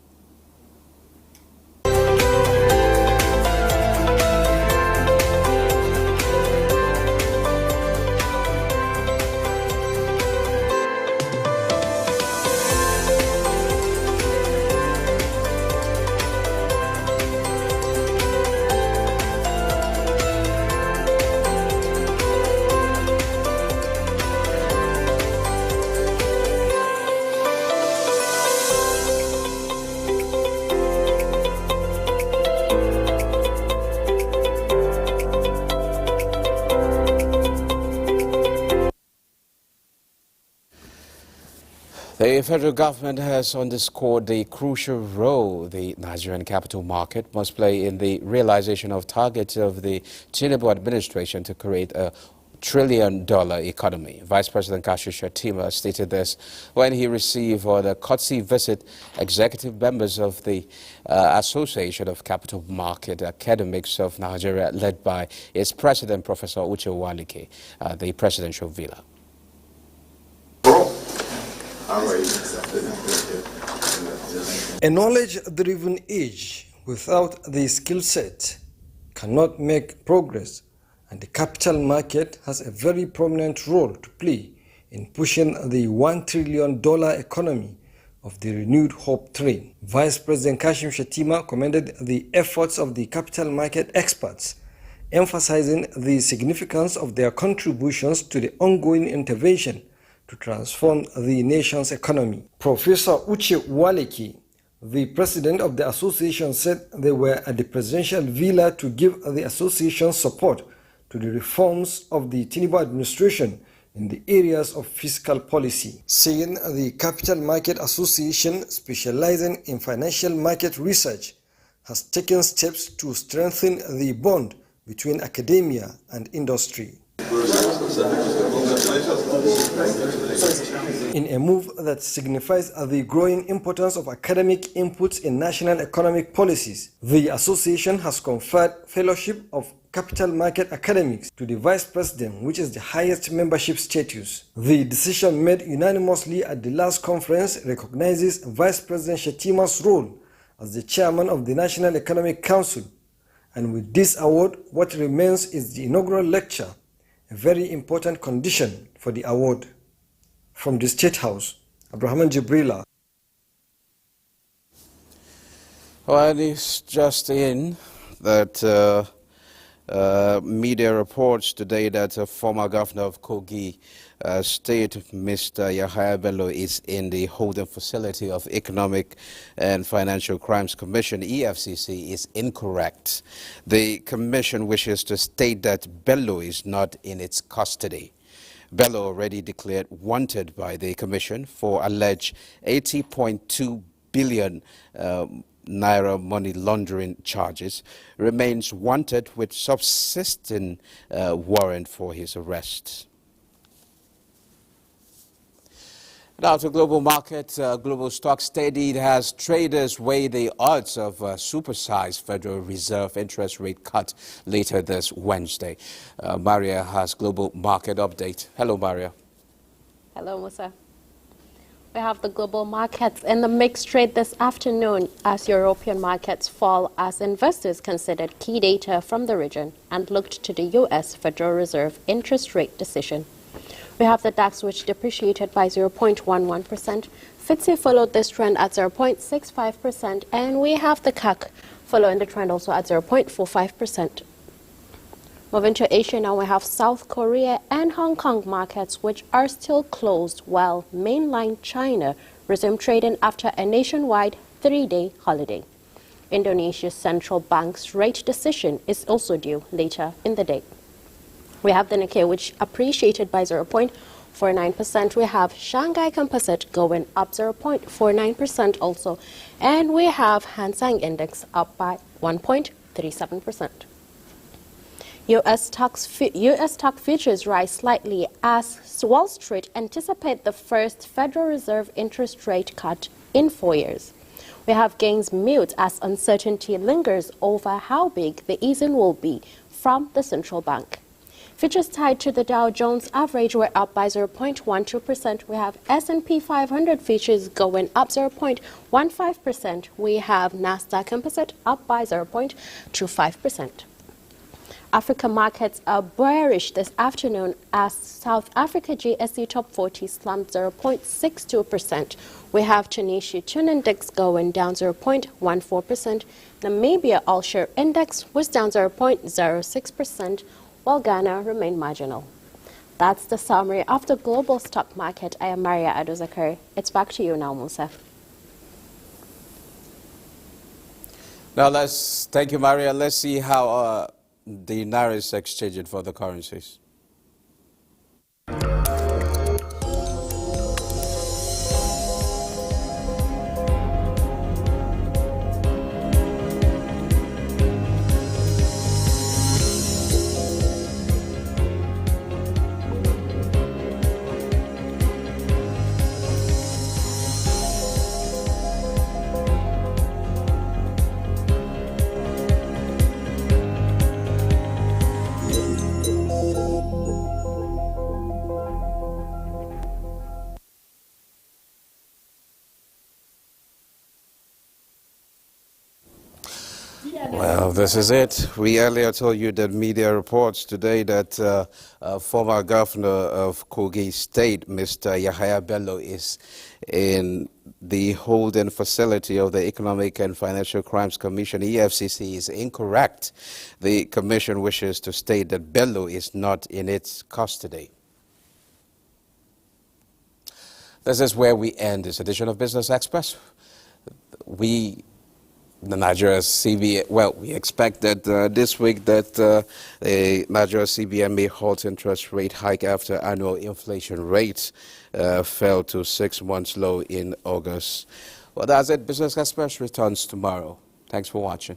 The federal government has underscored the crucial role the Nigerian capital market must play in the realization of targets of the Tinubu administration to create a $1 trillion economy. Vice President Kashim Shettima stated this when he received on a courtesy visit executive members of the Association of Capital Market Academics of Nigeria, led by its president, Professor Uche Walike, the presidential villa. A knowledge-driven age without the skill set cannot make progress, and the capital market has a very prominent role to play in pushing the $1 trillion economy of the renewed hope train. Vice President Kashim Shettima commended the efforts of the capital market experts, emphasizing the significance of their contributions to the ongoing intervention to transform the nation's economy. Professor Uche Waleke The president of the association said they were at the presidential villa to give the association support to the reforms of the Tinubu administration in the areas of fiscal policy. Saying the Capital Market Association, specializing in financial market research, has taken steps to strengthen the bond between academia and industry. In a move that signifies the growing importance of academic inputs in national economic policies, the association has conferred fellowship of capital market academics to the vice president, which is the highest membership status. The decision made unanimously at the last conference recognizes Vice President Shetima's role as the chairman of the National Economic Council. And with this award, what remains is the inaugural lecture, a very important condition for the award. From the State House, Abraham Jibrila. Well, it's just in that media reports today that a former governor of Kogi State, Mr. Yahaya Bello, is in the holding facility of Economic and Financial Crimes Commission, EFCC, is incorrect. The commission wishes to state that Bello is not in its custody. Bello already declared wanted by the commission for alleged 80.2 billion naira money laundering charges, remains wanted with subsisting warrant for his arrest. Now to global markets, global stock steadied as traders weigh the odds of a supersized Federal Reserve interest rate cut later this Wednesday. Maria has global market update. Hello, Maria. Hello, Musa. We have the global markets in the mixed trade this afternoon as European markets fall as investors considered key data from the region and looked to the U.S. Federal Reserve interest rate decision. We have the DAX, which depreciated by 0.11%. FTSE followed this trend at 0.65%, and we have the CAC following the trend also at 0.45%. Moving to Asia now, we have South Korea and Hong Kong markets, which are still closed, while mainland China resumed trading after a nationwide 3-day holiday. Indonesia's central bank's rate decision is also due later in the day. We have the Nikkei, which appreciated by 0.49%. We have Shanghai Composite going up 0.49% also. And we have Hang Seng Index up by 1.37%. U.S. stock futures rise slightly as Wall Street anticipate the first Federal Reserve interest rate cut in 4 years. We have gains mute as uncertainty lingers over how big the easing will be from the central bank. Futures tied to the Dow Jones average were up by 0.12%. We have S&P 500 futures going up 0.15%. We have Nasdaq Composite up by 0.25%. African markets are bearish this afternoon as South Africa GSE Top 40 slumped 0.62%. We have Tunisia Tune Index going down 0.14%. Namibia All Share Index was down 0.06%. While Ghana remained marginal. That's the summary of the global stock market. I am Maria Adozakari. It's back to you now, Musa. Now thank you, Maria. Let's see how the Naira is exchanged for the currencies. Well, this is it. We earlier told you that media reports today that former governor of Kogi State, Mr. Yahaya Bello, is in the holding facility of the Economic and Financial Crimes Commission, EFCC, is incorrect. The commission wishes to state that Bello is not in its custody. This is where we end this edition of Business Express. the Nigeria CBN, well, we expect that this week that the Nigeria CBN may halt interest rate hike after annual inflation rate fell to 6 months low in August. Well, that's it. Business Express returns tomorrow. Thanks for watching.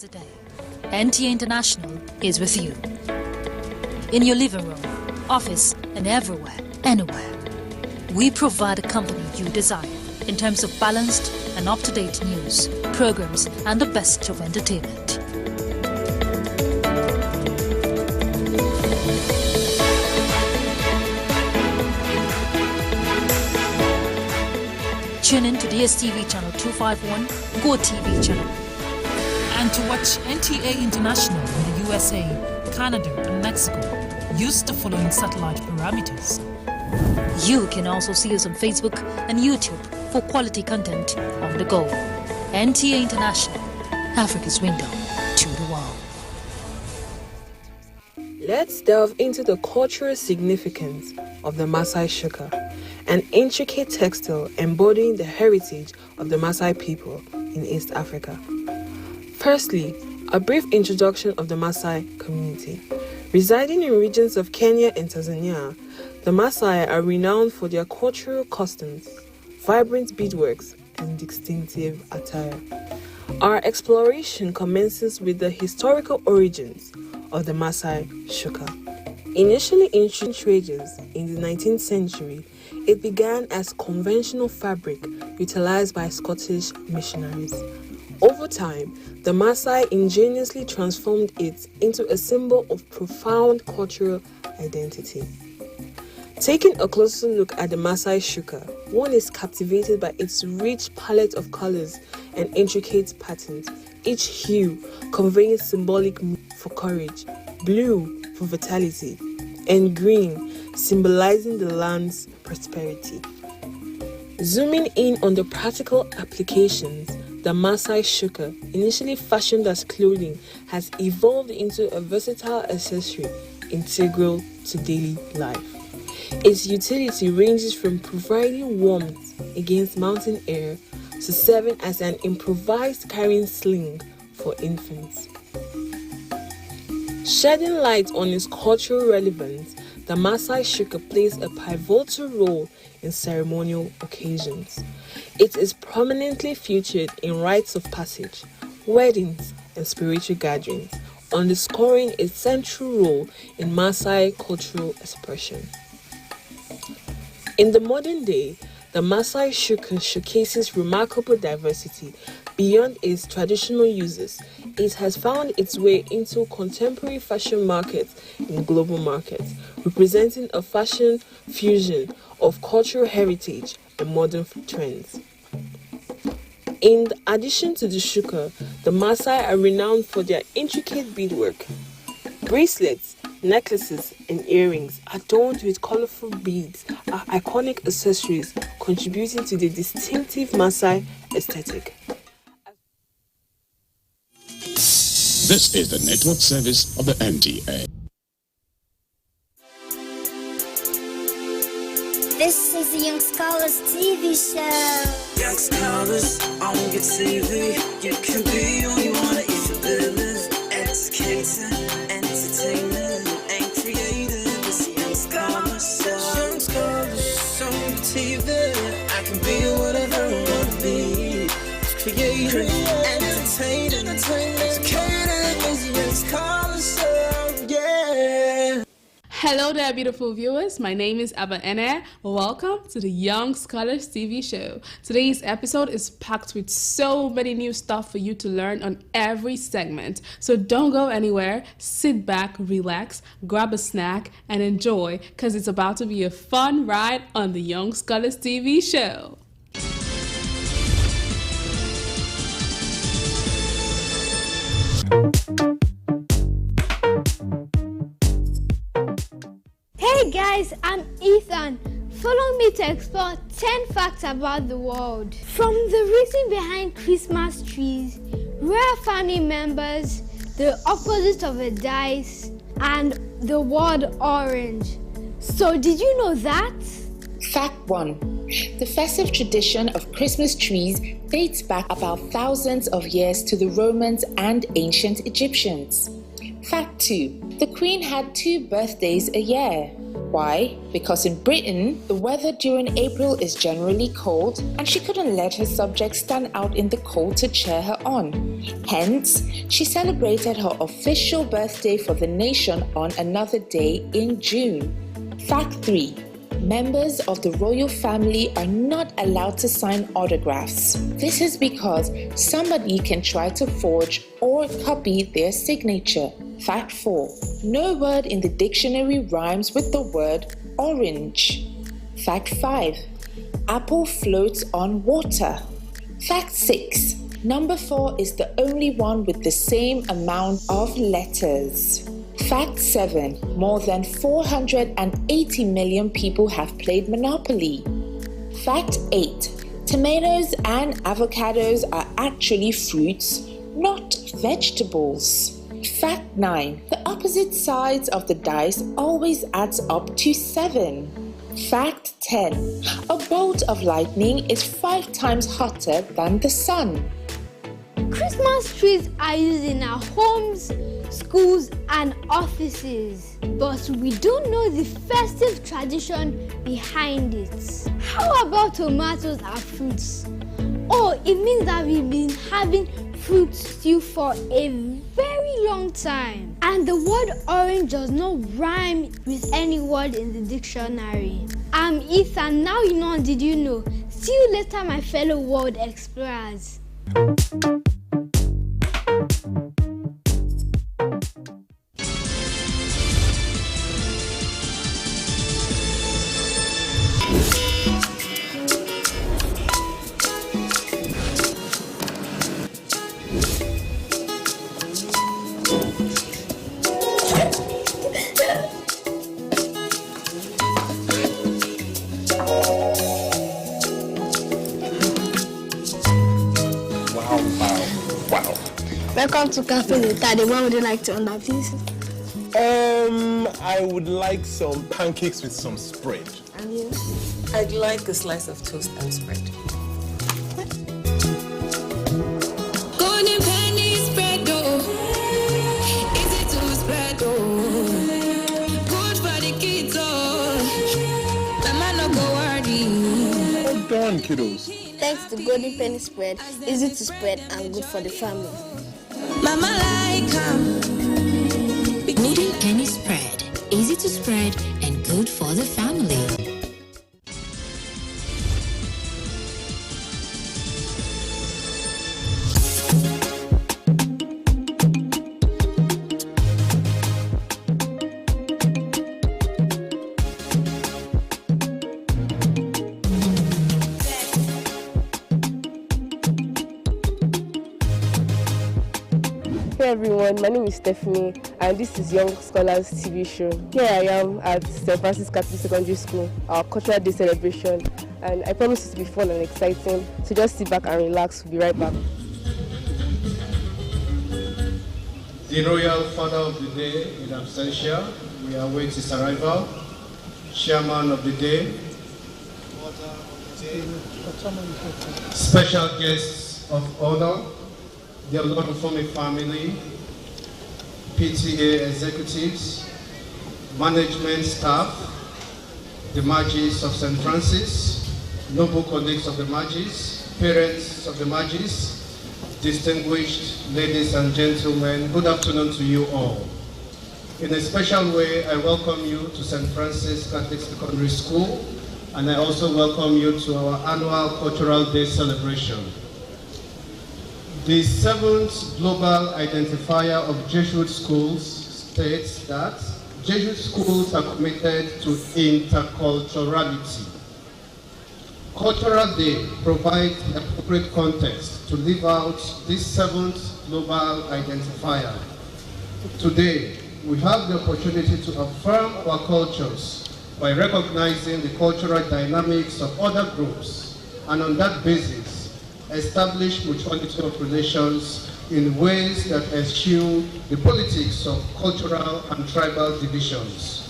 A day. NTA International is with you. In your living room, office, and everywhere, anywhere. We provide a company you desire in terms of balanced and up-to-date news, programs, and the best of entertainment. Tune in to DSTV channel 251, Go TV channel, and to watch NTA International in the USA, Canada, and Mexico. Use the following satellite parameters. You can also see us on Facebook and YouTube for quality content on the go. NTA International, Africa's window to the world. Let's delve into the cultural significance of the Maasai shuka, an intricate textile embodying the heritage of the Maasai people in East Africa. Firstly, a brief introduction of the Maasai community. Residing in regions of Kenya and Tanzania, the Maasai are renowned for their cultural customs, vibrant beadworks, and distinctive attire. Our exploration commences with the historical origins of the Maasai shuka. Initially in traders in the 19th century, it began as conventional fabric utilized by Scottish missionaries. Over time, the Maasai ingeniously transformed it into a symbol of profound cultural identity. Taking a closer look at the Maasai shuka, one is captivated by its rich palette of colors and intricate patterns, each hue conveying symbolic for courage, blue for vitality, and green symbolizing the land's prosperity. Zooming in on the practical applications, the Maasai shuka, initially fashioned as clothing, has evolved into a versatile accessory integral to daily life. Its utility ranges from providing warmth against mountain air to serving as an improvised carrying sling for infants. Shedding light on its cultural relevance, the Maasai shuka plays a pivotal role in ceremonial occasions. It is prominently featured in rites of passage, weddings, and spiritual gatherings, underscoring its central role in Maasai cultural expression. In the modern day, the Maasai shuka showcases remarkable diversity. Beyond its traditional uses, it has found its way into contemporary fashion markets and global markets, representing a fashion fusion of cultural heritage and modern trends. In addition to the shuka, the Maasai are renowned for their intricate beadwork. Bracelets, necklaces, and earrings adorned with colorful beads are iconic accessories contributing to the distinctive Maasai aesthetic. This is the network service of the NTA. This is the Young Scholars TV show. Young Scholars on your TV. You can be who you want if you believe. Educating, entertaining, and creative. It's the Young Scholars show. Young Scholars on your TV. I can be whatever I want to be. Creative, entertaining, educating. It's the Young Scholars show. Yeah. Hello there, beautiful viewers. My name is Abba Ene. Welcome to the Young Scholars TV show. Today's episode is packed with so many new stuff for you to learn on every segment. So don't go anywhere. Sit back, relax, grab a snack, and enjoy, because it's about to be a fun ride on the Young Scholars TV show. Hey guys, I'm Ethan. Follow me to explore 10 facts about the world. From the reason behind Christmas trees, royal family members, the opposite of a dice, and the word orange. So did you know that? Fact 1. The festive tradition of Christmas trees dates back about thousands of years to the Romans and ancient Egyptians. Fact 2. The Queen had 2 birthdays a year. Why? Because in Britain, the weather during April is generally cold, and she couldn't let her subjects stand out in the cold to cheer her on. Hence, she celebrated her official birthday for the nation on another day in June. Fact 3. Members of the royal family are not allowed to sign autographs. This is because somebody can try to forge or copy their signature. Fact 4. No word in the dictionary rhymes with the word orange. Fact 5. Apple floats on water. Fact 6. Number 4 is the only one with the same amount of letters. Fact 7. More than 480 million people have played Monopoly. Fact 8. Tomatoes and avocados are actually fruits, not vegetables. Fact 9. The opposite sides of the dice always adds up to 7. Fact 10. A bolt of lightning is 5 times hotter than the sun. Christmas trees are used in our homes, schools, and offices, but we don't know the festive tradition behind it. How about tomatoes are fruits? Oh, it means that we've been having fruit stew for a very long time. And the word orange does not rhyme with any word in the dictionary. I'm Ethan, now you know, did you know? See you later, my fellow world explorers. Welcome to Cafe Nita. What would you like to order, please? I would like some pancakes with some spread. And you? I'd like a slice of toast and spread. Golden penny spread, oh. Easy to spread, oh. Good for the kids, oh. The man no go worry. Well done, kiddos. Thanks to Golden Penny Spread, easy to spread and good for the family. Mama like Golden Penny Spread, easy to spread and good for the family. Hey everyone, my name is Stephanie and this is Young Scholars TV show. Here I am at St. Francis Catholic Secondary School, our Cultural Day celebration, and I promise it to be fun and exciting, so just sit back and relax. We'll be right back. The Royal Father of the Day in absentia, we await his arrival. Chairman of the day, special guests of honor, the Olorunfumi family, PTA executives, management staff, the Magis of St. Francis, noble colleagues of the Magis, parents of the Magis, distinguished ladies and gentlemen, good afternoon to you all. In a special way, I welcome you to St. Francis Catholic Secondary School, and I also welcome you to our annual Cultural Day celebration. The 7th Global Identifier of Jesuit Schools states that Jesuit schools are committed to interculturality. Cultural Day provides the appropriate context to live out this 7th Global Identifier. Today, we have the opportunity to affirm our cultures by recognizing the cultural dynamics of other groups, and on that basis, establish mutuality of relations in ways that eschew the politics of cultural and tribal divisions.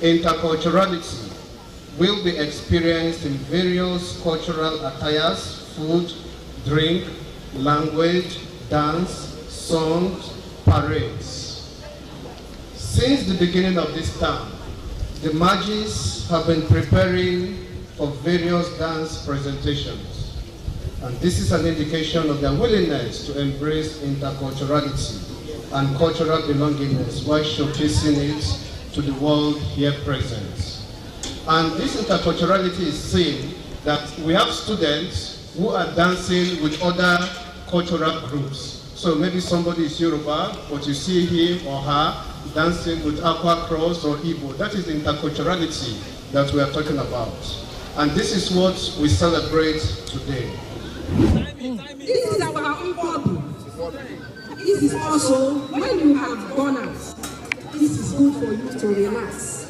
Interculturality will be experienced in various cultural attires, food, drink, language, dance, songs, parades. Since the beginning of this term, the Magis have been preparing for various dance presentations. And this is an indication of their willingness to embrace interculturality and cultural belongingness while showcasing it to the world here present. And this interculturality is seen that we have students who are dancing with other cultural groups. So maybe somebody is Yoruba, but you see him or her dancing with Aqua Cross or Igbo. That is the interculturality that we are talking about. And this is what we celebrate today. This is our own body. This is also when you have gone out. This is good for you to relax.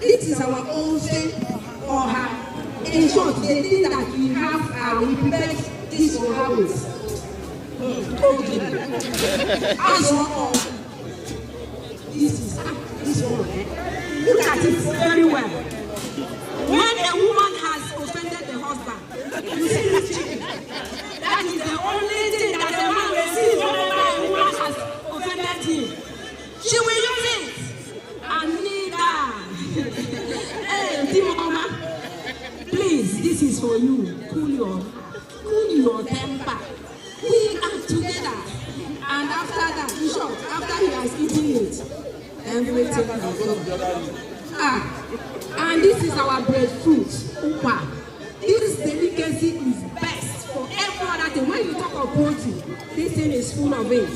This is our own thing or her. In short, the thing that we have, we prepare this for habits. As all, this is this one. Look at it very well. When a woman has offended the husband, you see this chicken. That is the only thing that the man will see whenever a woman has offended him. She will use it. And neither. Hey, Timoma, please, this is for you. Cool your temper. We are together. And after that, in short, after he has eaten it, everything will go. And this is our breadfruit. Upa. This delicacy is best for every other thing. When you talk of protein, this thing is full of it.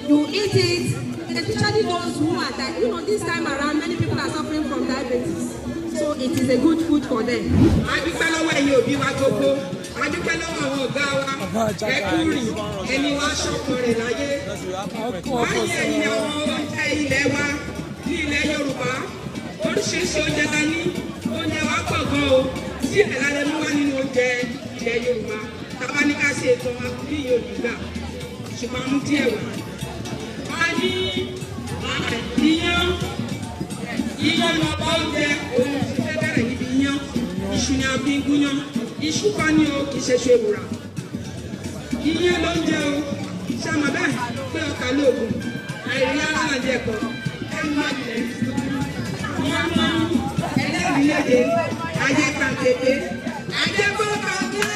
You eat it, especially those who are that, this time around, many people are suffering from diabetes. So it is a good food for them. Sí, ẹ̀la lẹ́nu wá nínú oúnjẹ ilẹ̀ Yorùbá tàbá ní ká ṣe ètò bí Yorùbá ṣùgbọ́n mú díẹ̀ wá. A ní iyán lọ bá oúnjẹ òun ti fẹ́ bẹ̀rẹ̀ níbi iyán iṣu ni a fi ń gúnyán iṣu kan ní o kì í ṣe ṣe ewúra. Iyán ló ń jẹ o ṣe àmọ́ bẹ́ẹ̀ pé ọkà lóògùn àìrí aláǹjẹ kan ẹnu má jẹ wọ́n mọ ẹlẹ́rìí léde. Ajẹ́ pàtẹ́pẹ́, ajẹ́ bó pàtẹ́.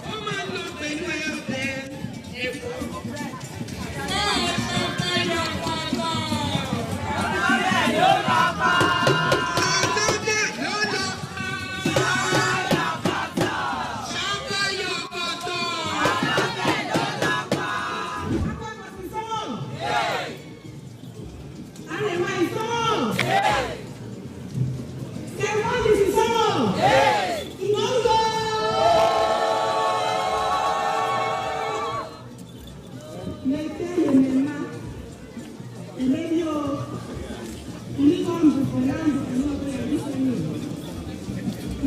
Ó máa ń lọ pẹ̀lú ẹ̀fọ́. Ẹ̀fọ́ ló pàtó. Ọ̀rẹ́ ló lọ pa. Ọ̀dọ́dẹ ló lọ pa. Ọ̀rẹ́ pàtó. Ṣọ́kọ́ yóò pàtó. Ọ̀dọ́dẹ ló lọ pa. Akọ́kọ́ ti sọ́wọ́. Àrẹ̀wá ìsọ́wọ́. Kẹ̀wọ́n ti fi sọ́wọ́. Ìnáwó. Mẹ̀tẹ́ yẹ̀mẹ̀má. Ìlẹ́bí o. Ìlíkọ̀ǹbù Fọ̀láǹbù ìlọ́gbẹ̀ ìlísẹ̀yìn.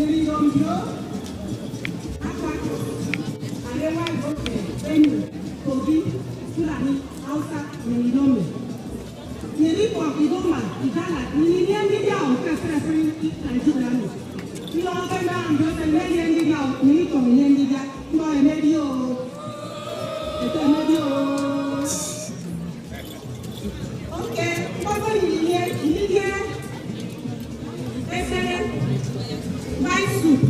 Ìrìnàjò. Apákọ̀. Àrẹ̀wá ìgbọ̀fẹ̀. Benue. Kogi. Fúlàní. Hausa. Mẹ̀yìnlọ́mẹ̀. Nilipo Kigoma, Igala, niliendelea ukafika Nigeria. Ndio kama ndio niliendelea niliko niliendelea kwa medio. Ito medio. Okay, kwa niliendelea. Ese rice soup.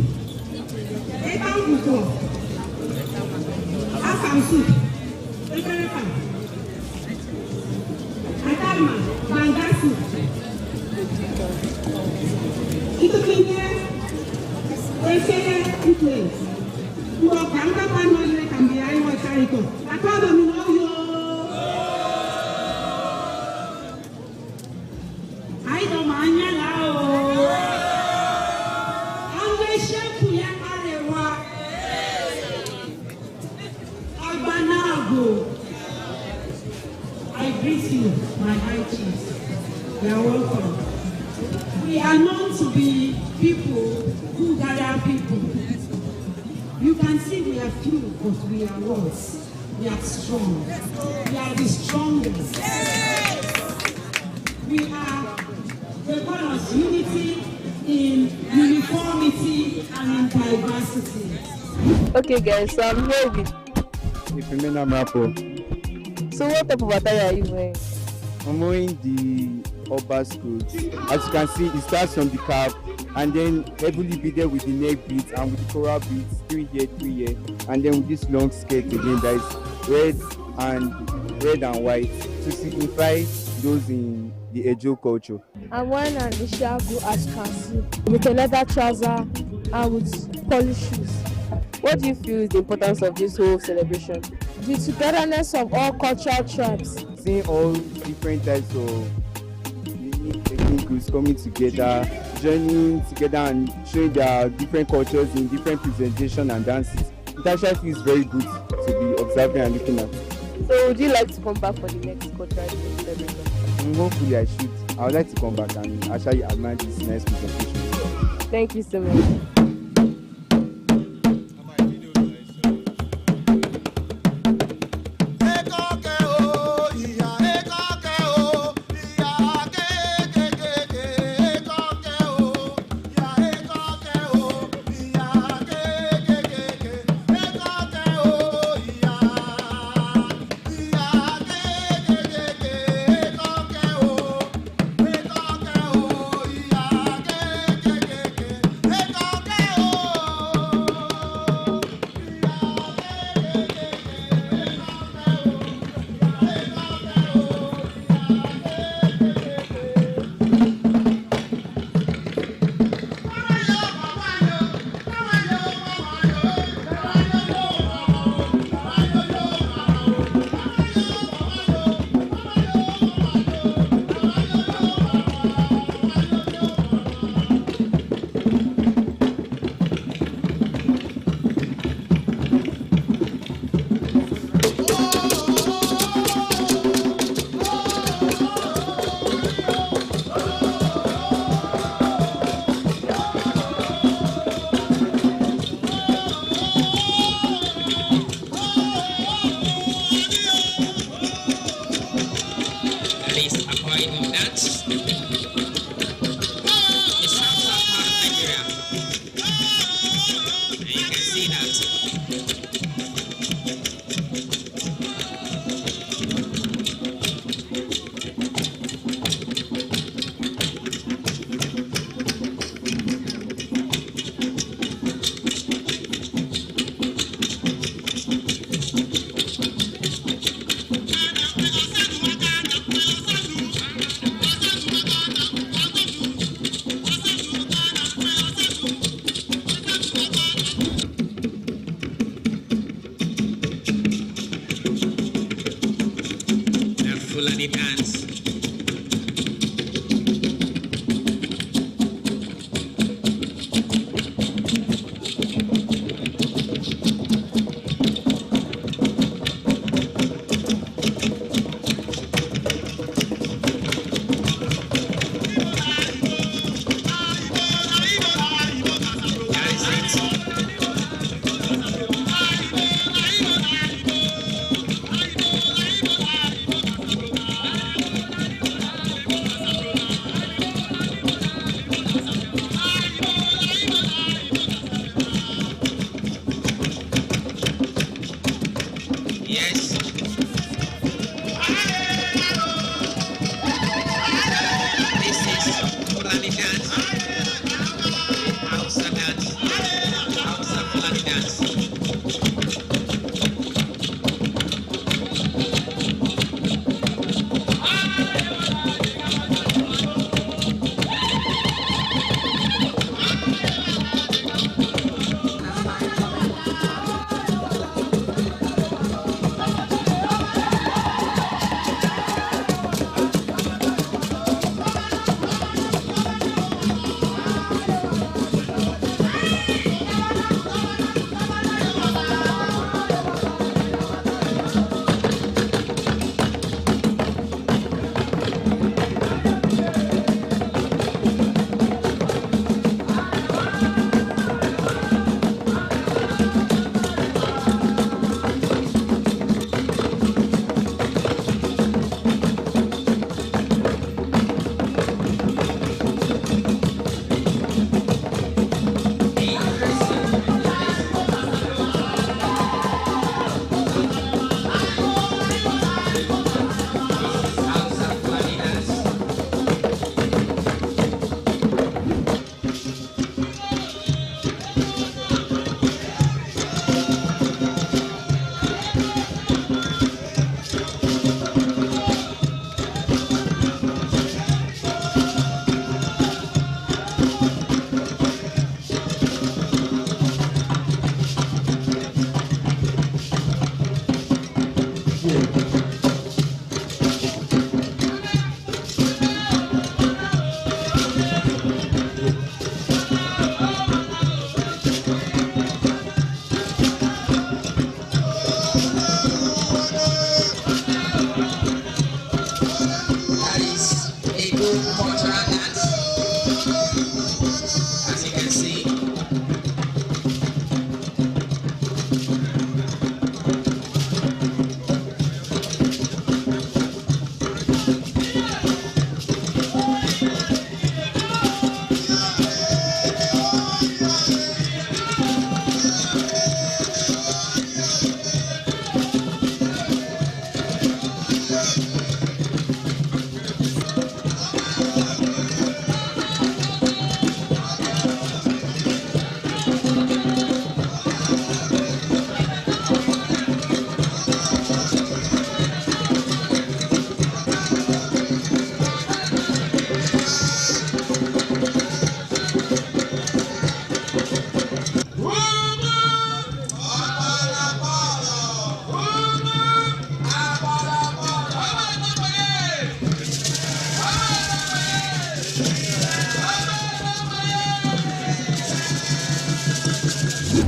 Eba nguko. Afam soup. Ebe food. Itsekiri, influence. You are Ganga Pano, can be Iowa Charito. I told them, you know, I don't mind now. I'm going to shake you, Arewa. Albanago. I greet you, my high chiefs. You are welcome. We are known to be people who gather people. You can see we are few, but we are worse. We are strong. We are the strongest. We are the call us unity in uniformity and in diversity. Okay, guys, so I'm here with. So what type of attire are you wearing? I'm wearing the Oba schools. As you can see, it starts from the cap and then heavily beaded with the neck beads and with the coral beads, 3 here, and then with this long skirt again that is red and white to signify those in the Ejo culture. I'm wearing an Ishagu as you can see, with a leather trouser and with polished shoes. What do you feel is the importance of this whole celebration? The togetherness of all cultural tribes. Seeing all different types of unique ethnic groups coming together, joining together and showing their different cultures in different presentation and dances. It actually feels very good to be observing and looking at. So would you like to come back for the next cultural celebration? Hopefully I should. I would like to come back and actually admire this nice presentation. Thank you so much.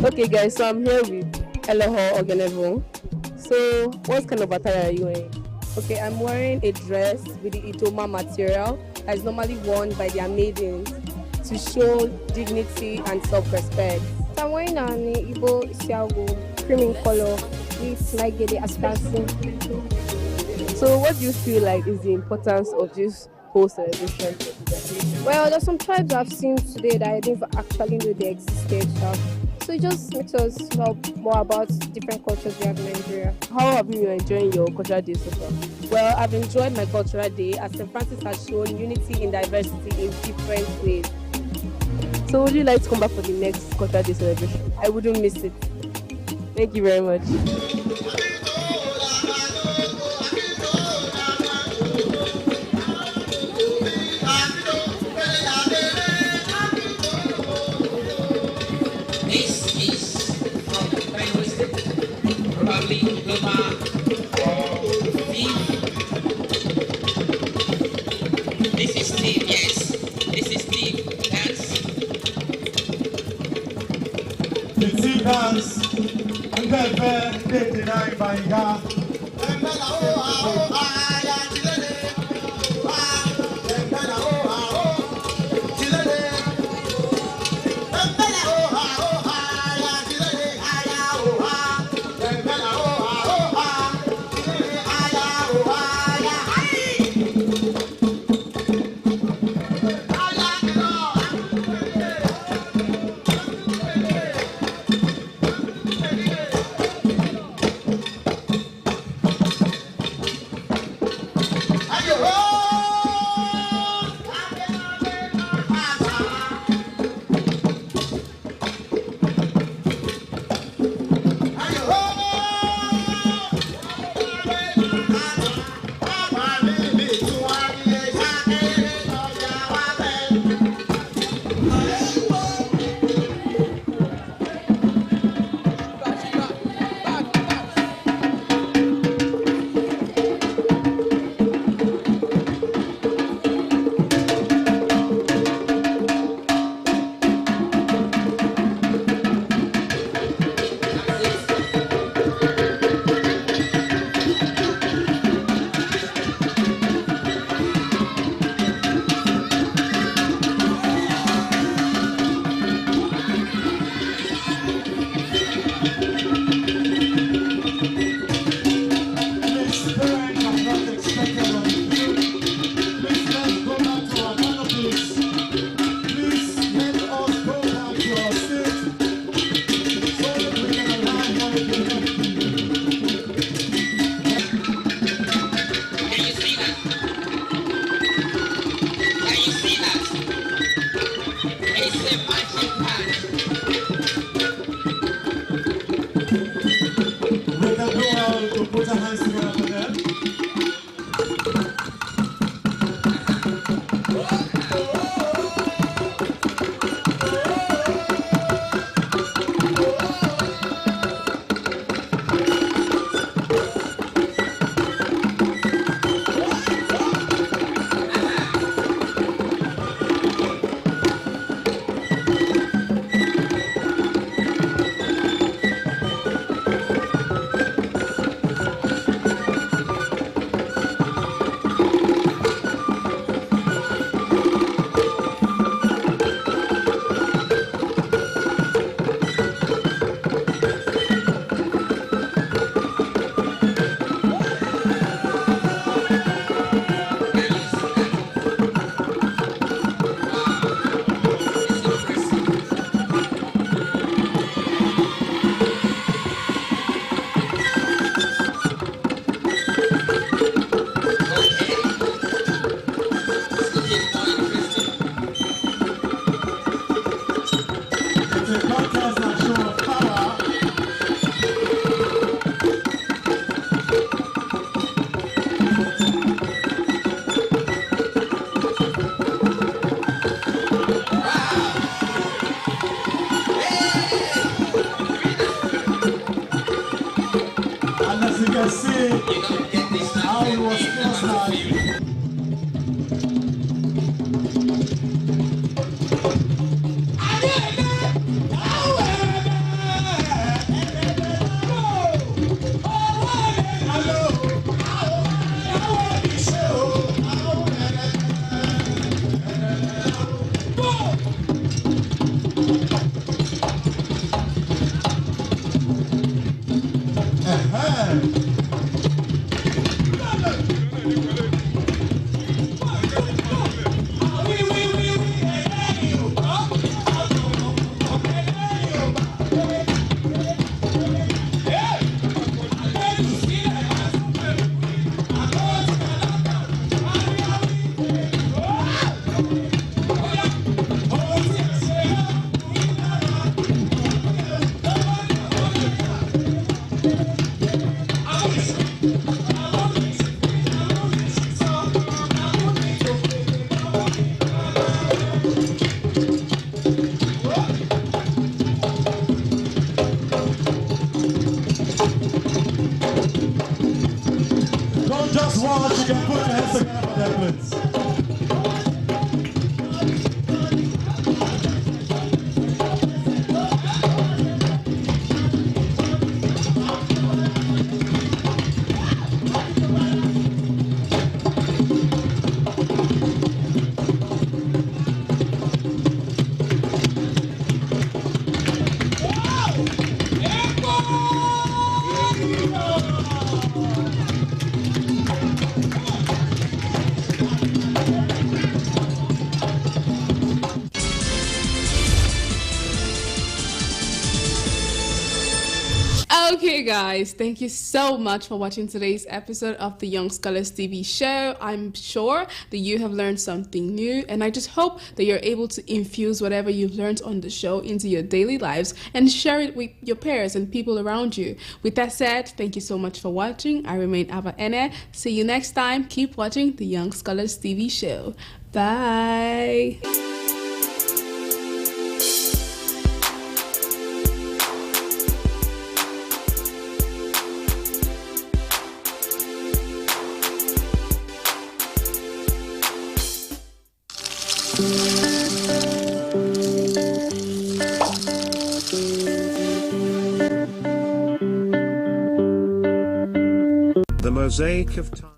Okay guys, so I'm here with Eloho Ogenevo. So what kind of attire are you wearing? Okay, I'm wearing a dress with the Itoma material that is normally worn by their maidens to show dignity and self-respect. So I'm wearing an Igbo Isiago, cream in color, with like the aspansi. So what do you feel like is the importance of this whole celebration? Well, there's some tribes I've seen today that I didn't actually know they existed. So it just makes us know more about different cultures we have in Nigeria. How have you been enjoying your cultural day so far? Well, I've enjoyed my cultural day as St. Francis has shown unity in diversity in different ways. So would you like to come back for the next cultural day celebration? I wouldn't miss it. Thank you very much. This is Steve, yes. This is Steve. Dance. The Steve dance. And then they deny by God. And as you can see, how it was just like. You can put your hands together for that, please. Okay guys, thank you so much for watching today's episode of the Young Scholars TV show. I'm sure that you have learned something new, and I just hope that you're able to infuse whatever you've learned on the show into your daily lives and share it with your peers and people around you. With that said, thank you so much for watching. I remain Abba Ene. See you next time. Keep watching the Young Scholars TV show. Bye. The mosaic of time.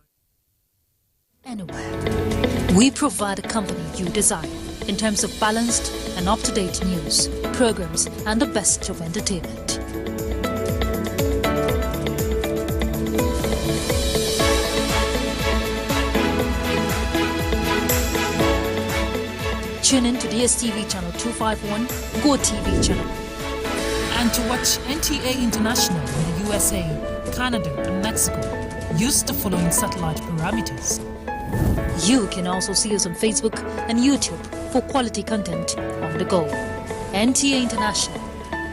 Anywhere. We provide a company you desire in terms of balanced and up-to-date news, programs, and the best of entertainment. Tune in to DSTV channel 251, Go TV channel. And to watch NTA International in the USA, Canada, and Mexico, use the following satellite parameters. You can also see us on Facebook and YouTube for quality content on the go. NTA International,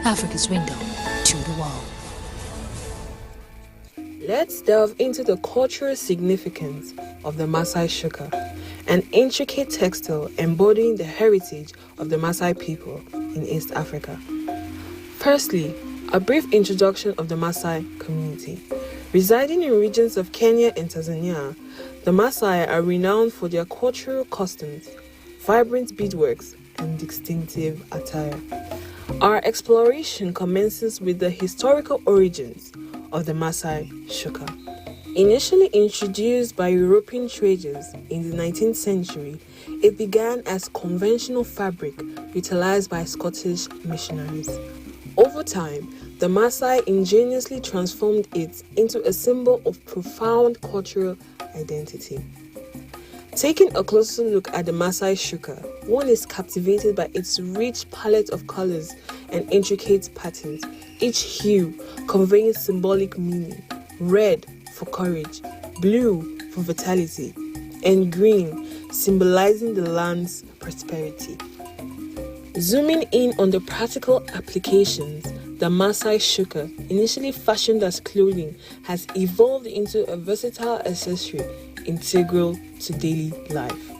Africa's window to the world. Let's delve into the cultural significance of the Maasai shuka, an intricate textile embodying the heritage of the Maasai people in East Africa. Firstly, a brief introduction of the Maasai community. Residing in regions of Kenya and Tanzania, the Maasai are renowned for their cultural customs, vibrant beadworks, and distinctive attire. Our exploration commences with the historical origins of the Maasai shuka. Initially introduced by European traders in the 19th century, it began as conventional fabric utilized by Scottish missionaries. Over time, the Maasai ingeniously transformed it into a symbol of profound cultural identity. Taking a closer look at the Maasai shuka, one is captivated by its rich palette of colors and intricate patterns, each hue conveying symbolic meaning. Red for courage, blue for vitality, and green symbolizing the land's prosperity. Zooming in on the practical applications, the Maasai shuka, initially fashioned as clothing, has evolved into a versatile accessory integral to daily life.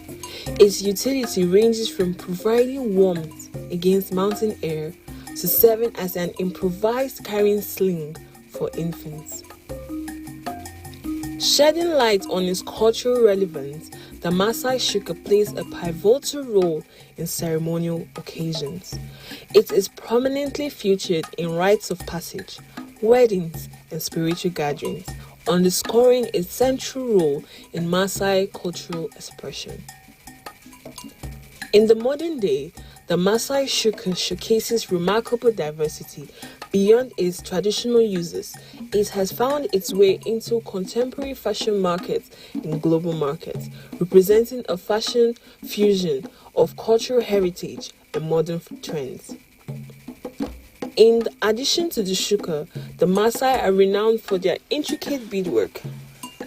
Its utility ranges from providing warmth against mountain air to serving as an improvised carrying sling for infants. Shedding light on its cultural relevance, the Maasai Shuka plays a pivotal role in ceremonial occasions. It is prominently featured in rites of passage, weddings, and spiritual gatherings, underscoring its central role in Maasai cultural expression. In the modern day, the Maasai Shuka showcases remarkable diversity. Beyond its traditional uses, it has found its way into contemporary fashion markets and global markets, representing a fashion fusion of cultural heritage and modern trends. In addition to the Shuka, the Maasai are renowned for their intricate beadwork.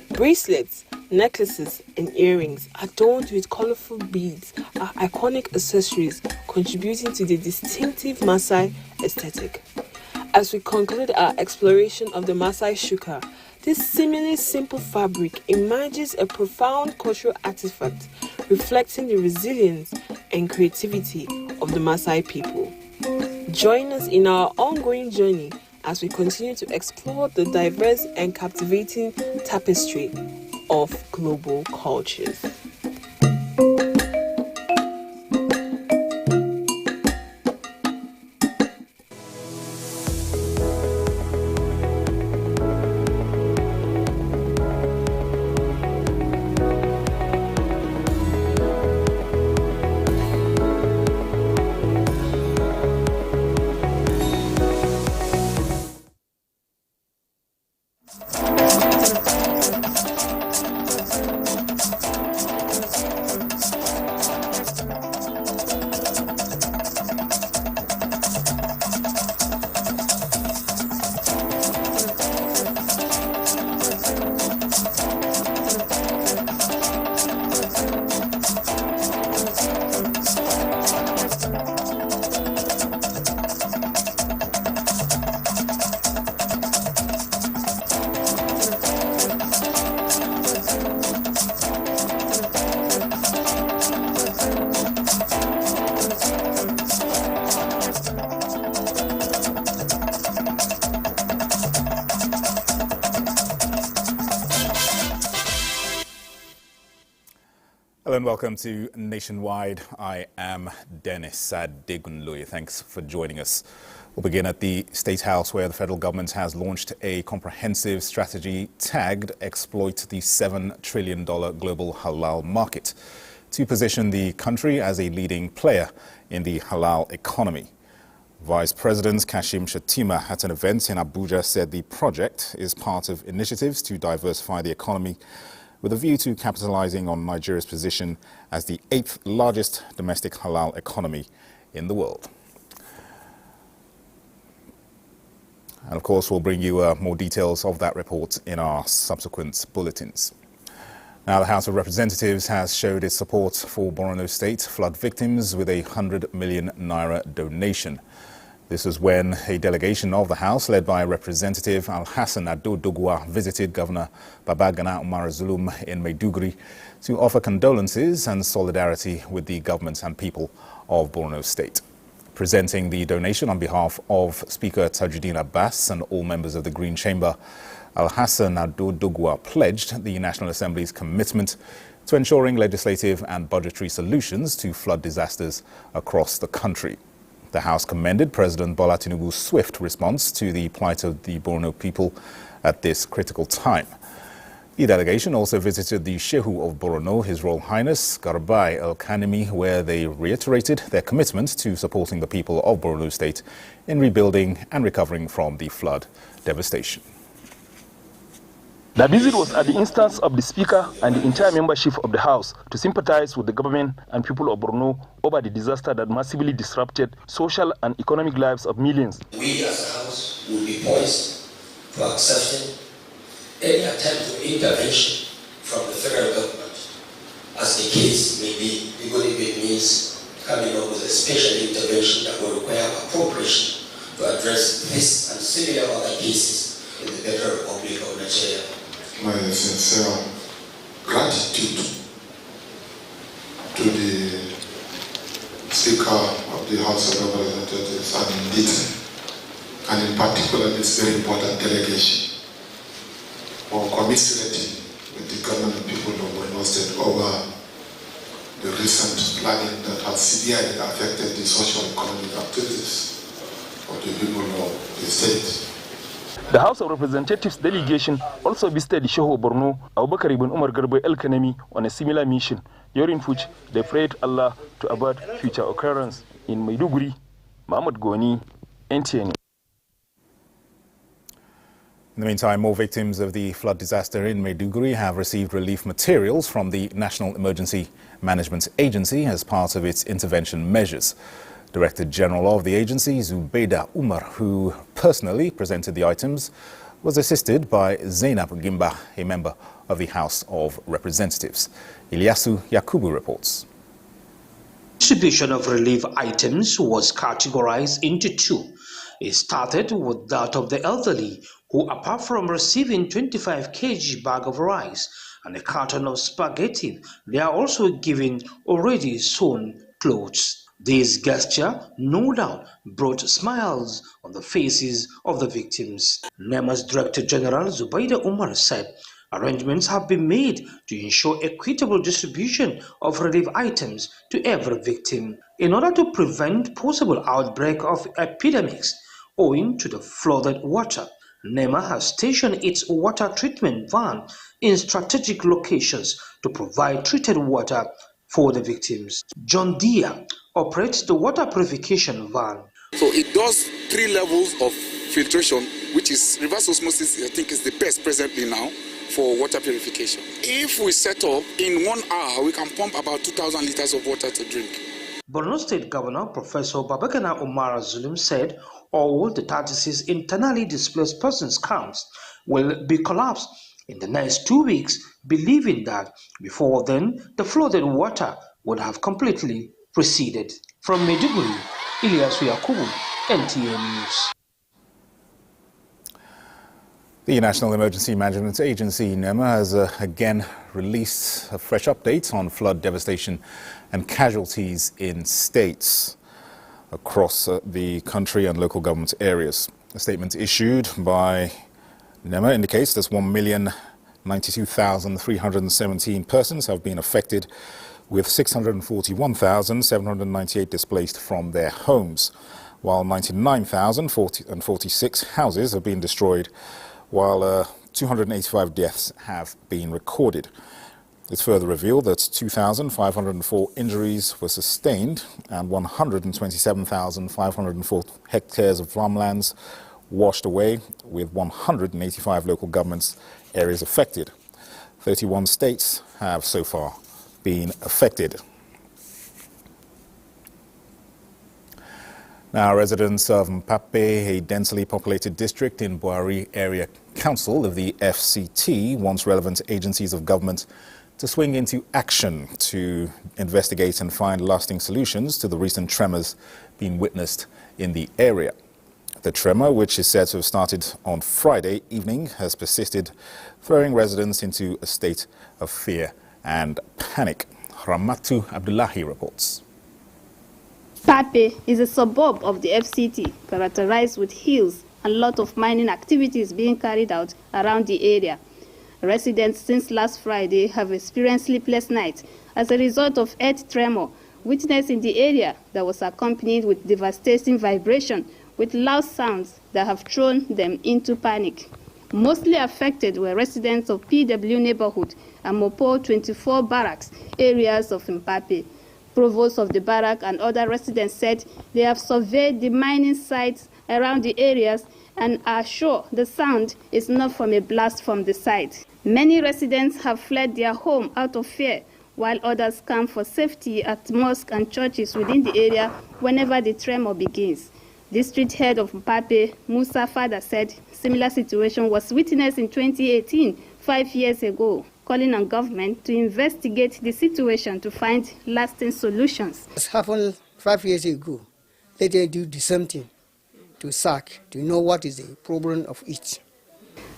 Bracelets, necklaces, and earrings adorned with colorful beads are iconic accessories contributing to the distinctive Maasai aesthetic. As we conclude our exploration of the Maasai Shuka, this seemingly simple fabric emerges a profound cultural artifact reflecting the resilience and creativity of the Maasai people. Join us in our ongoing journey as we continue to explore the diverse and captivating tapestry of global cultures. Hello and welcome to Nationwide. I am Dennis Adegunloye. Thanks for joining us. We'll begin at the State House, where the federal government has launched a comprehensive strategy tagged Exploit the $7 trillion global halal market to position the country as a leading player in the halal economy. Vice President Kashim Shettima at an event in Abuja said the project is part of initiatives to diversify the economy with a view to capitalizing on Nigeria's position as the 8th largest domestic halal economy in the world. And of course, we'll bring you more details of that report in our subsequent bulletins. Now, the House of Representatives has showed its support for Borno State flood victims with a 100 million naira donation. This was when a delegation of the House, led by Representative Al-Hassan Ado-Dogwa, visited Governor Babagana Umar Zulum in Maiduguri to offer condolences and solidarity with the government and people of Borno State. Presenting the donation on behalf of Speaker Tajuddin Abbas and all members of the Green Chamber, Al-Hassan Ado-Dogwa pledged the National Assembly's commitment to ensuring legislative and budgetary solutions to flood disasters across the country. The House commended President Bola Tinubu's swift response to the plight of the Borno people at this critical time. The delegation also visited the Shehu of Borno, His Royal Highness Garbai El Kanemi, where they reiterated their commitment to supporting the people of Borno State in rebuilding and recovering from the flood devastation. The visit was at the instance of the Speaker and the entire membership of the House to sympathize with the government and people of Borno over the disaster that massively disrupted social and economic lives of millions. We as a House will be poised for accepting any attempt of intervention from the federal government, as the case may be, even if it means coming up with a special intervention that will require appropriation to address this and similar other cases in the Federal Republic of Nigeria. My sincere gratitude to the Speaker of the House of Representatives and in particular this very important delegation for commiserating government and people of Borno State over the recent flooding that has severely affected the social economic activities of the people of the state. The House of Representatives delegation also visited the Shehu Borno, Abubakar ibn Umar Garba El Kanemi, on a similar mission, during which they prayed Allah to avert future occurrence. In Maiduguri, Mahmoud Goni, NTA. In the meantime, more victims of the flood disaster in Maiduguri have received relief materials from the National Emergency Management Agency as part of its intervention measures. Director General of the agency, Zubeida Umar, who personally presented the items, was assisted by Zainab Gimba, a member of the House of Representatives. Ilyasu Yakubu reports. Distribution of relief items was categorized into two. It started with that of the elderly, who, apart from receiving 25 kg bag of rice and a carton of spaghetti, they are also given already sewn clothes. This gesture, no doubt, brought smiles on the faces of the victims. NEMA's Director General Zubeida Umar said arrangements have been made to ensure equitable distribution of relief items to every victim. In order to prevent possible outbreak of epidemics owing to the flooded water, NEMA has stationed its water treatment van in strategic locations to provide treated water for the victims. John Deere operates the water purification van. So it does 3 levels of filtration, which is reverse osmosis, I think is the best presently now for water purification. If we set up in 1 hour, we can pump about 2,000 liters of water to drink. Borno State Governor Professor Babagana Umar Zulum said all the 36 internally displaced persons camps will be collapsed in the next 2 weeks, believing that before then the flooded water would have completely receded. From Maiduguri, Ilyasu Yakubu, NTA News. The National Emergency Management Agency, NEMA, has again released a fresh update on flood devastation and casualties in states across the country and local government areas. A statement issued by NEMA indicates that 1,092,317 persons have been affected, with 641,798 displaced from their homes, while 99,046 houses have been destroyed, while 285 deaths have been recorded. It's further revealed that 2,504 injuries were sustained and 127,504 hectares of farmlands washed away, with 185 local governments areas affected. 31 states have so far been affected. Now, residents of Mpape, a densely populated district in Buari Area Council of the FCT, wants relevant agencies of government to swing into action to investigate and find lasting solutions to the recent tremors being witnessed in the area. The tremor, which is said to have started on Friday evening, has persisted, throwing residents into a state of fear and panic. Ramatu Abdullahi reports. Mpape is a suburb of the FCT, characterized with hills and a lot of mining activities being carried out around the area. Residents since last Friday have experienced sleepless nights as a result of earth tremor witnessed in the area that was accompanied with devastating vibration with loud sounds that have thrown them into panic. Mostly affected were residents of PW neighborhood and Mopo 24 barracks areas of Mpape. Provost of the barrack and other residents said they have surveyed the mining sites around the areas and are sure the sound is not from a blast from the site. Many residents have fled their home out of fear, while others camp for safety at mosques and churches within the area whenever the tremor begins. District head of Mpape, Musa Fada, said similar situation was witnessed in 2018, 5 years ago, calling on government to investigate the situation to find lasting solutions. It happened 5 years ago. Let them do the same thing to sack, to know what is the problem of it.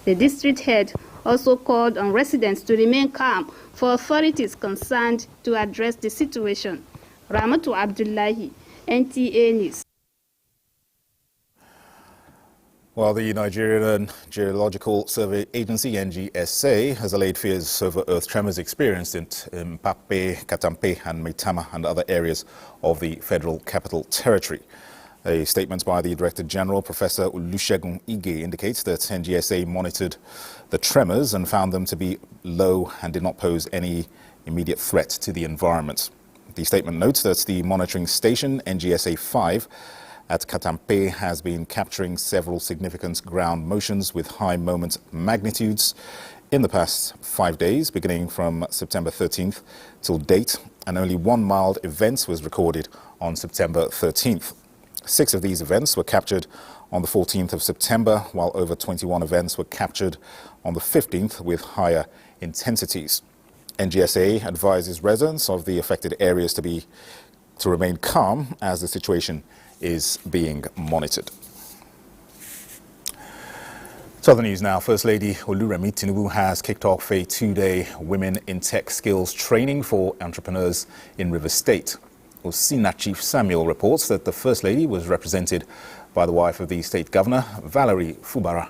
The district head also called on residents to remain calm for authorities concerned to address the situation. Ramatu Abdullahi, NTA News. Well, the Nigerian Geological Survey Agency, NGSA, has allayed fears over earth tremors experienced in Mpape, Katampe and Maitama and other areas of the Federal Capital Territory. A statement by the Director General, Professor Olusegun Ige, indicates that NGSA monitored the tremors and found them to be low and did not pose any immediate threat to the environment. The statement notes that the monitoring station, NGSA 5, at Katampe has been capturing several significant ground motions with high moment magnitudes in the past 5 days, beginning from September 13th till date, and only one mild event was recorded on September 13th. 6 of these events were captured on the 14th of September, while over 21 events were captured on the 15th with higher intensities. NGSA advises residents of the affected areas to remain calm as the situation is being monitored. To other news now, First Lady Oluremi Tinubu has kicked off a 2-day Women in Tech Skills training for entrepreneurs in Rivers State. Osina Chief Samuel reports that the First Lady was represented by the wife of the State Governor, Valerie Fubara,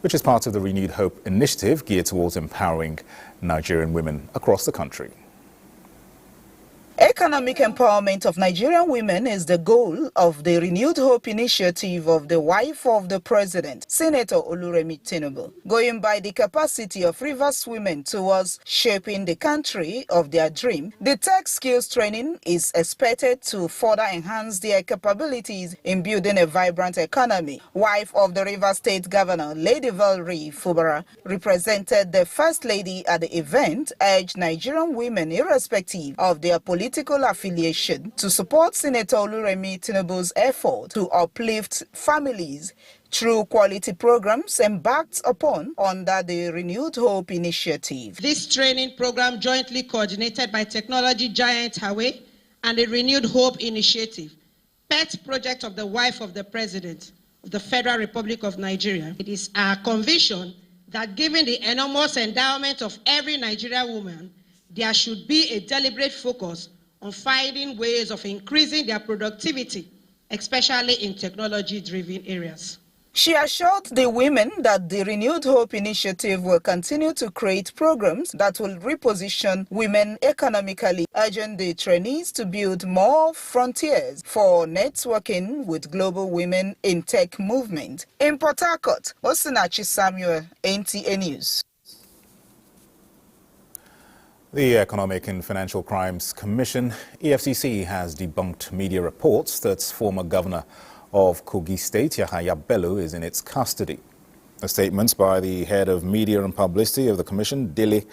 which is part of the Renewed Hope initiative geared towards empowering Nigerian women across the country. Economic empowerment of Nigerian women is the goal of the Renewed Hope initiative of the wife of the president, Senator Oluremi Tinubu. Going by the capacity of Rivers women towards shaping the country of their dream, the tech skills training is expected to further enhance their capabilities in building a vibrant economy. Wife of the Rivers State Governor, Lady Valerie Fubara, represented the First Lady at the event, urged Nigerian women, irrespective of their political affiliation, to support Senator Oluremi Tinubu's effort to uplift families through quality programs embarked upon under the Renewed Hope initiative. This training program, jointly coordinated by technology giant Huawei and the Renewed Hope initiative, pet project of the wife of the President of the Federal Republic of Nigeria. It is our conviction that given the enormous endowment of every Nigerian woman, there should be a deliberate focus on finding ways of increasing their productivity, especially in technology-driven areas. She assured the women that the Renewed Hope initiative will continue to create programs that will reposition women economically, urging the trainees to build more frontiers for networking with global women in tech movement. In Port Harcourt, Osinachi Samuel, NTA News. The Economic and Financial Crimes Commission, EFCC, has debunked media reports that former governor of Kogi State, Yahaya Bello, is in its custody. A statement by the head of media and publicity of the commission, Dele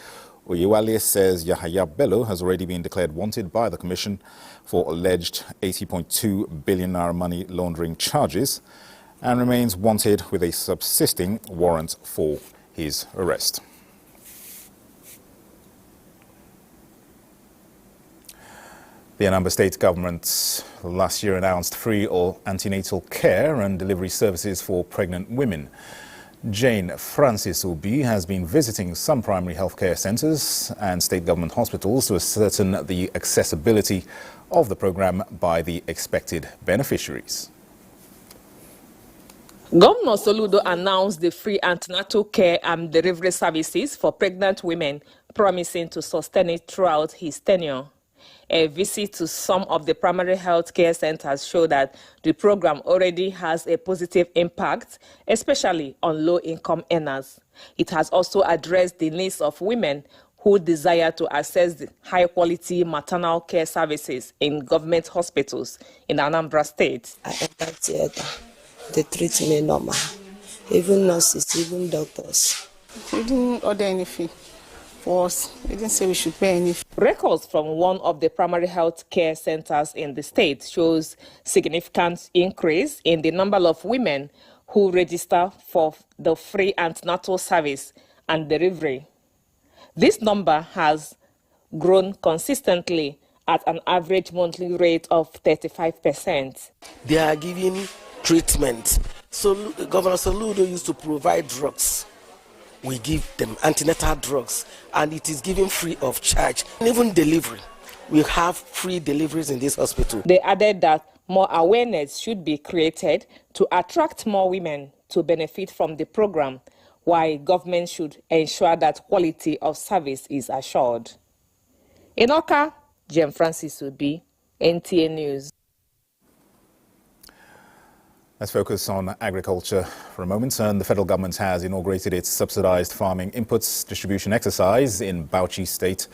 Oyewale, says Yahaya Bello has already been declared wanted by the commission for alleged 80.2 billion naira money laundering charges and remains wanted with a subsisting warrant for his arrest. The Anambra State government last year announced free or antenatal care and delivery services for pregnant women. Jane Francis Obi has been visiting some primary healthcare centres and state government hospitals to ascertain the accessibility of the program by the expected beneficiaries. Governor Soludo announced the free antenatal care and delivery services for pregnant women, promising to sustain it throughout his tenure. A visit to some of the primary health care centers showed that the program already has a positive impact, especially on low-income earners. It has also addressed the needs of women who desire to access the high-quality maternal care services in government hospitals in Anambra State. I entered theater. They treat me normal. Even nurses, even doctors. We didn't order anything. We didn't say we should pay anything. Records from one of the primary health care centers in the state shows significant increase in the number of women who register for the free antenatal service and delivery. This number has grown consistently at an average monthly rate of 35%. They are giving treatment. So Governor Soludo used to provide drugs. We give them antenatal drugs, and it is given free of charge. And even delivery, we have free deliveries in this hospital. They added that more awareness should be created to attract more women to benefit from the program, while government should ensure that quality of service is assured. In Oka, Jem Francis Obi, NTA News. Let's focus on agriculture for a moment. And the federal government has inaugurated its subsidized farming inputs distribution exercise in Bauchi State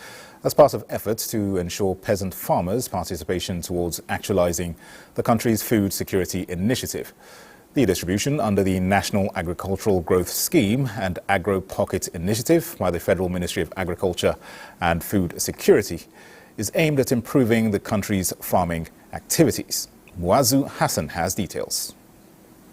as part of efforts to ensure peasant farmers' participation towards actualizing the country's food security initiative. The distribution under the National Agricultural Growth Scheme and Agro Pocket Initiative by the Federal Ministry of Agriculture and Food Security is aimed at improving the country's farming activities. Muazu Hassan has details.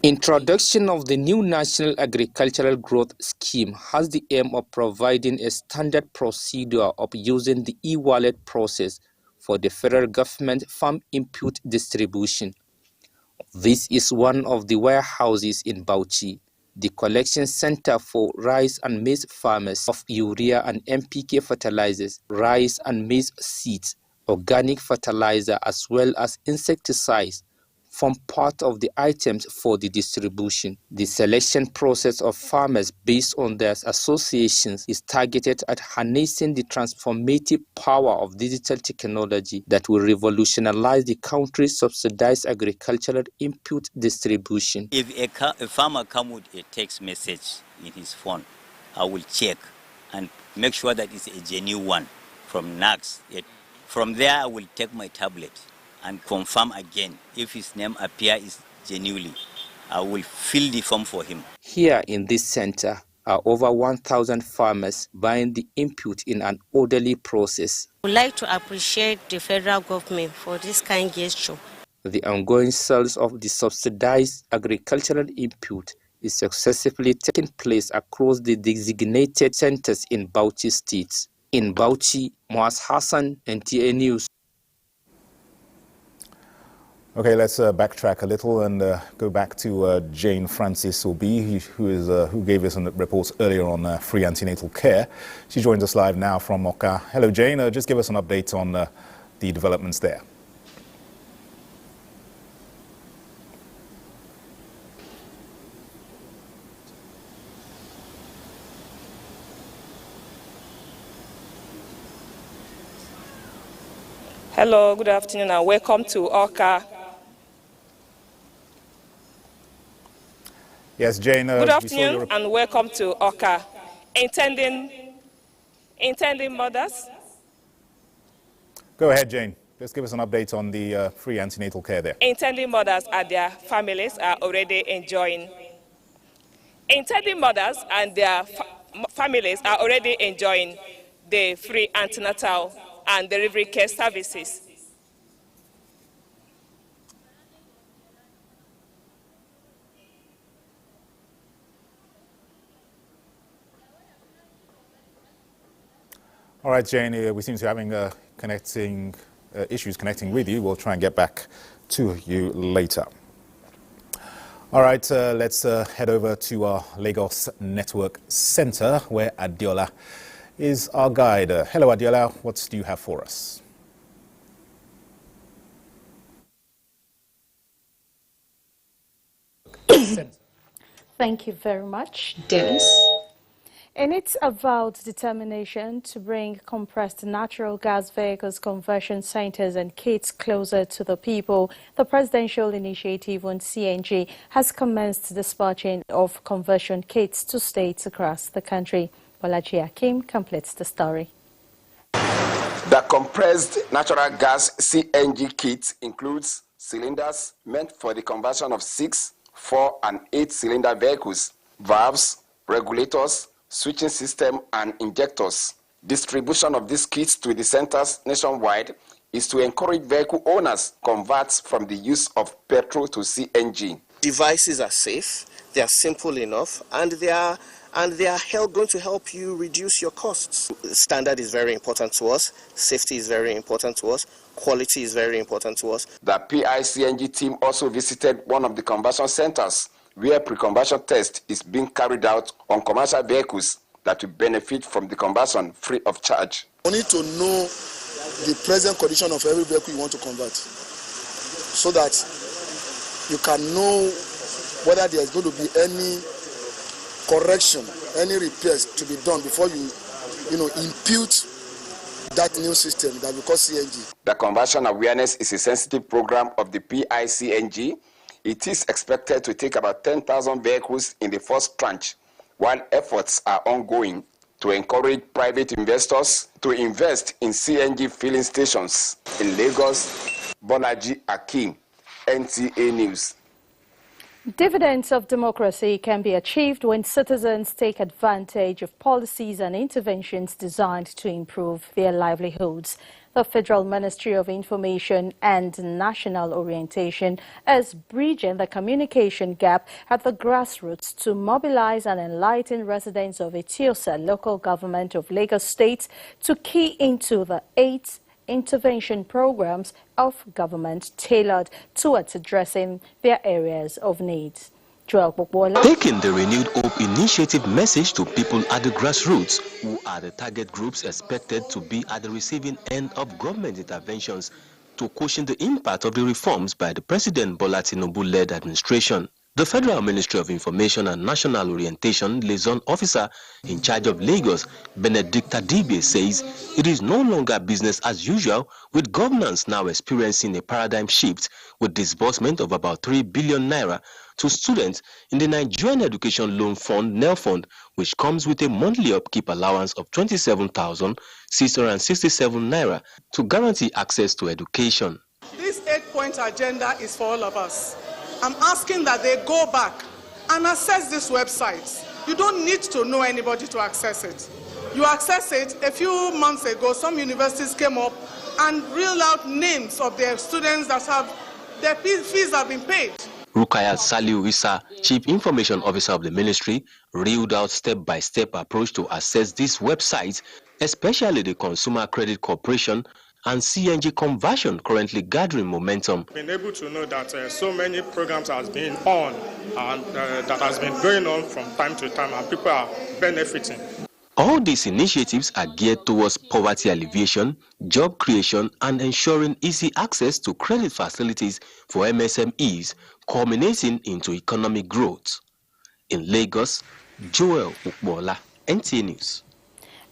Introduction of the new National Agricultural Growth Scheme has the aim of providing a standard procedure of using the e-wallet process for the federal government farm input distribution. This is one of the warehouses in Bauchi, the collection center for rice and maize farmers of urea and NPK fertilizers, rice and maize seeds, organic fertilizer, as well as insecticides, form part of the items for the distribution. The selection process of farmers based on their associations is targeted at harnessing the transformative power of digital technology that will revolutionize the country's subsidized agricultural input distribution. If a farmer comes with a text message in his phone, I will check and make sure that it's a genuine one from NACS. From there, I will take my tablet and confirm again if his name appears genuinely. I will fill the form for him. Here in this center are over 1,000 farmers buying the input in an orderly process. I would like to appreciate the federal government for this kind gesture. The ongoing sales of the subsidized agricultural input is successfully taking place across the designated centers in Bauchi State. In Bauchi, Muaz Hassan, NTA News. Okay, let's backtrack a little and go back to Jane Francis Obi, who gave us a report earlier on free antenatal care. She joins us live now from Oka. Hello, Jane. Just give us an update on the developments there. Hello, good afternoon, and welcome to Oka. Yes, Jane. Good afternoon and welcome to Oka. Intending mothers. Go ahead, Jane. Just give us an update on the free antenatal care there. Intending mothers and their families are already enjoying. Intending mothers and their families are already enjoying the free antenatal and delivery care services. All right, Jane, we seem to be having issues connecting with you. We'll try and get back to you later. All right, let's head over to our Lagos Network Center, where Adiola is our guide. Hello, Adiola. What do you have for us? Thank you very much, Dennis. In its avowed determination to bring compressed natural gas vehicles conversion centers and kits closer to the people, the presidential initiative on CNG has commenced dispatching of conversion kits to states across the country. Bolaji Akim completes the story. The compressed natural gas CNG kit includes cylinders meant for the conversion of 6, 4, and 8-cylinder vehicles, valves, regulators, switching system, and injectors. Distribution of these kits to the centers nationwide is to encourage vehicle owners convert from the use of petrol to CNG. Devices are safe, they are simple enough, and they are going to help you reduce your costs. Standard is very important to us, safety is very important to us, quality is very important to us. The PICNG team also visited one of the conversion centers where pre-conversion test is being carried out on commercial vehicles that will benefit from the conversion free of charge. You need to know the present condition of every vehicle you want to convert so that you can know whether there's going to be any correction, any repairs to be done before you impute that new system that we call CNG. The conversion awareness is a sensitive program of the PICNG. It is expected to take about 10,000 vehicles in the first tranche, while efforts are ongoing to encourage private investors to invest in CNG filling stations in Lagos. Bolaji Akim, NTA News. Dividends of democracy can be achieved when citizens take advantage of policies and interventions designed to improve their livelihoods. The Federal Ministry of Information and National Orientation is bridging the communication gap at the grassroots to mobilize and enlighten residents of Etiosa local government of Lagos State to key into the 8 intervention programs of government tailored towards addressing their areas of need. Taking the Renewed Hope Initiative message to people at the grassroots, who are the target groups expected to be at the receiving end of government interventions to cushion the impact of the reforms by the President Bola Tinubu-led administration. The Federal Ministry of Information and National Orientation Liaison Officer in charge of Lagos, Benedicta Dibe, says it is no longer business as usual, with governance now experiencing a paradigm shift with disbursement of about 3 billion naira to students in the Nigerian Education Loan Fund, NEL Fund, which comes with a monthly upkeep allowance of 27,667 naira to guarantee access to education. This 8-point agenda is for all of us. I'm asking that they go back and access this website. You don't need to know anybody to access it. You access it. A few months ago, some universities came up and reeled out names of their students that have their fees have been paid. Rukayat Saliu Issa, Chief Information Officer of the ministry, reeled out step-by-step approach to access these websites, especially the Consumer Credit Corporation and CNG conversion currently gathering momentum. Been able to know that so many programs has been on and that has been going on from time to time, and people are benefiting. All these initiatives are geared towards poverty alleviation, job creation, and ensuring easy access to credit facilities for MSMEs, culminating into economic growth. In Lagos, Joel Ukbola, NTA News.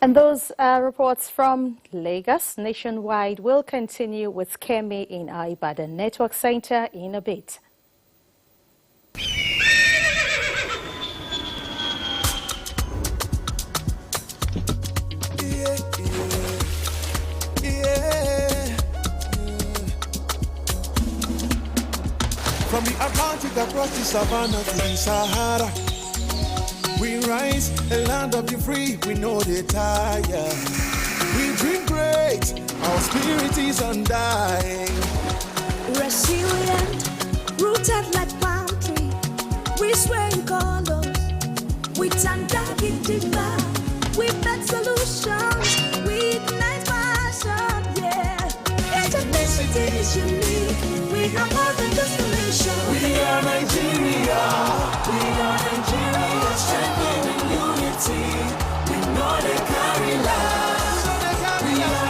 And those reports from Lagos. Nationwide will continue with Kemi in our Ibadan Network Center in a bit. From the Atlantic across the savannah to the Sahara, we rise, a land of the free, we know they tire. We dream great, our spirit is undying. Resilient, rooted like palm tree, we swear in colors, we stand back in demand, we bet solutions, we ignite passion, yeah. Each ethnicity is unique, we have more than just a nation. We are Nigeria, we are Nigeria, strengthening unity, we know they carry lives. We are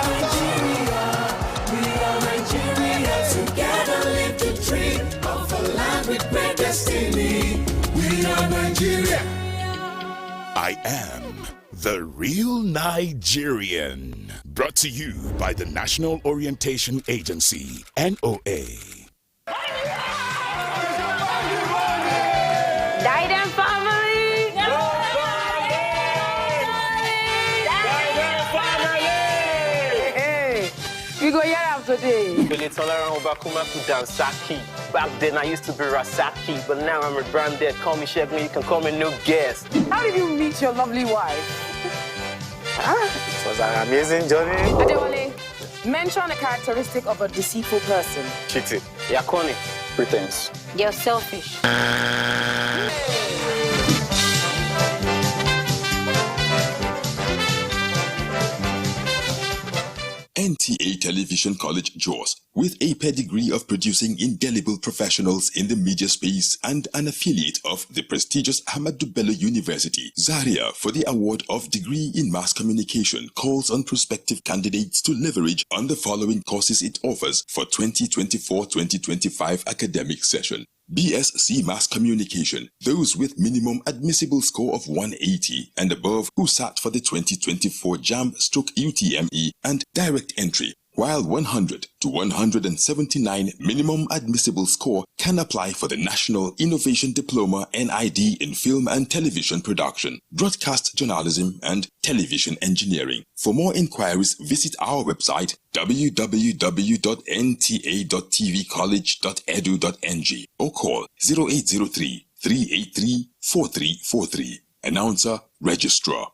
Nigeria, together live the dream of a land with great destiny. We are Nigeria. I am the real Nigerian. Brought to you by the National Orientation Agency, NOA. Diadem family! Hey, we go here after today. Billy Tolerant Obakuma Kudansaki. Back then I used to be Rasaki, but now I'm rebranded. Call me Shegun, you can call me No Guest. How did you meet your lovely wife? It was an amazing journey. Adewale, mention a characteristic of a deceitful person. Cheating. You're corny. Pretense. You're selfish. NTA Television College Jos, with a pedigree of producing indelible professionals in the media space and an affiliate of the prestigious Ahmadu Bello University, Zaria, for the award of degree in mass communication, calls on prospective candidates to leverage on the following courses it offers for 2024-2025 academic session. BSc Mass Communication, those with minimum admissible score of 180 and above who sat for the 2024 JAMB/UTME and direct entry, while 100 to 179 minimum admissible score can apply for the National Innovation Diploma NID in Film and Television Production, Broadcast Journalism and Television Engineering. For more inquiries, visit our website www.nta.tvcollege.edu.ng or call 0803 383 4343. Announcer, Registrar.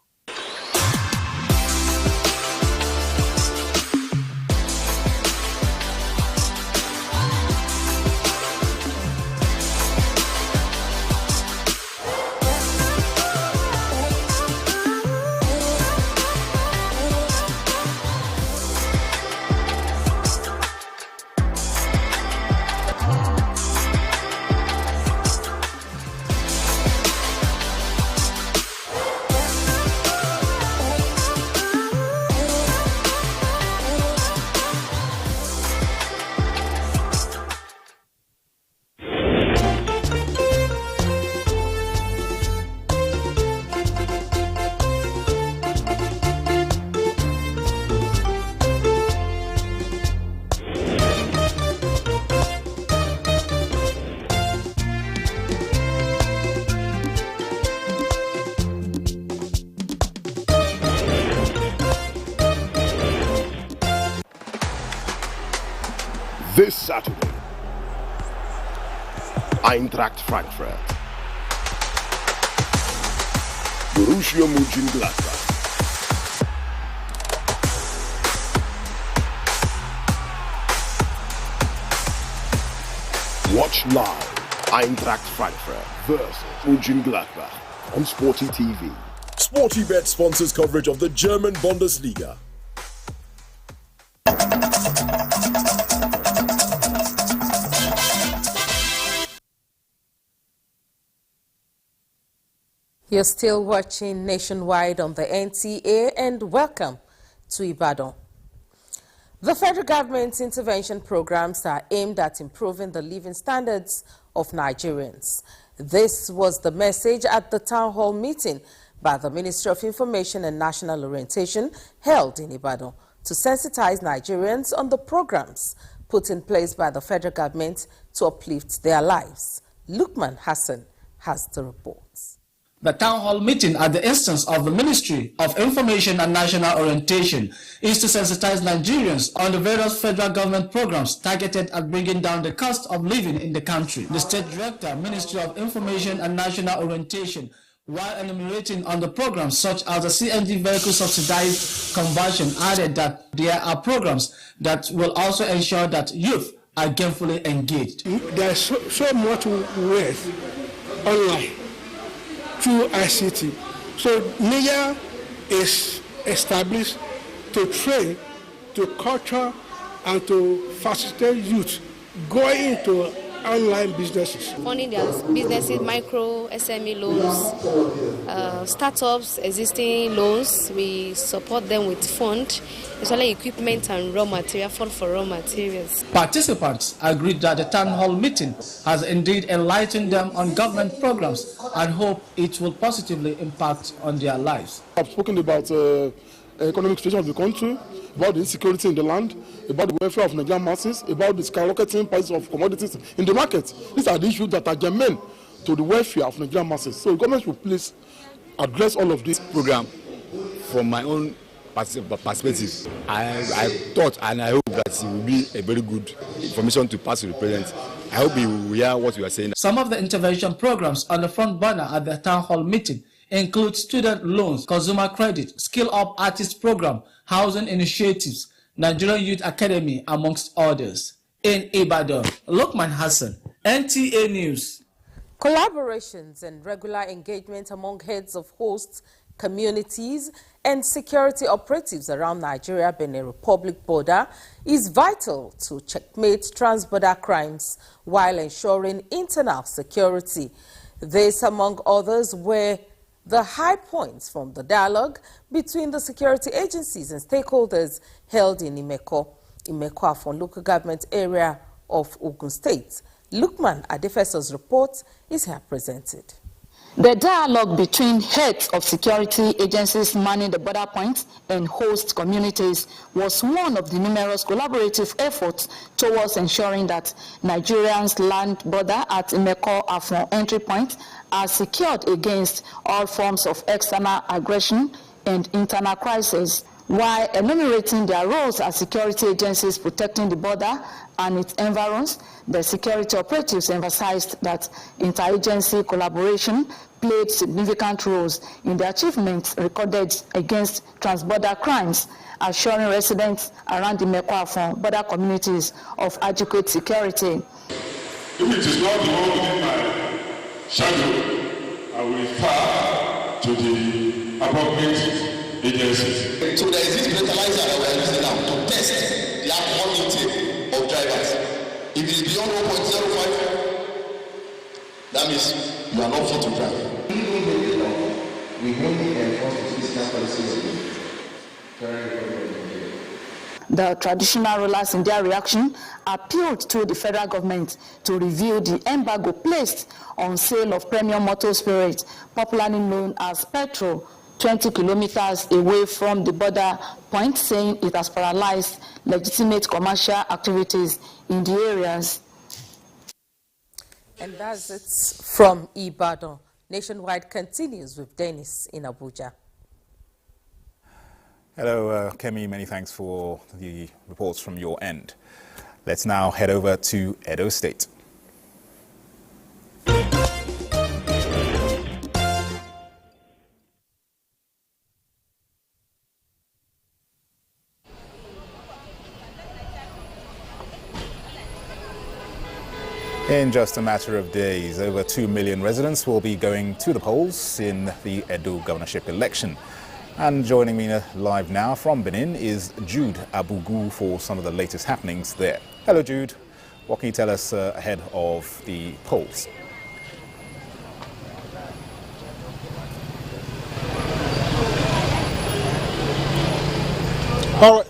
This Saturday, Eintracht Frankfurt, Borussia Mönchengladbach. Watch live Eintracht Frankfurt versus Mönchengladbach on Sporty TV. SportyBet sponsors coverage of the German Bundesliga. You're still watching Nationwide on the NTA, and welcome to Ibadan. The federal government's intervention programs are aimed at improving the living standards of Nigerians. This was the message at the town hall meeting by the Ministry of Information and National Orientation held in Ibadan to sensitize Nigerians on the programs put in place by the federal government to uplift their lives. Lukman Hassan has the reports. The town hall meeting at the instance of the Ministry of Information and National Orientation is to sensitize Nigerians on the various federal government programs targeted at bringing down the cost of living in the country. The State Director, Ministry of Information and National Orientation, while enumerating on the programs such as the CNG vehicle subsidized conversion, added that there are programs that will also ensure that youth are gainfully engaged. There is so much waste online through ICT. So NIA is established to train, to culture, and to facilitate youth going into online businesses. Funding their businesses, micro, SME loans, startups, existing loans. We support them with fund, especially equipment and raw material, fund for raw materials. Participants agreed that the town hall meeting has indeed enlightened them on government programs and hope it will positively impact on their lives. I've spoken about economic situation of the country, about the insecurity in the land, about the welfare of Nigerian masses, about the skyrocketing prices of commodities in the market. These are the issues that are germane to the welfare of Nigerian masses. So the government should please address all of this program. From my own perspective, I thought and I hope that it will be a very good information to pass to the president. I hope he will hear what you are saying. Some of the intervention programs on the front burner at the town hall meeting include student loans, consumer credit, skill up artist program, housing initiatives, Nigerian Youth Academy, amongst others. In Ibadan, Lukman Hassan, NTA News. Collaborations and regular engagement among heads of hosts, communities, and security operatives around Nigeria-Benin Republic border is vital to checkmate trans-border crimes while ensuring internal security. This, among others, were the high points from the dialogue between the security agencies and stakeholders held in Imeko, Afon local government area of Ogun State. Lukman Adefeso's report is here presented. The dialogue between heads of security agencies manning the border points and host communities was one of the numerous collaborative efforts towards ensuring that Nigerians' land border at Imeko-Afon entry point are secured against all forms of external aggression and internal crisis, while enumerating their roles as security agencies protecting the border and its environs. The security operatives emphasized that interagency collaboration played significant roles in the achievements recorded against transborder crimes, assuring residents around the Imeko-Afon border communities of adequate security. If it is not the one within my shadow, I will refer to the appropriate agencies. So there is this breathalyzer that we are using now to test the alcohol intake of drivers. If it is beyond 1.05, that means you are not fit to drive. We only enforce the fiscal policies. The traditional rulers, in their reaction, appealed to the federal government to review the embargo placed on sale of premium motor spirit, popularly known as petrol, 20 kilometers away from the border point, saying it has paralyzed legitimate commercial activities in the areas. And that's it from Ibadan. Nationwide continues with Dennis in Abuja. Hello, Kemi. Many thanks for the reports from your end. Let's now head over to Edo State. In just a matter of days, over 2 million residents will be going to the polls in the Edo governorship election. And joining me live now from Benin is Jude Abugu for some of the latest happenings there. Hello, Jude. What can you tell us ahead of the polls? All right.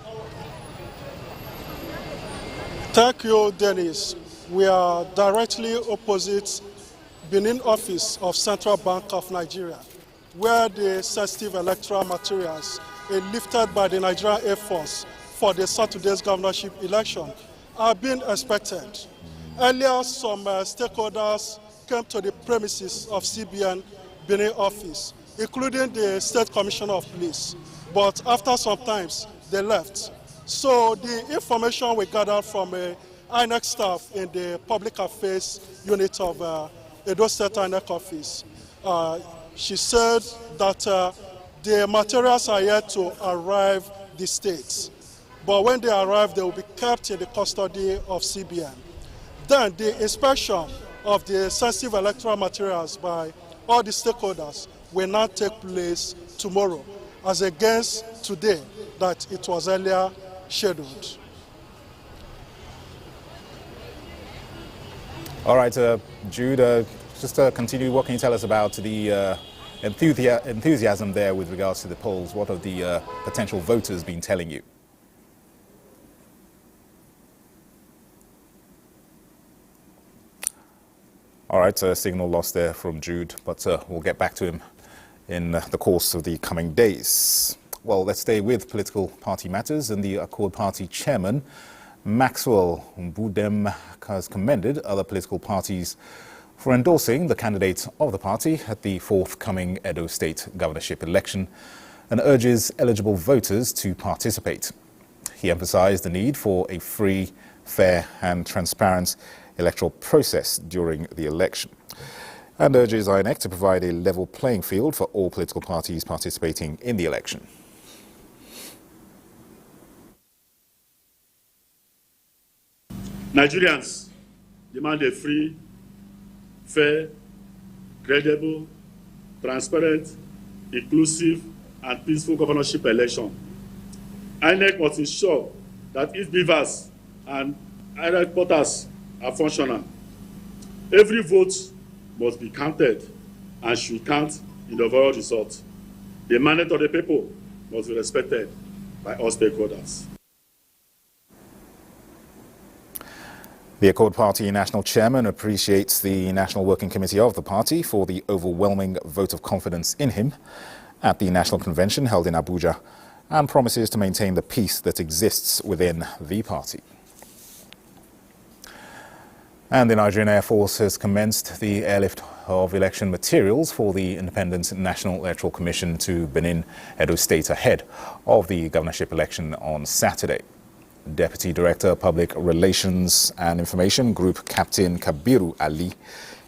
Thank you, Dennis. We are directly opposite Benin office of Central Bank of Nigeria, where the sensitive electoral materials lifted by the Nigerian Air Force for the Saturday's governorship election are being expected. Earlier, some stakeholders came to the premises of CBN Benin office, including the State Commissioner of Police, but after some time, they left. So the information we gathered from INEC staff in the Public Affairs Unit of Edo State INEC office, she said that the materials are yet to arrive the states, but when they arrive, they will be kept in the custody of CBN. Then the inspection of the sensitive electoral materials by all the stakeholders will now take place tomorrow, as against today that it was earlier scheduled. All right, Jude, just to continue, what can you tell us about the enthusiasm there with regards to the polls? What have the potential voters been telling you? All right, signal lost there from Jude, but we'll get back to him in the course of the coming days. Well, let's stay with political party matters, and the Accord Party chairman, Maxwell Mbudem, has commended other political parties for endorsing the candidate of the party at the forthcoming Edo State governorship election and urges eligible voters to participate. He emphasized the need for a free, fair and transparent electoral process during the election and urges INEC to provide a level playing field for all political parties participating in the election. Nigerians demand a free, fair, credible, transparent, inclusive, and peaceful governorship election. INEC must ensure that its beavers and INEC portals are functional. Every vote must be counted and should count in the overall result. The mandate of the people must be respected by all stakeholders. The Accord Party National Chairman appreciates the National Working Committee of the party for the overwhelming vote of confidence in him at the National Convention held in Abuja, and promises to maintain the peace that exists within the party. And the Nigerian Air Force has commenced the airlift of election materials for the Independent National Electoral Commission to Benin, Edo State ahead of the governorship election on Saturday. Deputy Director, Public Relations and Information Group Captain Kabiru Ali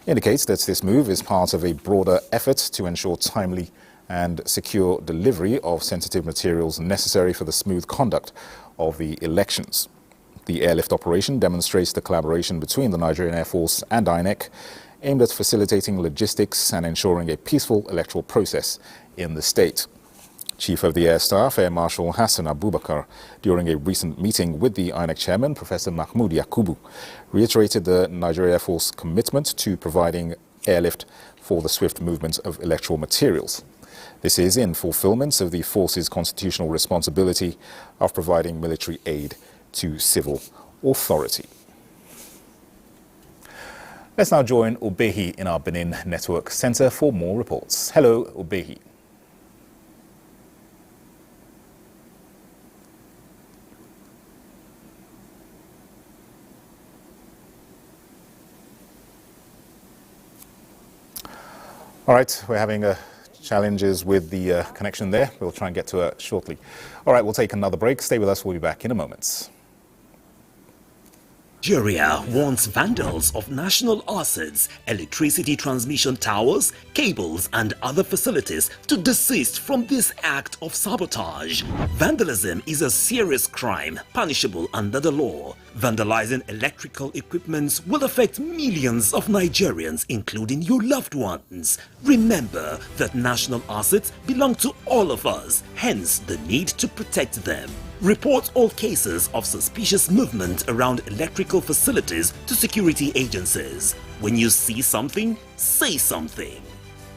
indicates that this move is part of a broader effort to ensure timely and secure delivery of sensitive materials necessary for the smooth conduct of the elections. The airlift operation demonstrates the collaboration between the Nigerian Air Force and INEC, aimed at facilitating logistics and ensuring a peaceful electoral process in the state. Chief of the Air Staff, Air Marshal Hassan Abubakar, during a recent meeting with the INEC chairman, Professor Mahmoud Yakubu, reiterated the Nigerian Air Force commitment to providing airlift for the swift movement of electoral materials. This is in fulfillment of the force's constitutional responsibility of providing military aid to civil authority. Let's now join Obehi in our Benin Network Center for more reports. Hello, Obehi. All right, we're having challenges with the connection there. We'll try and get to it shortly. All right, we'll take another break. Stay with us. We'll be back in a moment. Nigeria warns vandals of national assets, electricity transmission towers, cables and other facilities to desist from this act of sabotage. Vandalism is a serious crime punishable under the law. Vandalizing electrical equipment will affect millions of Nigerians, including your loved ones. Remember that national assets belong to all of us, hence the need to protect them. Report all cases of suspicious movement around electrical facilities to security agencies. When you see something, say something.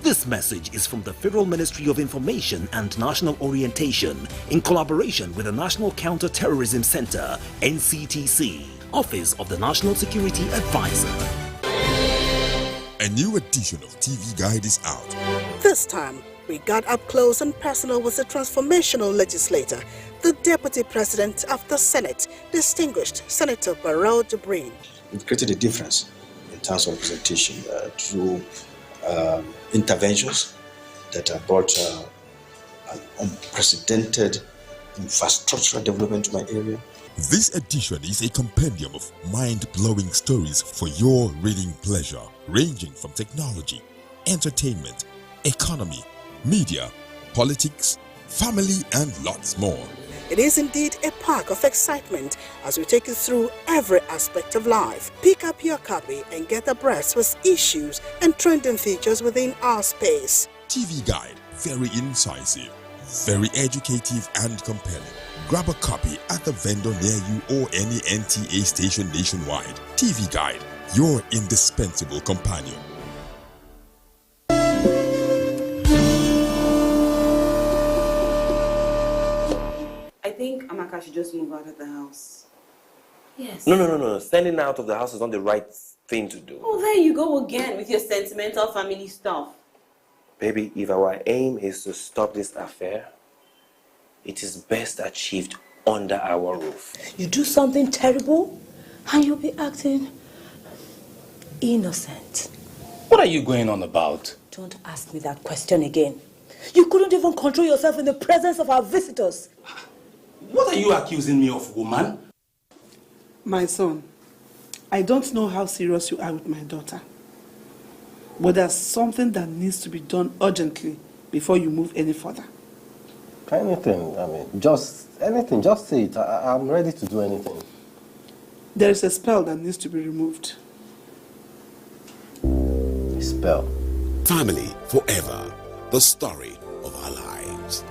This message is from the Federal Ministry of Information and National Orientation in collaboration with the National Counter-Terrorism Center, NCTC, Office of the National Security Advisor. A new edition of TV Guide is out. This time, we got up close and personal with the transformational legislator, the Deputy President of the Senate, distinguished Senator Barrow Jibrin. It created a difference in terms of representation through interventions that have brought an unprecedented infrastructural development to my area. This edition is a compendium of mind-blowing stories for your reading pleasure, ranging from technology, entertainment, economy, media, politics, family, and lots more. It is indeed a park of excitement as we take you through every aspect of life. Pick up your copy and get abreast with issues and trending features within our space. TV Guide, very incisive, very educative and compelling. Grab a copy at the vendor near you or any NTA station nationwide. TV Guide, your indispensable companion. I think Amaka should just move out of the house. Yes. No. Standing out of the house is not the right thing to do. Oh, there you go again with your sentimental family stuff. Baby, if our aim is to stop this affair, it is best achieved under our roof. You do something terrible and you'll be acting innocent. What are you going on about? Don't ask me that question again. You couldn't even control yourself in the presence of our visitors. What are you accusing me of, woman? My son, I don't know how serious you are with my daughter, but there's something that needs to be done urgently before you move any further. Anything, just anything, just say it. I'm ready to do anything. There is a spell that needs to be removed. A spell? Family forever, the story of our lives.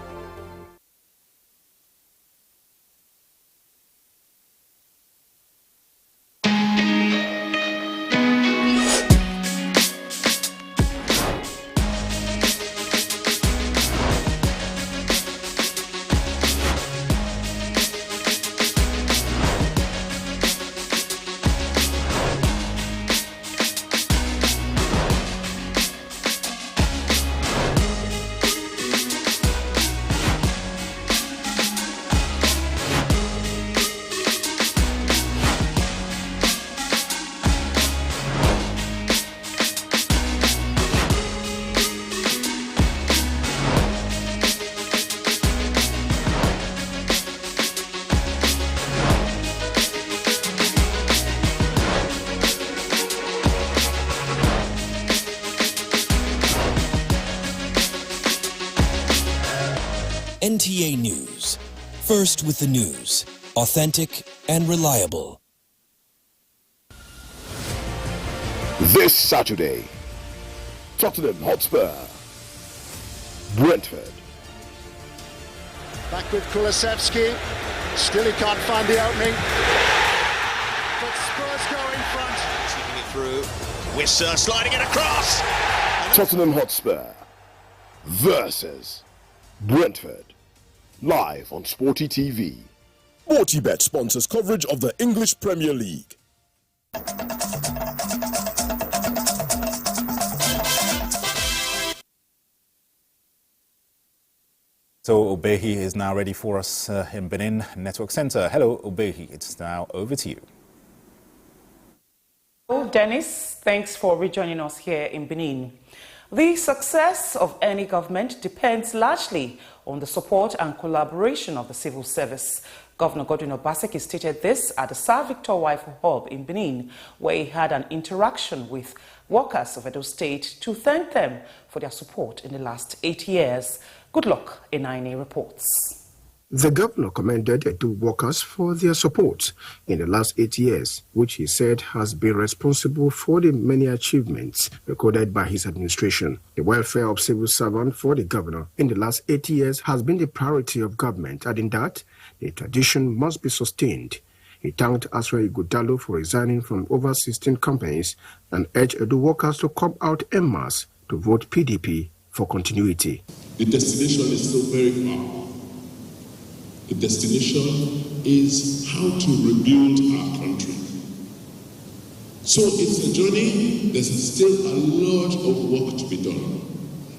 NTA News. First with the news. Authentic and reliable. This Saturday, Tottenham Hotspur, Brentford. Back with Kulusevski. Still he can't find the opening. But Spurs go in front. Sneaking it through. Wisser sliding it across. Tottenham Hotspur versus Brentford. Live on Sporty TV. Sportybet sponsors coverage of the English Premier League. So Obehi is now ready for us in Benin Network Center. Hello, Obehi. It's now over to you. Hello, Dennis. Thanks for rejoining us here in Benin. The success of any government depends largely on the support and collaboration of the civil service. Governor Godwin Obaseki stated this at the Sir Victor Waifo Hub in Benin, where he had an interaction with workers of Edo State to thank them for their support in the last 8 years. Good luck, NTA reports. The governor commended Edo workers for their support in the last 8 years, which he said has been responsible for the many achievements recorded by his administration. The welfare of civil servants for the governor in the last 8 years has been the priority of government, adding that the tradition must be sustained. He thanked Aswa Ighodalo for resigning from over 16 companies and urged Edo workers to come out en masse to vote PDP for continuity. The destination is still very far. The destination is how to rebuild our country. So it's a journey. There's still a lot of work to be done.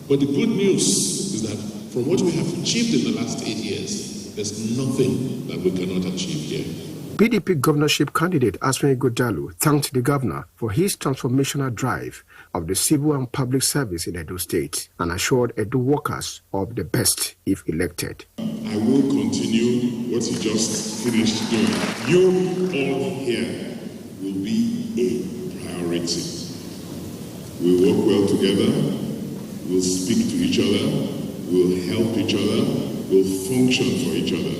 But the good news is that from what we have achieved in the last 8 years, there's nothing that we cannot achieve here. PDP governorship candidate Aswa Ighodalo thanked the governor for his transformational drive of the civil and public service in Edo State and assured Edo workers of the best if elected. I will continue what he just finished doing. You all here will be a priority. We'll work well together, we'll speak to each other, we'll help each other, we'll function for each other.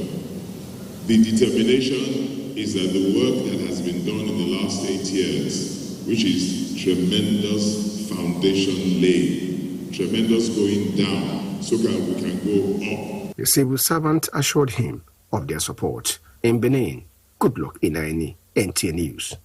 The determination is that the work that has been done in the last 8 years, which is tremendous foundation laying, tremendous going down, so that we can go up. The civil servant assured him of their support. In Benin, good luck in NTA News.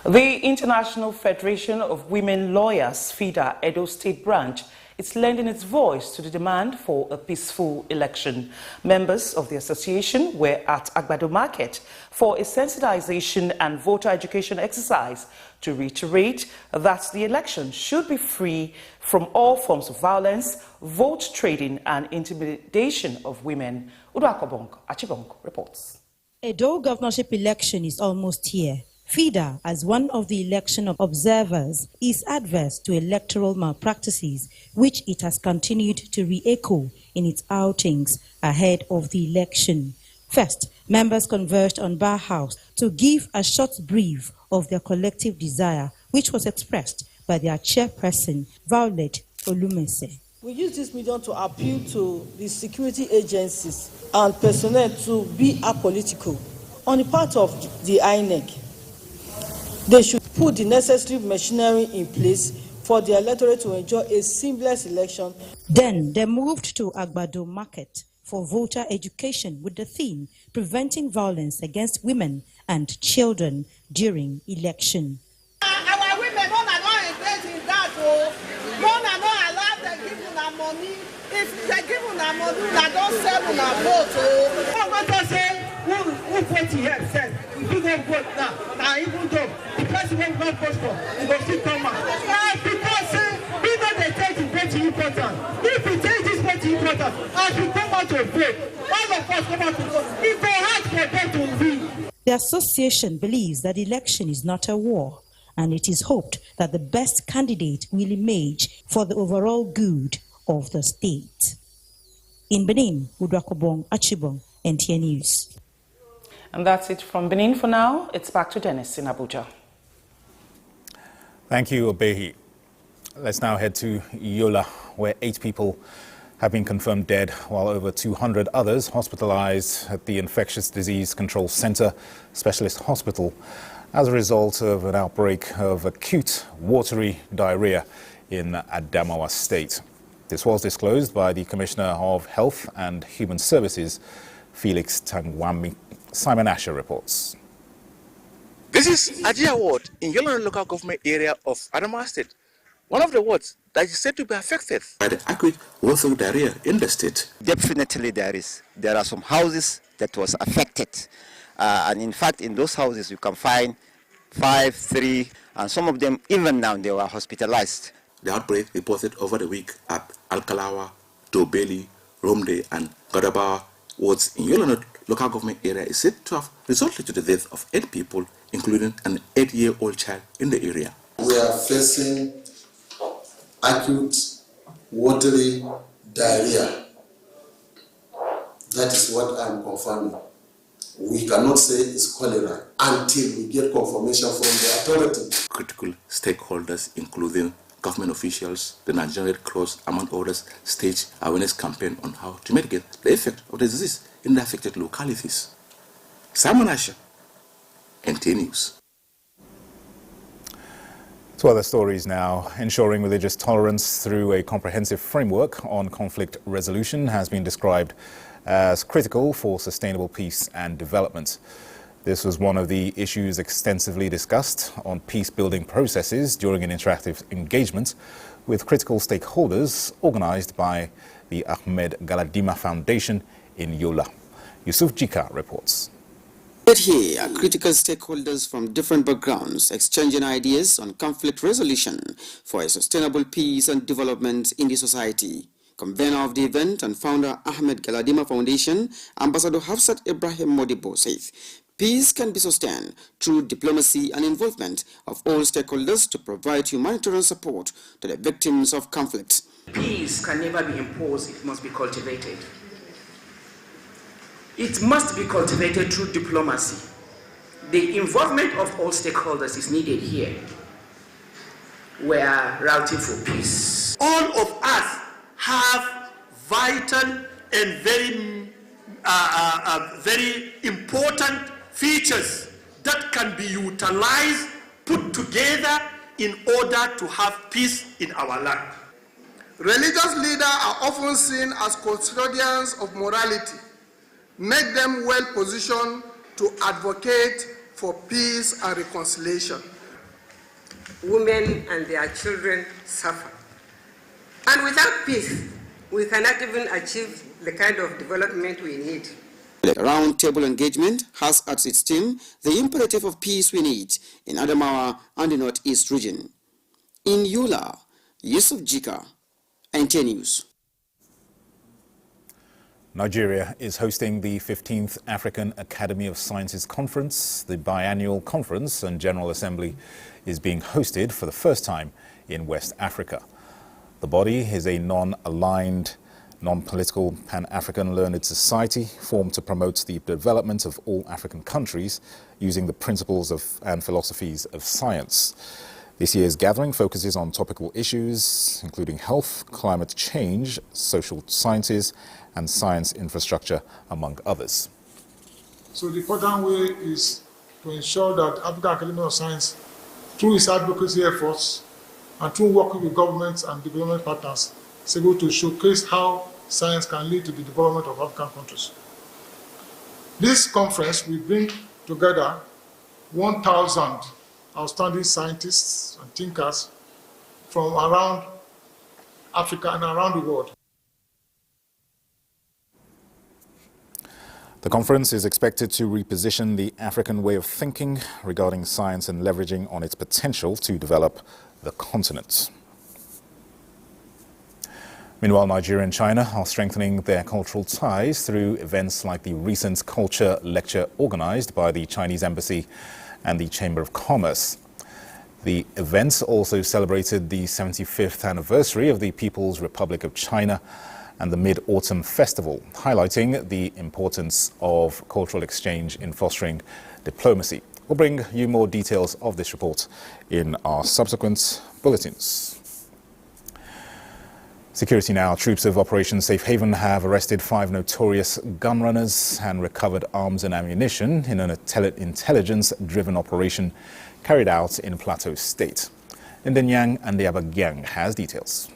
The International Federation of Women Lawyers, FIDA, Edo State Branch, is lending its voice to the demand for a peaceful election. Members of the association were at Agbado Market for a sensitization and voter education exercise to reiterate that the election should be free from all forms of violence, vote trading and intimidation of women. Uduakobong Achibong reports. Edo governorship election is almost here. FIDA, as one of the election observers, is adverse to electoral malpractices, which it has continued to re-echo in its outings ahead of the election. First, members converged on Bar House to give a short brief of their collective desire, which was expressed by their chairperson, Violet Olumese. We use this medium to appeal to the security agencies and personnel to be apolitical. On the part of the INEC, they should put the necessary machinery in place for the electorate to enjoy a seamless election. Then they moved to Agbado Market for voter education with the theme Preventing Violence Against Women and Children During Election. Our women don't allow engage in that. Don't allow them give them money. If they give them money, they don't sell them a vote. What I say? Who vote here said, if you don't vote now even though the president will not vote for, he will still come out. Because we know they take the vote important. If we take this vote important, as we come out to vote, all of us come out to vote, it will hard for them to win. The association believes that the election is not a war, and it is hoped that the best candidate will emerge for the overall good of the state. In Benin, Uduakobong Achibong, NTA News. And that's it from Benin for now. It's back to Dennis in Abuja. Thank you, Obehi. Let's now head to Yola, where 8 people have been confirmed dead, while over 200 others hospitalized at the Infectious Disease Control Center Specialist Hospital as a result of an outbreak of acute watery diarrhea in Adamawa State. This was disclosed by the Commissioner of Health and Human Services, Felix Tangwami. Simon Asher reports. This is Ajia Ward in Yola local government area of Adamawa State, one of the wards that is said to be affected by the acute watery diarrhea in the state. Definitely there are some houses that was affected, and in fact in those houses you can find 5, 3, and some of them even now they were hospitalized. The outbreak reported over the week at Alkalawa, Dobeli, Romde and Gadabawa wards in Yola local government area is said to have resulted to the death of 8 people, including an 8-year-old child in the area. We are facing acute watery diarrhea. That is what I'm confirming. We cannot say it's cholera until we get confirmation from the authority. Critical stakeholders, including government officials, the Nigerian Red Cross, among others, staged awareness campaign on how to mitigate the effect of the disease in the affected localities. Simon Asher, NTA News. To other stories now. Ensuring religious tolerance through a comprehensive framework on conflict resolution has been described as critical for sustainable peace and development. This was one of the issues extensively discussed on peace-building processes during an interactive engagement with critical stakeholders organized by the Ahmed Galadima Foundation in Yola. Yusuf Jika reports. Here are critical stakeholders from different backgrounds exchanging ideas on conflict resolution for a sustainable peace and development in the society. Convener of the event and founder Ahmed Galadima Foundation, Ambassador Hafsat Ibrahim Modibo says, peace can be sustained through diplomacy and involvement of all stakeholders to provide humanitarian support to the victims of conflict. Peace can never be imposed, it must be cultivated. It must be cultivated through diplomacy. The involvement of all stakeholders is needed here. We are routing for peace. All of us have vital and very important features that can be utilized, put together in order to have peace in our land. Religious leaders are often seen as custodians of morality. Make them well positioned to advocate for peace and reconciliation. Women and their children suffer. And without peace, we cannot even achieve the kind of development we need. The roundtable engagement has at its theme the imperative of peace we need in Adamawa and the Northeast region. In Yola, Yusuf Jika, NTA News. Nigeria is hosting the 15th African Academy of Sciences Conference. The biannual conference and General Assembly is being hosted for the first time in West Africa. The body is a non-aligned, non-political Pan-African learned society formed to promote the development of all African countries using the principles and philosophies of science. This year's gathering focuses on topical issues, including health, climate change, social sciences, and science infrastructure, among others. So the important way is to ensure that African Academy of Science, through its advocacy efforts and through working with governments and development partners, is able to showcase how science can lead to the development of African countries. This conference will bring together 1,000 outstanding scientists and thinkers from around Africa and around the world. The conference is expected to reposition the African way of thinking regarding science and leveraging on its potential to develop the continent. Meanwhile, Nigeria and China are strengthening their cultural ties through events like the recent culture lecture organized by the Chinese Embassy and the Chamber of Commerce. The events also celebrated the 75th anniversary of the People's Republic of China and the Mid-Autumn Festival, highlighting the importance of cultural exchange in fostering diplomacy. We'll bring you more details of this report in our subsequent bulletins. Security now. Troops of Operation Safe Haven have arrested 5 notorious gun runners and recovered arms and ammunition in an intelligence-driven operation carried out in Plateau State. Nigerian and Abuja has details.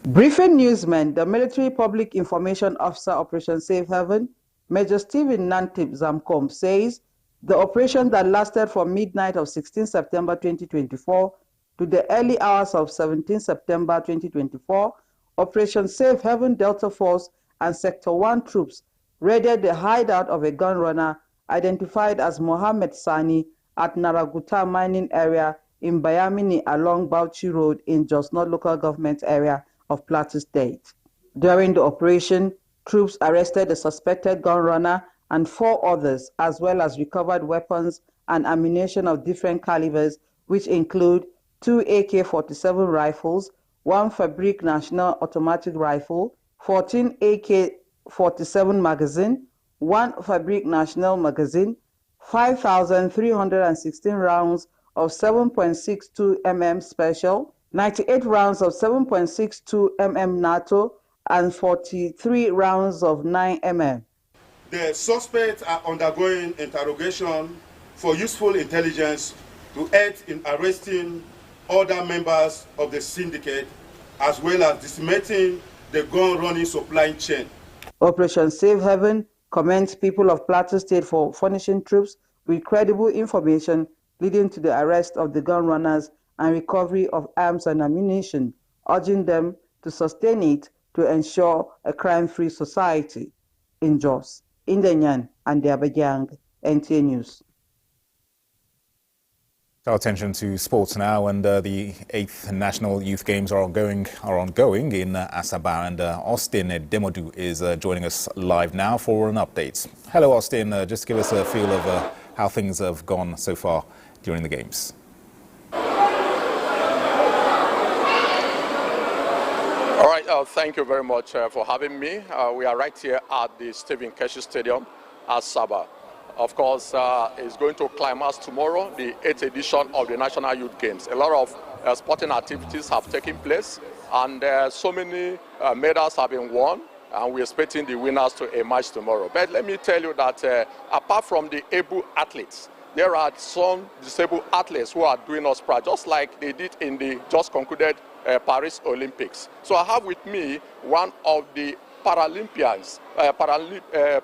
Briefing newsmen, the Military Public Information Officer Operation Safe Haven, Major Stephen Nantip Zamkom, says the operation that lasted from midnight of 16 September 2024 to the early hours of 17 September 2024, Operation Safe Haven Delta Force and Sector 1 troops raided the hideout of a gun runner identified as Mohammed Sani at Naraguta mining area in Bayamini along Bauchi Road in Jos North local government area of Plateau State. During the operation, troops arrested the suspected gun runner and 4 others, as well as recovered weapons and ammunition of different calibers, which include 2 AK-47 rifles, 1 Fabric National automatic rifle, 14 AK-47 magazine, 1 Fabric National magazine, 5,316 rounds of 7.62 mm special, 98 rounds of 7.62 mm NATO, and 43 rounds of 9 mm. The suspects are undergoing interrogation for useful intelligence to aid in arresting other members of the syndicate, as well as decimating the gun-running supply chain. Operation Safe Haven commends people of Plateau State for furnishing troops with credible information leading to the arrest of the gun runners and recovery of arms and ammunition, urging them to sustain it to ensure a crime-free society. In Jos, Nigerian and Abuja, NTA News. Our attention to sports now, and the 8th National Youth Games are ongoing in Asaba, and Austin Demodu is joining us live now for an update. Hello, Austin. Just give us a feel of how things have gone so far during the Games. All right, thank you very much for having me. We are right here at the Stephen Keshi Stadium, Asaba. Of course, it's going to climax tomorrow, the 8th edition of the National Youth Games. A lot of sporting activities have taken place, and so many medals have been won, and we're expecting the winners to emerge tomorrow. But let me tell you that apart from the able athletes, there are some disabled athletes who are doing us proud, just like they did in the just concluded Paris Olympics. So I have with me one of the Paralympians,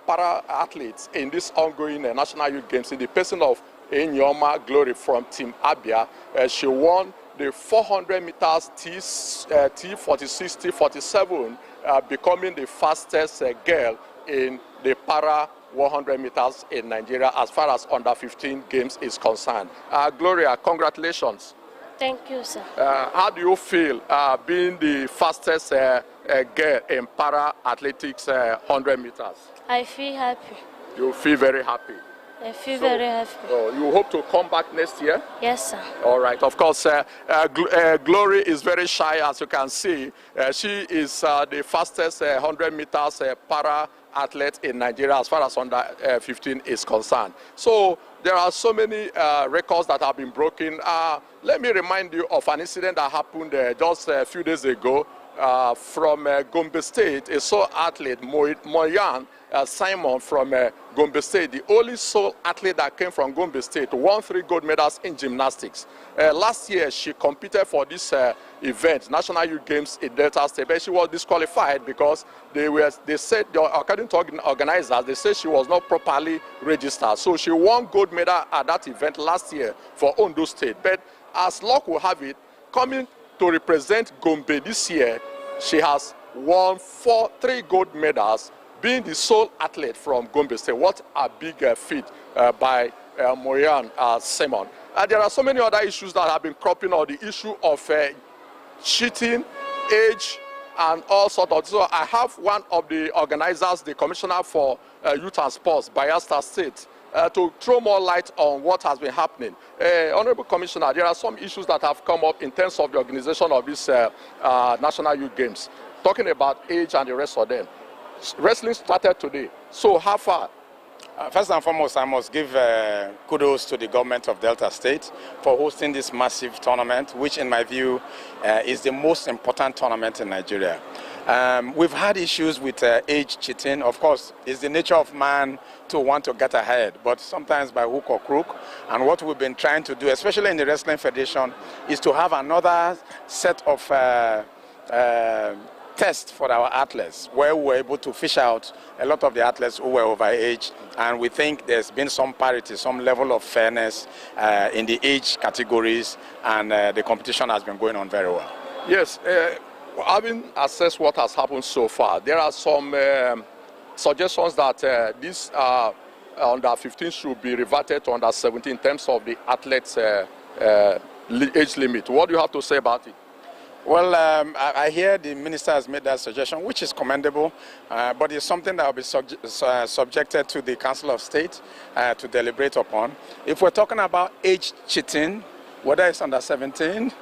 para-athletes in this ongoing National Youth Games in the person of Enyoma Glory from Team Abia. She won the 400 meters T46, T47, becoming the fastest girl in the para 100 meters in Nigeria as far as under 15 games is concerned. Gloria, congratulations. Thank you, sir. How do you feel being the fastest girl in para-athletics 100 meters? I feel happy. You feel very happy? I feel very happy. You hope to come back next year? Yes, sir. All right. Of course, Glory is very shy, as you can see. She is the fastest 100 meters para-athlete in Nigeria as far as under 15 is concerned. So there are so many records that have been broken. Let me remind you of an incident that happened just a few days ago from Gombe State. A sole athlete, Moyan Simon from Gombe State, the only sole athlete that came from Gombe State, won 3 gold medals in gymnastics. Last year, she competed for this event, National Youth Games in Delta State, but she was disqualified because they said, according to organizers, they said she was not properly registered. So she won gold medal at that event last year for Ondo State. But as luck will have it, coming to represent Gombe this year, she has won 3 gold medals, being the sole athlete from Gombe State. What a big feat by Moyan Simon. There are so many other issues that have been cropping up. The issue of cheating, age, and all sorts of. So I have one of the organizers, the Commissioner for Youth and Sports, Bayelsa State, to throw more light on what has been happening. Honorable Commissioner, there are some issues that have come up in terms of the organization of this National Youth Games, talking about age and the rest of them. Wrestling started today. So how far First and foremost, I must give kudos to the government of Delta State for hosting this massive tournament, which in my view is the most important tournament in Nigeria. We've had issues with age cheating. Of course, it's the nature of man to want to get ahead, but sometimes by hook or crook. And what we've been trying to do, especially in the Wrestling Federation, is to have another set of test for our athletes, where we were able to fish out a lot of the athletes who were overage, and we think there's been some parity, some level of fairness in the age categories, and the competition has been going on very well. Yes, having assessed what has happened so far, there are some suggestions that this under 15 should be reverted to under 17 in terms of the athletes' age limit. What do you have to say about it? Well, I hear the minister has made that suggestion, which is commendable, but it's something that will be subjected to the Council of State to deliberate upon. If we're talking about age cheating, whether it's under 17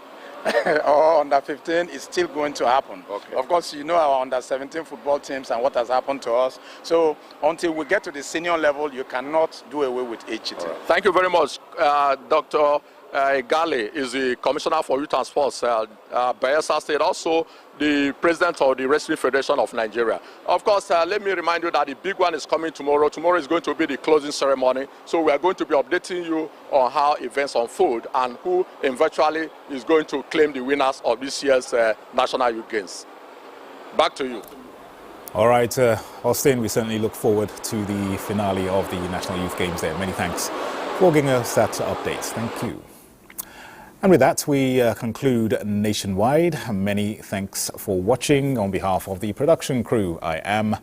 or under 15, it's still going to happen. Okay. Of course, you know our under 17 football teams and what has happened to us. So until we get to the senior level, you cannot do away with age cheating. Right. Thank you very much, Dr. Gali is the Commissioner for Youth and Sports, Bayelsa State, also the President of the Wrestling Federation of Nigeria. Of course, let me remind you that the big one is coming tomorrow. Tomorrow is going to be the closing ceremony, so we are going to be updating you on how events unfold and who eventually is going to claim the winners of this year's National Youth Games. Back to you. All right, Austin, we certainly look forward to the finale of the National Youth Games there. Many thanks for giving us that update. Thank you. And with that, we conclude Nationwide. Many thanks for watching. On behalf of the production crew, I am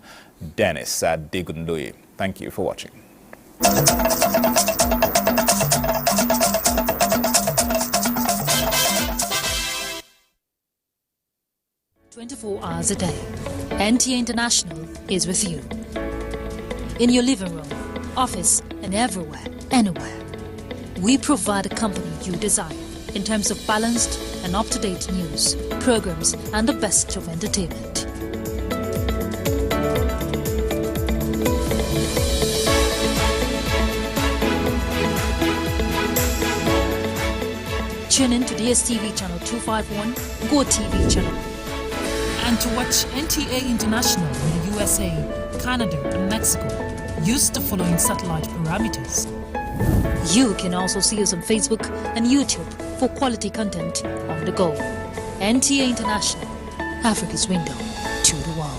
Dennis Adigundui. Thank you for watching. 24 hours a day, NTA International is with you. In your living room, office, and everywhere, anywhere. We provide a company you desire in terms of balanced and up-to-date news, programs, and the best of entertainment. Tune in to DSTV channel 251, GoTV channel. And to watch NTA International in the USA, Canada, and Mexico, use the following satellite parameters. You can also see us on Facebook and YouTube for quality content on the go. NTA International, Africa's window to the world.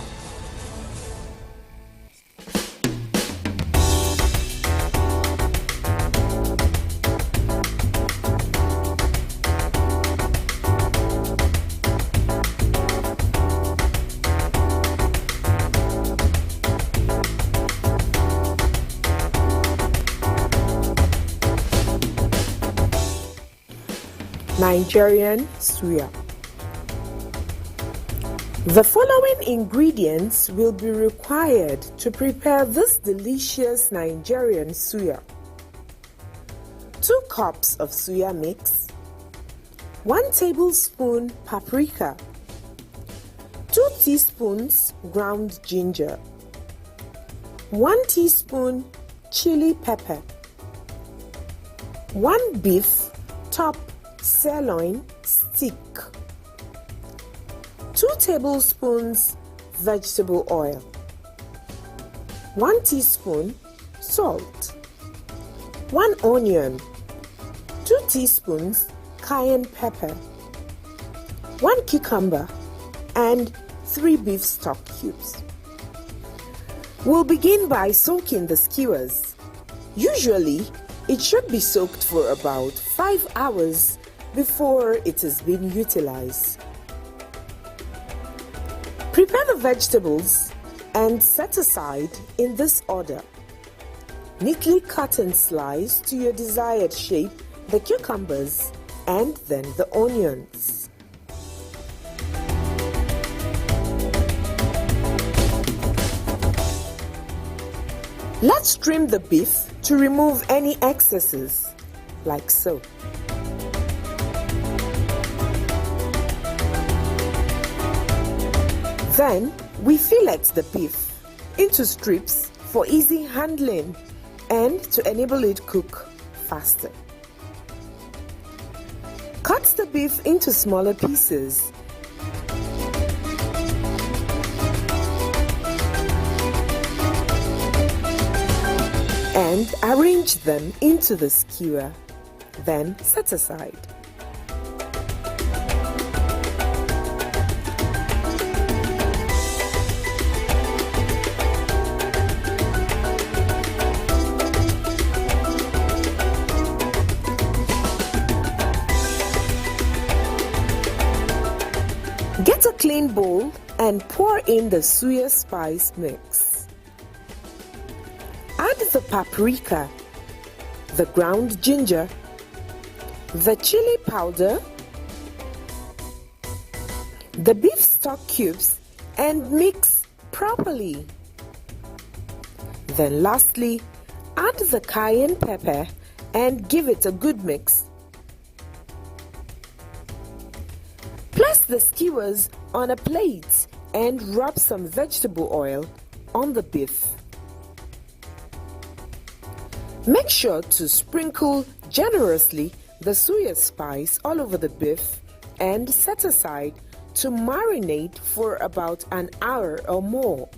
Nigerian suya. The following ingredients will be required to prepare this delicious Nigerian suya. 2 cups of suya mix, 1 tablespoon paprika, 2 teaspoons ground ginger, 1 teaspoon chili pepper, 1 beef top sirloin stick, 2 tablespoons vegetable oil, 1 teaspoon salt, 1 onion, 2 teaspoons cayenne pepper, 1 cucumber, and 3 beef stock cubes. We'll begin by soaking the skewers. Usually, it should be soaked for about 5 hours before it is being utilized. Prepare the vegetables and set aside in this order. Neatly cut and slice to your desired shape the cucumbers and then the onions. Let's trim the beef to remove any excesses, like so. Then, we fillet the beef into strips for easy handling. and to enable it cook faster. Cut the beef into smaller pieces. And arrange them into the skewer, then set aside. Get a clean bowl and pour in the suya spice mix. Add the paprika, the ground ginger, the chili powder, the beef stock cubes, and mix properly. Then lastly, add the cayenne pepper and give it a good mix. Place the skewers on a plate and rub some vegetable oil on the beef. Make sure to sprinkle generously the suya spice all over the beef and set aside to marinate for about an hour or more.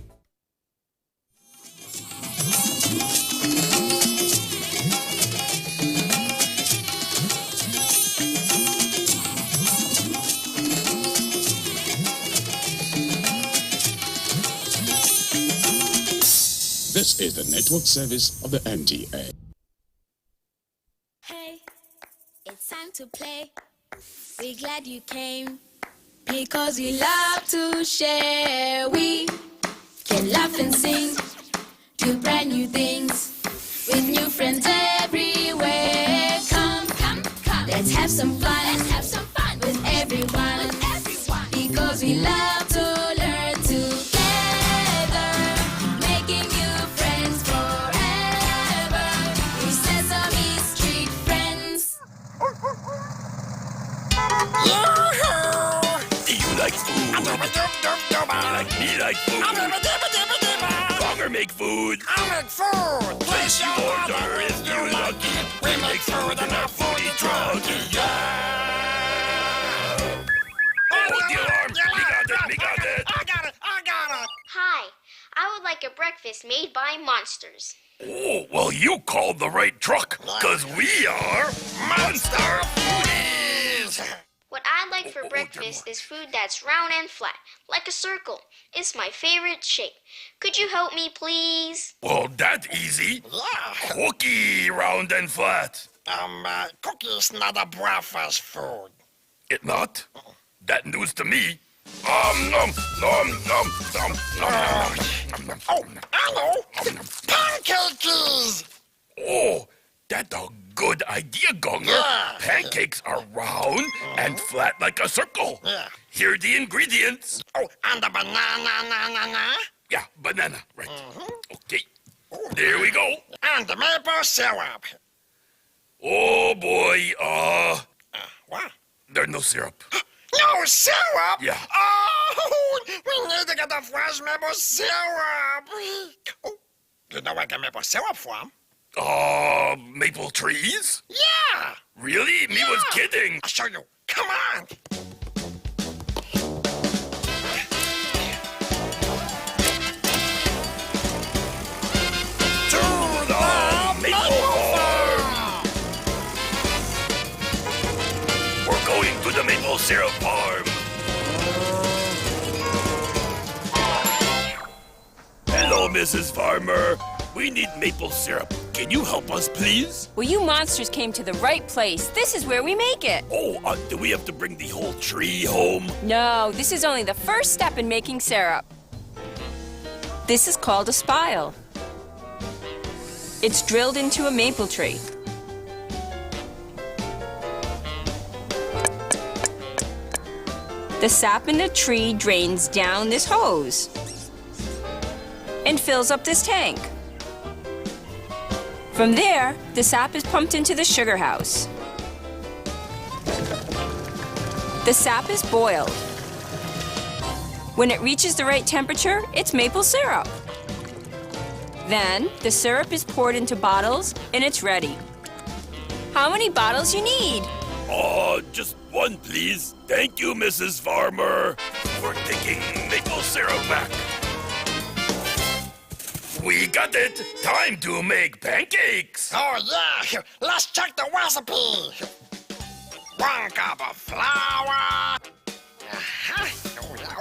This is the network service of the NTA. Hey, it's time to play. We're glad you came because we love to share. We can laugh and sing, do brand new things with new friends everywhere. Come, come, come. Let's have some fun. Let's have some fun with everyone. Because we love to learn together, making new friends forever. We Sesame Street friends. Do you like food? Like me like food. Gonger make food. I make food. Place your order if you're lucky. We make food in our foodie truck. Yeah. Hold the alarm. We got it. I got it. Hi, I would like a breakfast made by monsters. Oh, well, you called the right truck, because we are Monster Foodies. What I'd like for breakfast is food that's round and flat, like a circle. It's my favorite shape. Could you help me, please? Well, that's easy. Yeah. Cookie, round and flat. Cookie's not a breakfast food. It not? That news to me. Nom, nom, nom, nom, nom, nom. Oh, I know. Pancakes. Oh, that's a good idea, Gonger. Yeah. Pancakes are round and flat like a circle. Yeah. Here are the ingredients. Oh, and the banana. Yeah, banana, right. Okay. There we go. And the maple syrup. Oh, boy, what? There's no syrup. No syrup? Yeah. Oh, we need to get the fresh maple syrup. Oh, you know where I get maple syrup from? Maple trees? Yeah. Really? Me was kidding. I'll show you. Come on. To the maple farm. We're going to the maple syrup farm. Hello, Mrs. Farmer. We need maple syrup. Can you help us, please? Well, you monsters came to the right place. This is where we make it. Oh, do we have to bring the whole tree home? No, this is only the first step in making syrup. This is called a spile. It's drilled into a maple tree. The sap in the tree drains down this hose and fills up this tank. From there, the sap is pumped into the sugar house. The sap is boiled. When it reaches the right temperature, it's maple syrup. Then the syrup is poured into bottles and it's ready. How many bottles you need? Just one, please. Thank you, Mrs. Farmer, for taking maple syrup back. We got it. Time to make pancakes. Oh, yeah. Let's check the recipe. 1 cup of flour.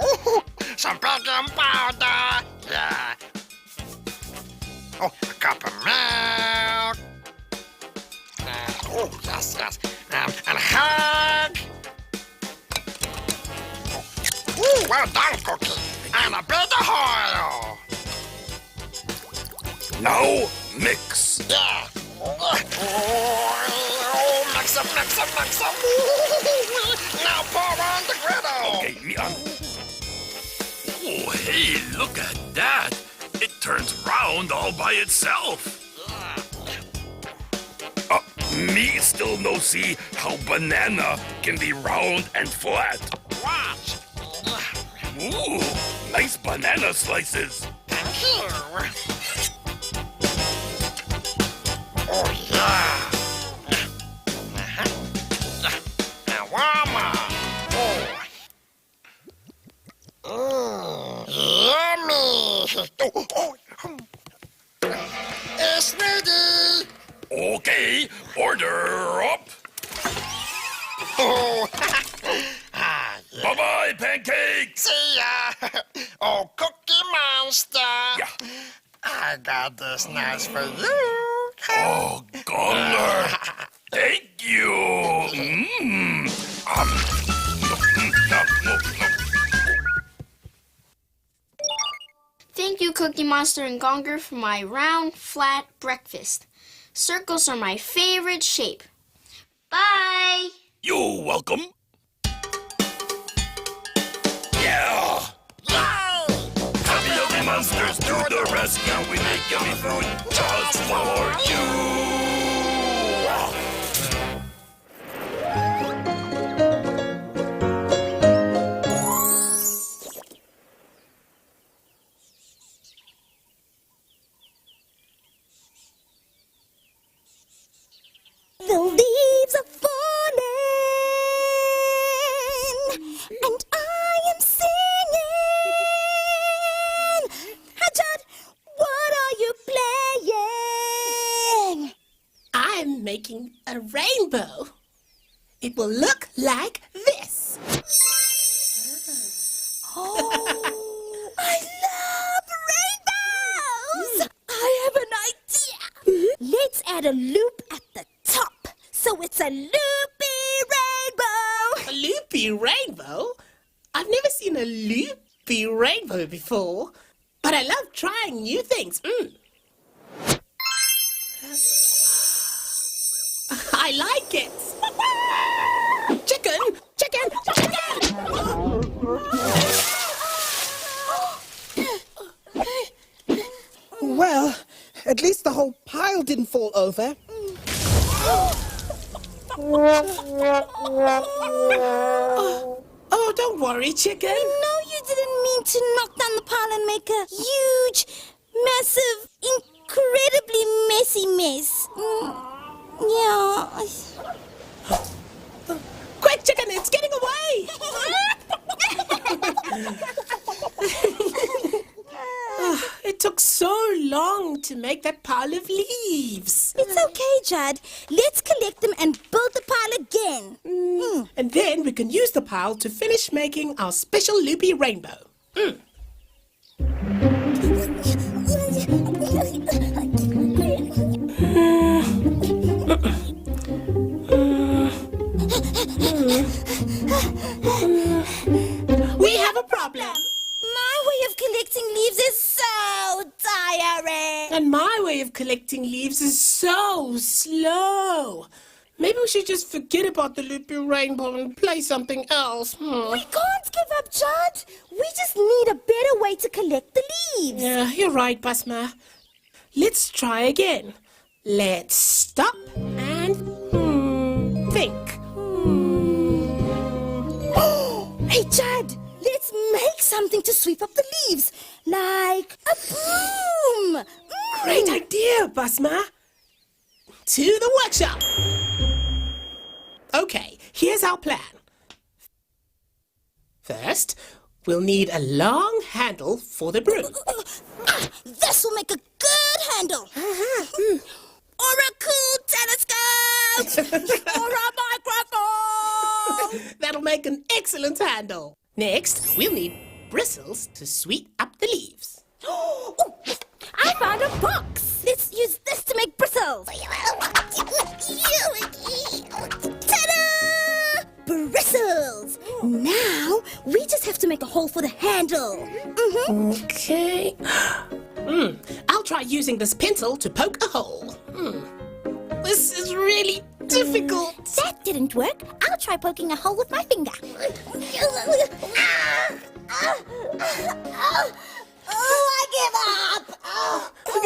Ooh, some baking powder. Yeah. Oh, a cup of milk. Oh, yes. And egg. Ooh, well done, Cookie. And a bit of oil. Now, mix. Yeah. Oh, mix up. Now pour on the griddle. Okay, me on. Oh, hey, look at that. It turns round all by itself. Me still no see how banana can be round and flat. Watch. Ooh, nice banana slices. Thank you. Oh, yeah. Now, one more. Yummy. It's ready. Okay, order up. Oh. Bye-bye, pancakes. See ya. Oh, Cookie Monster. Yeah. I got this nice for you. Oh, Gunner. Thank you. Thank you, Cookie Monster and Gonger, for my round, flat breakfast. Circles are my favorite shape. Bye! You're welcome. Yeah! Happy monsters do the rest. Now we make yummy food just for you. The leaves are falling, and I am singing. Hajad, what are you playing? I'm making a rainbow. It will look like this. Oh, I love rainbows! I have an idea. Let's add a loop at the top, so it's a loopy rainbow. A loopy rainbow? I've never seen a loopy rainbow before, but I love trying new things. I like it. Chicken! Well, at least the whole pile didn't fall over. Oh, don't worry, Chicken. No, you didn't mean to knock down the pile and make a huge, massive, incredibly messy mess. Yeah. Quick, Chicken, it's getting away! It took so long to make that pile of leaves. It's okay, Judd. Let's collect them and build the pile again. And then we can use the pile to finish making our special loopy rainbow. We have a problem. My way of collecting leaves is so tiring. And my way of collecting leaves is so slow. Maybe we should just forget about the loopy rainbow and play something else. We can't give up, Judd. We just need a better way to collect the leaves. Yeah, you're right, Basma. Let's try again. Let's stop and think. Hey, Judd, let's make something to sweep up the leaves, like a broom. Great idea, Basma. To the workshop. Okay, here's our plan. First, we'll need a long handle for the broom. This will make a good handle. Or a cool telescope. Or a microphone. That'll make an excellent handle. Next, we'll need bristles to sweep up the leaves. I found a box. Let's use this to make bristles. Ta-da! Bristles. Now, we just have to make a hole for the handle. Okay. I'll try using this pencil to poke a hole. This is really difficult. That didn't work. I'll try poking a hole with my finger. I give up.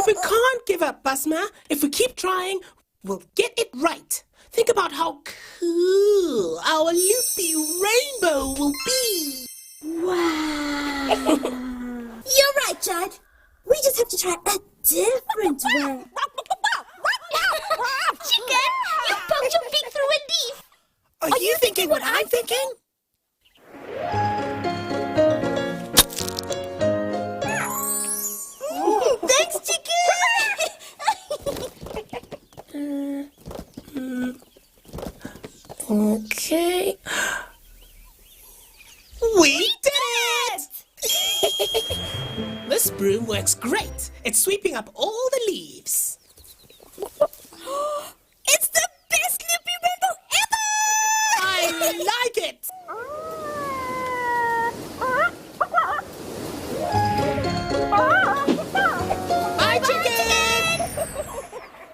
We can't give up, Basma. If we keep trying, we'll get it right. Think about how cool our loopy rainbow will be. Wow. You're right, Judd. We just have to try a different way. Chicken, you poked your beak through a leaf. Are you thinking what I'm thinking? Thanks, chicken. Okay. We did it! This broom works great. It's sweeping up all the leaves. It's the best loopy rainbow ever! I like it! Bye, chicken!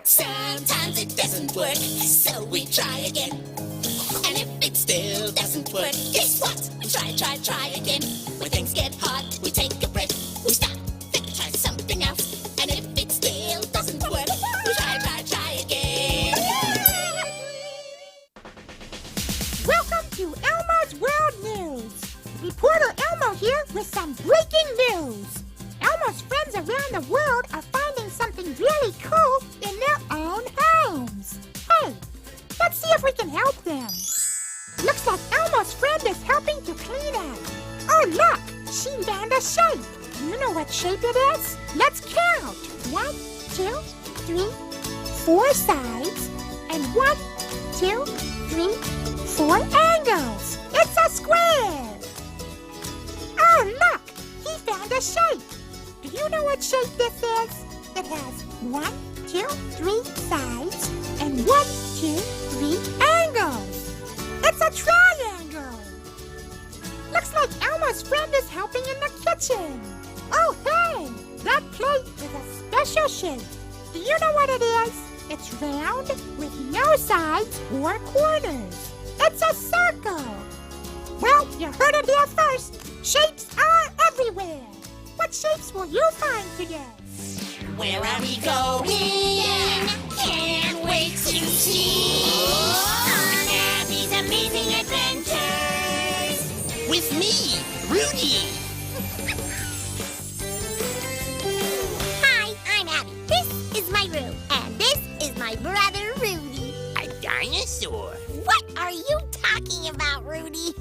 Sometimes it doesn't work, so we try again. And if it still doesn't work, guess what? We try again. When things get hard, we take a breath. We stop, then try something else. And if it still doesn't work, we try again. Welcome to Elmo's World News. Reporter Elmo here with some breaking news. Elmo's friends around the world are finding something really cool in their own homes. Hey, let's see if we can help them. Looks like Elmo's friend is helping to clean out. Oh, look, she found a shape. You know what shape it is? Let's count. 1, 2, 3, 4 sides, and 1, 2, 3, 4 angles. It's a square. Oh, look, he found a shape. Do you know what shape this is? It has 1, 2, 3 sides, and 1, 2, 3 angles. It's a triangle. Looks like Elmo's friend is helping in the kitchen. Oh, hey, that plate is a special shape. Do you know what it is? It's round with no sides or corners. It's a circle. Well, you heard it here first. Shapes are everywhere. What shapes will you find today? Where are we going? Can't wait to see. On Abby's amazing adventures. With me, Rudy. Hi, I'm Abby. This is my room, and this is my brother Rudy. A dinosaur. What are you talking about, Rudy?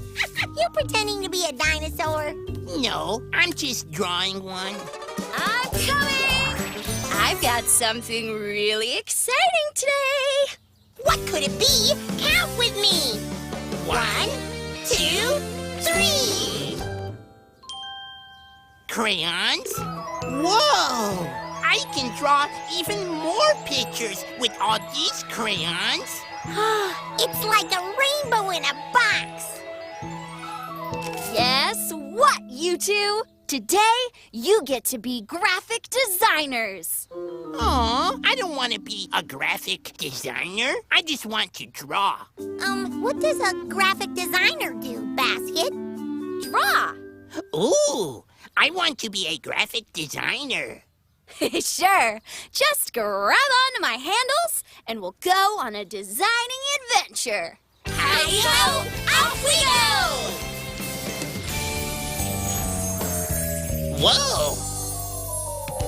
You pretending to be a dinosaur? No, I'm just drawing one. I'm coming! I've got something really exciting today. What could it be? Count with me. 1, 2, 3. Crayons? Whoa! I can draw even more pictures with all these crayons. It's like a rainbow in a box. Guess what, you two? Today, you get to be graphic designers. Aw, I don't want to be a graphic designer. I just want to draw. What does a graphic designer do, Basket? Draw. Ooh, I want to be a graphic designer. Sure. Just grab onto my handles, and we'll go on a designing adventure. Hi-ho, off we go! Whoa!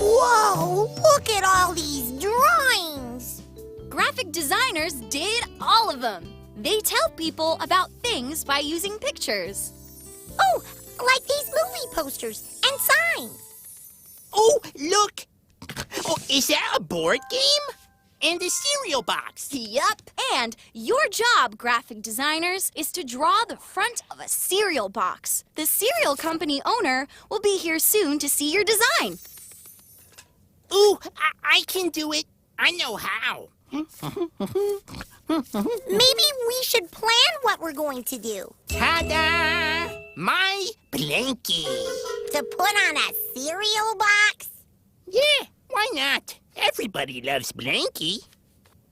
Whoa, look at all these drawings. Graphic designers did all of them. They tell people about things by using pictures. Oh, like these movie posters and signs. Oh, look! Oh, is that a board game? And a cereal box. Yup. And your job, graphic designers, is to draw the front of a cereal box. The cereal company owner will be here soon to see your design. Ooh, I can do it. I know how. Maybe we should plan what we're going to do. Ta-da! My blankie. To put on a cereal box? Yeah, why not? Everybody loves blankie.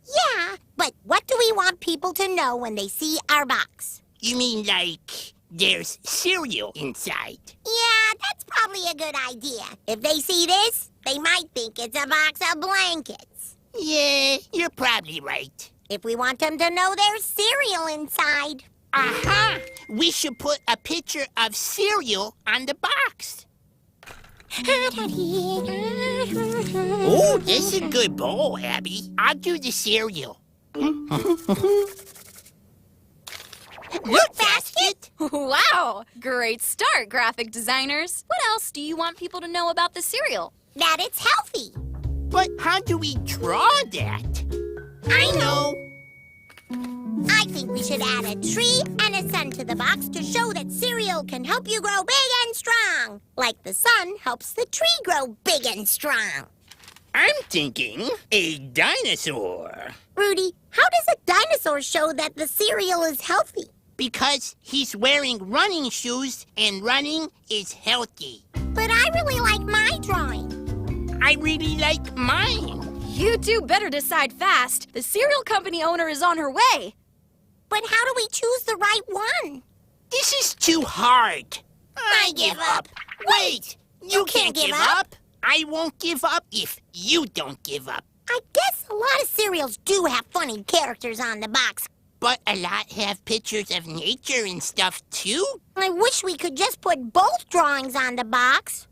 Yeah, but what do we want people to know when they see our box? You mean like there's cereal inside? Yeah, that's probably a good idea. If they see this, they might think it's a box of blankets. Yeah, you're probably right. If we want them to know there's cereal inside. Aha! We should put a picture of cereal on the box. Oh, that's a good bowl, Abby. I'll do the cereal. Look, basket! Wow! Great start, graphic designers. What else do you want people to know about the cereal? That it's healthy. But how do we draw that? I know. I think we should add a tree and a sun to the box to show that cereal can help you grow big and strong. Like the sun helps the tree grow big and strong. I'm thinking a dinosaur. Rudy, how does a dinosaur show that the cereal is healthy? Because he's wearing running shoes and running is healthy. But I really like my drawing. I really like mine. You two better decide fast. The cereal company owner is on her way. But how do we choose the right one? This is too hard. I give up. Wait, you can't give up. I won't give up if you don't give up. I guess a lot of cereals do have funny characters on the box. But a lot have pictures of nature and stuff, too. I wish we could just put both drawings on the box.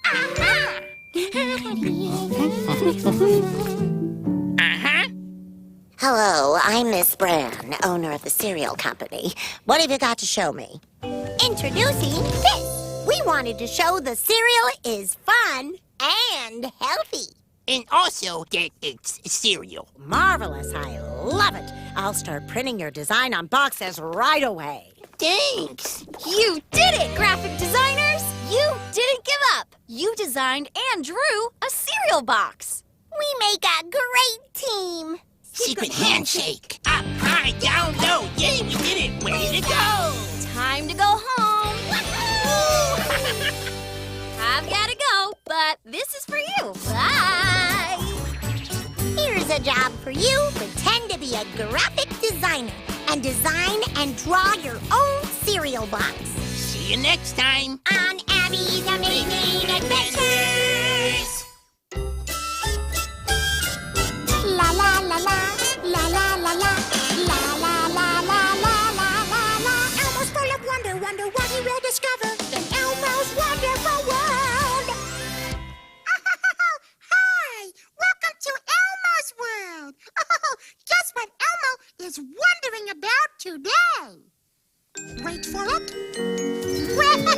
Aha! Uh-huh. Hello, I'm Miss Brown, owner of the cereal company. What have you got to show me? Introducing this. We wanted to show the cereal is fun and healthy. And also that it's cereal. Marvelous. I love it. I'll start printing your design on boxes right away. Thanks. You did it, graphic designers. You didn't give up. You designed and drew a cereal box. We make a great team. Secret handshake. Up, high, down, low. Yay, we did it. Way to go. Time to go home. I've got to go, but this is for you. Bye. Here's a job for you. Pretend to be a graphic designer and design and draw your own cereal box. See you next time on Abby's Amazing Adventures. La la la la, la la la la, la la la la la la la la. Elmo's full of wonder, wonder what he will discover in Elmo's wonderful world. Hi, welcome to Elmo's world. Oh, guess what Elmo is wondering about today? Wait for it. Wait for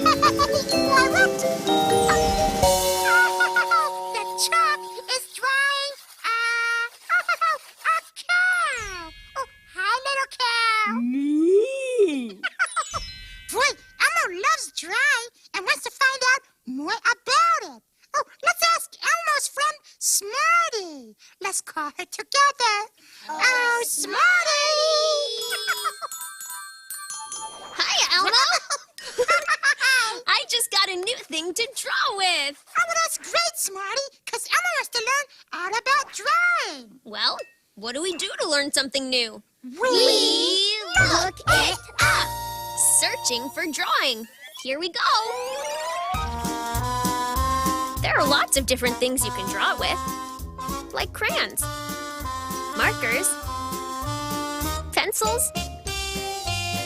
it. The chalk is drying a cow. Oh, hi, little cow. Boy, Elmo loves dry and wants to find out more about it. Oh, let's ask Elmo's friend, Smarty. Let's call her together. Oh, Smarty! Hi, Elmo. I just got a new thing to draw with. Oh, well, that's great, Smarty, because Elmo wants to learn all about drawing. Well, what do we do to learn something new? We look it up. Searching for drawing. Here we go. There are lots of different things you can draw with, like crayons, markers, pencils,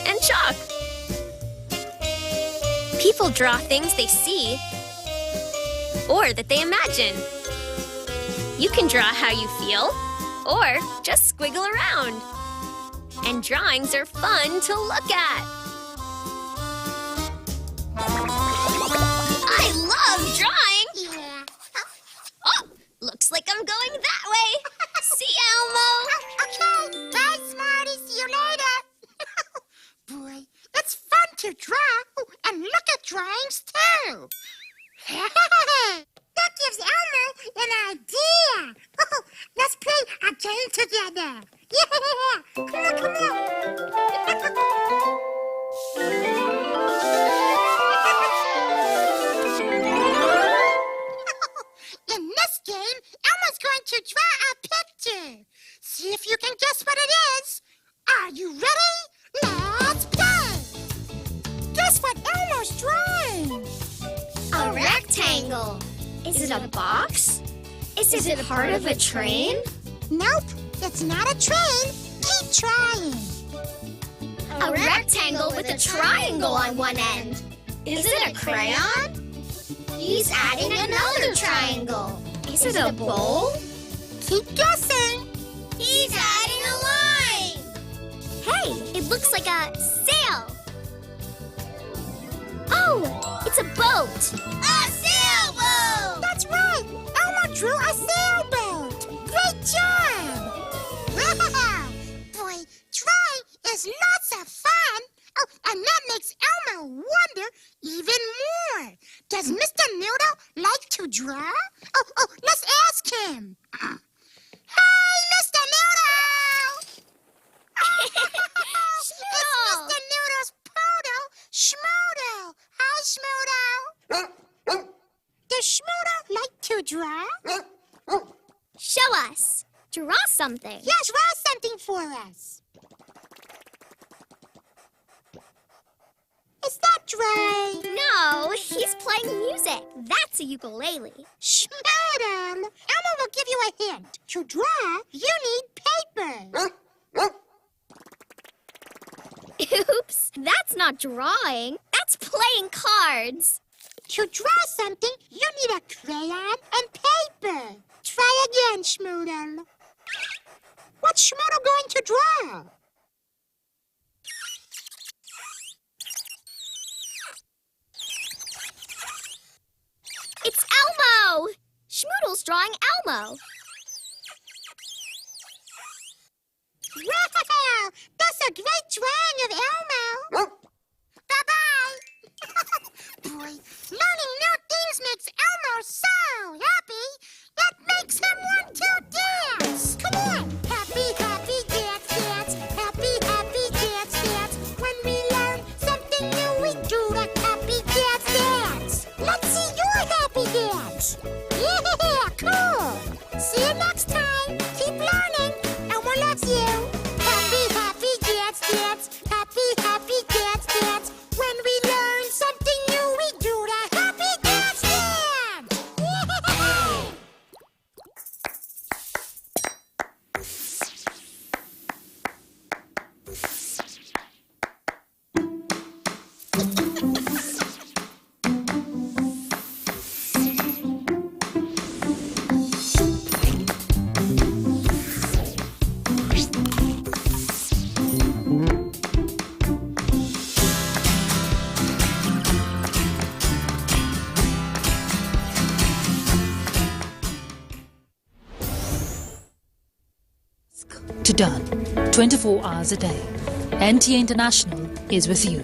and chalk. People draw things they see or that they imagine. You can draw how you feel, or just squiggle around. And drawings are fun to look at. I love drawing! Yeah. Oh, looks like I'm going that way. See you, Elmo. Okay, bye, Smarty. See you later. Boy, it's fun to draw. Oh, and look at drawings, too. That gives Elmo an idea. Oh, let's play a game together. Yeah, come on, come on. In this game, Elmo's going to draw a picture. See if you can guess what it is. Are you ready? Let's play. Guess what Elmo's drawing? A rectangle. Is it a box? Is it part of a train? Nope, it's not a train. Keep trying. A rectangle with a triangle on one end. Is it a crayon? He's adding another triangle. Is it a bowl? Keep guessing. He's adding a line. Hey, it looks like a sail. Oh, it's a boat. A sailboat! That's right. Elmo drew a sailboat. Great job. Boy, drawing is lots of fun. Oh, and that makes Elmo wonder even more. Does Mr. Noodle like to draw? Oh, let's ask him. Hey, Mr. Noodle! It's Mr. Noodle's poodle, Schmoodle. Hi, Schmoodle. Does Schmoodle like to draw? Show us. Draw something. Yeah, draw something for us. Is that dry? No, he's playing music. That's a ukulele. Schmoodle. Elmo will give you a hint. To draw, you need paper. Oops, that's not drawing. That's playing cards. To draw something, you need a crayon and paper. Try again, Schmoodle. What's Schmoodle going to draw? It's Elmo! Schmoodle's drawing Elmo. Wow! That's a great drawing of Elmo. Bye-bye. Boy, learning new things makes Elmo so happy. That makes him want to dance. Come on. Happy, happy, dance, dance. Happy, happy, dance, dance. When we learn something new, we do the happy dance, dance. Let's see your happy dance. Yeah, cool. See you next time. Keep learning. Elmo loves you. Happy, happy, dance, dance. Happy, happy, dance, dance. When we learn something new, we do the happy dance, dance. To done, 24 hours a day. NTA International is with you.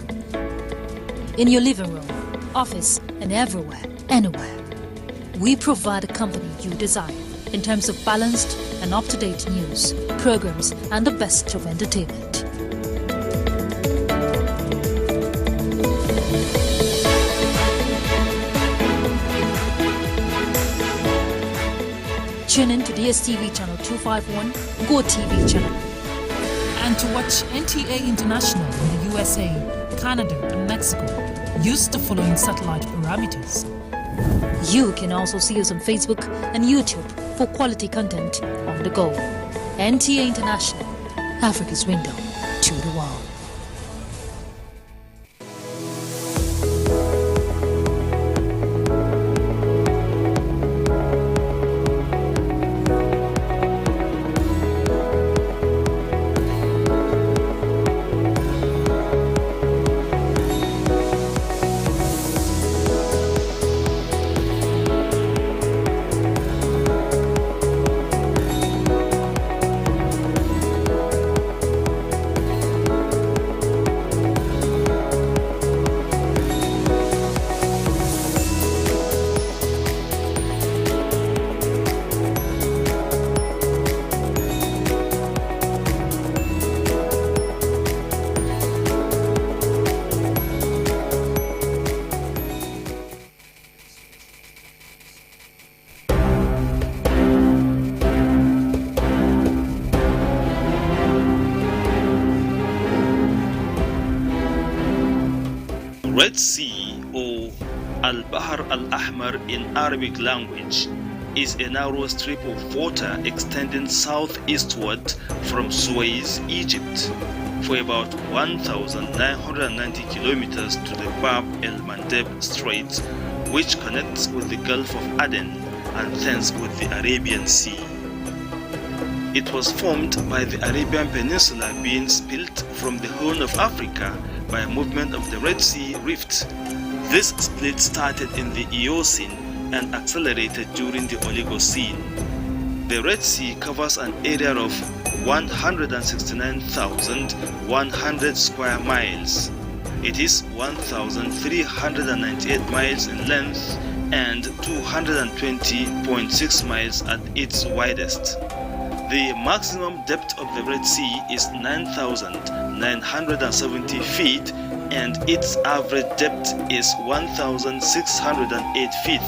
In your living room, office, and everywhere, anywhere. We provide a company you desire in terms of balanced and up-to-date news, programs, and the best of entertainment. Tune in to DSTV channel 251, Go TV channel. And to watch NTA International in the USA, Canada, and Mexico, use the following satellite parameters. You can also see us on Facebook and YouTube for quality content on the go. NTA International, Africa's window to the world. Red Sea, or Al-Bahr al-Ahmar in Arabic language, is a narrow strip of water extending southeastward from Suez, Egypt, for about 1,990 kilometers to the Bab el-Mandeb Strait, which connects with the Gulf of Aden and thence with the Arabian Sea. It was formed by the Arabian Peninsula being split from the Horn of Africa by a movement of the Red Sea Rift. This split started in the Eocene and accelerated during the Oligocene. The Red Sea covers an area of 169,100 square miles. It is 1,398 miles in length and 220.6 miles at its widest. The maximum depth of the Red Sea is 9,970 feet and its average depth is 1,608 feet.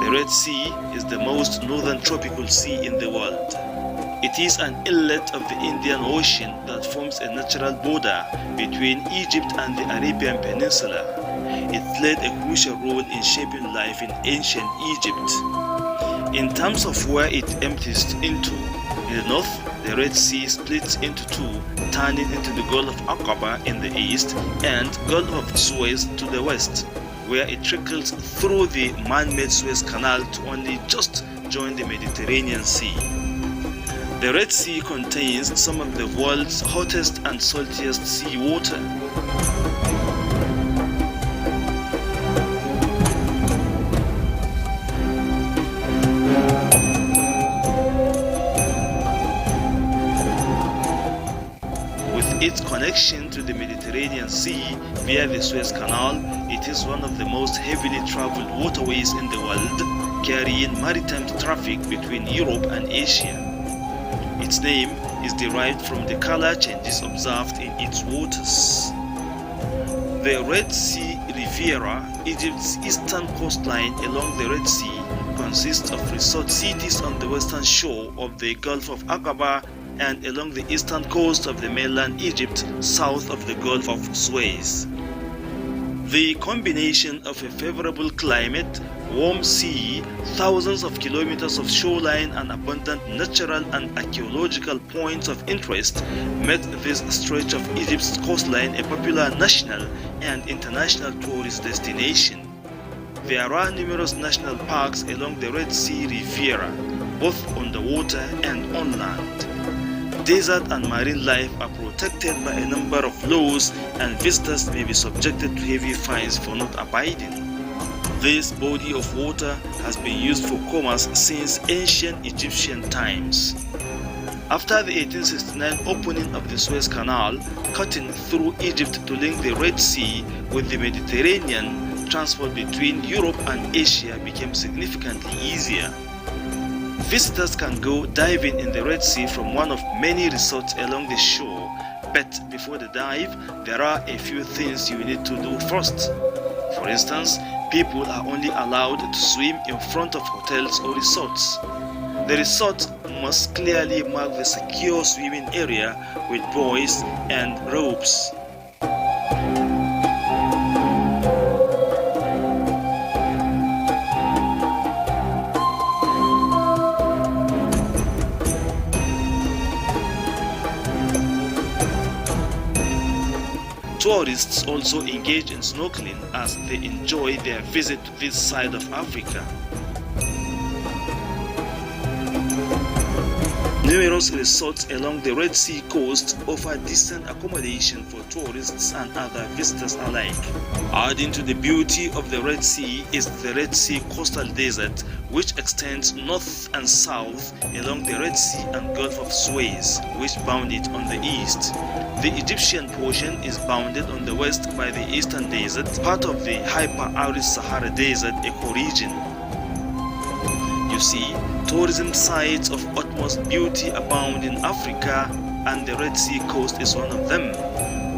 The Red Sea is the most northern tropical sea in the world. It is an inlet of the Indian Ocean that forms a natural border between Egypt and the Arabian Peninsula. It played a crucial role in shaping life in ancient Egypt. In terms of where it empties into, in the north, the Red Sea splits into two, turning into the Gulf of Aqaba in the east and Gulf of Suez to the west, where it trickles through the man-made Suez Canal to only just join the Mediterranean Sea. The Red Sea contains some of the world's hottest and saltiest seawater. Its connection to the Mediterranean Sea via the Suez Canal, it is one of the most heavily traveled waterways in the world, carrying maritime traffic between Europe and Asia. Its name is derived from the color changes observed in its waters. The Red Sea Riviera, Egypt's eastern coastline along the Red Sea, consists of resort cities on the western shore of the Gulf of Aqaba and along the eastern coast of the mainland Egypt, south of the Gulf of Suez. The combination of a favorable climate, warm sea, thousands of kilometers of shoreline and abundant natural and archaeological points of interest make this stretch of Egypt's coastline a popular national and international tourist destination. There are numerous national parks along the Red Sea Riviera, both on the water and on land. Desert and marine life are protected by a number of laws, and visitors may be subjected to heavy fines for not abiding. This body of water has been used for commerce since ancient Egyptian times. After the 1869 opening of the Suez Canal, cutting through Egypt to link the Red Sea with the Mediterranean, transport between Europe and Asia became significantly easier. Visitors can go diving in the Red Sea from one of many resorts along the shore, but before the dive, there are a few things you need to do first. For instance, people are only allowed to swim in front of hotels or resorts. The resort must clearly mark the secure swimming area with buoys and ropes. Tourists also engage in snorkeling as they enjoy their visit to this side of Africa. Numerous resorts along the Red Sea coast offer decent accommodation for tourists and other visitors alike. Adding to the beauty of the Red Sea is the Red Sea Coastal Desert, which extends north and south along the Red Sea and Gulf of Suez, which bound it on the east. The Egyptian portion is bounded on the west by the Eastern Desert, part of the Hyper-Arid Sahara Desert ecoregion. You see, tourism sites of utmost beauty abound in Africa, and the Red Sea coast is one of them.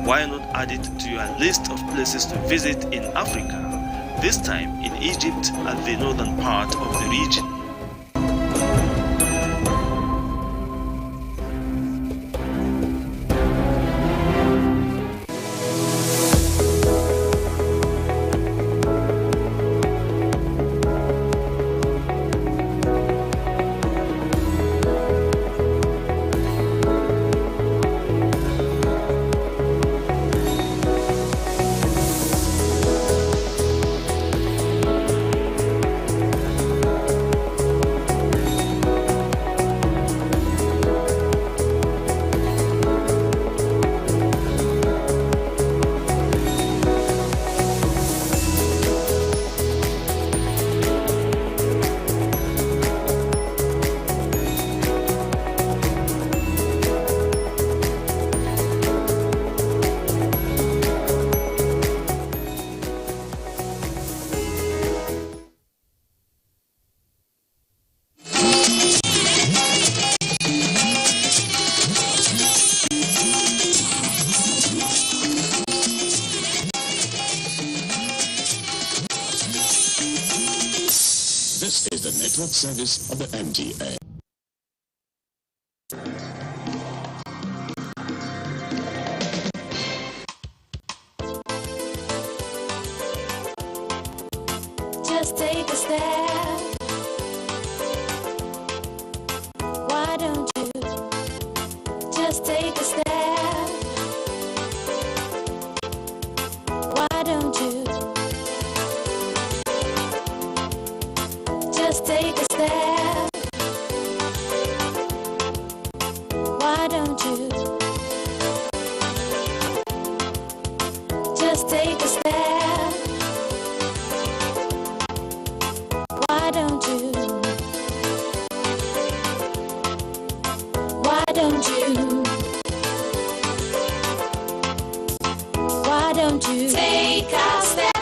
Why not add it to your list of places to visit in Africa, this time in Egypt at the northern part of the region? network service of the NTA. Just take a step. Why don't you just take a step? Why don't you just take a step? Why don't you just take a step? Why don't you? Why don't you? Why don't you take a step?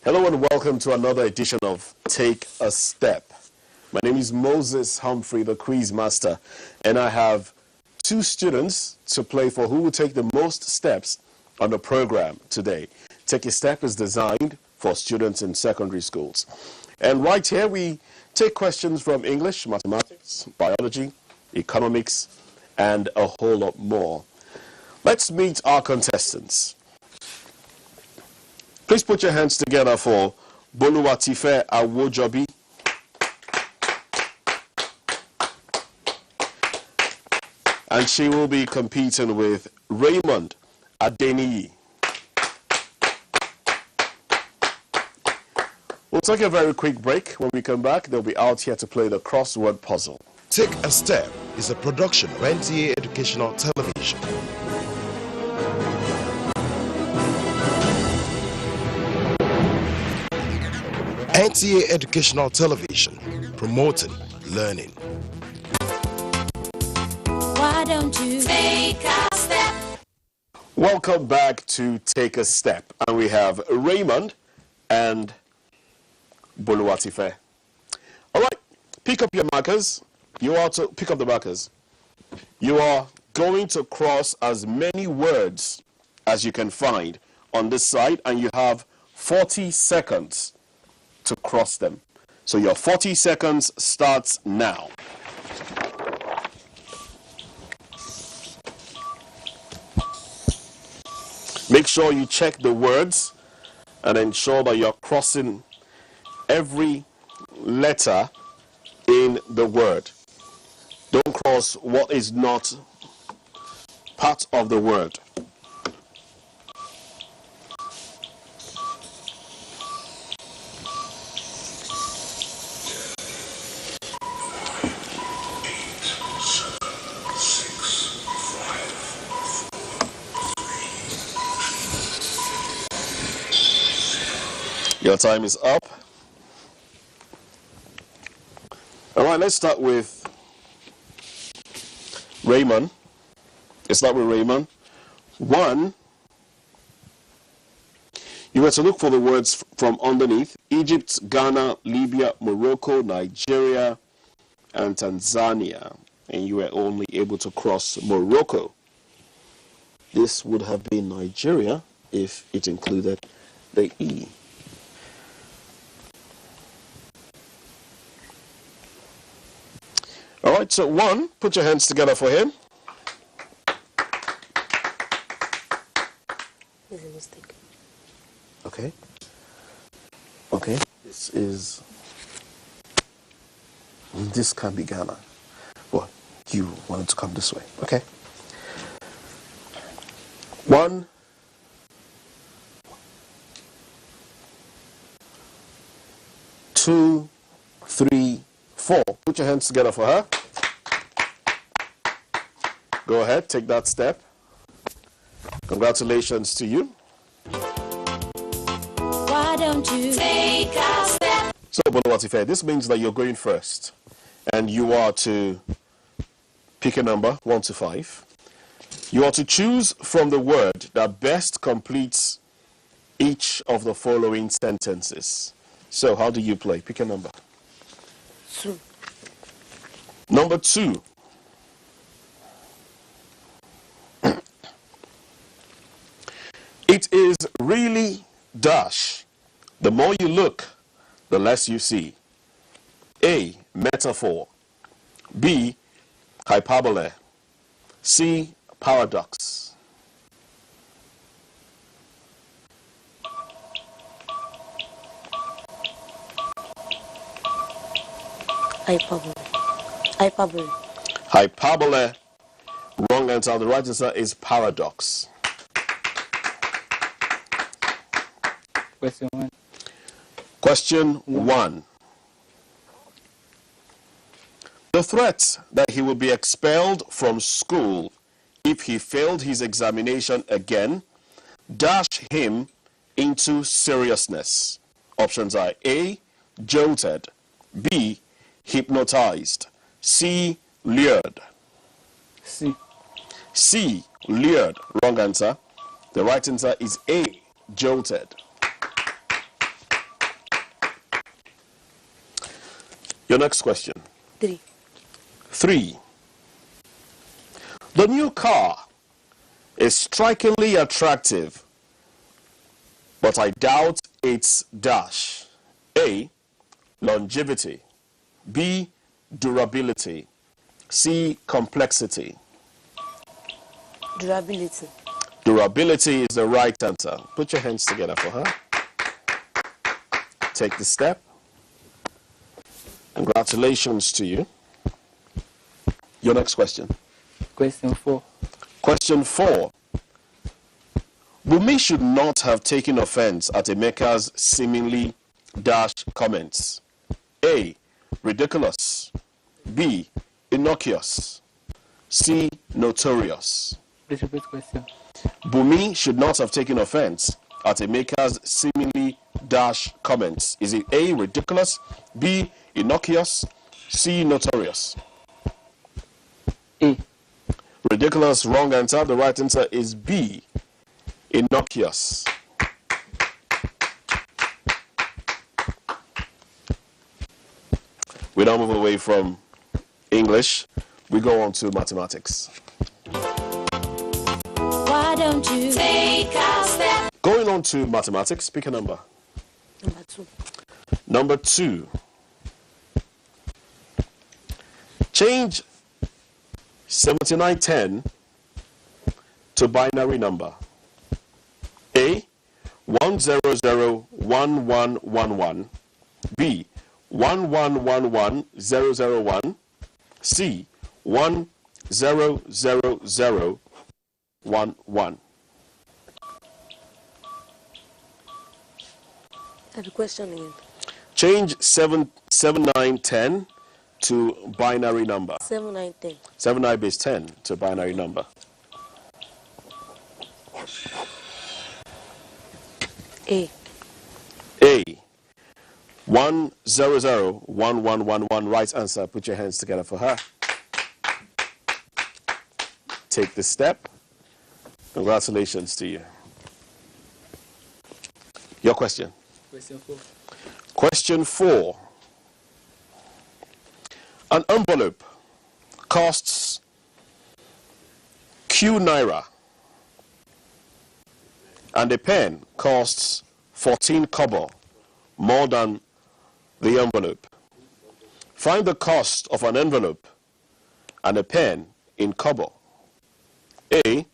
Hello and welcome to another edition of Take a Step. My name is Moses Humphrey, the quiz master, and I have two students to play for who will take the most steps on the program today. Take a Step is designed for students in secondary schools. And right here we take questions from English, mathematics, biology, economics, and a whole lot more. Let's meet our contestants. Please put your hands together for Boluwatife Awojobi. And she will be competing with Raymond Adeniyi. We'll take a very quick break. When we come back, they'll be out here to play the crossword puzzle. Take a Step is a production of NTA Educational Television. NTA Educational Television, promoting learning. Why don't you take a step? Welcome back to Take a Step. And we have Raymond and Boluwatife. All right, pick up your markers. You are to pick up the markers. You are going to cross as many words as you can find on this side, and you have 40 seconds to cross them. So your 40 seconds starts now. Make sure you check the words and ensure that you're crossing every letter in the word. Don't cross what is not part of the word. Your time is up. All right, let's start with Raymond. Let's start with Raymond. 1, you were to look for the words from underneath: Egypt, Ghana, Libya, Morocco, Nigeria, and Tanzania. And you were only able to cross Morocco. This would have been Nigeria if it included the E. All right, so 1, put your hands together for him. There's a mistake. Okay. Okay, this can be Ghana. Well, you wanted to come this way. Okay. 1, 2, 3, 4. Put your hands together for her. Go ahead, take that step. Congratulations to you. Why don't you take a step? So, Boluwatife, this means that you're going first. And you are to pick a number, 1 to 5. You are to choose from the word that best completes each of the following sentences. So, how do you play? Pick a number. 2. Number 2. It is really dash. The more you look, the less you see. A, metaphor. B, hyperbole. C, paradox. Hyperbole. Hyperbole. Hyperbole. Wrong answer. The right answer is paradox. Question 1. Question 1. The threat that he will be expelled from school if he failed his examination again dash him into seriousness. Options are A, jolted, B, hypnotized, C, lured. C. C, lured. Wrong answer. The right answer is A, jolted. Your next question. 3. 3. The new car is strikingly attractive, but I doubt its dash. A, longevity. B, durability. C, complexity. Durability. Durability is the right answer. Put your hands together for her. Take the step. Congratulations to you. Your next question. Question 4. Question 4. Bumi should not have taken offense at Emeka's seemingly dash comments. A, ridiculous. B, innocuous. C, notorious. Please repeat question. Bumi should not have taken offense at Emeka's seemingly dash comments. Is it A, ridiculous, B, innocuous, C, notorious? A. Ridiculous, wrong answer. The right answer is B, innocuous. We now move away from English. We go on to mathematics. Why don't you take a step? Going on to mathematics, pick a number. Number 2. Number 2. Change 7910 to binary number. A, 1001111. B, 1111001. C, 100011. The question again. Change 7910 to binary number. 7910. 79 base 10 to binary number. A. A. 1001111. Right answer. Put your hands together for her. Take the step. Congratulations to you. Your question. Question 4. Question 4. An envelope costs Q naira and a pen costs 14 kobo more than the envelope. Find the cost of an envelope and a pen in kobo. A,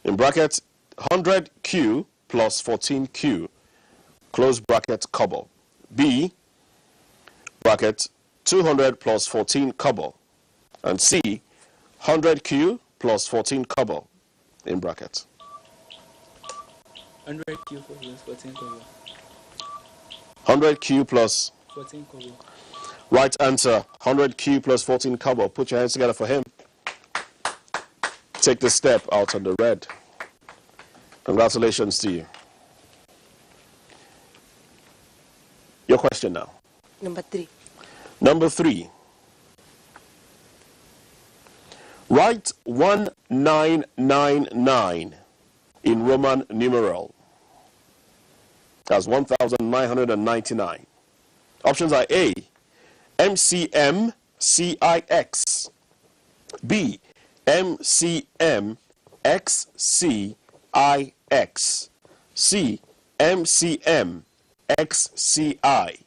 in bracket, 100Q plus 14Q, close bracket, kobo. B, bracket, 200 plus 14 kobo. And C, 100Q plus 14 kobo, in bracket. 100Q plus 14 kobo. 100Q plus 14 kobo. Right answer, 100Q plus 14 kobo. Put your hands together for him. Take the step out on the red. Congratulations to you. Your question now. Number 3. Number 3. Write 1999 in Roman numeral. That's 1999. Options are A, MCMCIX. B, MCMXCIX. C, MCM XCI?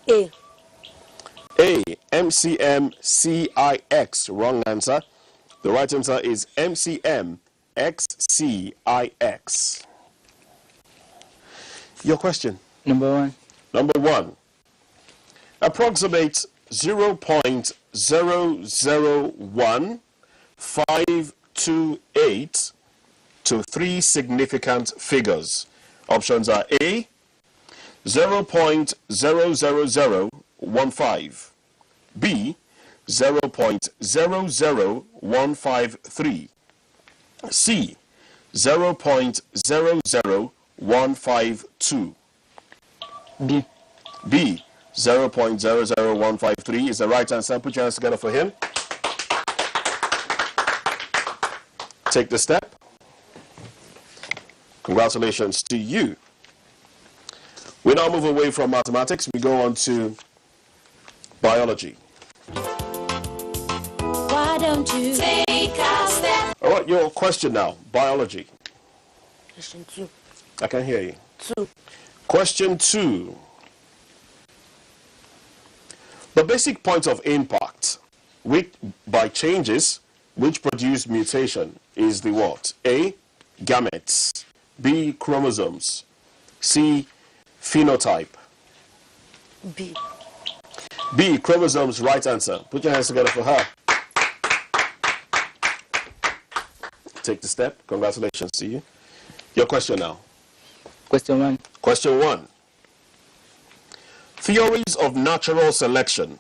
A. A. MCM CIX. Wrong answer. The right answer is MCM XCIX. Your question. Number 1. Number 1. Approximate 0.001528 to 3 significant figures. Options are A. 0.00015. B. 0.00153. C. 0.00152. B. B. 0.00153 is the right answer. Put your hands together for him. Take the step. Congratulations to you. We now move away from mathematics. We go on to biology. Why don't you take a step? All right, your question now. Biology. Question 2. I can hear you. 2. Question 2. The basic point of impact by changes which produce mutation is the what? A. Gametes. B. Chromosomes. C. Phenotype. B. B. Chromosomes. Right answer. Put your hands together for her. Take the step. Congratulations to you. Your question now. Question 1. Question 1. Theories of natural selection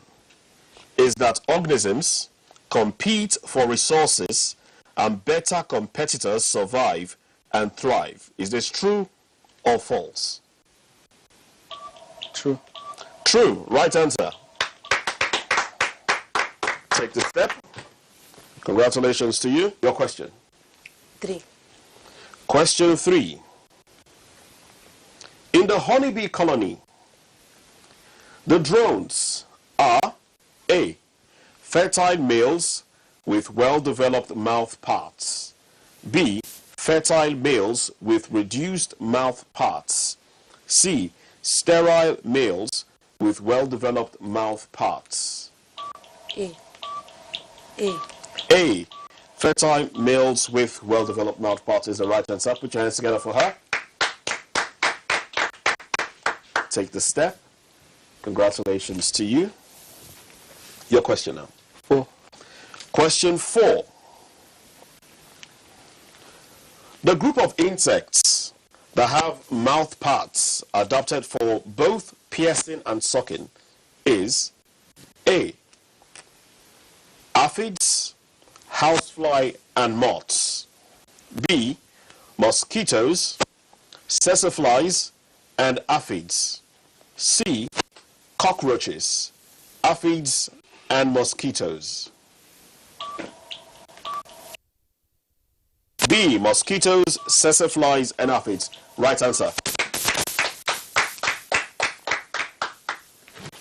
is that organisms compete for resources and better competitors survive and thrive. Is this true or false? True. True. Right answer. Take the step. Congratulations to you. Your question. 3. Question 3. In the honeybee colony, the drones are A. Fertile males with well-developed mouth parts. B. Fertile males with reduced mouth parts. C. Sterile males with well-developed mouth parts. A. A. A. Fertile males with well-developed mouth parts is the right answer. Put your hands together for her. Take the step. Congratulations to you. Your question now. 4. Question 4. The group of insects that have mouth parts adapted for both piercing and sucking is A. Aphids, housefly, and moths. B. Mosquitoes, sassaflies, and aphids. C. Cockroaches, aphids, and mosquitoes. B. Mosquitoes, sassaflies, and aphids. Right answer.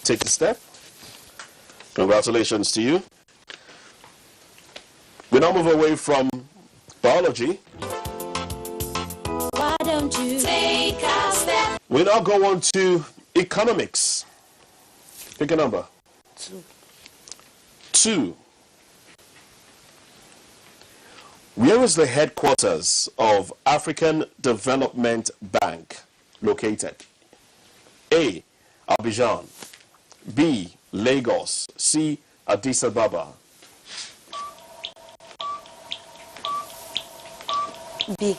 Take the step. Congratulations to you. We now move away from biology. Why don't you take a step? We now go on to economics. Pick a number. 2. 2. Where is the headquarters of African Development Bank located? A. Abidjan. B. Lagos. C. Addis Ababa. B.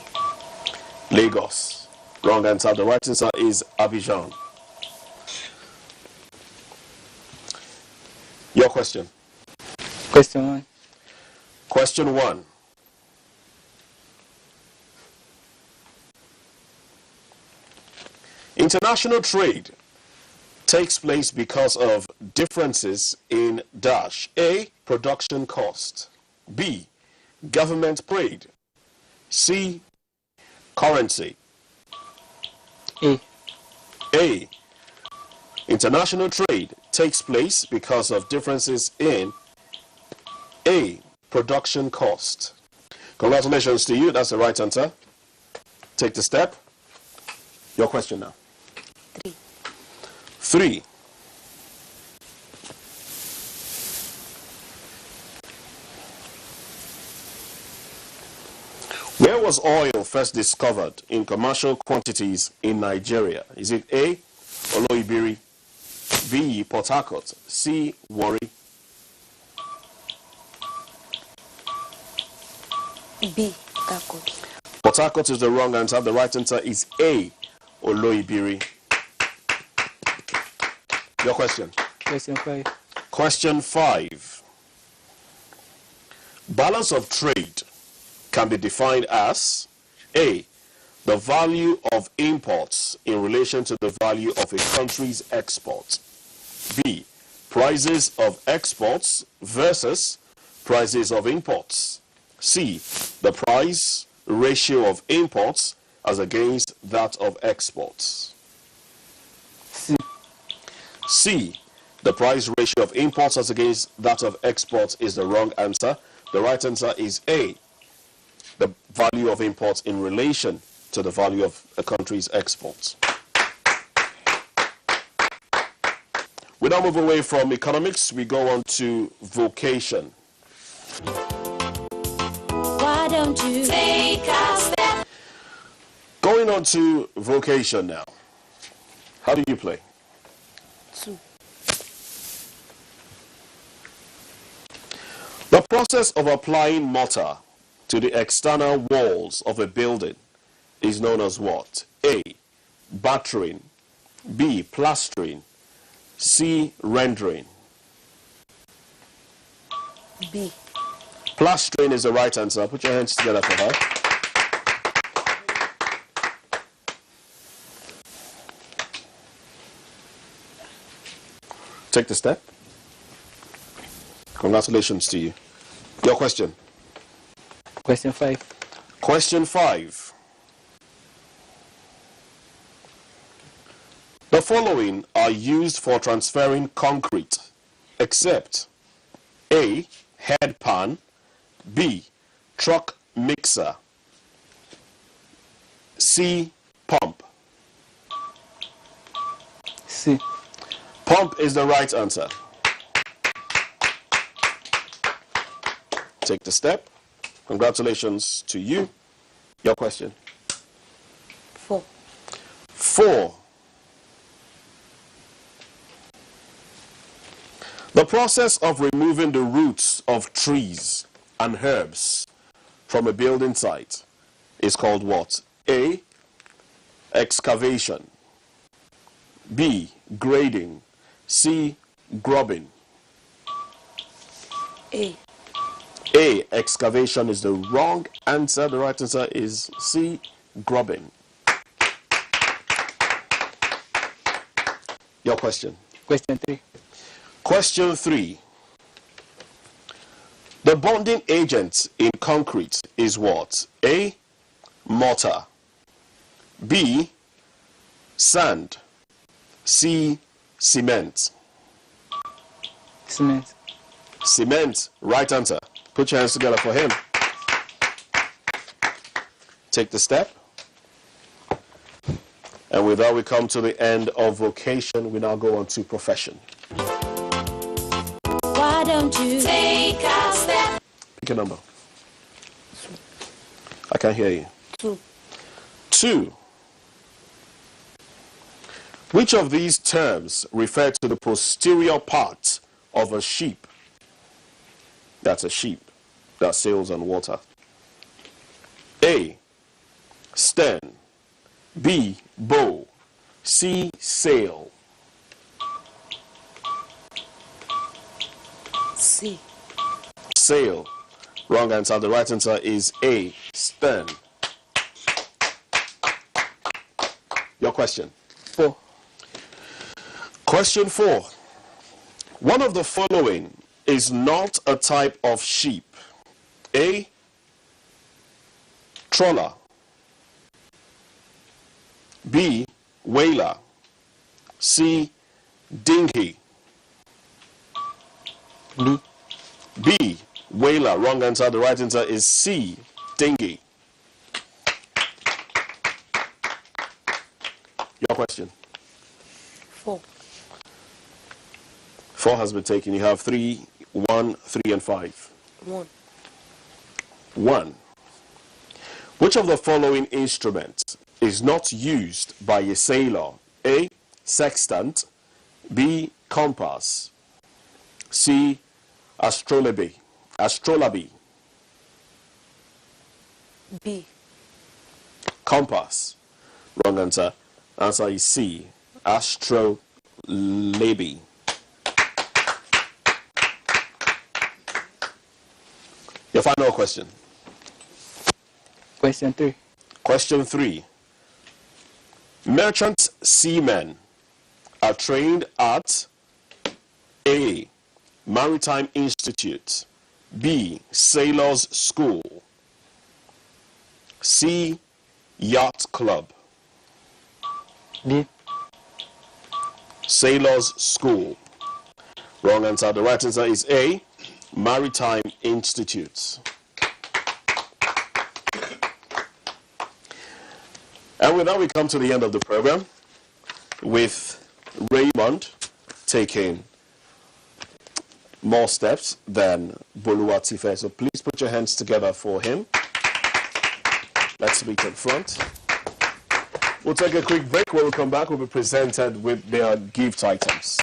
Lagos. Wrong answer. The right answer is Abidjan. Your question. Question 1. Question 1. International trade takes place because of differences in dash. A. Production cost. B. Government paid. C. Currency. A. A. International trade takes place because of differences in A, production cost. Congratulations to you. That's the right answer. Take the step. Your question now. 3. Where was oil first discovered in commercial quantities in Nigeria? Is it A, Oloibiri, B, Port Harcourt, C, Warri? B, Port Harcourt. Port Harcourt is the wrong answer. The right answer is A, Oloibiri. Your question. Question 5. Question 5. Balance of trade can be defined as A, the value of imports in relation to the value of a country's exports. B, prices of exports versus prices of imports. C, the price ratio of imports as against that of exports. C, the price ratio of imports as against that of exports is the wrong answer. The right answer is A, the value of imports in relation to the value of a country's exports. We now move away from economics. We go on to vocation. Why don't you take a step? Going on to vocation now. How do you play? 2. The process of applying mortar to the external walls of a building is known as what? A, battering, B, plastering, C, rendering. B. Plastering is the right answer. Put your hands together for her. Take the step. Congratulations to you. Your question. Question 5. Question 5. The following are used for transferring concrete, except A, head pan, B, truck mixer, C, pump. C. Pump is the right answer. Take the step. Congratulations to you. Your question. 4. 4. The process of removing the roots of trees and herbs from a building site is called what? A, excavation, B, grading, C, grubbing. A. A, excavation is the wrong answer. The right answer is C, grubbing. Your question. Question 3. Question 3. The bonding agent in concrete is what? A, mortar, B, sand, C, cement. Cement. Cement, right answer. Put your hands together for him. Take the step. And with that, we come to the end of vocation. We now go on to profession. Why don't you take a step? Pick a number. I can't hear you. 2. 2. Which of these terms refer to the posterior part of a sheep? That's a sheep that sails on water. A, stern, B, bow, C, sail. C. Sail. Wrong answer. The right answer is A, stern. Your question. 4. Question 4. One of the following is not a type of sheep. A, trawler, B, whaler, C, dinghy. B. B, whaler. Wrong answer. The right answer is C, dinghy. Your question. 4. 4 has been taken. You have 3, 1, 3, and 5. 1. 1. Which of the following instruments is not used by a sailor? A, sextant. B, compass. C, astrolabe. B. Compass. Wrong answer. Answer is C, astrolabe. Your final question. Question 3. Question 3. Merchant seamen are trained at A, Maritime Institute. B, Sailors School. C, Yacht Club. B. Sailors School. Wrong answer. The right answer is A, Maritime Institute. And with that, we come to the end of the program with Raymond taking more steps than Boluwatife. So please put your hands together for him. Let's meet in front. We'll take a quick break. When we come back, we'll be presented with their gift items.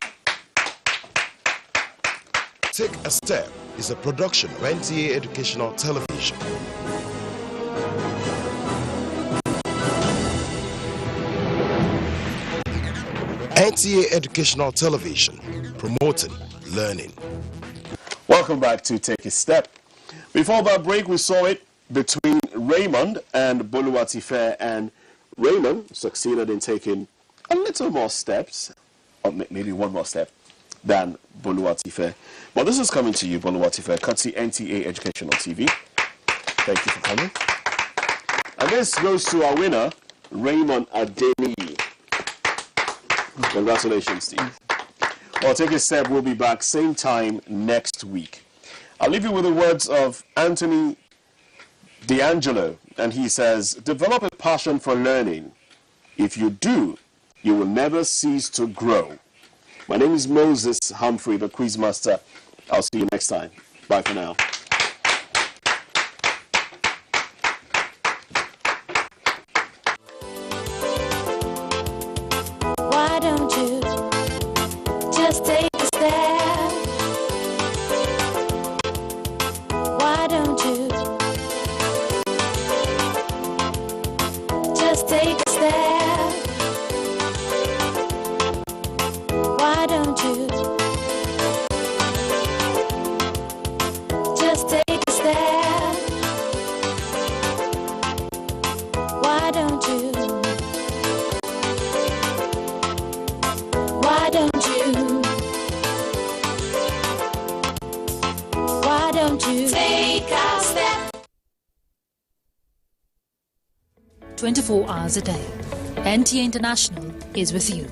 Take a Step is a production of NTA Educational Television. NTA Educational Television, promoting learning. Welcome back to Take a Step. Before that break, we saw it between Raymond and Boluwatife, and Raymond succeeded in taking a little more steps, or maybe one more step, than Boluwatife. But this is coming to you, Boluwatife, courtesy NTA Educational TV. Thank you for coming. And this goes to our winner, Raymond Adeniyi. Congratulations, Steve. Well, Take a Step. We'll be back same time next week. I'll leave you with the words of Anthony D'Angelo, and he says, develop a passion for learning. If you do, you will never cease to grow. My name is Moses Humphrey, the Quizmaster. I'll see you next time. Bye for now. Why don't you just take a step? Why don't you just take a step? Why don't you just take a step? Why don't you? Why don't you? Why don't you take a step? 24 hours a day, NTA International is with you.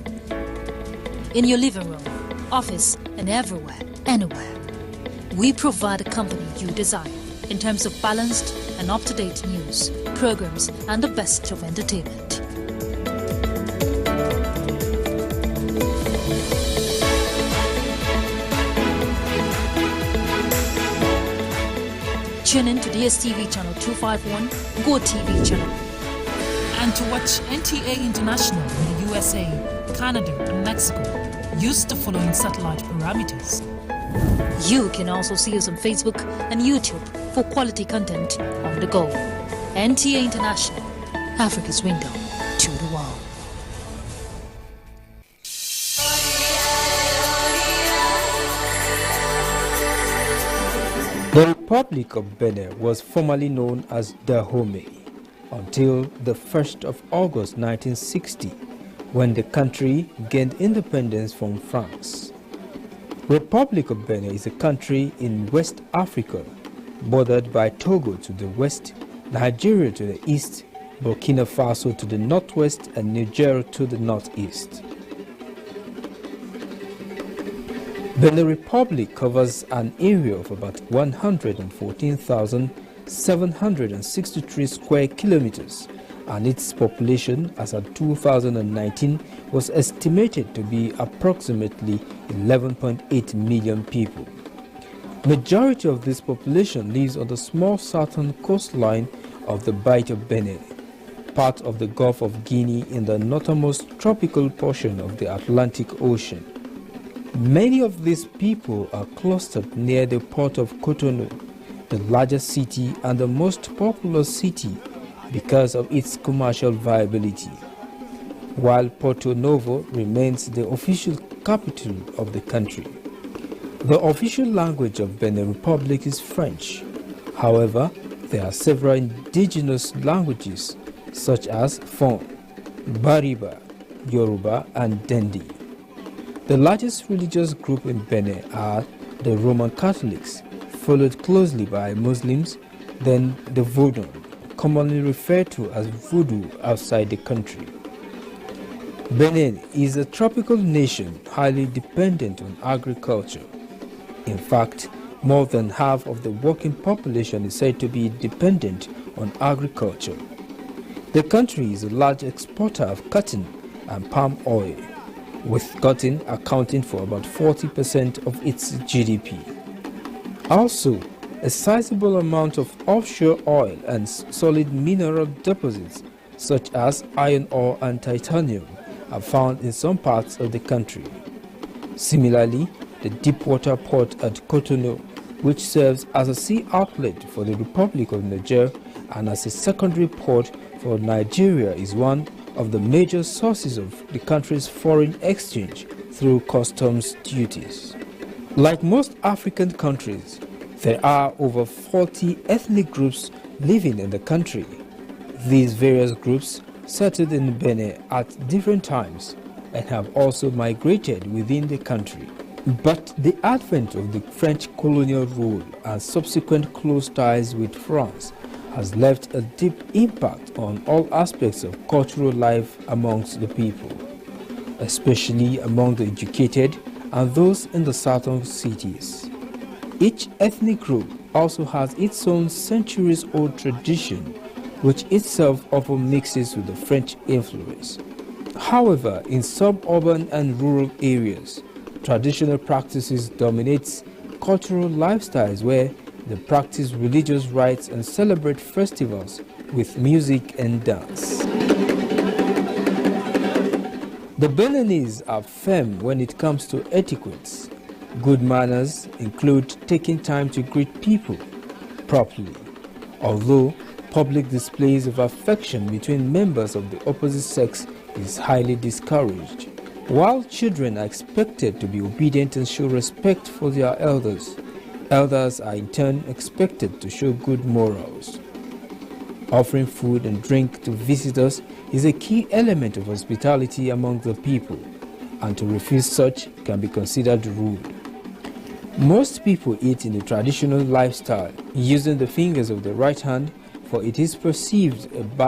In your living room, office, and everywhere, anywhere. We provide a company you desire in terms of balanced and up-to-date news, programs, and the best of entertainment. Tune in to DSTV channel 251, Go TV channel. And to watch NTA International in the USA, Canada, and Mexico, use the following satellite parameters. You can also see us on Facebook and YouTube for quality content on the go. NTA International, Africa's window to the world. The Republic of Benin was formerly known as Dahomey until the 1st of August 1960, when the country gained independence from France. Republic of Benin is a country in West Africa, bordered by Togo to the west, Nigeria to the east, Burkina Faso to the northwest, and Niger to the northeast. Benin Republic covers an area of about 114,763 square kilometers, and its population as of 2019 was estimated to be approximately 11.8 million people. Majority of this population lives on the small southern coastline of the Bight of Benin, part of the Gulf of Guinea in the northernmost tropical portion of the Atlantic Ocean. Many of these people are clustered near the port of Cotonou, the largest city and the most populous city because of its commercial viability, while Porto Novo remains the official capital of the country. The official language of Benin Republic is French. However, there are several indigenous languages such as Fon, Bariba, Yoruba, and Dendi. The largest religious group in Benin are the Roman Catholics, followed closely by Muslims, then the Vodun, commonly referred to as Voodoo outside the country. Benin is a tropical nation highly dependent on agriculture. In fact, more than half of the working population is said to be dependent on agriculture. The country is a large exporter of cotton and palm oil, with cotton accounting for about 40% of its GDP. Also, a sizable amount of offshore oil and solid mineral deposits such as iron ore and titanium are found in some parts of the country. Similarly, the deepwater port at Cotonou, which serves as a sea outlet for the Republic of Niger and as a secondary port for Nigeria, is one of the major sources of the country's foreign exchange through customs duties. Like most African countries, there are over 40 ethnic groups living in the country. These various groups settled in Benin at different times and have also migrated within the country. But the advent of the French colonial rule and subsequent close ties with France has left a deep impact on all aspects of cultural life amongst the people, especially among the educated and those in the southern cities. Each ethnic group also has its own centuries-old tradition, which itself often mixes with the French influence. However, in suburban and rural areas, traditional practices dominate cultural lifestyles where they practice religious rites and celebrate festivals with music and dance. The Beninese are firm when it comes to etiquette. Good manners include taking time to greet people properly, although public displays of affection between members of the opposite sex is highly discouraged. While children are expected to be obedient and show respect for their elders, elders are in turn expected to show good morals. Offering food and drink to visitors is a key element of hospitality among the people, and to refuse such can be considered rude. Most people eat in the traditional lifestyle, using the fingers of the right hand, for it is perceived a